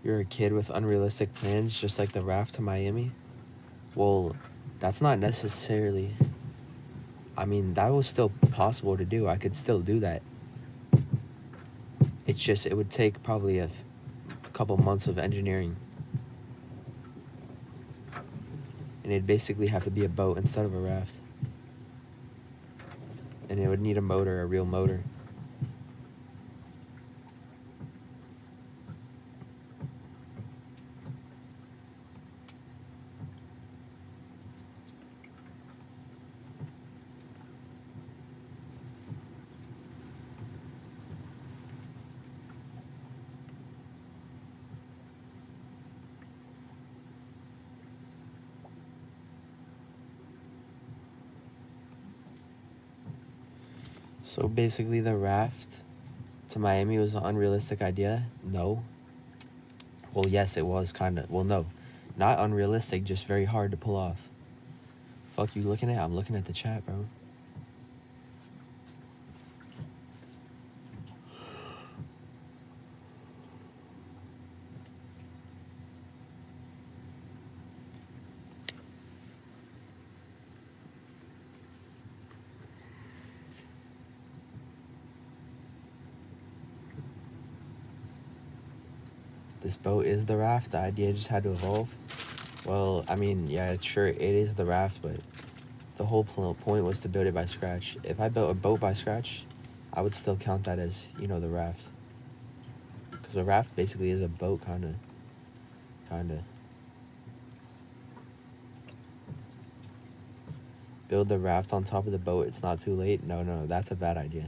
You're a kid with unrealistic plans, just like the raft to Miami? Well, that's not necessarily... I mean, that was still possible to do. I could still do that. It's just, it would take probably a couple months of engineering. And it'd basically have to be a boat instead of a raft. And it would need a motor, a real motor. So basically the raft to Miami was an unrealistic idea? No. Well, yes, it was kind of. Well, no. Not unrealistic, just very hard to pull off. Fuck you looking at? I'm looking at the chat, bro. This boat is the raft. The idea just had to evolve. Well, I mean, yeah, it's sure it is the raft, but the whole point was to build it by scratch. If I built a boat by scratch, I would still count that as, you know, the raft. Because a raft basically is a boat, kind of. Build the raft on top of the boat. It's not too late. No, that's a bad idea.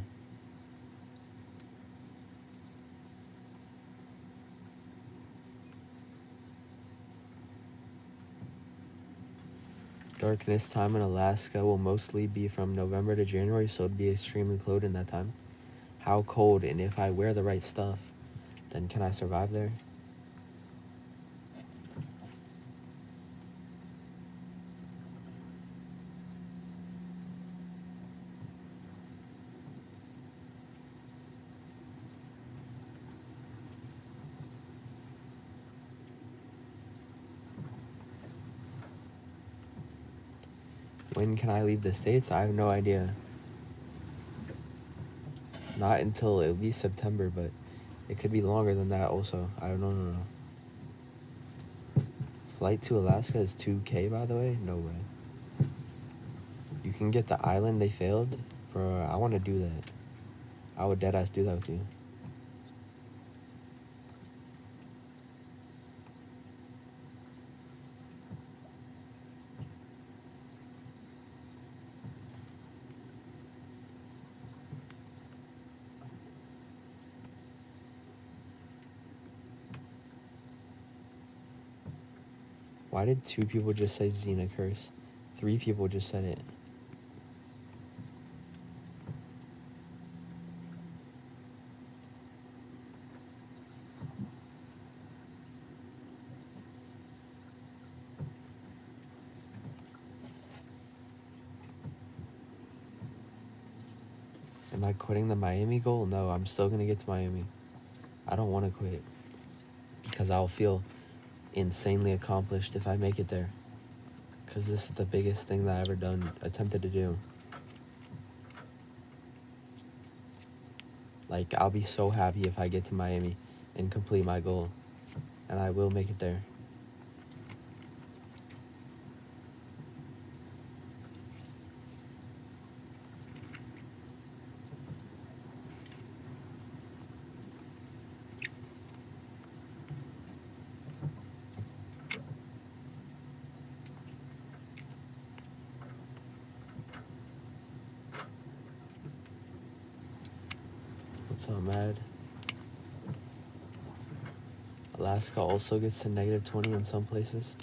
Darkness time in Alaska will mostly be from November to January, so it'd be extremely cold in that time. How cold? And if I wear the right stuff, then can I survive there? When can I leave the States? I have no idea. Not until at least September, but it could be longer than that also. I don't know. Flight to Alaska is $2K, by the way? No way. You can get the island they failed? Bro, I want to do that. I would deadass do that with you. Why did 2 people just say Xena curse? 3 people just said it. Am I quitting the Miami goal? No, I'm still gonna get to Miami. I don't want to quit because I'll feel insanely accomplished if I make it there, because this is the biggest thing that I ever attempted to do. Like, I'll be so happy if I get to Miami and complete my goal, and I will make it there. So mad. Alaska also gets to -20 in some places.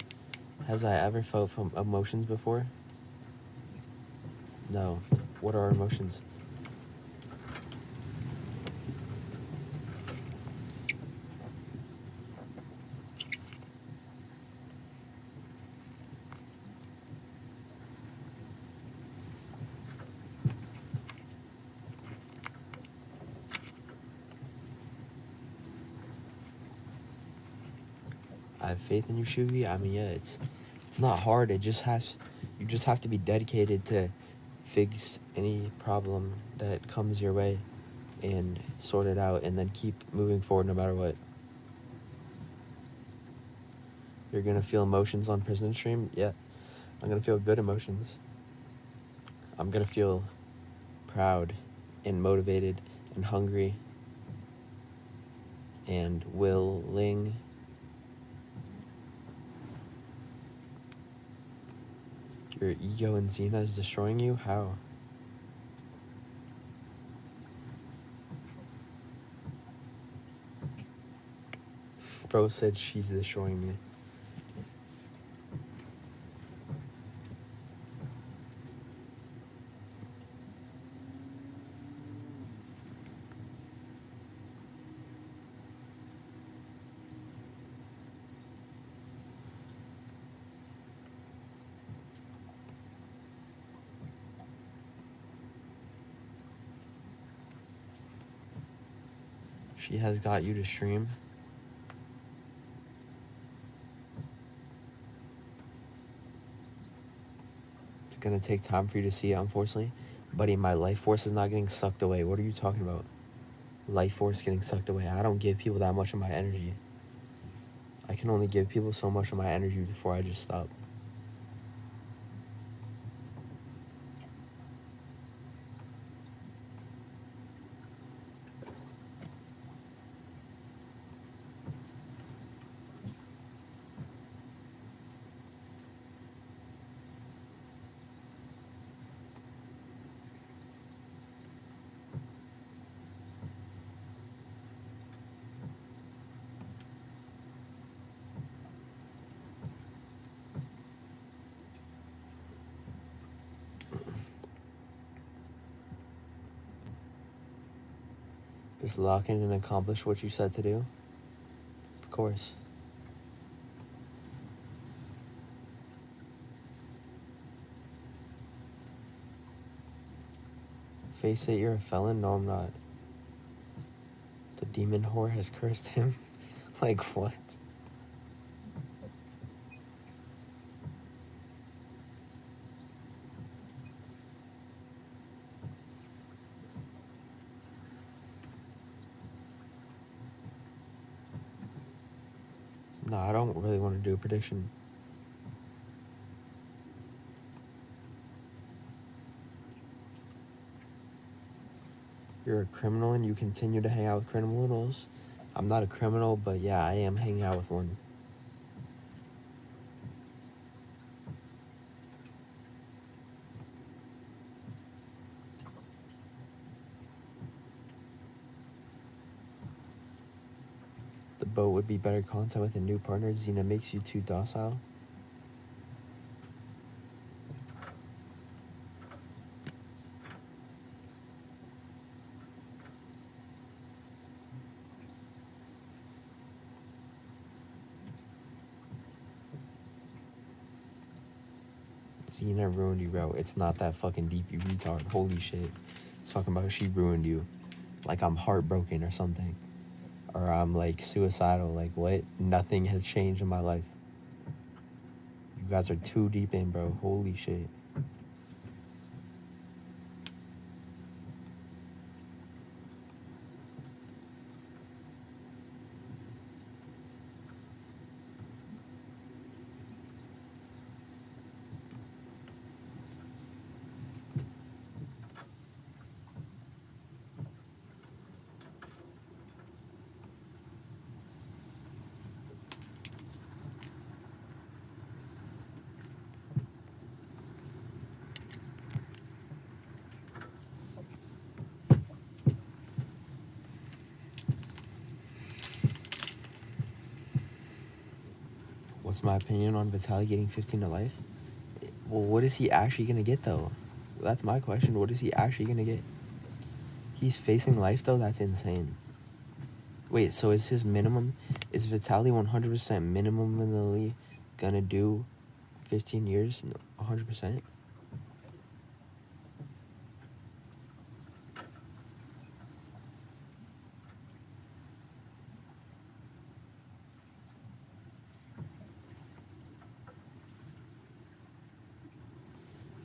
Has I ever felt from emotions before? No. What are emotions? I have faith in you, Shoovy. I mean, yeah, it's not hard. You just have to be dedicated to fix any problem that comes your way and sort it out, and then keep moving forward no matter what. You're gonna feel emotions on prison stream? Yeah. I'm gonna feel good emotions. I'm gonna feel proud and motivated and hungry and willing. Your ego and Xena is destroying you? How? Bro said she's destroying me. She has got you to stream. It's gonna take time for you to see it, unfortunately. Buddy, my life force is not getting sucked away. What are you talking about? Life force getting sucked away. I don't give people that much of my energy. I can only give people so much of my energy before I just stop. Just lock in and accomplish what you said to do? Of course. Face it, you're a felon? No, I'm not. The demon whore has cursed him? Like, what? No, I don't really want to do a prediction. You're a criminal and you continue to hang out with criminals. I'm not a criminal, but yeah, I am hanging out with one. The boat would be better content with a new partner. Xena makes you too docile. Xena ruined you, bro. It's not that fucking deep, you retard. Holy shit. It's talking about she ruined you. Like I'm heartbroken or something. Or I'm like suicidal. Like what? Nothing has changed in my life. You guys are too deep in, bro. Holy shit. What's my opinion on Vitaly getting 15 to life? Well, what is he actually going to get, though? That's my question. What is he actually going to get? He's facing life, though? That's insane. Wait, so is his minimum... Is Vitaly 100% minimally going to do 15 years? 100%?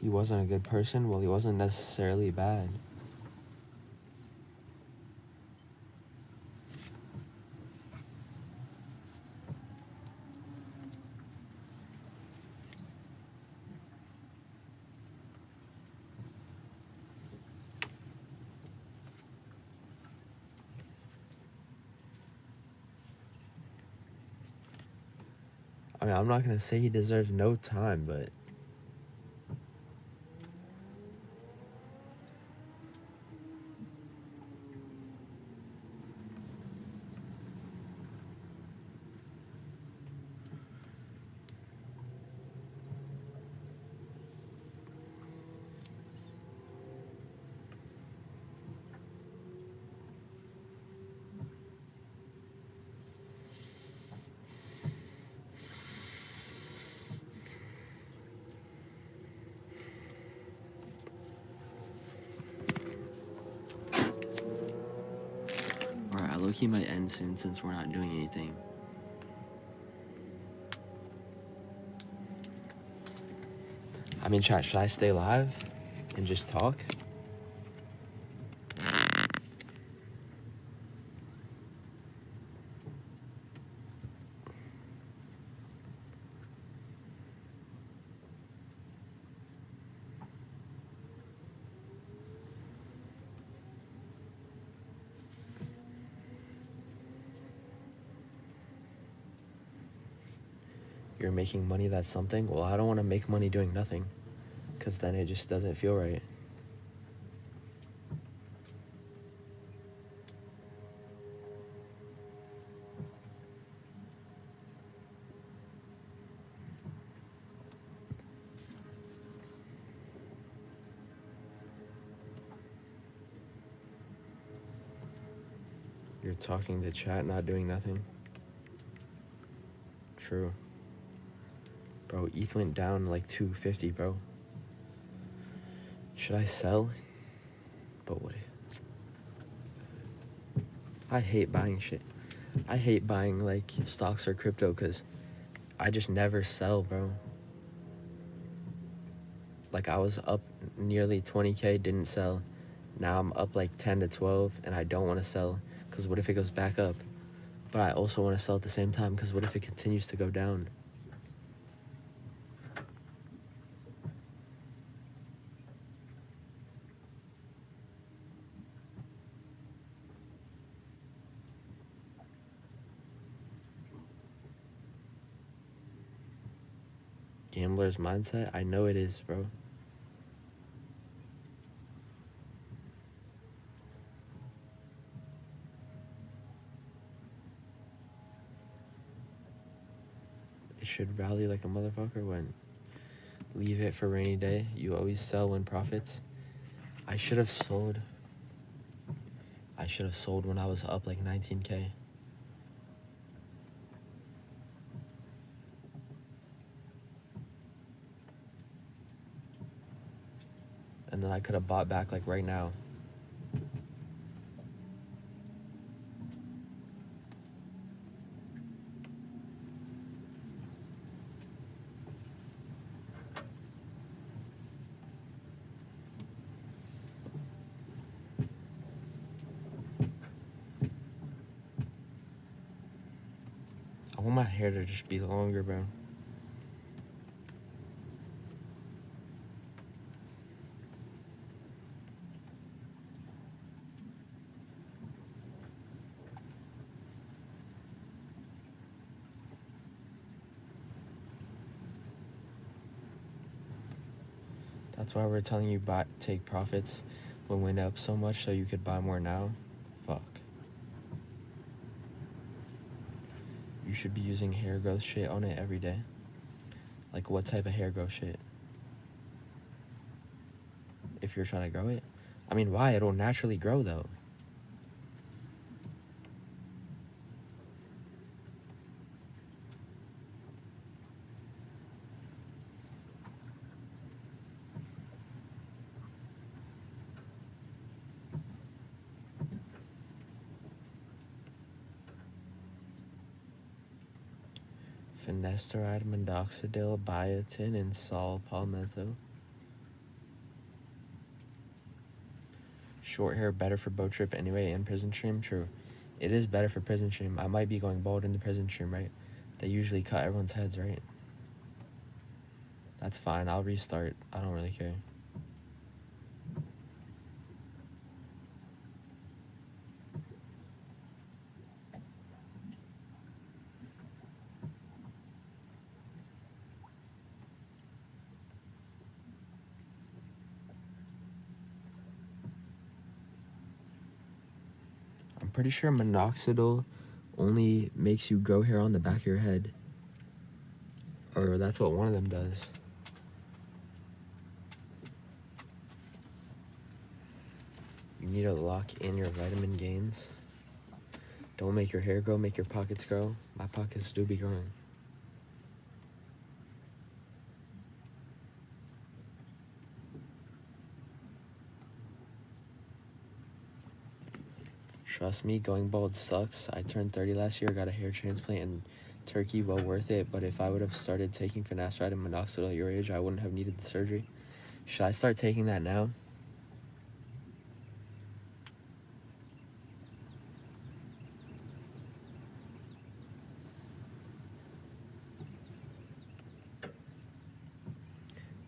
He wasn't a good person? Well, he wasn't necessarily bad. I mean, I'm not going to say he deserves no time, but... Alright, low-key might end soon since we're not doing anything. I mean, chat, should I stay live and just talk? You're making money, that's something? Well, I don't want to make money doing nothing, because then it just doesn't feel right. You're talking to chat, not doing nothing. True. Bro, ETH went down like 250, bro. Should I sell? But what? I hate buying shit. I hate buying like stocks or crypto because I just never sell, bro. Like I was up nearly 20K, didn't sell. Now I'm up like 10 to 12 and I don't want to sell because what if it goes back up? But I also want to sell at the same time because what if it continues to go down? Gambler's mindset? I know it is, bro. It should rally like a motherfucker when leave it for rainy day. You always sell when profits. I should have sold. I should have sold when I was up like 19K. And then I could have bought back like right now. I want my hair to just be longer, bro. That's why we're telling you take profits when it went up so much so you could buy more now. Fuck. You should be using hair growth shit on it every day. Like what type of hair growth shit? If you're trying to grow it? I mean, why? It'll naturally grow though. Finasteride, Mondoxidil, biotin, and Sol Palmetto. Short hair better for boat trip anyway and prison stream? True. It is better for prison stream. I might be going bald in the prison stream, right? They usually cut everyone's heads, right? That's fine. I'll restart. I don't really care. I'm pretty sure minoxidil only makes you grow hair on the back of your head. Or that's what one of them does. You need to lock in your vitamin gains. Don't make your hair grow, make your pockets grow. My pockets do be growing. Trust me, going bald sucks. I turned 30 last year, got a hair transplant in Turkey, well worth it. But if I would have started taking finasteride and minoxidil at your age, I wouldn't have needed the surgery. Should I start taking that now?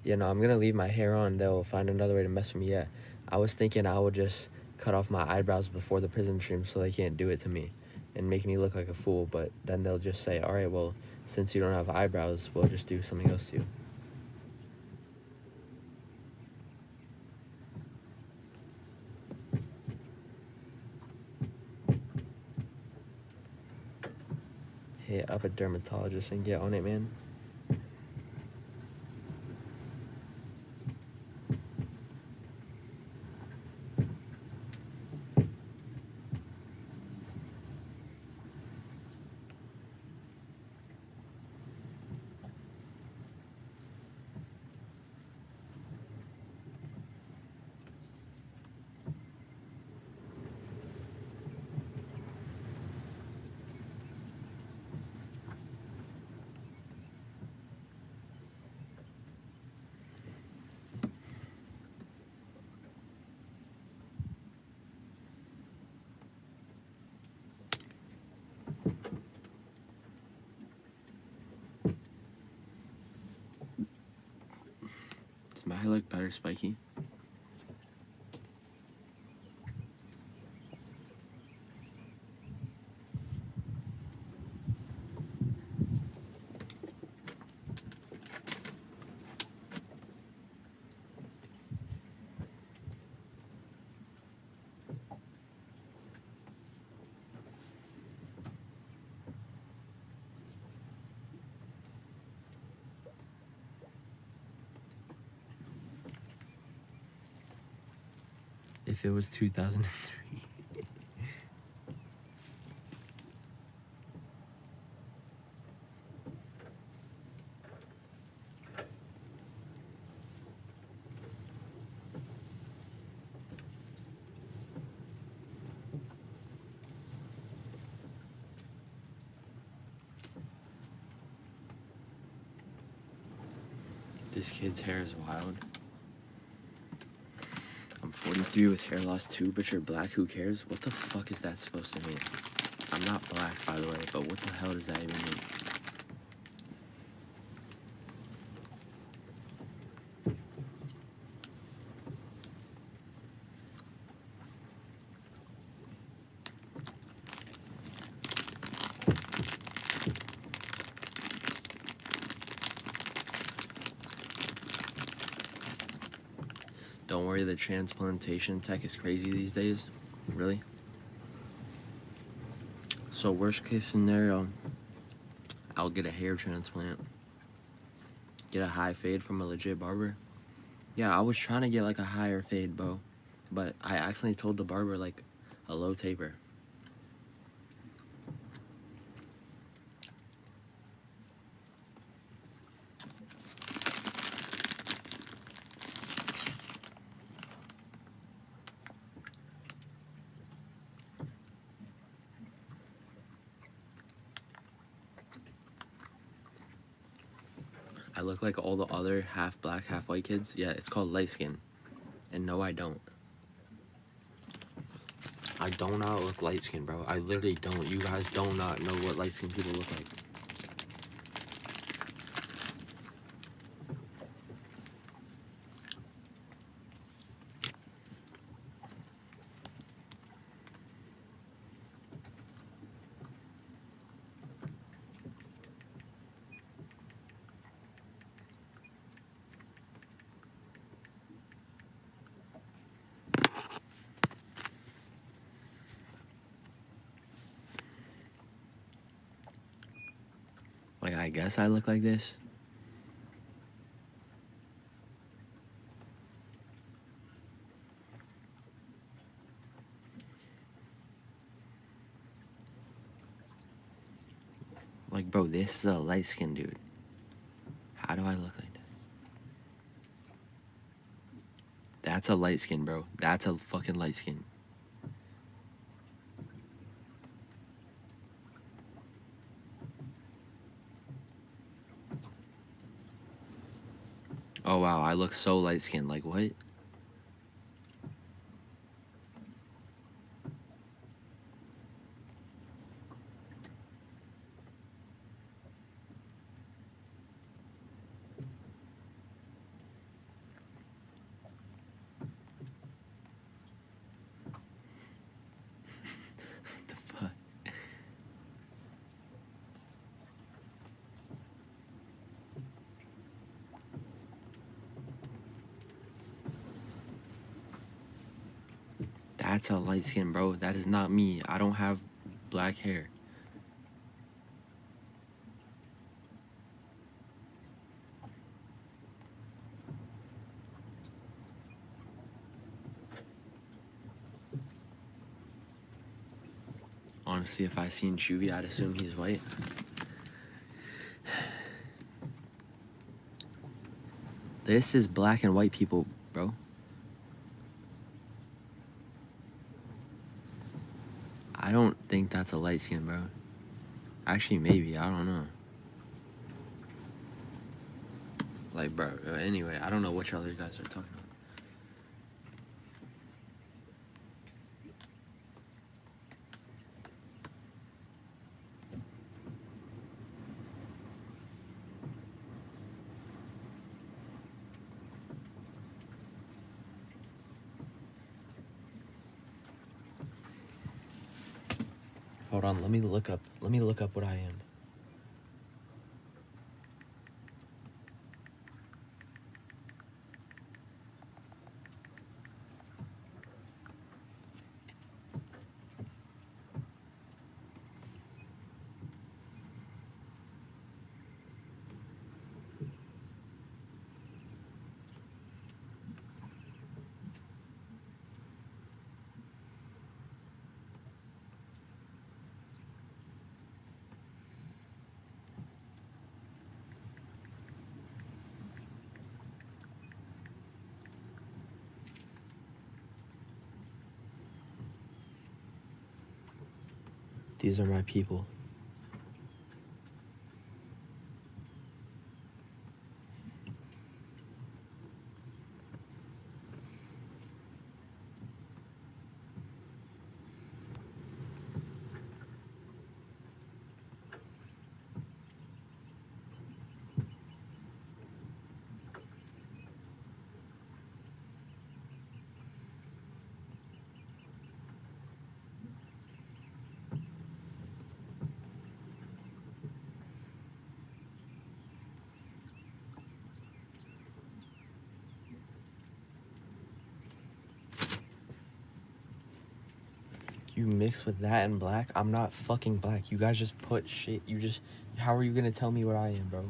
Yeah, no, I'm gonna leave my hair on. They'll find another way to mess with me. Yeah, I was thinking I would just cut off my eyebrows before the prison stream so they can't do it to me and make me look like a fool. But then they'll just say, all right, well, since you don't have eyebrows, we'll just do something else to you. Hit up a dermatologist and get on it, man. Does my hair look better, spiky? If it was 2003. This kid's hair is wild. I'm 43 with hair loss too, but you're black, who cares? What the fuck is that supposed to mean? I'm not black, by the way, but what the hell does that even mean? Don't worry, the transplantation tech is crazy these days. Really? So worst case scenario, I'll get a hair transplant. Get a high fade from a legit barber. Yeah, I was trying to get like a higher fade, bro. But I accidentally told the barber like a low taper. I look like all the other half black, half white kids. Yeah, it's called light skin. And no, I don't. I do not look light-skinned, bro. I literally don't. You guys do not know what light-skinned people look like. Like, I guess I look like this. Like, bro, this is a light-skinned dude. How do I look like that? That's a light skin, bro. That's a fucking light skin. Oh, wow. I look so light-skinned. Like, what? The fuck? That's a light skin, bro. That is not me. I don't have black hair. Honestly, if I seen Shoovy, I'd assume he's white. This is black and white people, bro. I don't think that's a light skin, bro. Actually, maybe. I don't know. Like, bro. Anyway, I don't know what other guys are talking about. Hold on, let me look up what I am. These are my people. You mix with that and black? I'm not fucking black. You guys just put shit. How are you gonna tell me what I am, bro?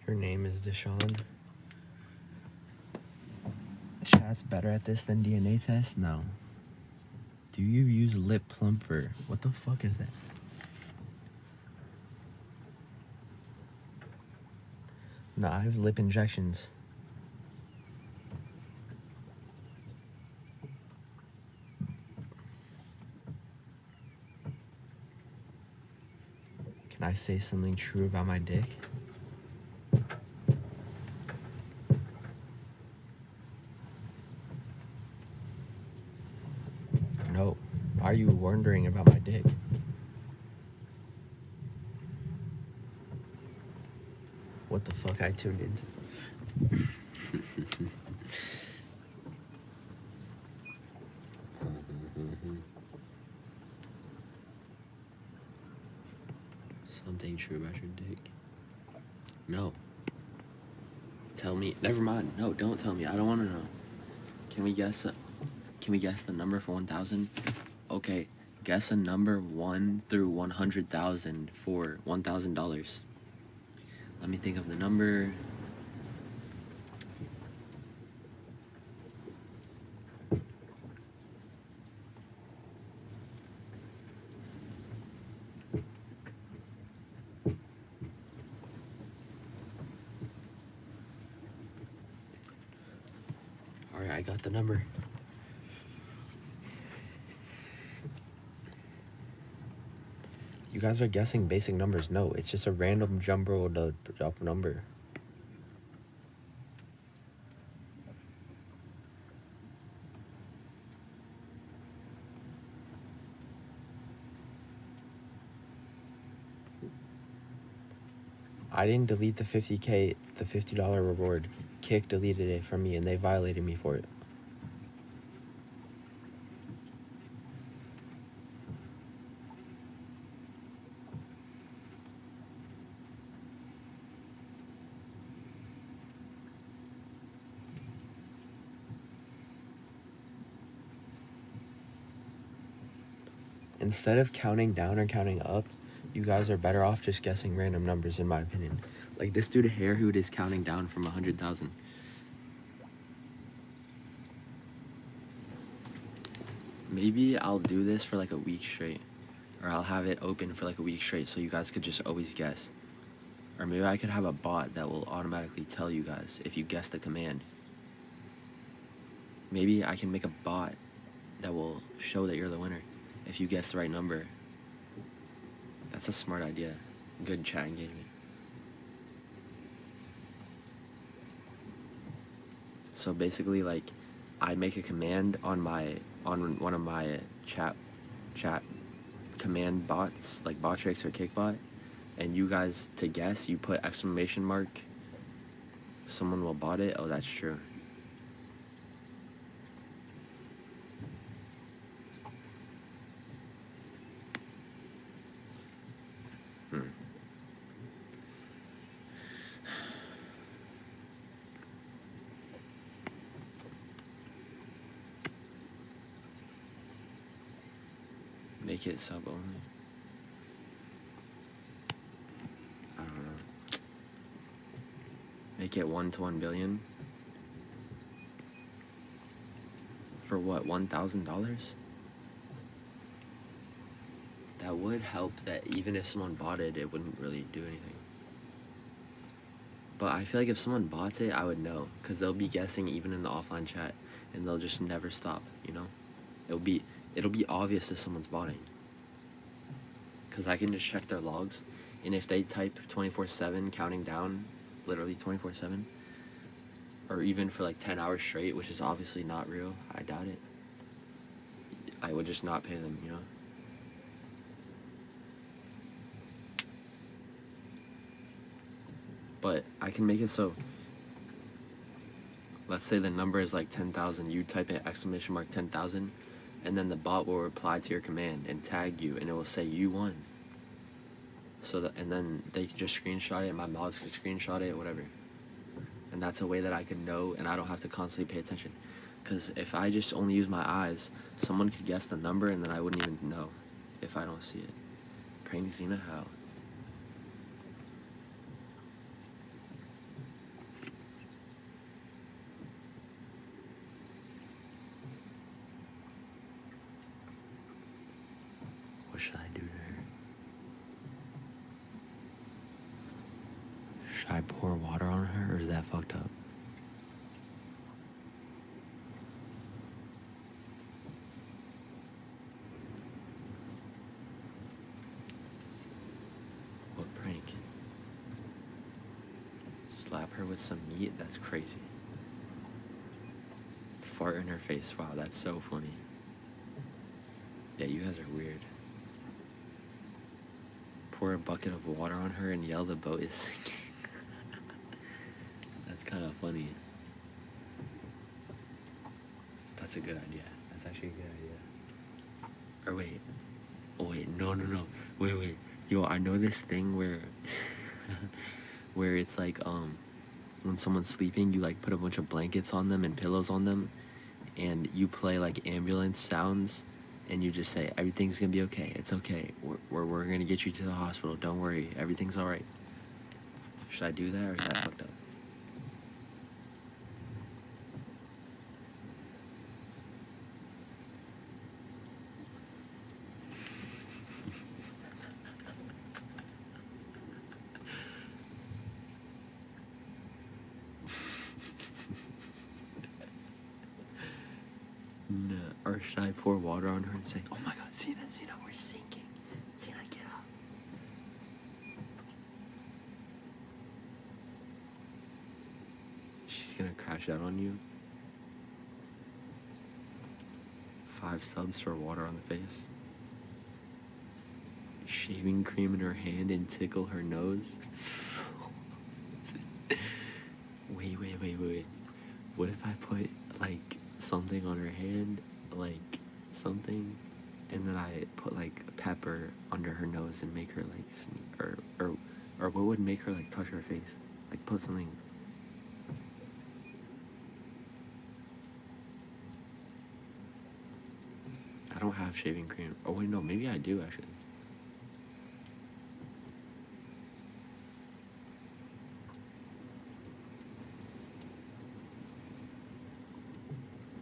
Your name is Deshaun. Chat's better at this than DNA test? No. Do you use lip plumper? What the fuck is that? Nah, I have lip injections. Can I say something true about my dick? No. Why are you wondering about my dick? What the fuck I tuned into? Something true about your dick? No. Tell me. Never mind. No, don't tell me. I don't want to know. Can we guess the number for 1,000? Okay. Guess a number 1 through 100,000 for $1,000. Let me think of the number. Alright, I got the number. You guys are guessing basic numbers. No, it's just a random jumbled up number. I didn't delete the $50K, the $50 reward. Kick deleted it from me and they violated me for it. Instead of counting down or counting up, you guys are better off just guessing random numbers, in my opinion. Like this dude Hair Hood is counting down from 100,000. Maybe I'll do this for like a week straight. Or I'll have it open for like a week straight so you guys could just always guess. Or maybe I could have a bot that will automatically tell you guys if you guess the command. Maybe I can make a bot that will show that you're the winner if you guess the right number. That's a smart idea. Good chat engagement. So basically, like, I make a command on one of my chat command bots, like Botrix or Kickbot, and you guys, to guess, you put exclamation mark. Someone will bot it. Oh, that's true. Make it sub only. I don't know. Make it 1 to 1 billion. For what, $1,000? That would help that even if someone bought it, it wouldn't really do anything. But I feel like if someone bought it, I would know. Because they'll be guessing even in the offline chat. And they'll just never stop, you know? It'll be obvious if someone's botting. Because I can just check their logs. And if they type 24/7 counting down, literally 24/7, or even for like 10 hours straight, which is obviously not real, I doubt it, I would just not pay them, you know? But I can make it so, let's say the number is like 10,000, you type in exclamation mark 10,000, and then the bot will reply to your command and tag you, and it will say you won. So that, and then they can just screenshot it, and my mods can screenshot it, whatever. And that's a way that I can know, and I don't have to constantly pay attention. Because if I just only use my eyes, someone could guess the number, and then I wouldn't even know if I don't see it. Prank Xena, how? What should I do to her? Should I pour water on her, or is that fucked up? What prank? Slap her with some meat? That's crazy. Fart in her face. Wow, that's so funny. Yeah, you guys are weird. Pour a bucket of water on her and yell the boat is sinking. That's kind of funny. That's a good idea. That's actually a good idea. Or wait. Oh wait, no. Wait. Yo, I know this thing where where it's like when someone's sleeping, you like put a bunch of blankets on them and pillows on them, and you play like ambulance sounds, and you just say, everything's gonna be okay, it's okay, we're gonna get you to the hospital, don't worry, everything's alright. Should I do that, or is that fucked up? No. Or should I pour water on her and say, oh my god, Xena, we're sinking. Xena, get up. She's gonna crash out on you. 5 subs for water on the face. Shaving cream in her hand and tickle her nose. Wait. What if I put, like, something on her hand, like something, and then I put like pepper under her nose and make her like sneeze, or what would make her like touch her face? Like put something. I don't have shaving cream. Oh wait, no, maybe I do actually.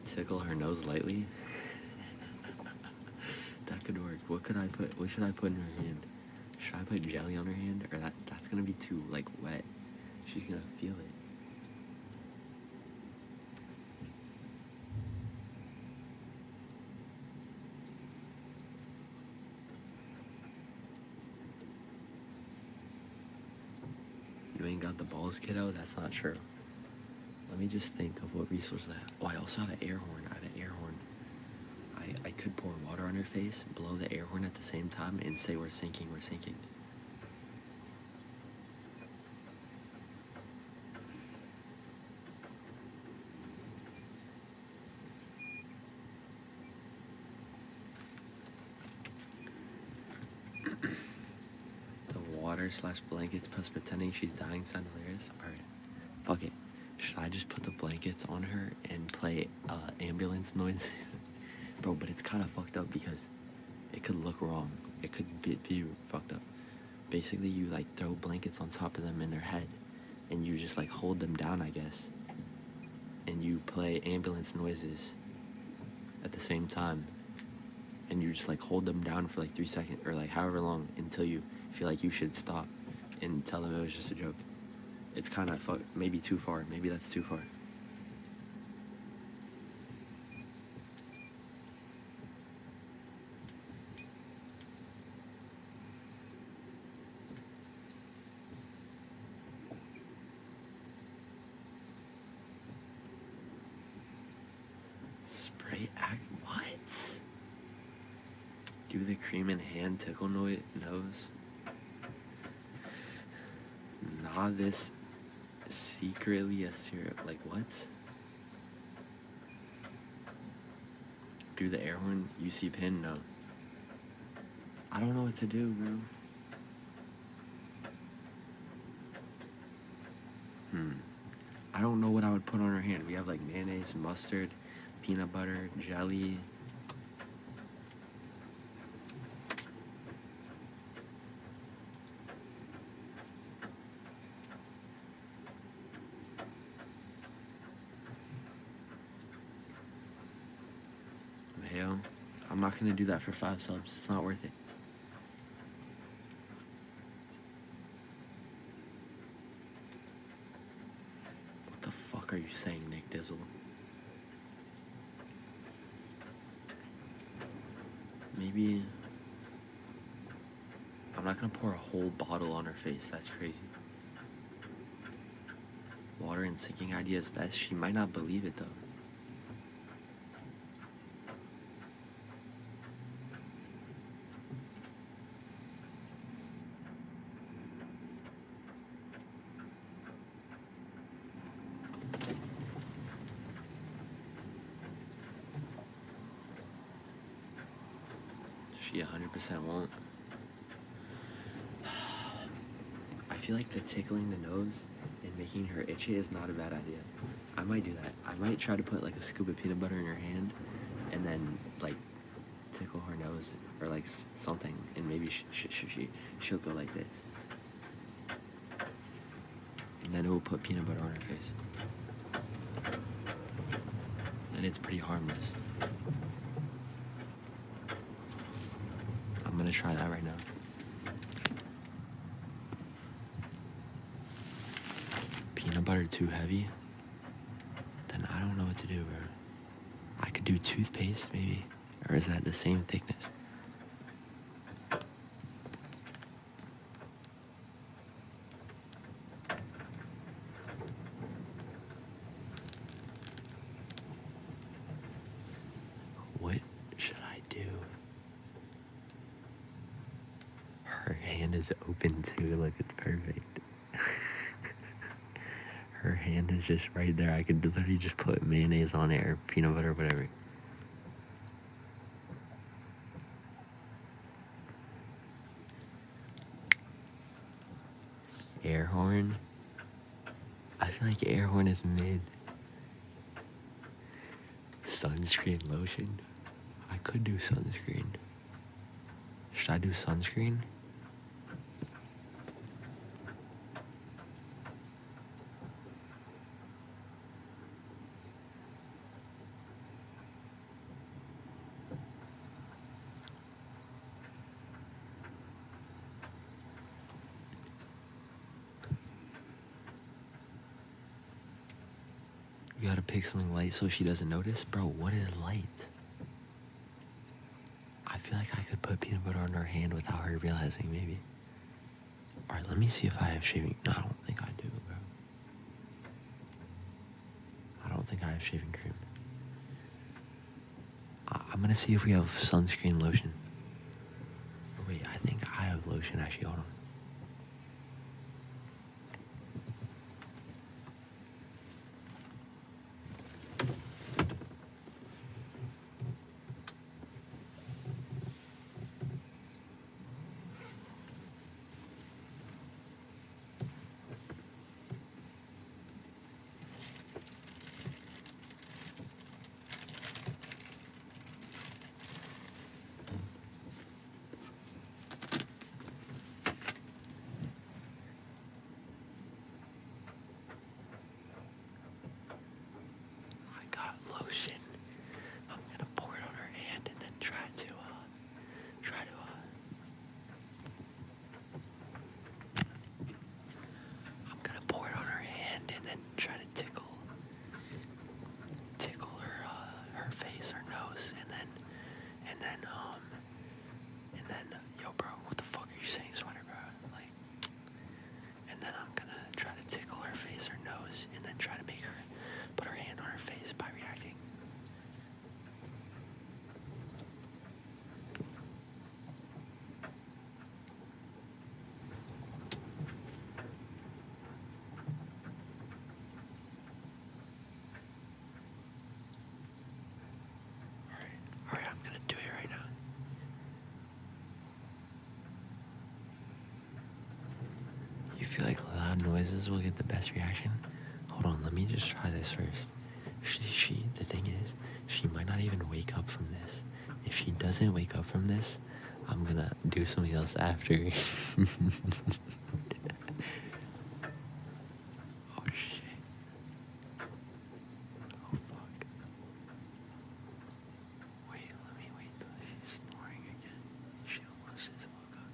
Tickle her nose lightly. That could work. What should I put in her hand? Should I put jelly on her hand? Or that's gonna be too like wet. She's gonna feel it. You ain't got the balls, kiddo? That's not true. Let me just think of what resources I have. Oh, I also have an air horn. I could pour water on her face, blow the air horn at the same time, and say we're sinking. The water/blankets plus pretending she's dying sound hilarious. Alright, fuck it. Should I just put the blankets on her and play ambulance noises? Bro, but it's kind of fucked up because it could look wrong. It could be fucked up. Basically, you like throw blankets on top of them in their head, and you just like hold them down, I guess. And you play ambulance noises at the same time. And you just like hold them down for like 3 seconds, or like however long, until you feel like you should stop and tell them it was just a joke. It's kind of maybe too far. Maybe that's too far. Spray act. What? Do the cream and hand tickle nose? Nah, this secretly a syrup. Like what? Do the air horn? UC pin? No. I don't know what to do, bro. I don't know what I would put on her hand. We have like mayonnaise, mustard, peanut butter, jelly. I'm not gonna do that for 5 subs. It's not worth it. fuck are you saying, Nick Dizzle? Maybe... I'm not gonna pour a whole bottle on her face, that's crazy. Water and sinking idea is best. She might not believe it though. She 100% won't. I feel like the tickling the nose and making her itchy is not a bad idea. I might do that. I might try to put like a scoop of peanut butter in her hand and then like tickle her nose or like something, and maybe she'll go like this. And then it will put peanut butter on her face. And it's pretty harmless. I'm gonna try that right now. Peanut butter too heavy? Then I don't know what to do, bro. I could do toothpaste, maybe. Or is that the same thickness? What should I do? Her hand is open too. Look, it's perfect. Her hand is just right there. I could literally just put mayonnaise on it or peanut butter or whatever. Air horn? I feel like air horn is mid. Sunscreen lotion? I could do sunscreen. Should I do sunscreen? You gotta pick something light so she doesn't notice? Bro, what is light? I feel like I could put peanut butter on her hand without her realizing, maybe. Alright, let me see if I have shaving... No, I don't think I do, bro. I don't think I have shaving cream. I'm gonna see if we have sunscreen lotion. Oh, wait, I think I have lotion, actually. Hold on. Feel like loud noises will get the best reaction. Hold on, let me just try this first. The thing is, she might not even wake up from this. If she doesn't wake up from this, I'm gonna do something else after. Oh shit. Oh fuck. Wait, let me wait till she's snoring again. She almost just woke up.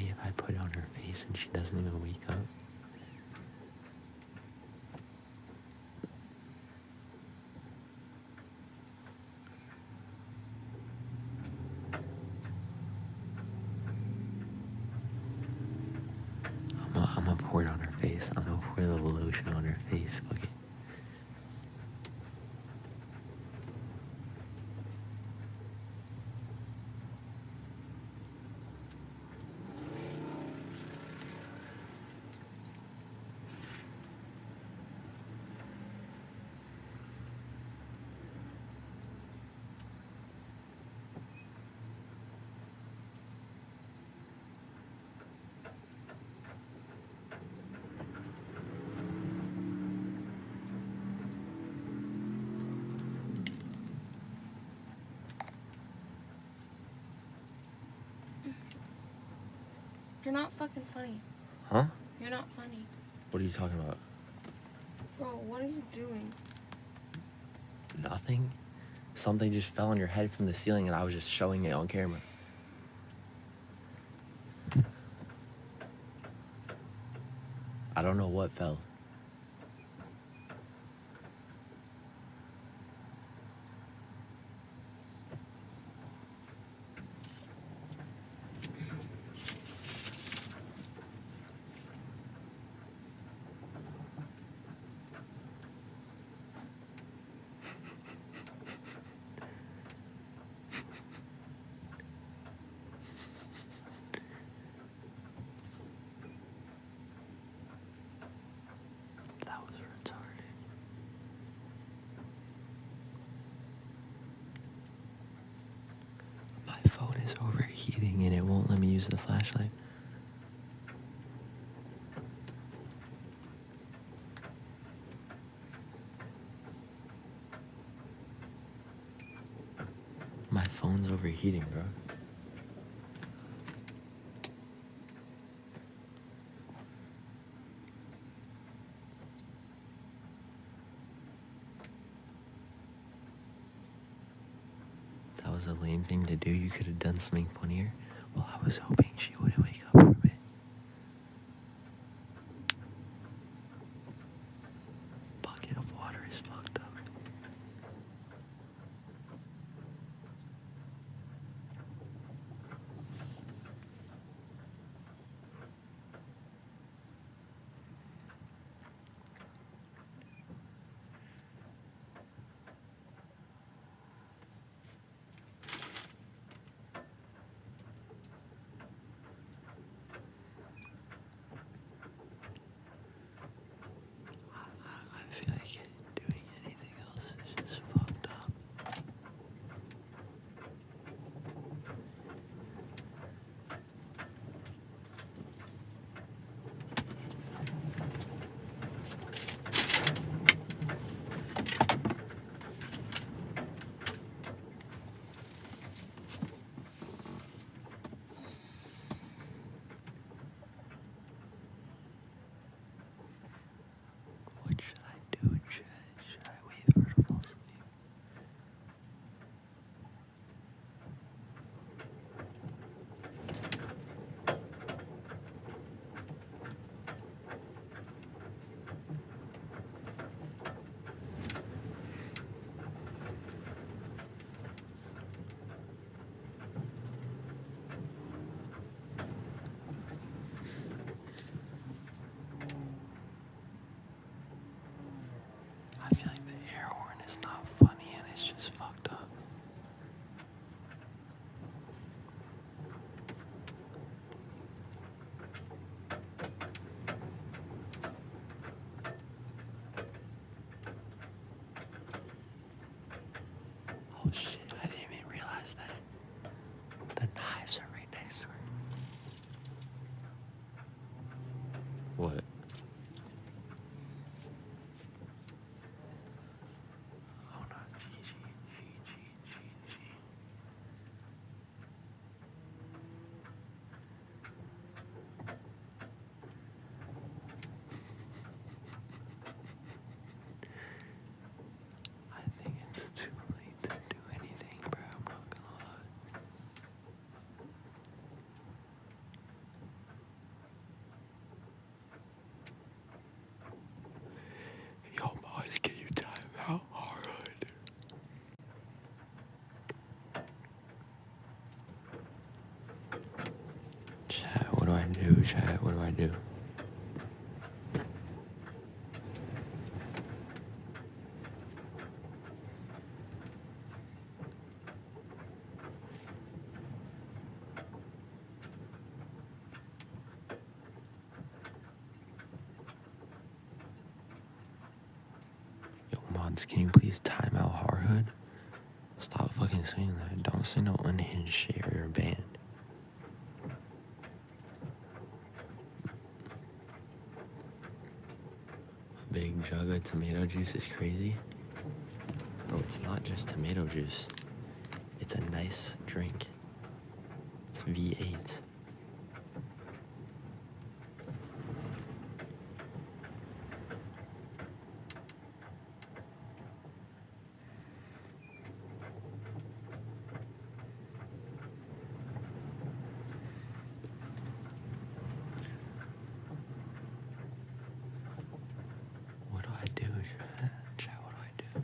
if I put it on her face and she doesn't even wake up? I'm gonna pour it on her face. I'm gonna pour the lotion on her face. Fuck it. You're not fucking funny. Huh? You're not funny. What are you talking about? Bro, what are you doing? Nothing? Something just fell on your head from the ceiling and I was just showing it on camera. I don't know what fell. My phone is overheating and it won't let me use the flashlight. My phone's overheating, bro. That was a lame thing to do. You could have done something funnier. Well, I was hoping she wouldn't wake up from it. Bucket of water is fucked up. I feel like doing anything else is just fucked up. What should I do in chat? Should I wait for her to fall asleep? I feel like the air horn is not funny and it's just fucked up. Oh shit, I didn't even realize that. The knives are right next to her. What? Oh no, GG. I think it's too late to do anything, bro. I'm not gonna lie. chat? What do I do? Yo, mods, can you please time out Harhood? Stop fucking saying that. Don't say no unhinged shit or you're banned. A big jug of tomato juice is crazy. Bro, it's not just tomato juice. It's a nice drink. It's V8. What do I do, chat? What do I do?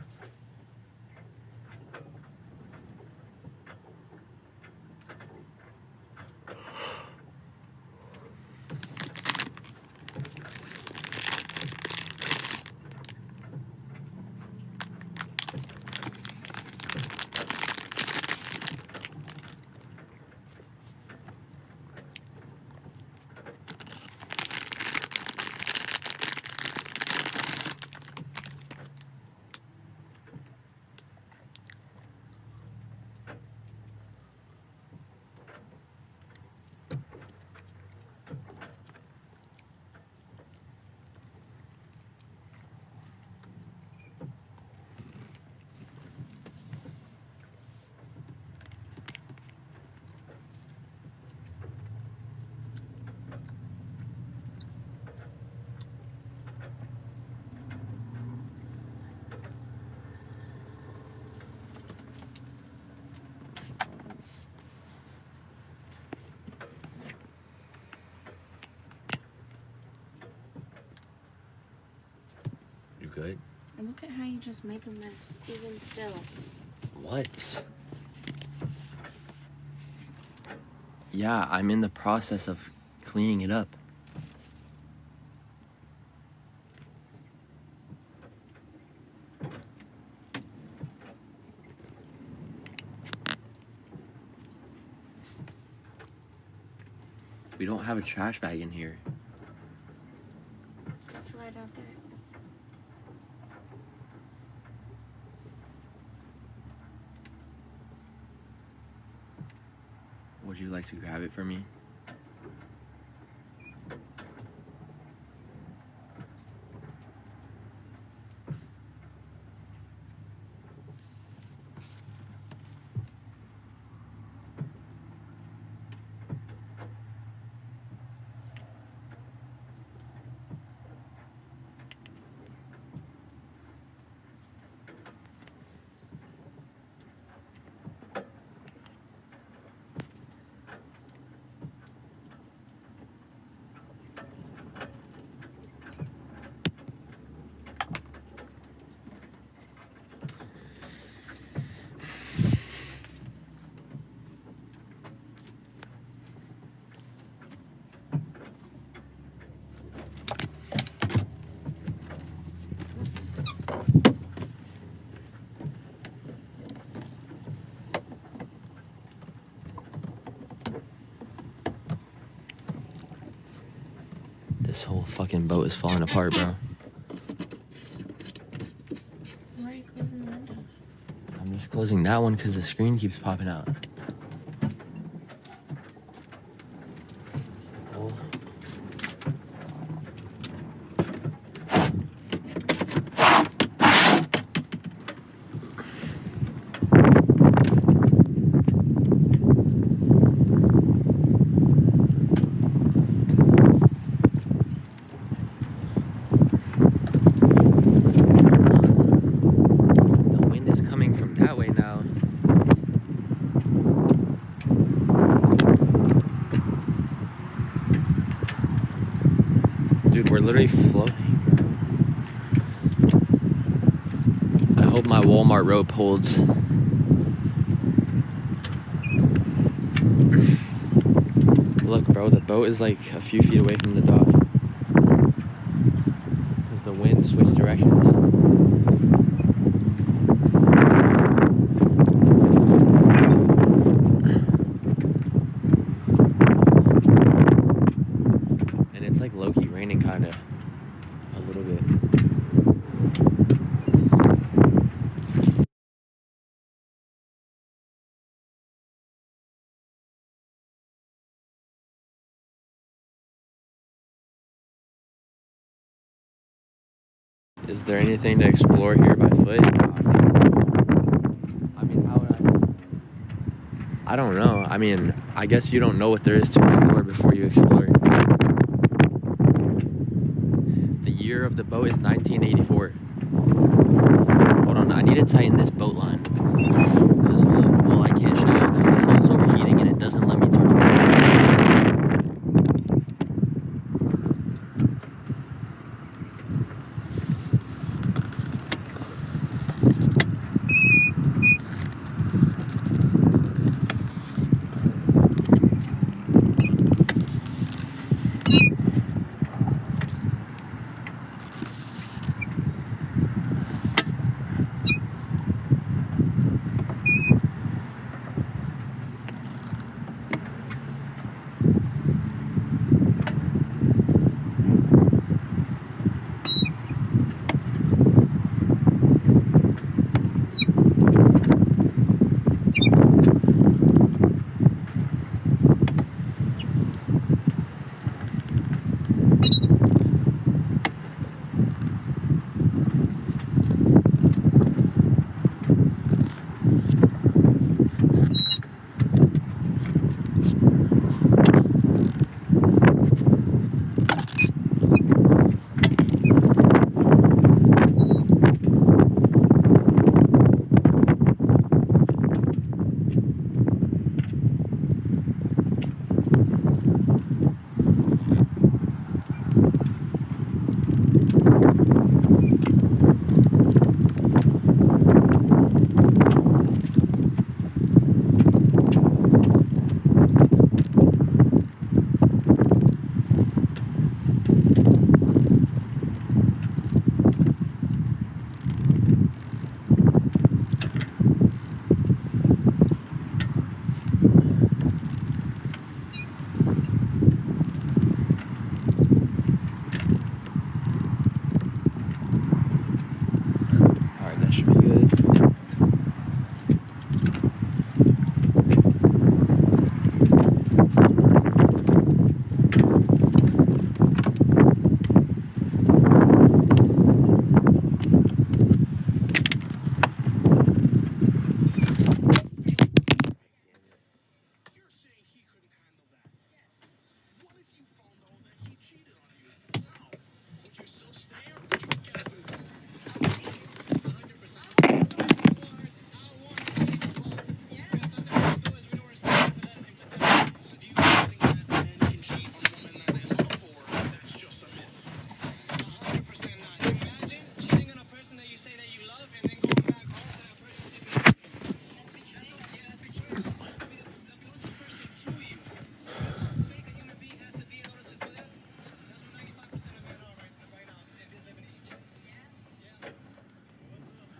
You good? And look at how you just make a mess, even still. What? Yeah, I'm in the process of cleaning it up. We don't have a trash bag in here. It's right out there. Would you like to grab it for me? This whole fucking boat is falling apart, bro. Why are you closing the windows? I'm just closing that one because the screen keeps popping out. We're literally floating, bro. I hope my Walmart rope holds. Look, bro, Bro, the boat is like a few feet away from the dock. Because the wind switched directions. And it's like low-key raining kind of a little bit. Is there anything to explore here by foot? I mean, how would I don't know. I mean, I guess you don't know what there is to explore before you explore. The year of the boat is 1984. Hold on, I need to tighten this boat line. Because, well, I can't show you because the phone's overheating and it doesn't let me turn on the phone.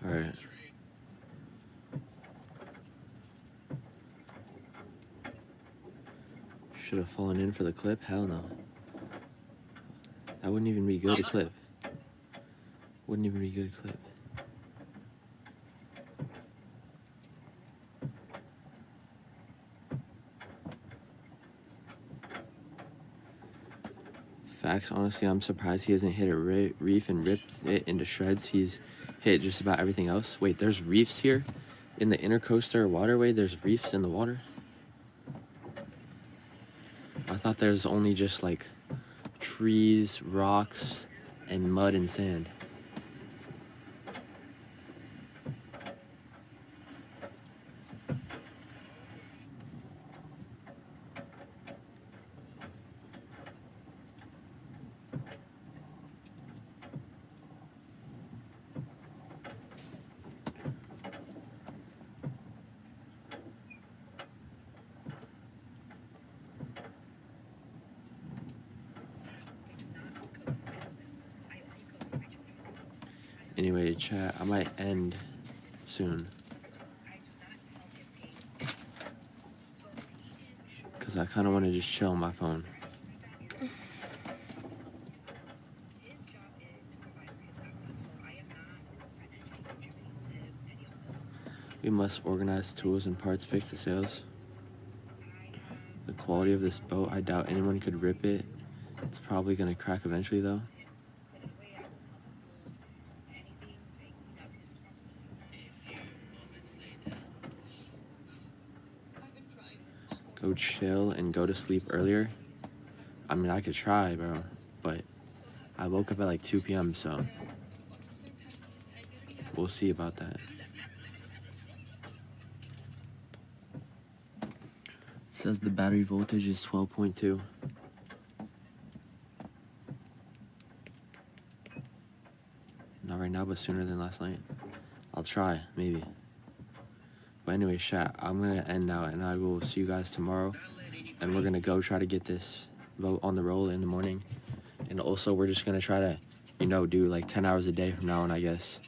Alright. Should have fallen in for the clip? Hell no. That wouldn't even be good a clip. Wouldn't even be good a clip. Facts, honestly, I'm surprised he hasn't hit a reef and ripped it into shreds. He's hit just about everything else. Wait, there's reefs here? In the intercoastal waterway, there's reefs in the water? I thought there's only just like trees, rocks, and mud and sand. Anyway, chat, I might end soon. Because I kind of want to just chill on my phone. We must organize tools and parts, fix the sails. The quality of this boat, I doubt anyone could rip it. It's probably going to crack eventually though. Go chill and go to sleep earlier. I mean, I could try, bro, but I woke up at like 2 p.m. so we'll see about that. It says the battery voltage is 12.2. Not right now, but sooner than last night. I'll try, maybe. But anyway, chat, I'm gonna end now and I will see you guys tomorrow. And we're gonna go try to get this vote on the roll in the morning. And also we're just gonna try to, you know, do like 10 hours a day from now on, I guess.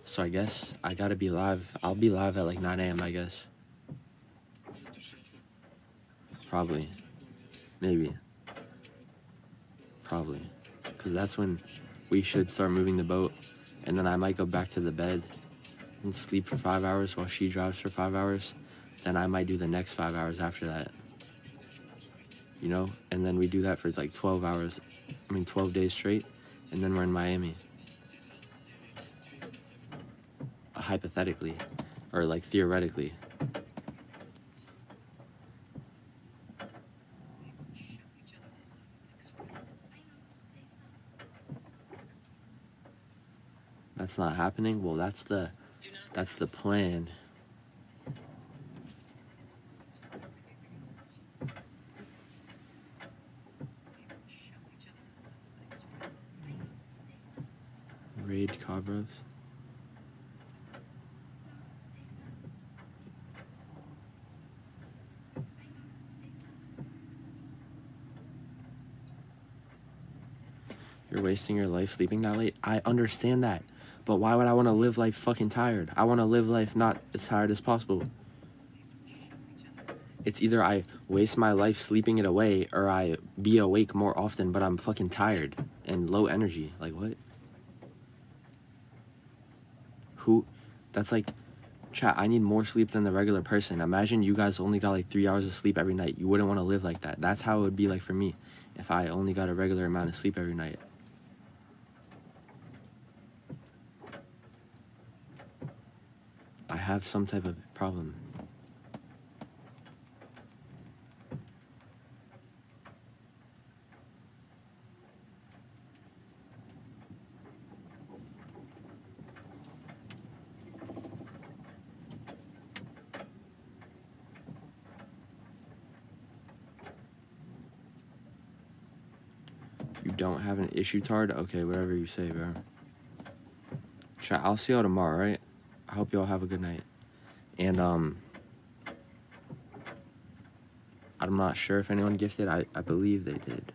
So I guess I gotta be live. I'll be live at like 9 a.m. I guess. Probably. Maybe. Probably. Because that's when we should start moving the boat. And then I might go back to the bed and sleep for 5 hours while she drives for 5 hours. Then I might do the next 5 hours after that. You know? And then we do that for like 12 hours. I mean 12 days straight. And then we're in Miami. Hypothetically. Or like theoretically. That's not happening? Well, that's the plan. Raid Cobras. You're wasting your life sleeping that late? I understand that. But why would I want to live life fucking tired? I want to live life not as tired as possible. It's either I waste my life sleeping it away or I be awake more often, but I'm fucking tired and low energy. Like, what? That's like, chat, I need more sleep than the regular person. Imagine you guys only got like 3 hours of sleep every night. You wouldn't want to live like that. That's how it would be like for me if I only got a regular amount of sleep every night. I have some type of problem. You don't have an issue card? Okay, whatever you say, bro. Chat, I'll see y'all tomorrow, right? I hope y'all have a good night. And, I'm not sure if anyone gifted. I believe they did.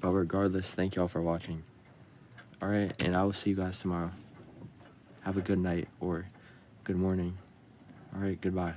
But regardless, thank y'all for watching. Alright, and I will see you guys tomorrow. Have a good night or good morning. Alright, goodbye.